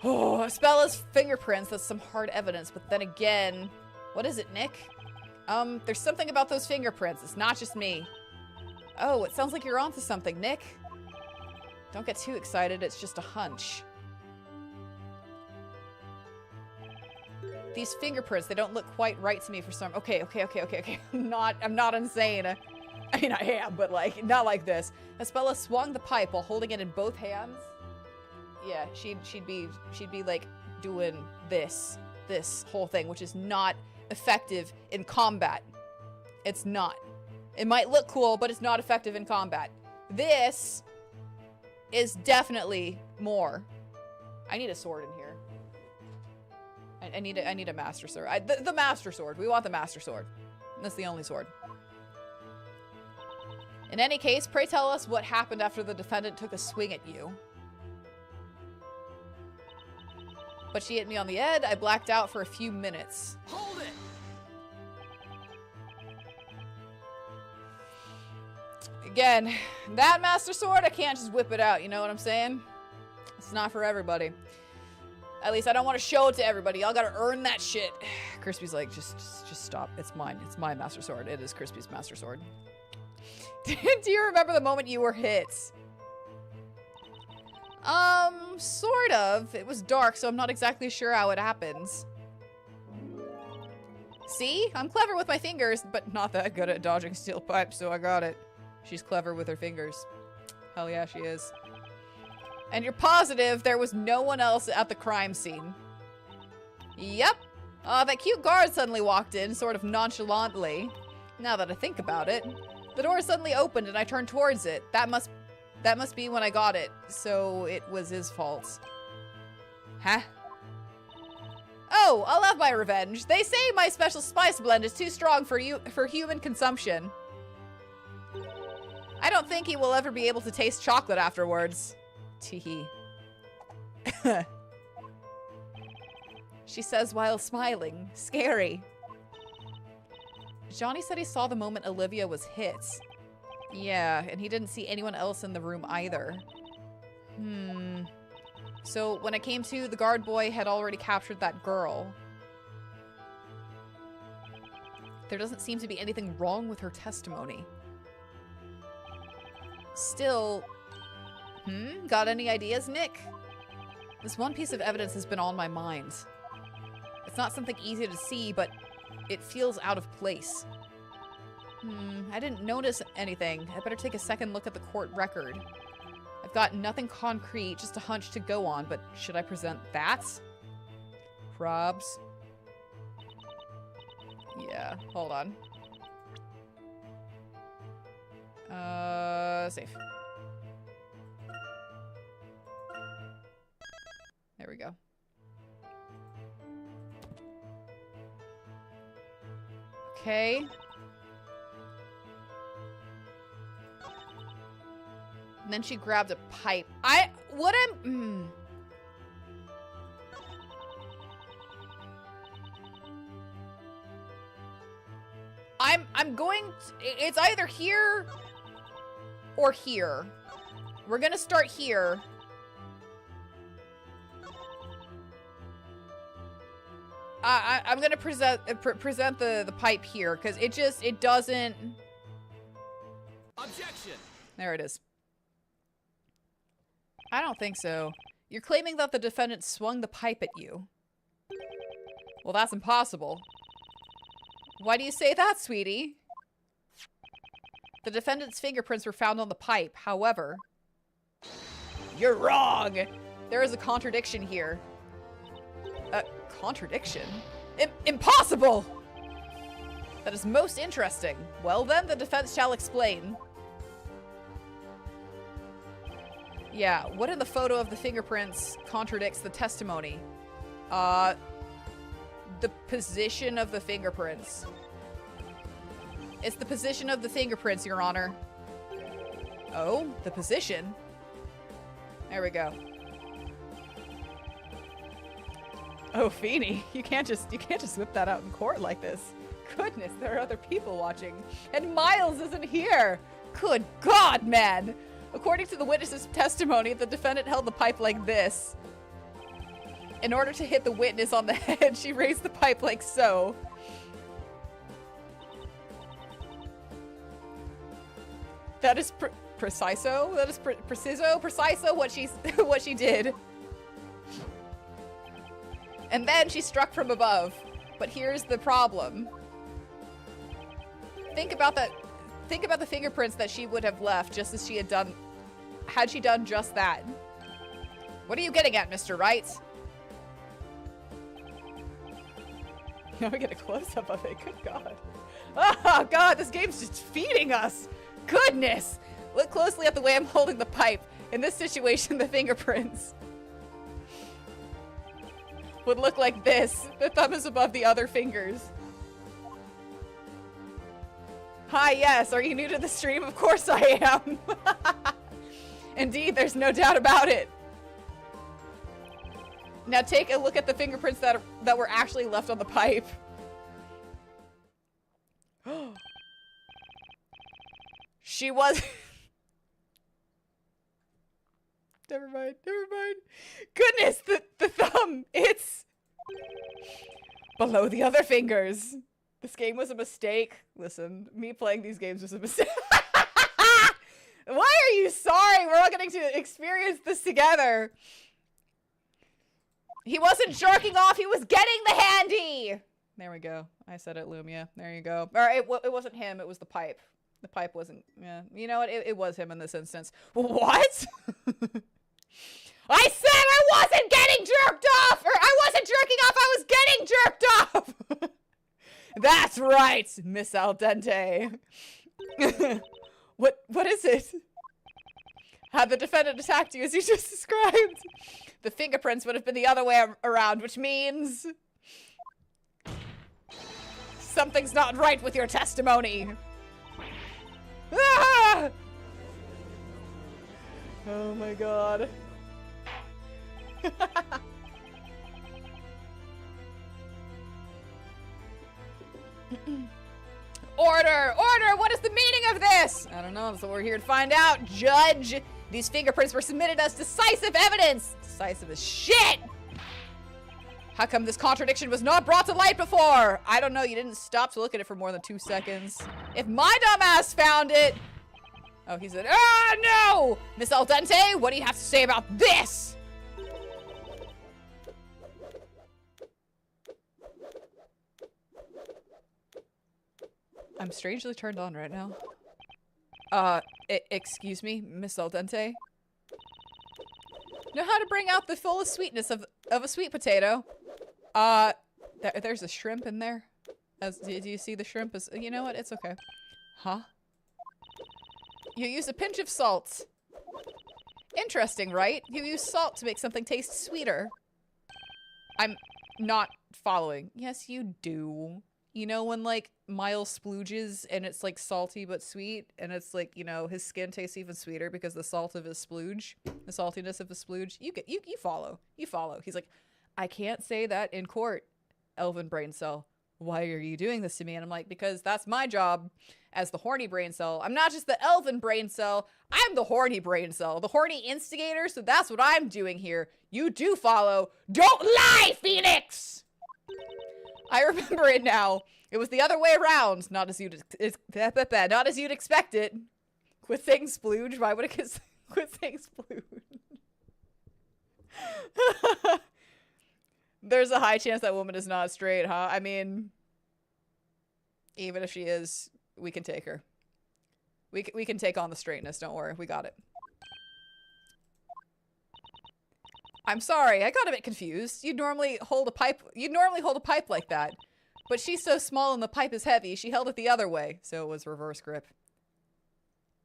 Oh, Spella's fingerprints, that's some hard evidence, but then again, what is it, Nick? There's something about those fingerprints. It's not just me. Oh, it sounds like you're onto something, Nick. Don't get too excited, it's just a hunch. These fingerprints, they don't look quite right to me for some... Okay. I'm not insane. I mean, I am, but like, not like this. Espella swung the pipe while holding it in both hands. Yeah, she'd be like doing this whole thing, which is not effective in combat. It's not. It might look cool, but it's not effective in combat. This is definitely more. I need a sword in here. I need a master sword. The master sword. We want the master sword. That's the only sword. In any case, pray tell us what happened after the defendant took a swing at you. But she hit me on the head. I blacked out for a few minutes. Hold it! Again, that master sword, I can't just whip it out. You know what I'm saying? It's not for everybody. At least I don't want to show it to everybody. Y'all gotta earn that shit. Crispy's like, just stop. It's mine. It's my master sword. It is Crispy's master sword. Do you remember the moment you were hit? Sort of. It was dark, so I'm not exactly sure how it happens. See? I'm clever with my fingers, but not that good at dodging steel pipes, so I got it. She's clever with her fingers. Hell yeah, she is. And you're positive there was no one else at the crime scene? Yep. That cute guard suddenly walked in, sort of nonchalantly. Now that I think about it. The door suddenly opened and I turned towards it. That must be when I got it. So it was his fault. Huh? Oh, I'll have my revenge. They say my special spice blend is too strong for human consumption. I don't think he will ever be able to taste chocolate afterwards. Teehee. She says while smiling. Scary. Johnny said he saw the moment Olivia was hit. Yeah, and he didn't see anyone else in the room either. So when it came to, the guard boy had already captured that girl. There doesn't seem to be anything wrong with her testimony. Still... Got any ideas, Nick? This one piece of evidence has been on my mind. It's not something easy to see, but it feels out of place. I didn't notice anything. I better take a second look at the court record. I've got nothing concrete, just a hunch to go on, but should I present that? Probs. Yeah, hold on. Safe. There we go. Okay. And then she grabbed a pipe. it's either here or here. We're gonna start here. I'm gonna present the pipe here, because it doesn't... Objection! There it is. I don't think so. You're claiming that the defendant swung the pipe at you. Well, that's impossible. Why do you say that, sweetie? The defendant's fingerprints were found on the pipe. However, you're wrong! There is a contradiction here. A contradiction? Impossible! That is most interesting. Well then, the defense shall explain. Yeah, what in the photo of the fingerprints contradicts the testimony? The position of the fingerprints. It's the position of the fingerprints, Your Honor. Oh, the position? There we go. Oh, Feeny, you can't just whip that out in court like this. Goodness, there are other people watching. And Miles isn't here! Good God, man! According to the witness's testimony, the defendant held the pipe like this. In order to hit the witness on the head, she raised the pipe like so. That is preciso? That is preciso what she did. And then she struck from above. But here's the problem. Think about the fingerprints that she would have left just as she had done, had she done just that. What are you getting at, Mr. Wright? Now we get a close-up of it. Good God. Oh, God, this game's just feeding us. Goodness. Look closely at the way I'm holding the pipe. In this situation, the fingerprints would look like this. The thumb is above the other fingers. Hi, yes. Are you new to the stream? Of course I am. Indeed, there's no doubt about it. Now take a look at the fingerprints that were actually left on the pipe. She was... Never mind. Goodness, the thumb, it's below the other fingers. This game was a mistake. Listen, me playing these games was a mistake. Why are you sorry? We're all getting to experience this together. He wasn't jerking off, he was getting the handy! There we go. I said it, Lumia. There you go. Or it wasn't him, it was the pipe. The pipe wasn't, yeah. You know what? It was him in this instance. What? I said I wasn't getting jerked off! Or I wasn't jerking off, I was getting jerked off! That's right, Miss Al Dente. What is it? Had the defendant attacked you as you just described? The fingerprints would have been the other way around, which means... something's not right with your testimony. Ah! Oh my God. Order! Order! What is the meaning of this? I don't know. That's what we're here to find out. Judge, these fingerprints were submitted as decisive evidence. Decisive as shit! How come this contradiction was not brought to light before? I don't know. You didn't stop to look at it for more than 2 seconds. If my dumbass found it... Oh, he said, ah, no! Miss Al Dente, what do you have to say about this? I'm strangely turned on right now. Excuse me, Miss Al Dente? Know how to bring out the fullest sweetness of a sweet potato. There's a shrimp in there. Do you see the shrimp? You know what? It's okay. Huh? You use a pinch of salt. Interesting, right? You use salt to make something taste sweeter. I'm not following. Yes, you do. You know when, like, Miles splooges and it's, like, salty but sweet? And it's, like, you know, his skin tastes even sweeter because the salt of his splooge. The saltiness of his splooge. You follow. You follow. He's like, I can't say that in court, Elven Brain Cell. why are you doing this to me? And I'm like, because that's my job as the horny brain cell. I'm not just the elven brain cell. I'm the horny brain cell, the horny instigator. So that's what I'm doing here. You do follow. Don't lie, Phoenix! I remember it now. It was the other way around. Not as you'd expect it. Quit saying splooge. Why would it quit saying splooge? There's a high chance that woman is not straight, huh? I mean, even if she is, we can take her. We can take on the straightness. Don't worry, we got it. I'm sorry, I got a bit confused. You'd normally hold a pipe like that. But she's so small and the pipe is heavy, she held it the other way. So it was reverse grip.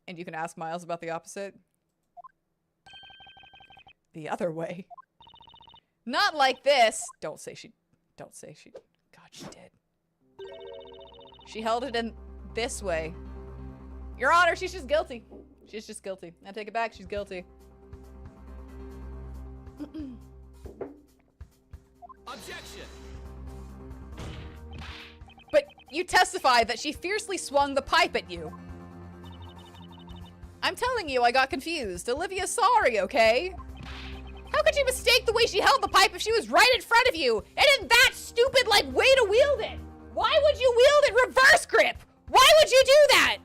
And you can ask Miles about the opposite. The other way. Not like this. Don't say she. God, she did. She held it in this way. Your Honor, she's just guilty. She's just guilty. I take it back, she's guilty. Objection! But you testified that she fiercely swung the pipe at you. I'm telling you, I got confused. Olivia's sorry, okay? How could you mistake the way she held the pipe if she was right in front of you? And in that stupid, like, way to wield it? Why would you wield it reverse grip? Why would you do that?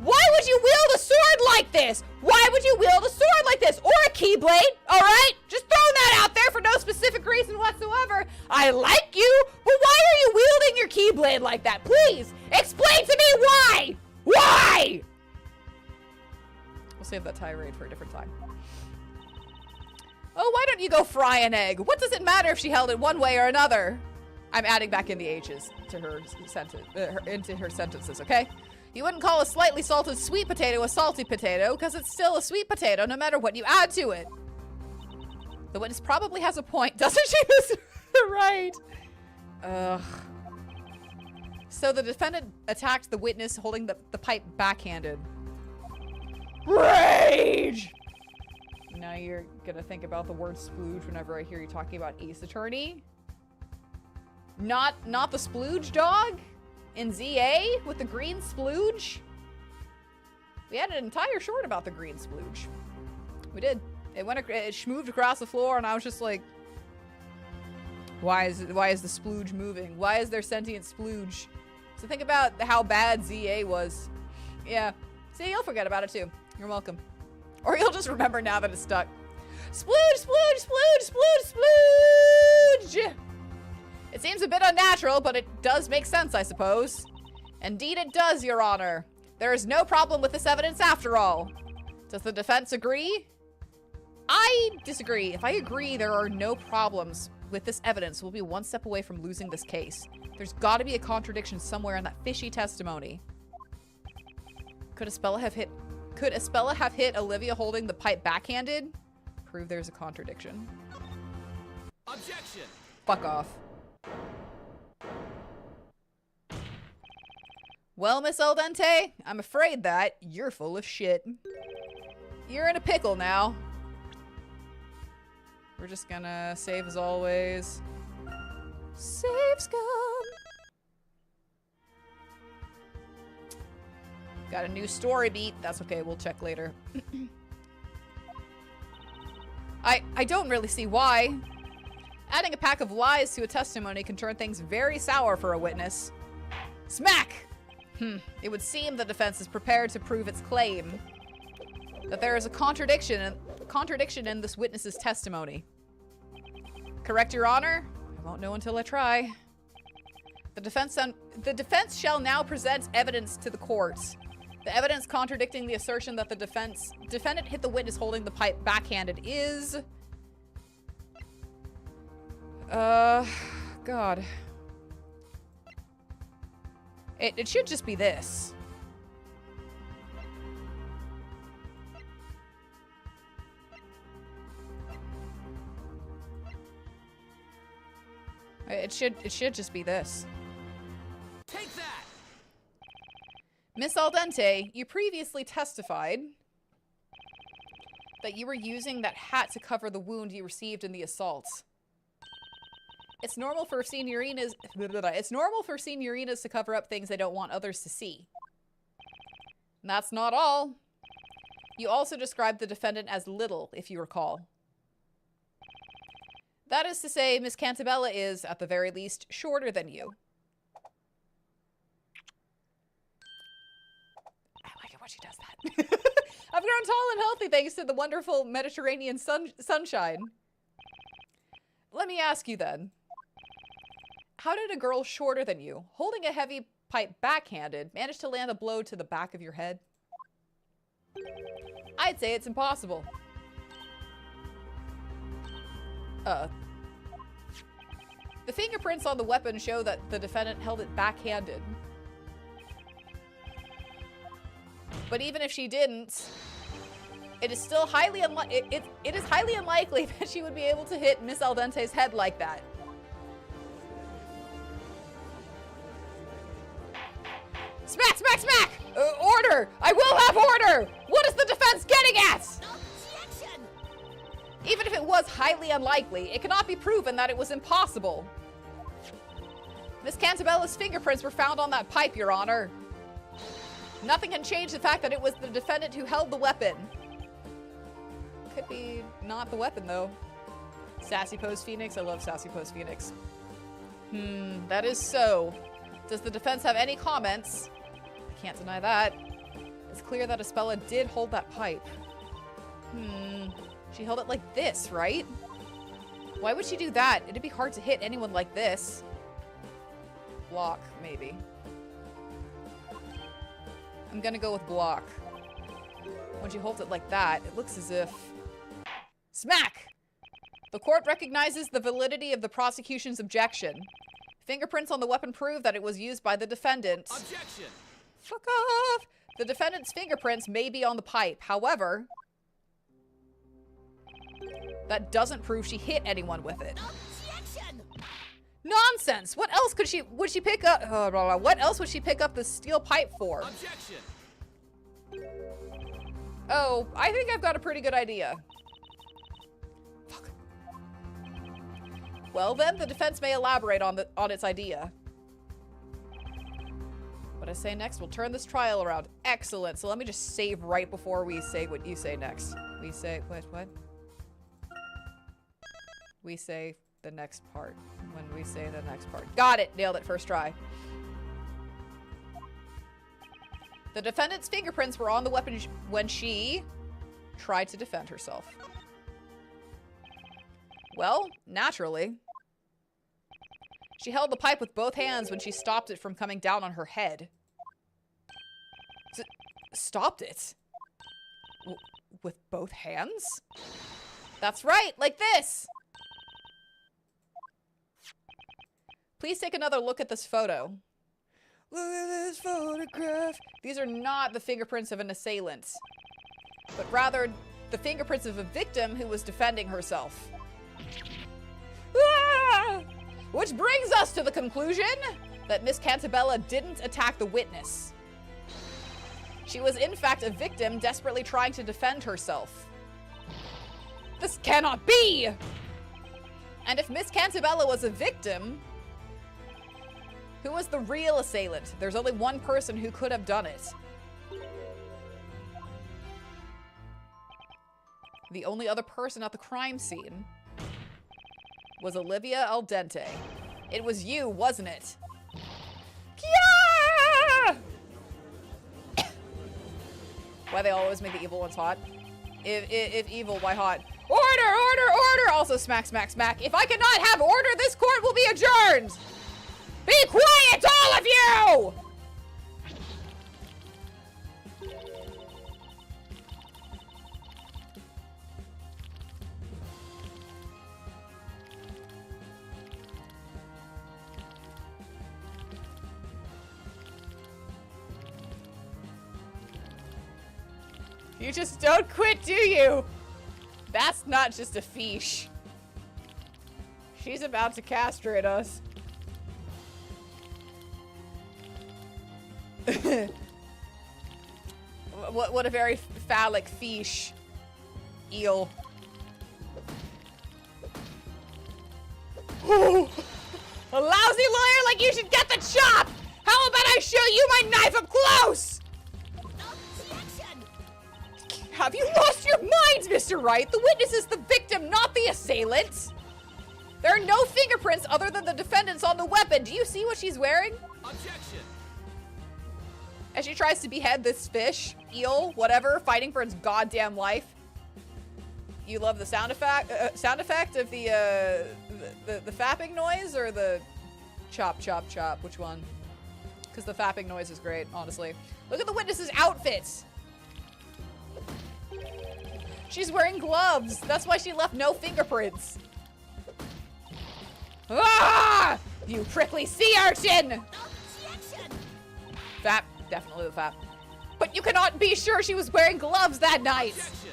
Why would you wield a sword like this? Why would you wield a sword like this? Or a keyblade, all right? Just throwing that out there for no specific reason whatsoever. I like you, but why are you wielding your keyblade like that? Please, explain to me why! Why? We'll save that tirade for a different time. Oh, why don't you go fry an egg? What does it matter if she held it one way or another? I'm adding back in the H's to her sentence, into her sentences, okay? You wouldn't call a slightly salted sweet potato a salty potato because it's still a sweet potato no matter what you add to it. The witness probably has a point, doesn't she? Right. Ugh. So the defendant attacked the witness holding the pipe backhanded. Rage! Now you're gonna think about the word splooge whenever I hear you talking about Ace Attorney. Not the splooge dog in ZA with the green splooge. We had an entire short about the green splooge. We did. It schmooved across the floor, and I was just like, why is the splooge moving? Why is there sentient splooge? So think about how bad ZA was. Yeah. See, you'll forget about it too. You're welcome. Or you'll just remember now that it's stuck. Splooge, splooge, splooge, splooge, splooge! It seems a bit unnatural, but it does make sense, I suppose. Indeed it does, Your Honor. There is no problem with this evidence after all. Does the defense agree? I disagree. If I agree there are no problems with this evidence, we'll be one step away from losing this case. There's gotta be a contradiction somewhere in that fishy testimony. Could Espella have hit Olivia holding the pipe backhanded? Prove there's a contradiction. Objection! Fuck off. Well, Miss Al Dente, I'm afraid that you're full of shit. You're in a pickle now. We're just gonna save as always. Save scum. Got a new story beat. That's okay, we'll check later. I don't really see why. Adding a pack of lies to a testimony can turn things very sour for a witness. Smack! It would seem the defense is prepared to prove its claim that there is a contradiction in this witness's testimony. Correct, Your Honor? I won't know until I try. The defense shall now present evidence to the court. The evidence contradicting the assertion that the defendant hit the witness holding the pipe backhanded is... God. It should just be this. It should just be this. Take that! Miss Al Dente, you previously testified that you were using that hat to cover the wound you received in the assault. It's normal for senioritas to cover up things they don't want others to see. And that's not all. You also described the defendant as little, if you recall. That is to say, Miss Cantabella is, at the very least, shorter than you. I like it when she does that. I've grown tall and healthy thanks to the wonderful Mediterranean sunshine. Let me ask you then. How did a girl shorter than you, holding a heavy pipe backhanded, manage to land a blow to the back of your head? I'd say it's impossible. The fingerprints on the weapon show that the defendant held it backhanded. But even if she didn't, it is still highly it is highly unlikely that she would be able to hit Miss Al Dente's head like that. Smack, smack, smack! Order! I will have order! What is the defense getting at? Objection! Even if it was highly unlikely, it cannot be proven that it was impossible. Miss Cantabella's fingerprints were found on that pipe, Your Honor. Nothing can change the fact that it was the defendant who held the weapon. Could be not the weapon, though. Sassy Pose Phoenix. I love Sassy Pose Phoenix. That is so. Does the defense have any comments? I can't deny that. It's clear that Espella did hold that pipe. She held it like this, right? Why would she do that? It'd be hard to hit anyone like this. Block, maybe. I'm gonna go with block. When she holds it like that, it looks as if... Smack! The court recognizes the validity of the prosecution's objection. Fingerprints on the weapon prove that it was used by the defendant. Objection! Fuck off! The defendant's fingerprints may be on the pipe. However, that doesn't prove she hit anyone with it. Objection! Nonsense! What else would she pick up? What else would she pick up the steel pipe for? Objection! Oh, I think I've got a pretty good idea. Fuck. Well then, the defense may elaborate on its idea. What I say next will turn this trial around. Excellent. So let me just save right before we say what you say next. We say what? We say the next part. When we say the next part. Got it! Nailed it first try. The defendant's fingerprints were on the weapon when she tried to defend herself. Well, naturally. She held the pipe with both hands when she stopped it from coming down on her head. Stopped it? With both hands? That's right, like this! Please take another look at this photo. Look at this photograph. These are not the fingerprints of an assailant, but rather the fingerprints of a victim who was defending herself. Ah! Which brings us to the conclusion that Miss Cantabella didn't attack the witness. She was in fact a victim desperately trying to defend herself. This cannot be! And if Miss Cantabella was a victim, who was the real assailant? There's only one person who could have done it. The only other person at the crime scene was Olivia Al Dente. It was you, wasn't it? Yeah! Why they always make the evil ones hot? If evil, why hot? Order, order, order! Also smack, smack, smack. If I cannot have order, this court will be adjourned! Be quiet, all of you! You just don't quit, do you? That's not just a fiche. She's about to castrate us. What a very phallic fiche. A lousy lawyer like you should get the chop! How about I show you my knife up close? Have you lost your minds, Mr. Wright? The witness is the victim, not the assailant. There are no fingerprints other than the defendant's on the weapon. Do you see what she's wearing? Objection! As she tries to behead this fish, eel, whatever, fighting for its goddamn life. You love the sound effect of the fapping noise or the chop, chop, chop? Which one? Because the fapping noise is great, honestly. Look at the witness's outfits. She's wearing gloves. That's why she left no fingerprints. Ah! You prickly sea urchin! Fap. Definitely the fap. But you cannot be sure she was wearing gloves that night. Objection!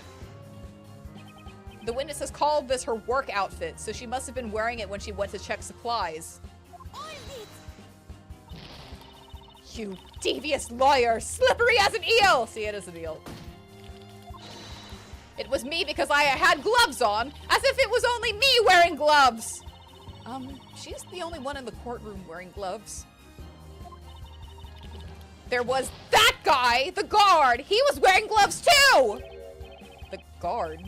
The witness has called this her work outfit, so she must have been wearing it when she went to check supplies. You devious lawyer! Slippery as an eel! See, it is an eel. It was me because I had gloves on, as if it was only me wearing gloves! She's the only one in the courtroom wearing gloves. There was that guy, the guard! He was wearing gloves too! The guard?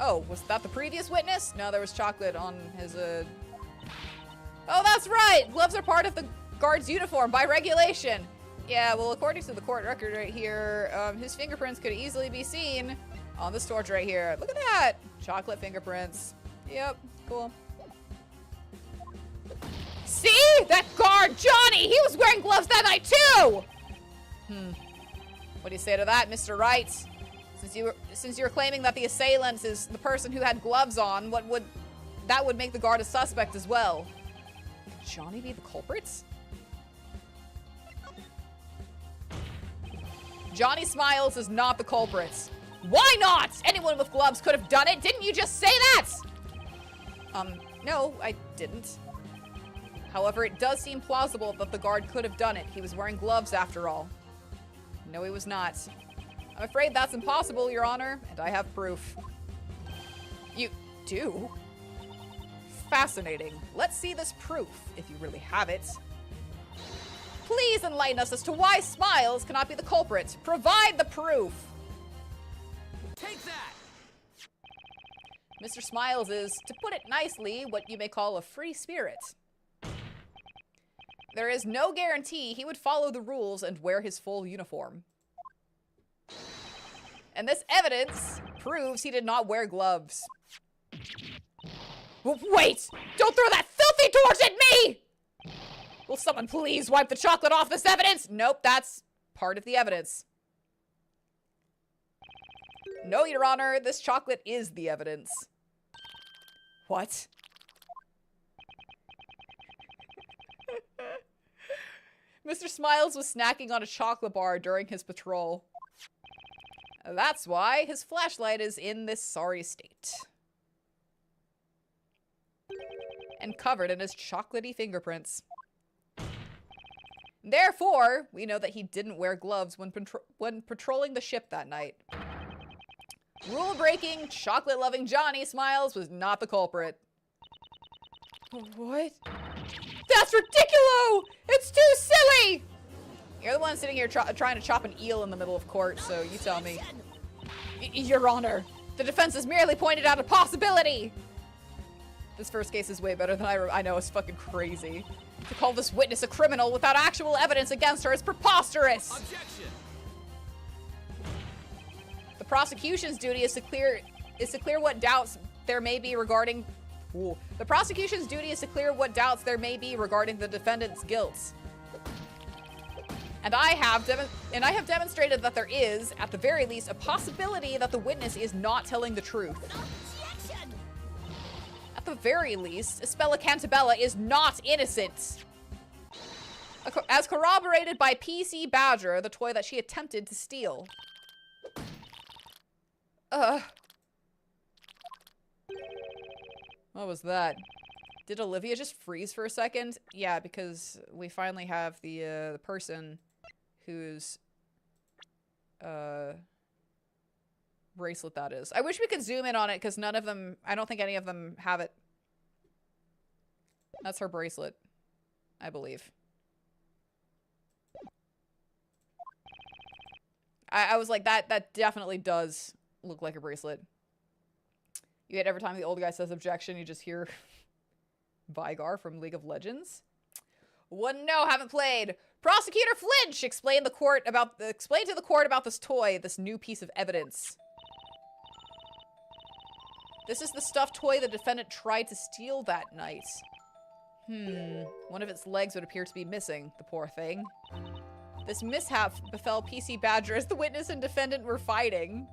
Oh, was that the previous witness? No, there was chocolate on his, Oh, that's right! Gloves are part of the guard's uniform by regulation. Yeah, well, according to the court record right here, his fingerprints could easily be seen on this torch right here. Look at that! Chocolate fingerprints. Yep, cool. See? That guard, Johnny! He was wearing gloves that night too! What do you say to that, Mr. Wright? Since you were claiming that the assailant is the person who had gloves on, that would make the guard a suspect as well. Could Johnny be the culprits? Johnny Smiles is not the culprits. Why not? Anyone with gloves could have done it. Didn't you just say that? No, I didn't. However, it does seem plausible that the guard could have done it. He was wearing gloves after all. No, he was not. I'm afraid that's impossible, Your Honor, and I have proof. You do? Fascinating. Let's see this proof, if you really have it. Please enlighten us as to why Smiles cannot be the culprit. Provide the proof. Take that! Mr. Smiles is, to put it nicely, what you may call a free spirit. There is no guarantee he would follow the rules and wear his full uniform. And this evidence proves he did not wear gloves. Wait! Don't throw that filthy torch at me! Will someone please wipe the chocolate off this evidence? Nope, that's part of the evidence. No, Your Honor, this chocolate is the evidence. What? Mr. Smiles was snacking on a chocolate bar during his patrol. That's why his flashlight is in this sorry state. And covered in his chocolatey fingerprints. Therefore, we know that he didn't wear gloves when patrolling the ship that night. Rule-breaking, chocolate-loving Johnny Smiles was not the culprit. What? That's ridiculous! It's too silly! You're the one sitting here trying to chop an eel in the middle of court, so you tell me. Your Honor, the defense has merely pointed out a possibility! This first case is way better than I know. It's fucking crazy. To call this witness a criminal without actual evidence against her is preposterous! Objection! The prosecution's duty is to clear what doubts there may be regarding... Ooh. The prosecution's duty is to clear what doubts there may be regarding the defendant's guilt. And I have demonstrated that there is, at the very least, a possibility that the witness is not telling the truth. At the very least, Espella Cantabella is not innocent. As corroborated by PC Badger, the toy that she attempted to steal. What was that? Did Olivia just freeze for a second? Yeah, because we finally have the person whose bracelet that is. I wish we could zoom in on it because none of them, I don't think any of them have it. That's her bracelet, I believe. I was like, that definitely does look like a bracelet. You hate every time the old guy says objection, you just hear Vigar from League of Legends. Wouldn't know, haven't played. Prosecutor Flinch explained to the court about this toy, this new piece of evidence. This is the stuffed toy the defendant tried to steal that night. One of its legs would appear to be missing, the poor thing. This mishap befell PC Badger as the witness and defendant were fighting.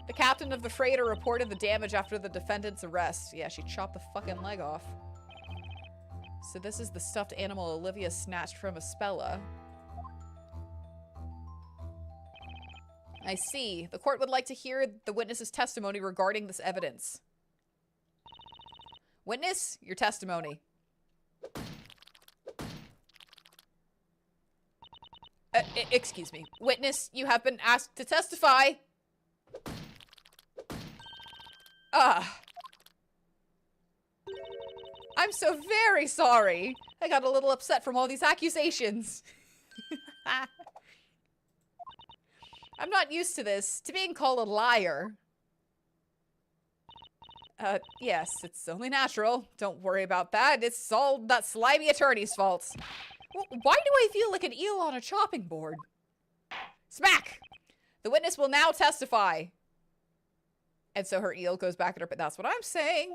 The captain of the freighter reported the damage after the defendant's arrest. Yeah, she chopped the fucking leg off. So this is the stuffed animal Olivia snatched from Espella. I see. The court would like to hear the witness's testimony regarding this evidence. Witness, your testimony. Excuse me. Witness, you have been asked to testify. I'm so very sorry. I got a little upset from all these accusations. I'm not used to this, to being called a liar. Yes, it's only natural. Don't worry about that. It's all that slimy attorney's fault. Why do I feel like an eel on a chopping board? Smack! The witness will now testify. And so her eel goes back at her, but that's what I'm saying.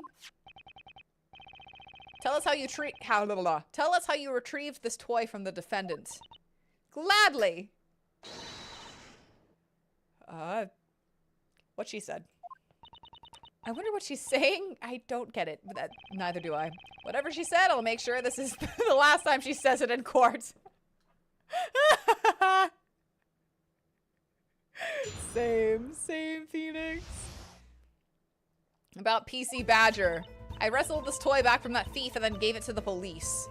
Tell us how you Tell us how you retrieved this toy from the defendant. Gladly. What she said. I wonder what she's saying. I don't get it. Neither do I. Whatever she said, I'll make sure this is the last time she says it in court. Same, Phoenix. About PC Badger. I wrestled this toy back from that thief and then gave it to the police.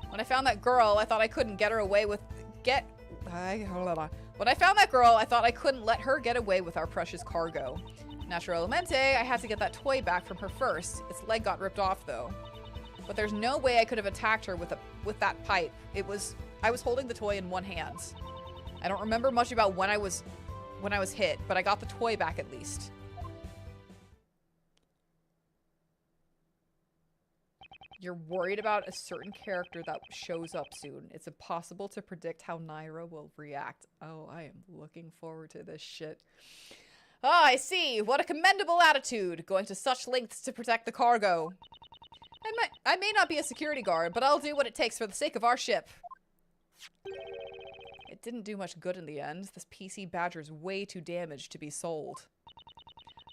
When I found that girl, I thought I couldn't get her away with... When I found that girl, I thought I couldn't let her get away with our precious cargo. Naturalmente, I had to get that toy back from her first. Its leg got ripped off, though. But there's no way I could have attacked her with that pipe. I was holding the toy in one hand. I don't remember much about when I was hit, but I got the toy back at least. You're worried about a certain character that shows up soon. It's impossible to predict how Nayra will react. Oh, I am looking forward to this shit. Ah, I see. What a commendable attitude, going to such lengths to protect the cargo. I may not be a security guard, but I'll do what it takes for the sake of our ship. It didn't do much good in the end. This PC Badger's way too damaged to be sold.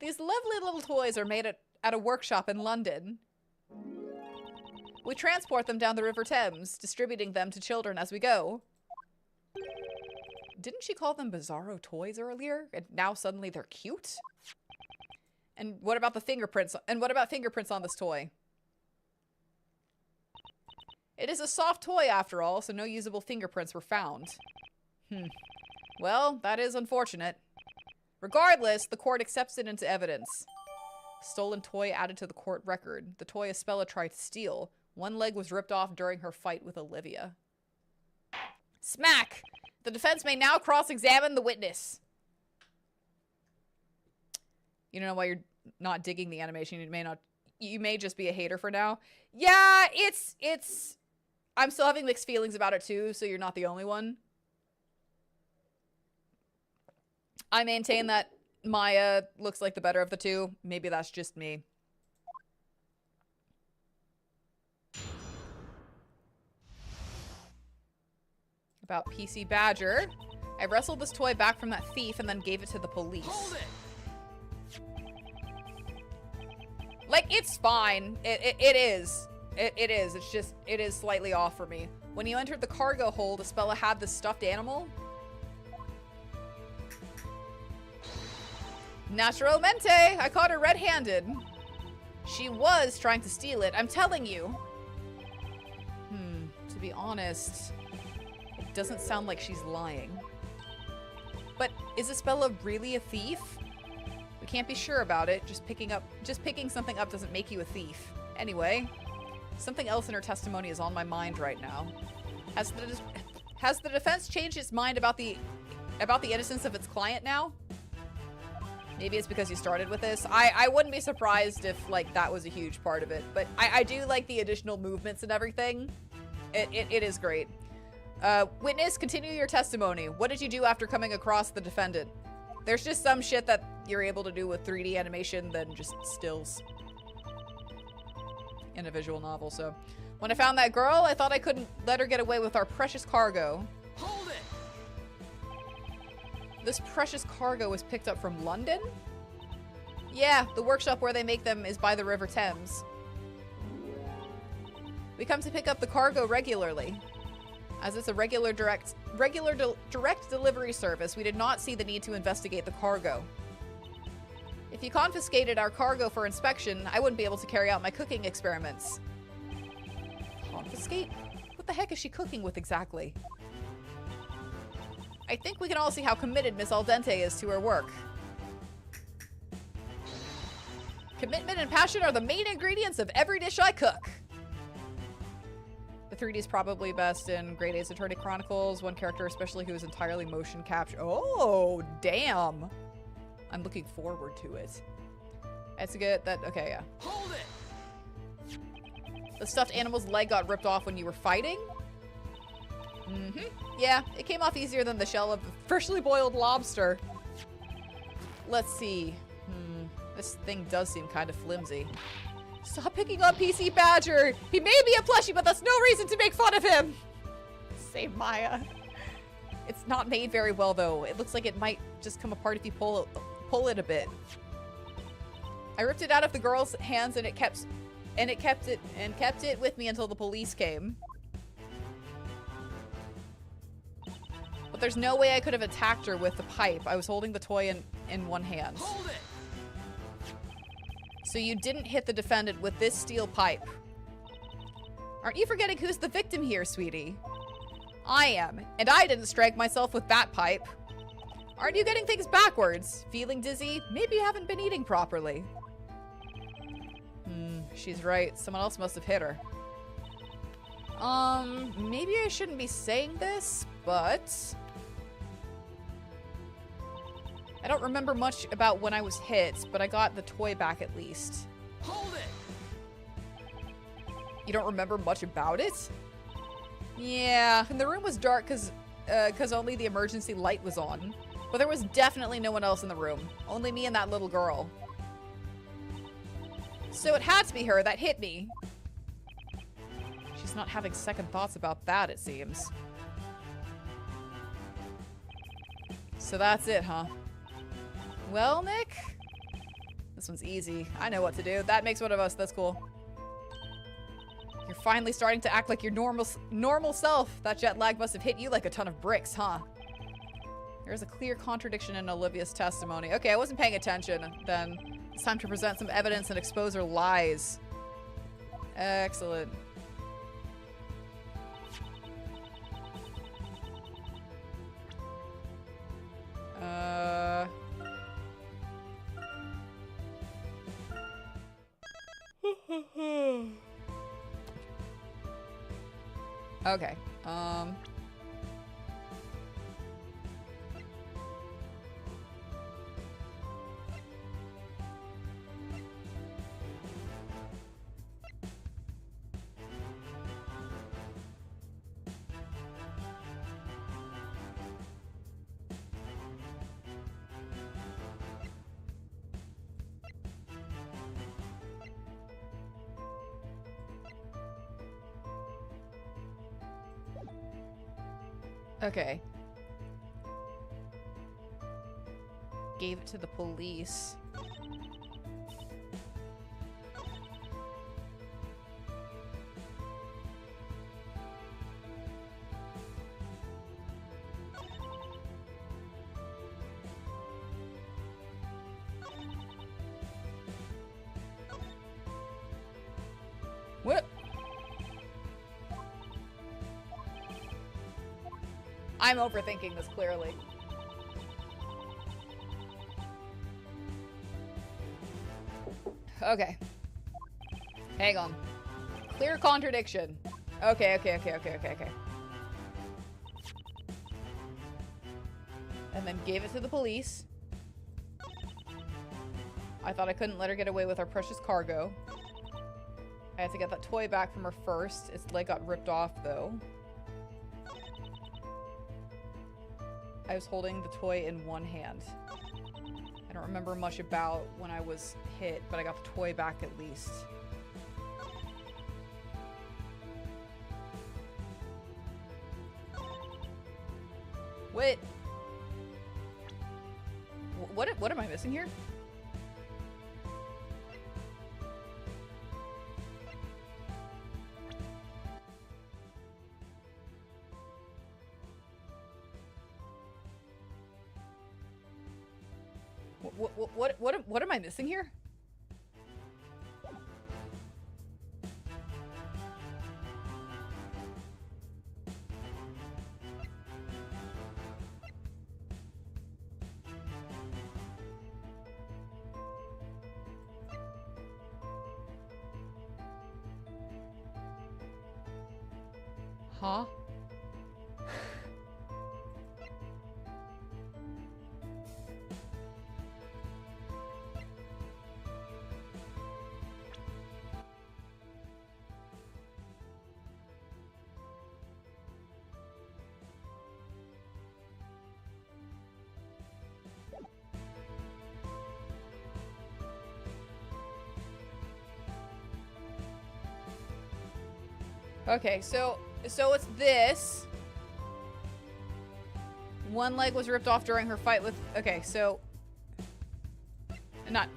These lovely little toys are made at a workshop in London. We transport them down the River Thames, distributing them to children as we go. Didn't she call them bizarro toys earlier? And now suddenly they're cute? And what about the fingerprints? And what about fingerprints on this toy? It is a soft toy after all, so no usable fingerprints were found. Well, that is unfortunate. Regardless, the court accepts it into evidence. Stolen toy added to the court record. The toy Espella tried to steal. One leg was ripped off during her fight with Olivia. Smack! The defense may now cross-examine the witness. You don't know why you're not digging the animation. You may just be a hater for now. Yeah, I'm still having mixed feelings about it too, so you're not the only one. I maintain that Maya looks like the better of the two. Maybe that's just me. About PC Badger. I wrestled this toy back from that thief and then gave it to the police. Hold it! Like, it's fine. It is. It is. It's just, it is slightly off for me. When you entered the cargo hold, Espella had this stuffed animal. Naturalmente, I caught her red-handed. She was trying to steal it, I'm telling you. To be honest, it doesn't sound like she's lying. But is Espella really a thief? We can't be sure about it. Just picking something up doesn't make you a thief. Anyway, Something else in her testimony is on my mind right now. Has the defense changed its mind about the innocence of its client now? Maybe it's because you started with this. I wouldn't be surprised if, like, that was a huge part of it. But I do like the additional movements and everything. It is great. Witness, continue your testimony. What did you do after coming across the defendant? There's just some shit that you're able to do with 3D animation than just stills in a visual novel, so. When I found that girl, I thought I couldn't let her get away with our precious cargo. Hold it! This precious cargo was picked up from London? Yeah, the workshop where they make them is by the River Thames. We come to pick up the cargo regularly. As it's a regular direct delivery service, we did not see the need to investigate the cargo. If you confiscated our cargo for inspection, I wouldn't be able to carry out my cooking experiments. Confiscate? What the heck is she cooking with exactly? I think we can all see how committed Miss Al Dente is to her work. Commitment and passion are the main ingredients of every dish I cook. The 3D is probably best in Grade A's Attorney Chronicles. One character especially who is entirely motion capture. Oh, damn. I'm looking forward to it. That's a good, okay, yeah. Hold it! The stuffed animal's leg got ripped off when you were fighting? Mm-hmm. Yeah, it came off easier than the shell of a freshly boiled lobster. Let's see. This thing does seem kind of flimsy. Stop picking on PC Badger! He may be a plushie, but that's no reason to make fun of him! Save Maya. It's not made very well, though. It looks like it might just come apart if you pull it a bit. I ripped it out of the girl's hands and it kept it with me until the police came. But there's no way I could have attacked her with the pipe. I was holding the toy in one hand. Hold it! So you didn't hit the defendant with this steel pipe. Aren't you forgetting who's the victim here, sweetie? I am, and I didn't strike myself with that pipe. Aren't you getting things backwards? Feeling dizzy? Maybe you haven't been eating properly. She's right. Someone else must have hit her. Maybe I shouldn't be saying this, but I don't remember much about when I was hit, but I got the toy back at least. Hold it! You don't remember much about it? Yeah, and the room was dark because only the emergency light was on. But there was definitely no one else in the room. Only me and that little girl. So it had to be her that hit me. She's not having second thoughts about that, it seems. So that's it, huh? Well, Nick? This one's easy. I know what to do. That makes one of us. That's cool. You're finally starting to act like your normal self. That jet lag must have hit you like a ton of bricks, huh? There's a clear contradiction in Olivia's testimony. Okay, I wasn't paying attention then. It's time to present some evidence and expose her lies. Excellent. Okay. Okay. Gave it to the police. What? I'm overthinking this clearly. Okay. Hang on. Clear contradiction. Okay. And then gave it to the police. I thought I couldn't let her get away with our precious cargo. I had to get that toy back from her first. Its leg got ripped off, though. I was holding the toy in one hand. I don't remember much about when I was hit, but I got the toy back at least. Wait. What am I missing here? What am I missing here? Huh? Okay, so it's this. One leg was ripped off during her fight with... Okay, so... Not...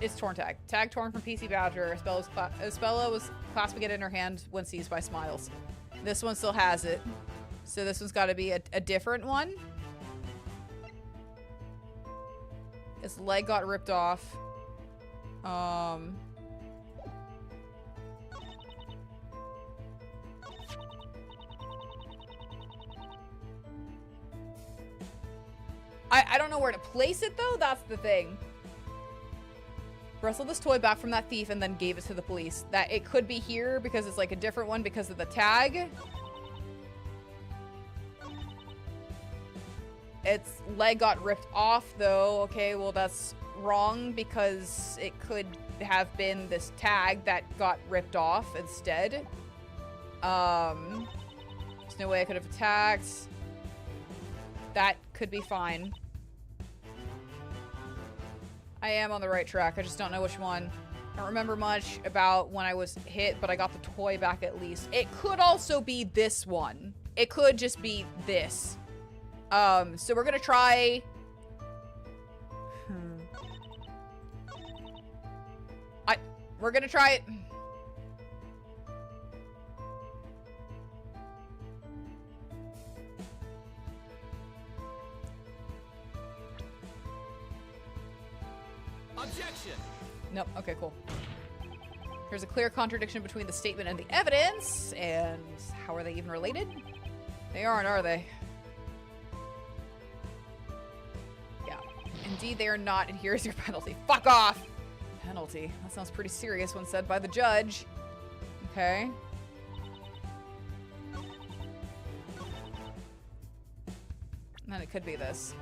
It's torn tag. Tag torn from PC Badger. Espella was clasping it in her hand when seized by Smiles. This one still has it. So this one's got to be a different one. Its leg got ripped off. I don't know where to place it, though. That's the thing. Wrestled this toy back from that thief and then gave it to the police. That it could be here because it's like a different one because of the tag. Its leg got ripped off, though. Okay, well, that's wrong because it could have been this tag that got ripped off instead. There's no way I could have attacked. That could be fine. I am on the right track. I just don't know which one. I don't remember much about when I was hit, but I got the toy back at least. It could also be this one. It could just be this. So we're gonna try... We're gonna try it... Objection! Nope. Okay, cool. There's a clear contradiction between the statement and the evidence, and how are they even related? They aren't, are they? Yeah. Indeed, they are not, and here's your penalty. Fuck off! Penalty. That sounds pretty serious when said by the judge. Okay. And then it could be this.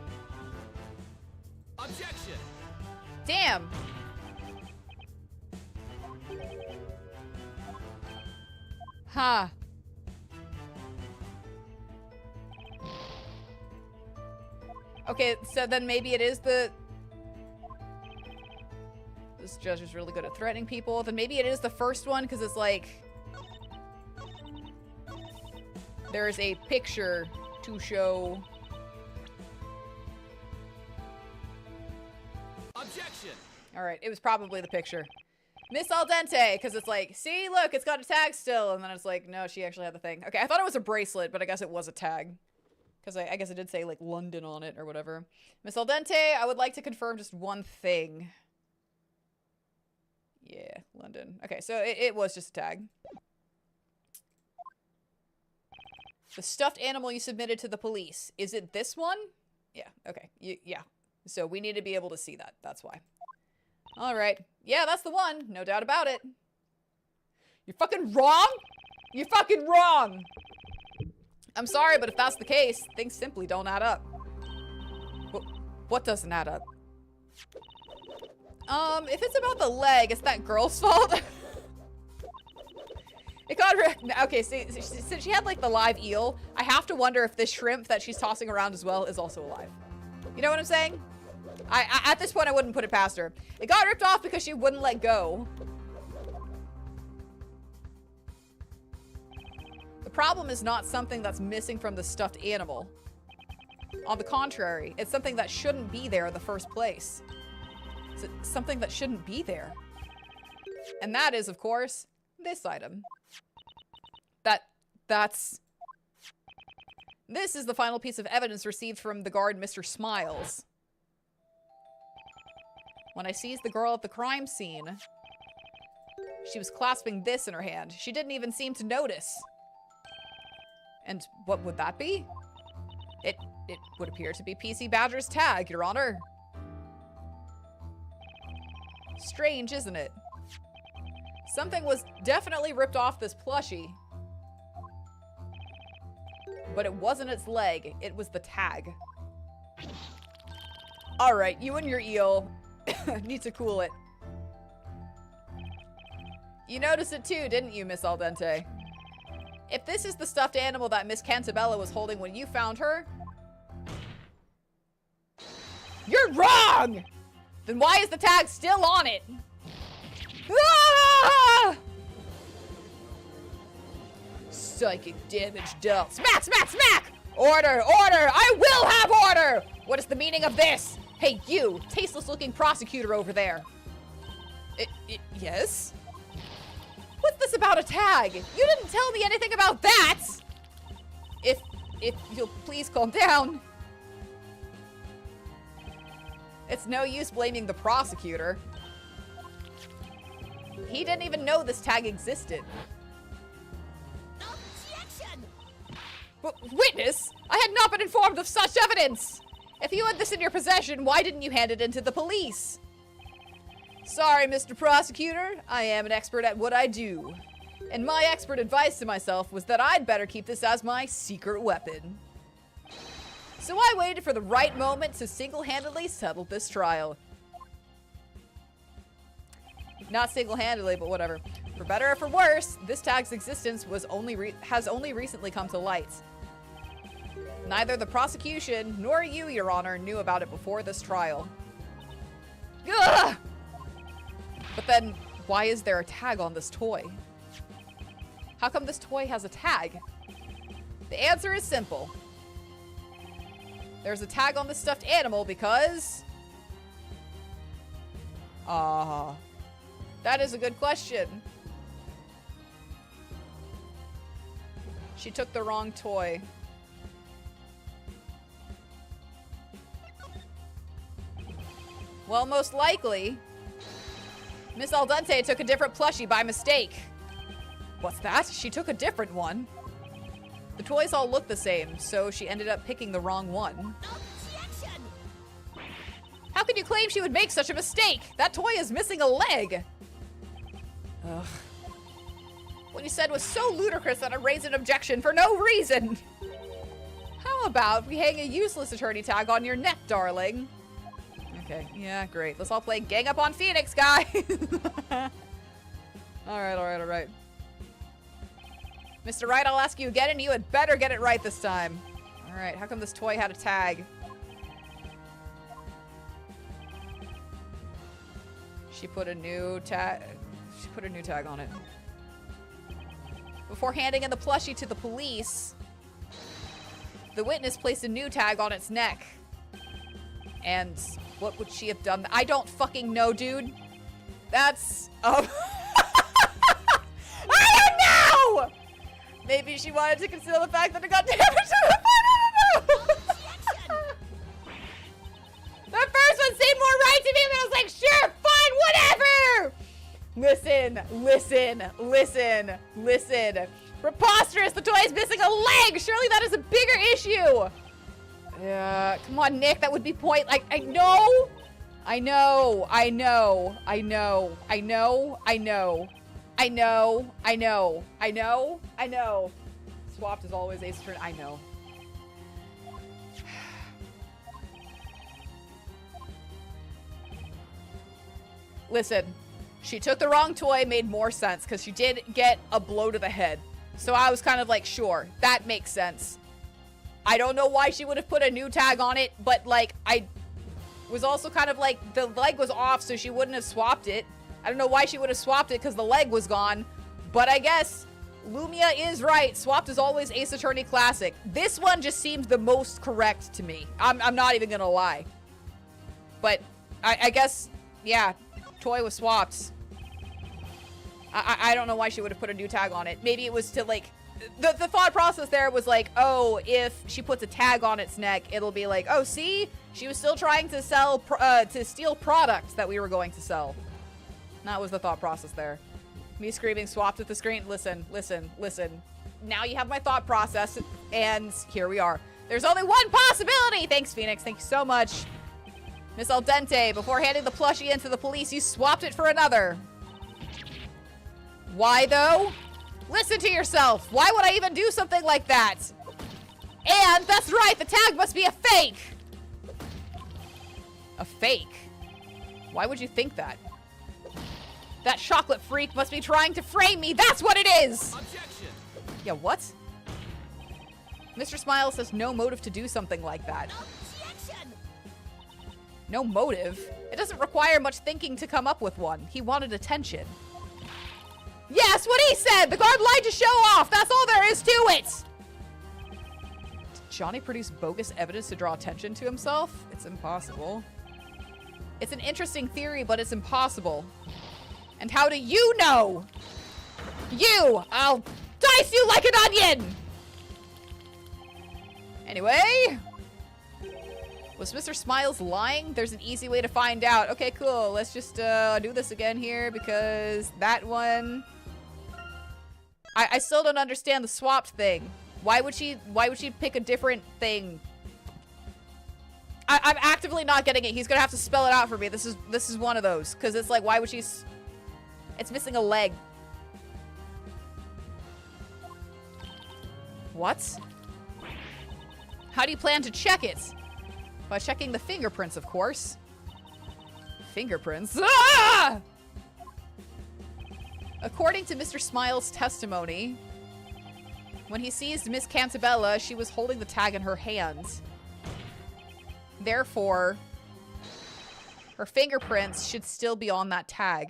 Objection! Damn! Huh. Okay, so then maybe it is the... This judge is really good at threatening people. Then maybe it is the first one, because it's like... There's a picture to show... Objection! Alright, it was probably the picture. Miss Al Dente, because it's like, see, look, it's got a tag still. And then it's like, no, she actually had the thing. Okay, I thought it was a bracelet, but I guess it was a tag. Because I guess it did say, like, London on it or whatever. Miss Al Dente, I would like to confirm just one thing. Yeah, London. Okay, so it was just a tag. The stuffed animal you submitted to the police. Is it this one? Yeah, okay. Yeah. So we need to be able to see that. That's why. All right. Yeah, that's the one. No doubt about it. You're fucking wrong? You're fucking wrong! I'm sorry, but if that's the case, things simply don't add up. What doesn't add up? If it's about the leg, it's that girl's fault. It got okay, see, since she had like the live eel, I have to wonder if this shrimp that she's tossing around as well is also alive. You know what I'm saying? I at this point, I wouldn't put it past her. It got ripped off because she wouldn't let go. The problem is not something that's missing from the stuffed animal. On the contrary, it's something that shouldn't be there in the first place. It's something that shouldn't be there. And that is, of course, this item. This is the final piece of evidence received from the guard, Mr. Smiles. When I seized the girl at the crime scene, she was clasping this in her hand. She didn't even seem to notice. And what would that be? It would appear to be PC Badger's tag, Your Honor. Strange, isn't it? Something was definitely ripped off this plushie. But it wasn't its leg, it was the tag. Alright, you and your eel need to cool it. You noticed it too, didn't you, Miss Al Dente? If this is the stuffed animal that Miss Cantabella was holding when you found her... You're wrong! Then why is the tag still on it? Ah! Psychic damage dealt. Smack, smack, smack! Order, order! I will have order! What is the meaning of this? Hey, you, tasteless-looking prosecutor over there. Yes? What's this about a tag? You didn't tell me anything about that! If you'll please calm down. It's no use blaming the prosecutor. He didn't even know this tag existed. Objection! Witness? I had not been informed of such evidence! If you had this in your possession, why didn't you hand it in to the police? Sorry, Mr. Prosecutor. I am an expert at what I do. And my expert advice to myself was that I'd better keep this as my secret weapon. So I waited for the right moment to single-handedly settle this trial. Not single-handedly, but whatever. For better or for worse, this tag's existence has only recently come to light. Neither the prosecution nor you, Your Honor, knew about it before this trial. Ugh! But then, why is there a tag on this toy? How come this toy has a tag? The answer is simple. There's a tag on the stuffed animal because... that is a good question. She took the wrong toy. Well, most likely, Miss Al Dente took a different plushie by mistake. What's that? She took a different one. The toys all look the same, so she ended up picking the wrong one. Objection! How can you claim she would make such a mistake? That toy is missing a leg. Ugh. What you said was so ludicrous that I raised an objection for no reason. How about we hang a useless attorney tag on your neck, darling? Okay, yeah, great. Let's all play Gang Up on Phoenix, guys. Alright. Mr. Wright, I'll ask you again, and you had better get it right this time. Alright, how come this toy had a tag? She put a new tag on it. Before handing in the plushie to the police, the witness placed a new tag on its neck. And what would she have done? I don't fucking know, dude. That's... I don't know! Maybe she wanted to conceal the fact that it got damaged. I don't know! The first one seemed more right to me, but I was like, sure, fine, whatever! Listen. Preposterous! The toy is missing a leg! Surely that is a bigger issue! Come on, Nick, that would be point. Like, I know. I know. Swapped is always Ace Attorney. I know. Listen, she took the wrong toy, made more sense, because she did get a blow to the head. So I was kind of like, sure, that makes sense. I don't know why she would have put a new tag on it, but, like, I was also kind of like, the leg was off, so she wouldn't have swapped it. I don't know why she would have swapped it, because the leg was gone. But I guess Lumia is right. Swapped is always Ace Attorney Classic. This one just seemed the most correct to me. I'm not even gonna lie. But I guess, yeah, toy was swapped. I don't know why she would have put a new tag on it. Maybe it was to, like, the thought process there was like, oh, if she puts a tag on its neck, it'll be like, oh, see? She was still trying to sell, to steal products that we were going to sell. That was the thought process there. Me screaming, swapped at the screen. Listen. Now you have my thought process, and here we are. There's only one possibility! Thanks, Phoenix. Thank you so much. Miss Al Dente, before handing the plushie into the police, you swapped it for another. Why, though? Listen to yourself. Why would I even do something like that? And that's right, the tag must be a fake. A fake? Why would you think that? That chocolate freak must be trying to frame me. That's what it is. Objection. Yeah, what? Mr. Smiles has no motive to do something like that. Objection! No motive? It doesn't require much thinking to come up with one. He wanted attention. Yes, what he said! The guard lied to show off! That's all there is to it! Did Johnny produce bogus evidence to draw attention to himself? It's impossible. It's an interesting theory, but it's impossible. And how do you know? You! I'll dice you like an onion! Anyway... Was Mr. Smiles lying? There's an easy way to find out. Okay, cool. Let's just do this again here, because that one... I still don't understand the swapped thing. Why would she pick a different thing? I'm actively not getting it. He's gonna have to spell it out for me. This is one of those. Because it's like, why would she... It's missing a leg. What? How do you plan to check it? By checking the fingerprints, of course. Fingerprints? Ah! According to Mr. Smiles' testimony, when he seized Miss Cantabella, she was holding the tag in her hands. Therefore, her fingerprints should still be on that tag.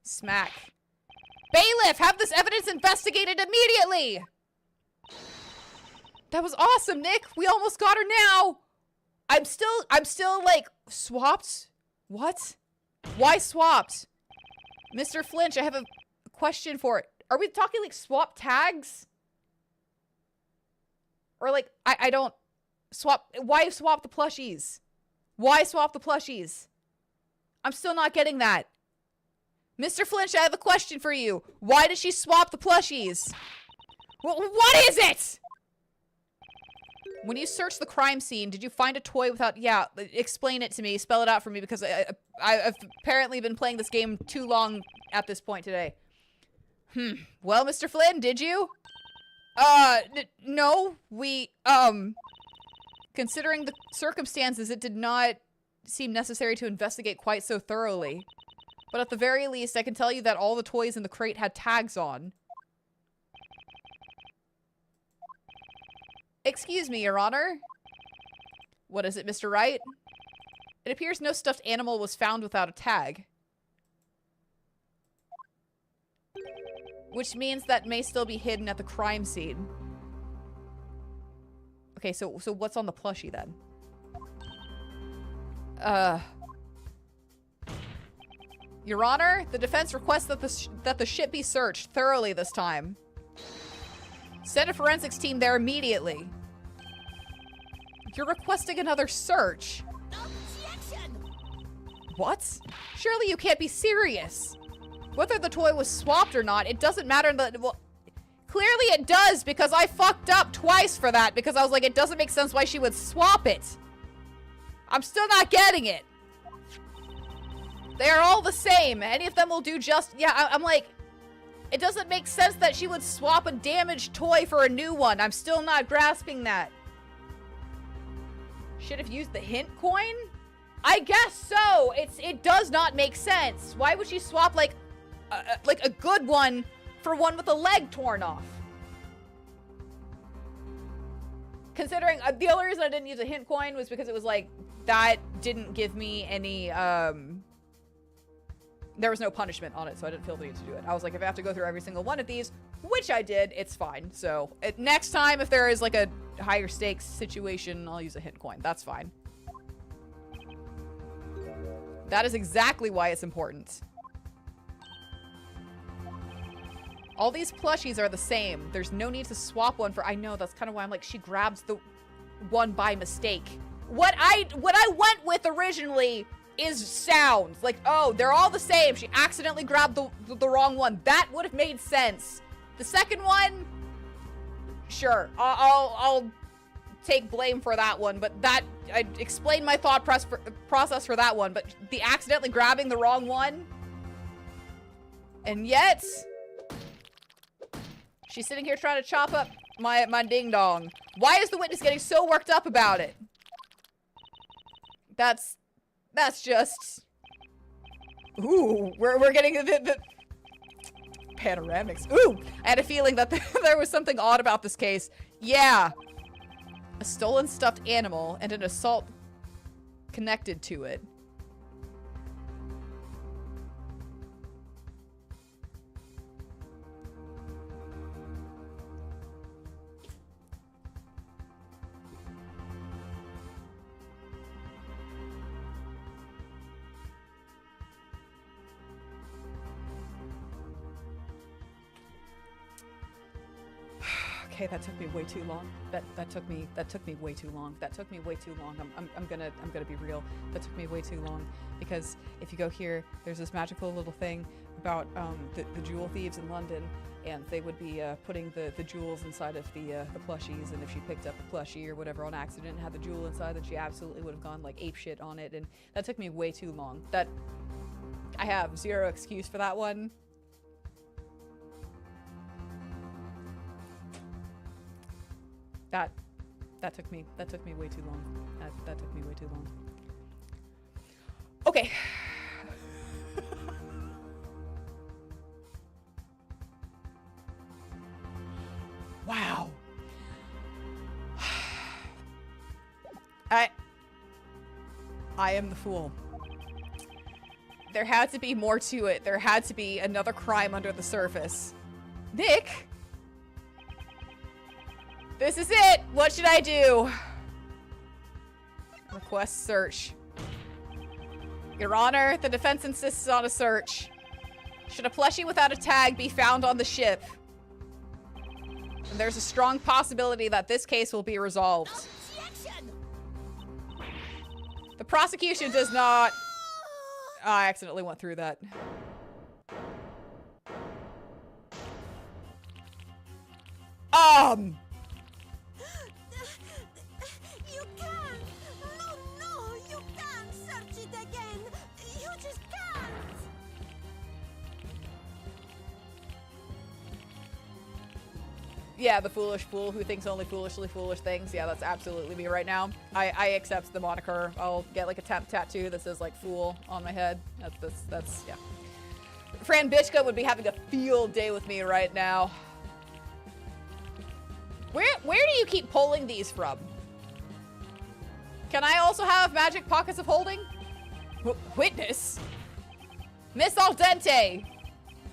Smack. Bailiff, have this evidence investigated immediately! That was awesome, Nick. We almost got her now. I'm still like, swapped? What? Why swapped? Mr. Flinch, I have a question for it. Are we talking like swap tags? Or like, I don't swap. Why swap the plushies? Why swap the plushies? I'm still not getting that. Mr. Flinch, I have a question for you. Why did she swap the plushies? What is it? When you searched the crime scene, did you find a toy without... Yeah, explain it to me. Spell it out for me, because I've apparently been playing this game too long at this point today. Well, Mr. Flynn, did you? No. We, considering the circumstances, it did not seem necessary to investigate quite so thoroughly. But at the very least, I can tell you that all the toys in the crate had tags on. Excuse me, Your Honor. What is it, Mr. Wright? It appears no stuffed animal was found without a tag. Which means that may still be hidden at the crime scene. Okay, so what's on the plushie then? Your Honor, the defense requests that the ship be searched thoroughly this time. Send a forensics team there immediately. You're requesting another search. Objection! What? Surely you can't be serious. Whether the toy was swapped or not, it doesn't matter. Well, clearly it does, because I fucked up twice for that, because I was like, it doesn't make sense why she would swap it. I'm still not getting it. They're all the same. Any of them will do just... Yeah, I'm like... It doesn't make sense that she would swap a damaged toy for a new one. I'm still not grasping that. Should have used the hint coin? I guess so. It does not make sense. Why would she swap like a good one for one with a leg torn off? Considering the only reason I didn't use a hint coin was because it was like that didn't give me any there was no punishment on it, so I didn't feel the need to do it. I was like, if I have to go through every single one of these, which I did, it's fine. So next time, if there is like a higher stakes situation, I'll use a hint coin. That's fine. That is exactly why it's important. All these plushies are the same. There's no need to swap one for... I know, that's kind of why I'm like, she grabs the one by mistake. What I went with originally is sound. Like, oh, they're all the same. She accidentally grabbed the wrong one. That would have made sense. The second one, sure, I'll take blame for that one, but that, I explained my thought process for that one, but the accidentally grabbing the wrong one, and yet, she's sitting here trying to chop up my ding-dong. Why is the witness getting so worked up about it? That's just... Ooh, we're getting the panoramics. Ooh, I had a feeling that there was something odd about this case. Yeah. A stolen stuffed animal and an assault connected to it. Okay, that took me way too long. That took me way too long. That took me way too long. I'm gonna be real. That took me way too long, because if you go here, there's this magical little thing about the jewel thieves in London, and they would be putting the jewels inside of the plushies, and if she picked up a plushie or whatever on accident and had the jewel inside, then she absolutely would have gone like apeshit on it, and that took me way too long. That I have zero excuse for that one. That took me way too long. That took me way too long. Okay. Wow. I am the fool. There had to be more to it. There had to be another crime under the surface. Nick? This is it! What should I do? Request search. Your Honor, the defense insists on a search. Should a plushie without a tag be found on the ship? And there's a strong possibility that this case will be resolved. Objection! The prosecution does not... Oh, I accidentally went through that. You can't! No, you can't search it again! You just can't! Yeah, the foolish fool who thinks only foolishly foolish things. Yeah, that's absolutely me right now. I accept the moniker. I'll get like a tattoo that says like fool on my head. That's yeah. Fran Bitchka would be having a field day with me right now. Where do you keep pulling these from? Can I also have magic pockets of holding? Witness? Miss Al Dente,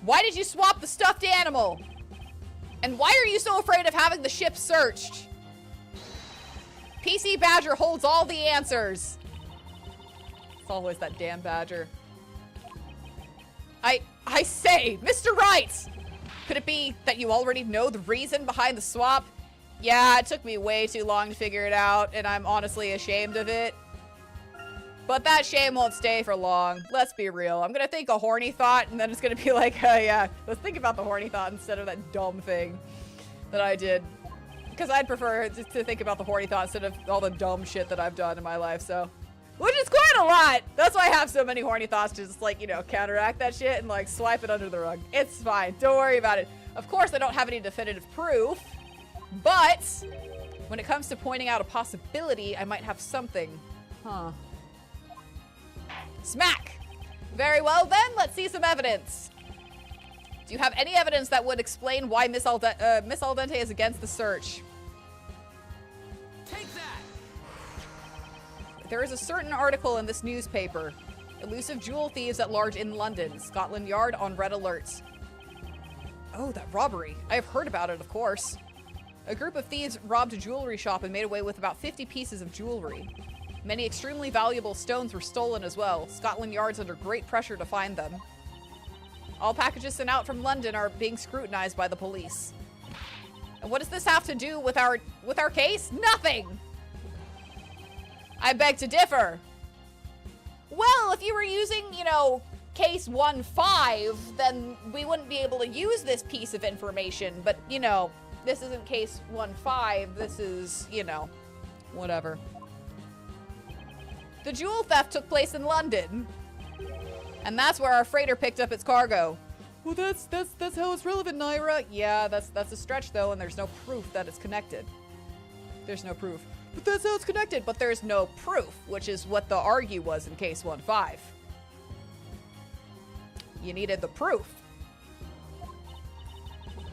why did you swap the stuffed animal? And why are you so afraid of having the ship searched? PC Badger holds all the answers. It's always that damn Badger. I say, Mr. Wright! Could it be that you already know the reason behind the swap? Yeah, it took me way too long to figure it out, and I'm honestly ashamed of it. But that shame won't stay for long. Let's be real. I'm gonna think a horny thought, and then it's gonna be like, yeah, let's think about the horny thought instead of that dumb thing that I did. Because I'd prefer to think about the horny thought instead of all the dumb shit that I've done in my life, so. Which is quite a lot. That's why I have so many horny thoughts to just, like, you know, counteract that shit and, like, swipe it under the rug. It's fine. Don't worry about it. Of course, I don't have any definitive proof, but when it comes to pointing out a possibility, I might have something. Huh. Smack! Very well, then. Let's see some evidence. Do you have any evidence that would explain why Miss Al Dente is against the search? Take that! There is a certain article in this newspaper. Elusive jewel thieves at large in London. Scotland Yard on red alert. Oh, that robbery. I have heard about it, of course. A group of thieves robbed a jewelry shop and made away with about 50 pieces of jewelry. Many extremely valuable stones were stolen as well. Scotland Yard's under great pressure to find them. All packages sent out from London are being scrutinized by the police. And what does this have to do with our case? Nothing! I beg to differ. Well, if you were using, you know, case 1-5, then we wouldn't be able to use this piece of information. But, you know, this isn't case 1-5. This is, you know, whatever. The jewel theft took place in London. And that's where our freighter picked up its cargo. Well, that's how it's relevant, Nayra. Yeah, that's a stretch, though, and there's no proof that it's connected. There's no proof. But that's how it's connected. But there's no proof, which is what the argue was in case 1-5. You needed the proof.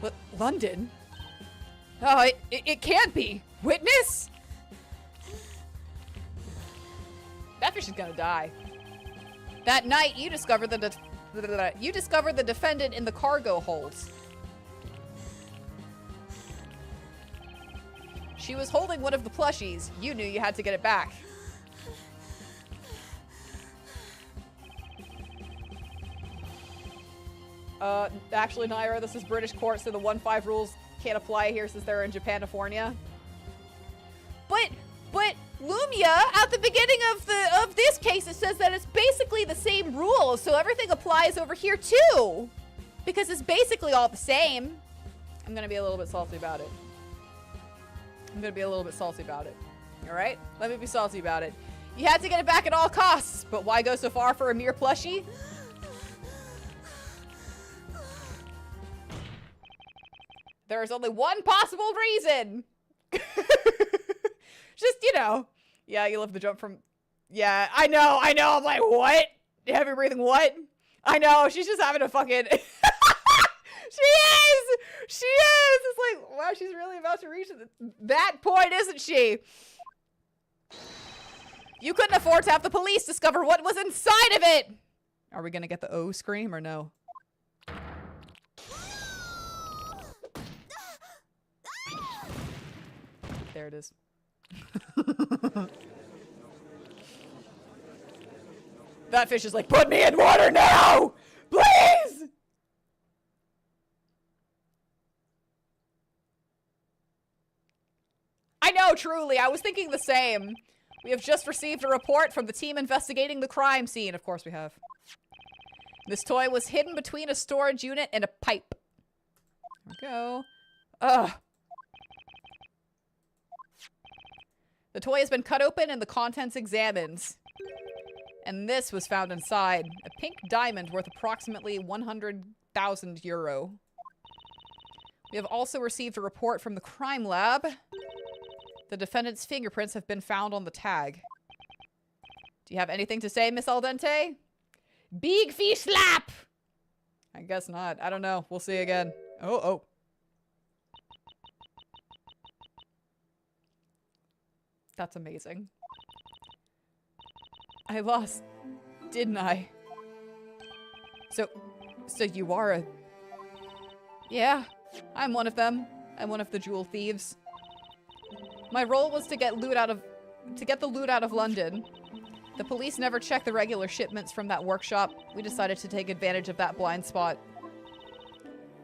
But London? Oh, it can't be. Witness? That fish is gonna die. That night, you discovered the defendant in the cargo holds. She was holding one of the plushies. You knew you had to get it back. Actually, Nayra, this is British court, so the 1-5 rules can't apply here since they're in Japanifornia. But Lumia, at the beginning of this case, it says that it's basically the same rules, so everything applies over here too, because it's basically all the same. I'm gonna be a little bit salty about it. All right, let me be salty about it. You had to get it back at all costs, but why go so far for a mere plushie? There is only one possible reason. Just, you know. Yeah, you love the jump from... Yeah, I know. I'm like, what? Heavy breathing, what? I know, she's just having a fucking... She is! It's like, wow, she's really about to reach that point, isn't she? You couldn't afford to have the police discover what was inside of it! Are we gonna get the O scream or no? There it is. That fish is like, put me in water now! Please! I know, truly. I was thinking the same. We have just received a report from the team investigating the crime scene. Of course we have. This toy was hidden between a storage unit and a pipe. There we go. Ugh. The toy has been cut open and the contents examined. And this was found inside. A pink diamond worth approximately 100,000 euro. We have also received a report from the crime lab. The defendant's fingerprints have been found on the tag. Do you have anything to say, Miss Al Dente? Big fish slap! I guess not. I don't know. We'll see again. Oh. That's amazing. I lost, didn't I? So you are a... Yeah, I'm one of them. I'm one of the jewel thieves. My role was to get the loot out of London. The police never checked the regular shipments from that workshop. We decided to take advantage of that blind spot.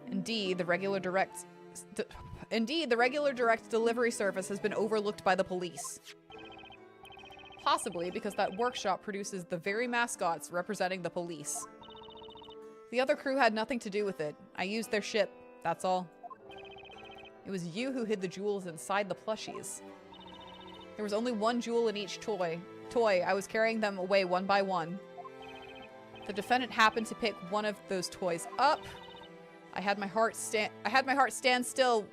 Indeed, the regular direct delivery service has been overlooked by the police. Possibly because that workshop produces the very mascots representing the police. The other crew had nothing to do with it. I used their ship, that's all. It was you who hid the jewels inside the plushies. There was only one jewel in each toy. toy. I was carrying them away one by one. The defendant happened to pick one of those toys up. I had my heart stand still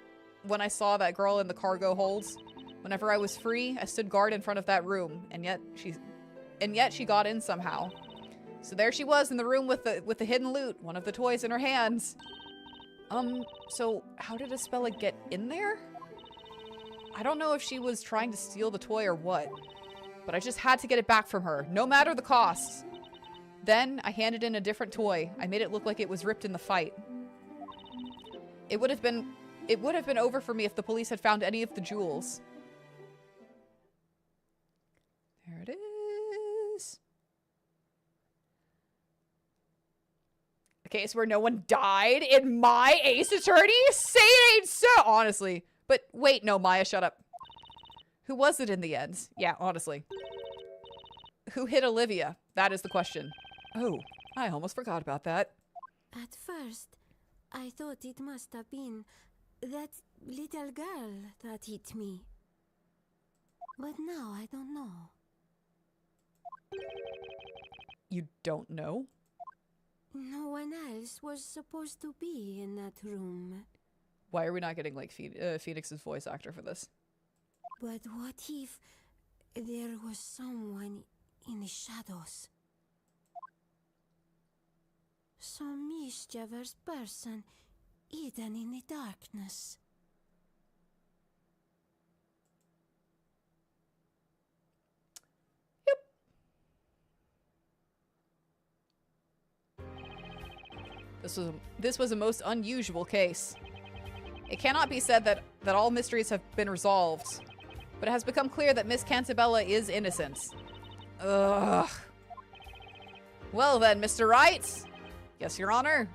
when I saw that girl in the cargo holds. Whenever I was free, I stood guard in front of that room, and yet she got in somehow. So there she was in the room with the hidden loot, one of the toys in her hands. So how did Espella get in there? I don't know if she was trying to steal the toy or what, but I just had to get it back from her, no matter the cost. Then I handed in a different toy. I made it look like it was ripped in the fight. It would have been over for me if the police had found any of the jewels. There it is. A case where no one died in my Ace Attorney? Say it ain't so! Honestly. But wait, no, Maya, shut up. Who was it in the end? Yeah, honestly. Who hit Olivia? That is the question. Oh, I almost forgot about that. At first, I thought it must have been that little girl that hit me. But now I don't know. You don't know? No one else was supposed to be in that room. Why are we not getting, like, Phoenix's voice actor for this? But what if there was someone in the shadows? Some mischievous person hidden in the darkness. This was a most unusual case. It cannot be said that all mysteries have been resolved, but it has become clear that Miss Cantabella is innocent. Ugh. Well then, Mr. Wright. Yes, Your Honor.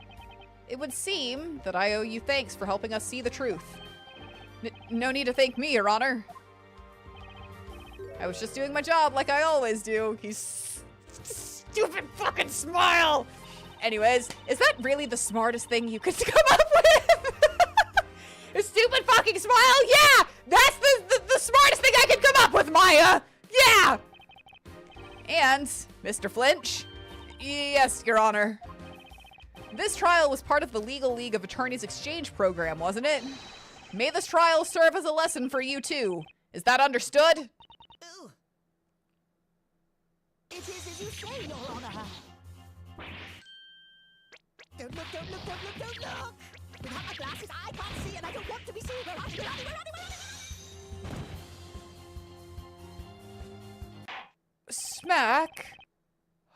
It would seem that I owe you thanks for helping us see the truth. No need to thank me, Your Honor. I was just doing my job like I always do. He's stupid fucking smile! Anyways, is that really the smartest thing you could come up with? A stupid fucking smile? Yeah! That's the smartest thing I could come up with, Maya! Yeah! And, Mr. Flinch? Yes, Your Honor. This trial was part of the Legal League of Attorneys exchange program, wasn't it? May this trial serve as a lesson for you too. Is that understood? Ooh. It is as you say, Your Honor. Don't look, don't look, don't look, don't look! Without my glasses, I can't see, and I don't want to be seen! Where are you? Where are you? Where are you? Where are you? Smack?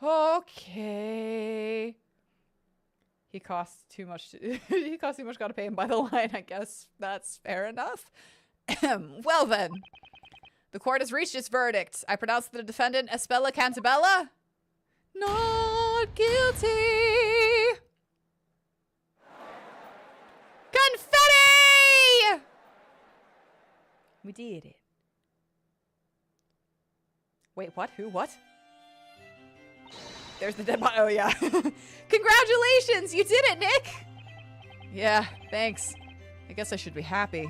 Okay. He costs too much. He costs too much, gotta pay him by the line, I guess. That's fair enough. Well then. The court has reached its verdict. I pronounce the defendant Espella Cantabella not guilty. Confetti! We did it. Wait, what? Who? What? There's the dead body. Oh, yeah. Congratulations! You did it, Nick! Yeah, thanks. I guess I should be happy.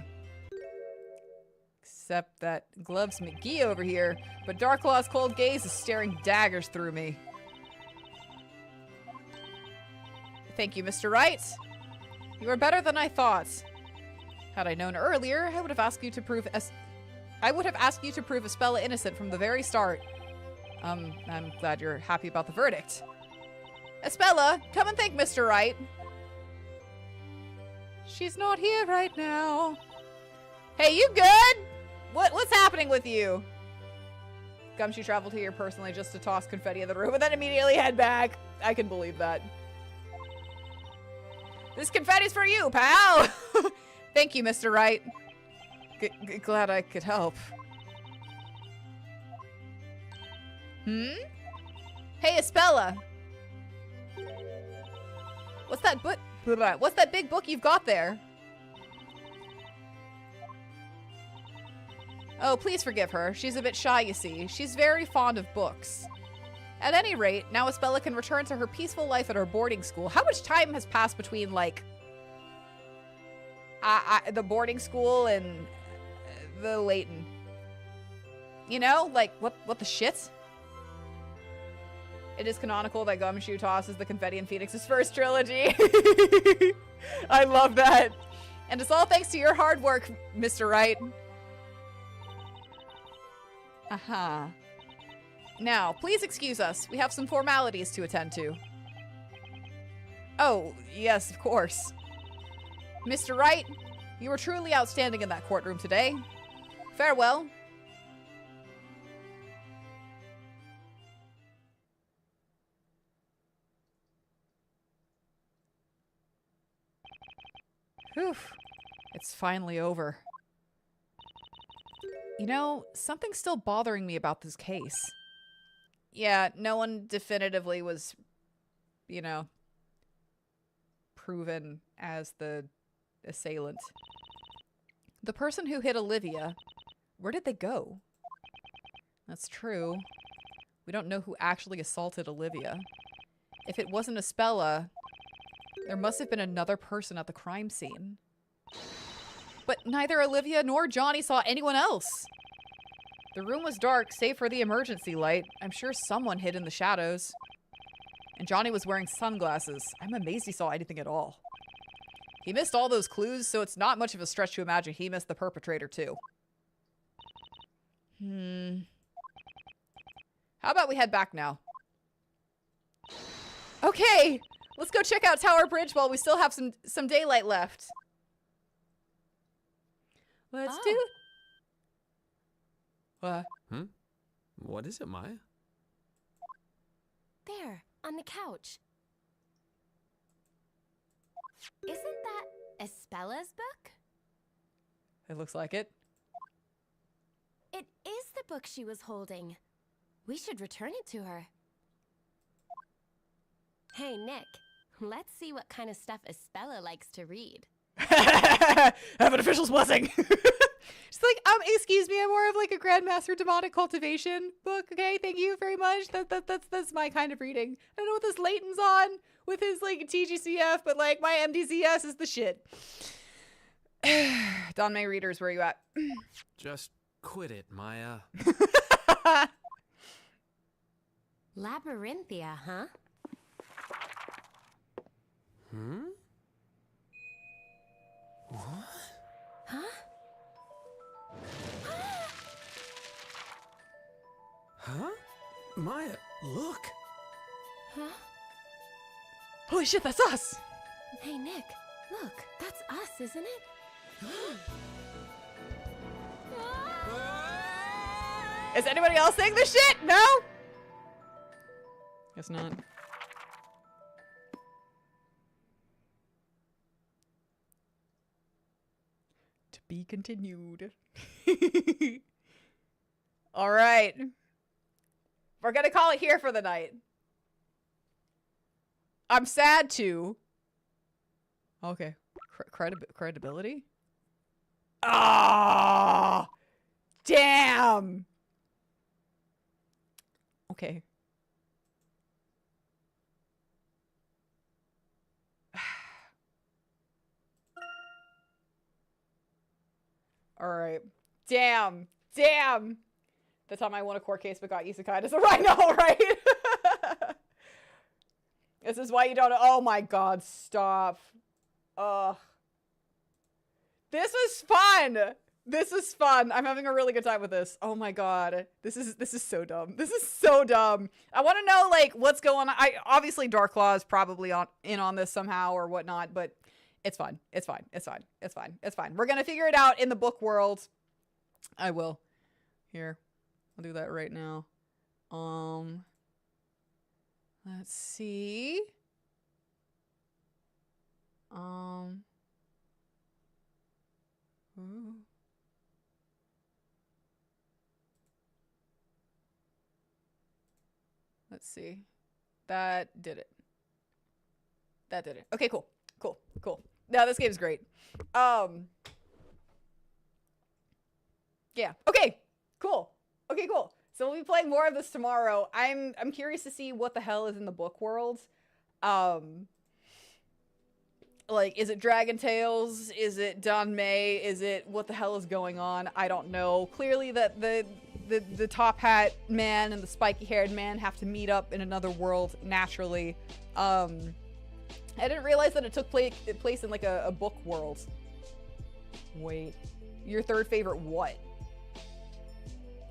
Except that Gloves McGee over here, but Darklaw's cold gaze is staring daggers through me. Thank you, Mr. Wright. You are better than I thought. Had I known earlier, I would have asked you to prove Espella innocent from the very start. I'm glad you're happy about the verdict. Espella, come and thank Mr. Wright. She's not here right now. Hey, you good? What's happening with you? Gumshoe traveled here personally just to toss confetti in the room and then immediately head back. I can believe that. This confetti's for you, pal! Thank you, Mr. Wright. Glad I could help. Hey, Espella. What's that book? What's that big book you've got there? Oh, please forgive her. She's a bit shy, you see. She's very fond of books. At any rate, now Espella can return to her peaceful life at her boarding school. How much time has passed between, like, the boarding school and the Layton? You know? Like, what the shit? It is canonical that Gumshoe tosses the confetti in Phoenix's first trilogy. I love that. And it's all thanks to your hard work, Mr. Wright. Aha. Now, please excuse us. We have some formalities to attend to. Oh, yes, of course. Mr. Wright, you were truly outstanding in that courtroom today. Farewell. Whew. It's finally over. You know, something's still bothering me about this case. Yeah, no one definitively was, you know, proven as the assailant. The person who hit Olivia, where did they go? That's true. We don't know who actually assaulted Olivia. If it wasn't Espella, there must have been another person at the crime scene. But neither Olivia nor Johnny saw anyone else. The room was dark, save for the emergency light. I'm sure someone hid in the shadows. And Johnny was wearing sunglasses. I'm amazed he saw anything at all. He missed all those clues, so it's not much of a stretch to imagine he missed the perpetrator too. How about we head back now? Okay, let's go check out Tower Bridge while we still have some daylight left. Let's do it. What? What is it, Maya? There, on the couch. Isn't that Espella's book? It looks like it. It is the book she was holding. We should return it to her. Hey, Nick. Let's see what kind of stuff Espella likes to read. Have an official's blessing. She's like, excuse me, I'm more of like a Grandmaster Demonic Cultivation book. Okay, thank you very much. That's my kind of reading. I don't know what this Layton's on with his like TGCF, but like my MDCS is the shit. Don May readers, where are you at? Just quit it, Maya. Labyrinthia, huh? What? Huh? Huh? Maya, look! Huh? Holy shit, that's us! Hey, Nick, look, that's us, isn't it? Is anybody else saying this shit? No? Guess not. To be continued. All right. We're gonna call it here for the night. I'm sad to. Okay. Credibility? Ah! Damn! Okay. Alright. Damn. Damn! The time I won a court case but got isekai as a rhino, right? This is why you don't- oh my god, stop. Ugh. This was fun! This is fun. I'm having a really good time with this. Oh my god. This is so dumb. This is so dumb. I want to know, like, what's going on. Obviously Darklaw is probably in on this somehow or whatnot, but it's fine. It's fine. It's fine. It's fine. It's fine. We're gonna figure it out in the book world. I will. Here. I'll do that right now. Let's see. Ooh. Let's see. That did it. That did it. Okay, cool. Cool. Cool. No, this game's great. Yeah. Okay. Cool. Okay, cool. So we'll be playing more of this tomorrow. I'm curious to see what the hell is in the book world. Like, is it Dragon Tales? Is it Don May? Is it what the hell is going on? I don't know. Clearly that the the top hat man and the spiky haired man have to meet up in another world naturally. I didn't realize that it took place in like a book world. Wait, your third favorite what?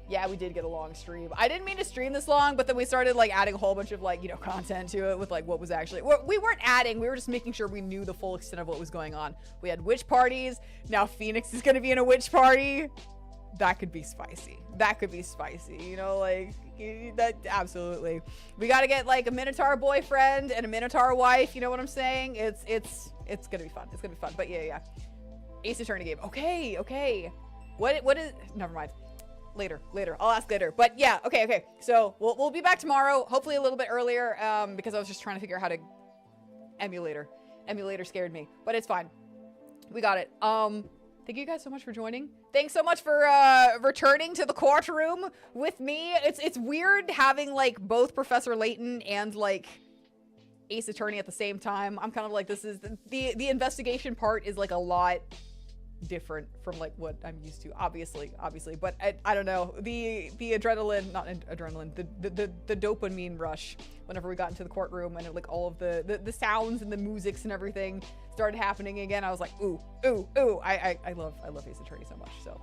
Yeah, we did get a long stream. I didn't mean to stream this long, but then we started like adding a whole bunch of like, you know, content to it with like what was actually, we weren't adding, we were just making sure we knew the full extent of what was going on. We had witch parties. Now Phoenix is going to be in a witch party. That could be spicy. That could be spicy, you know, like that. Absolutely. We got to get like a Minotaur boyfriend and a Minotaur wife. You know what I'm saying? It's going to be fun. It's going to be fun. But yeah. Ace Attorney game. Okay. What is, never mind. Later. I'll ask later. But yeah, okay. So we'll be back tomorrow, hopefully a little bit earlier, because I was just trying to figure out how to emulator scared me, but it's fine. We got it. Thank you guys so much for joining. Thanks so much for returning to the courtroom with me. It's weird having like both Professor Layton and like Ace Attorney at the same time. I'm kind of like, this is the investigation part is like a lot different from like what I'm used to, obviously, but I don't know, the adrenaline, not adrenaline, the dopamine rush whenever we got into the courtroom and like all of the sounds and the musics and everything started happening again. I was like, ooh, I love Ace Attorney so much. So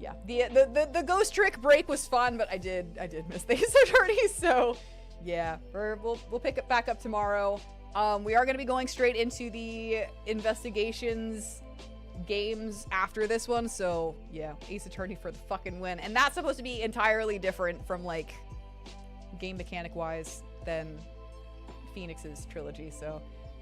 yeah, the ghost trick break was fun, but I did miss the Ace Attorney. So yeah, we'll pick it back up tomorrow. We are going to be going straight into the investigations games after this one, so yeah, Ace Attorney for the fucking win. And that's supposed to be entirely different from like game mechanic wise than Phoenix's trilogy, so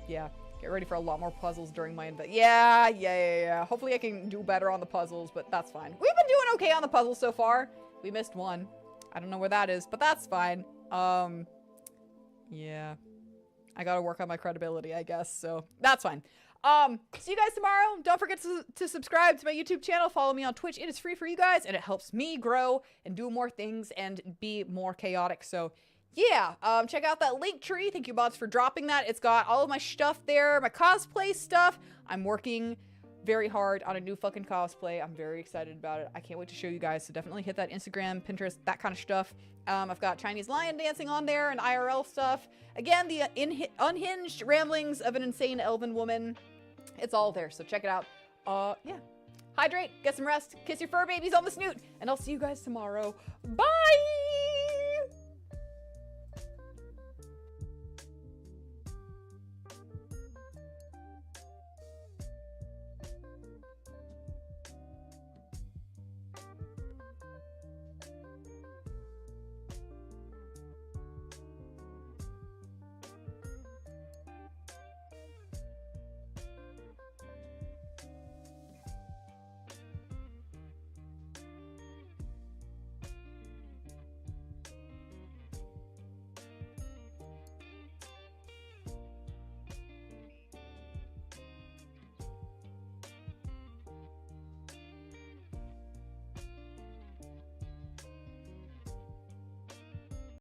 yeah, get ready for a lot more puzzles during my yeah. Hopefully I can do better on the puzzles, but that's fine. We've been doing okay on the puzzles so far. We missed one. I don't know where that is, but that's fine. Yeah, I gotta work on my credibility, I guess, so that's fine. See you guys tomorrow. Don't forget to subscribe to my YouTube channel. Follow me on Twitch. It is free for you guys, and it helps me grow and do more things and be more chaotic. So yeah, check out that link tree. Thank you, bots, for dropping that. It's got all of my stuff there, my cosplay stuff. I'm working very hard on a new fucking cosplay. I'm very excited about it. I can't wait to show you guys. So definitely hit that Instagram, Pinterest, that kind of stuff. I've got Chinese lion dancing on there and IRL stuff. Again, the unhinged ramblings of an insane elven woman. It's all there, so check it out. Yeah. Hydrate, get some rest, kiss your fur babies on the snoot, and I'll see you guys tomorrow. Bye!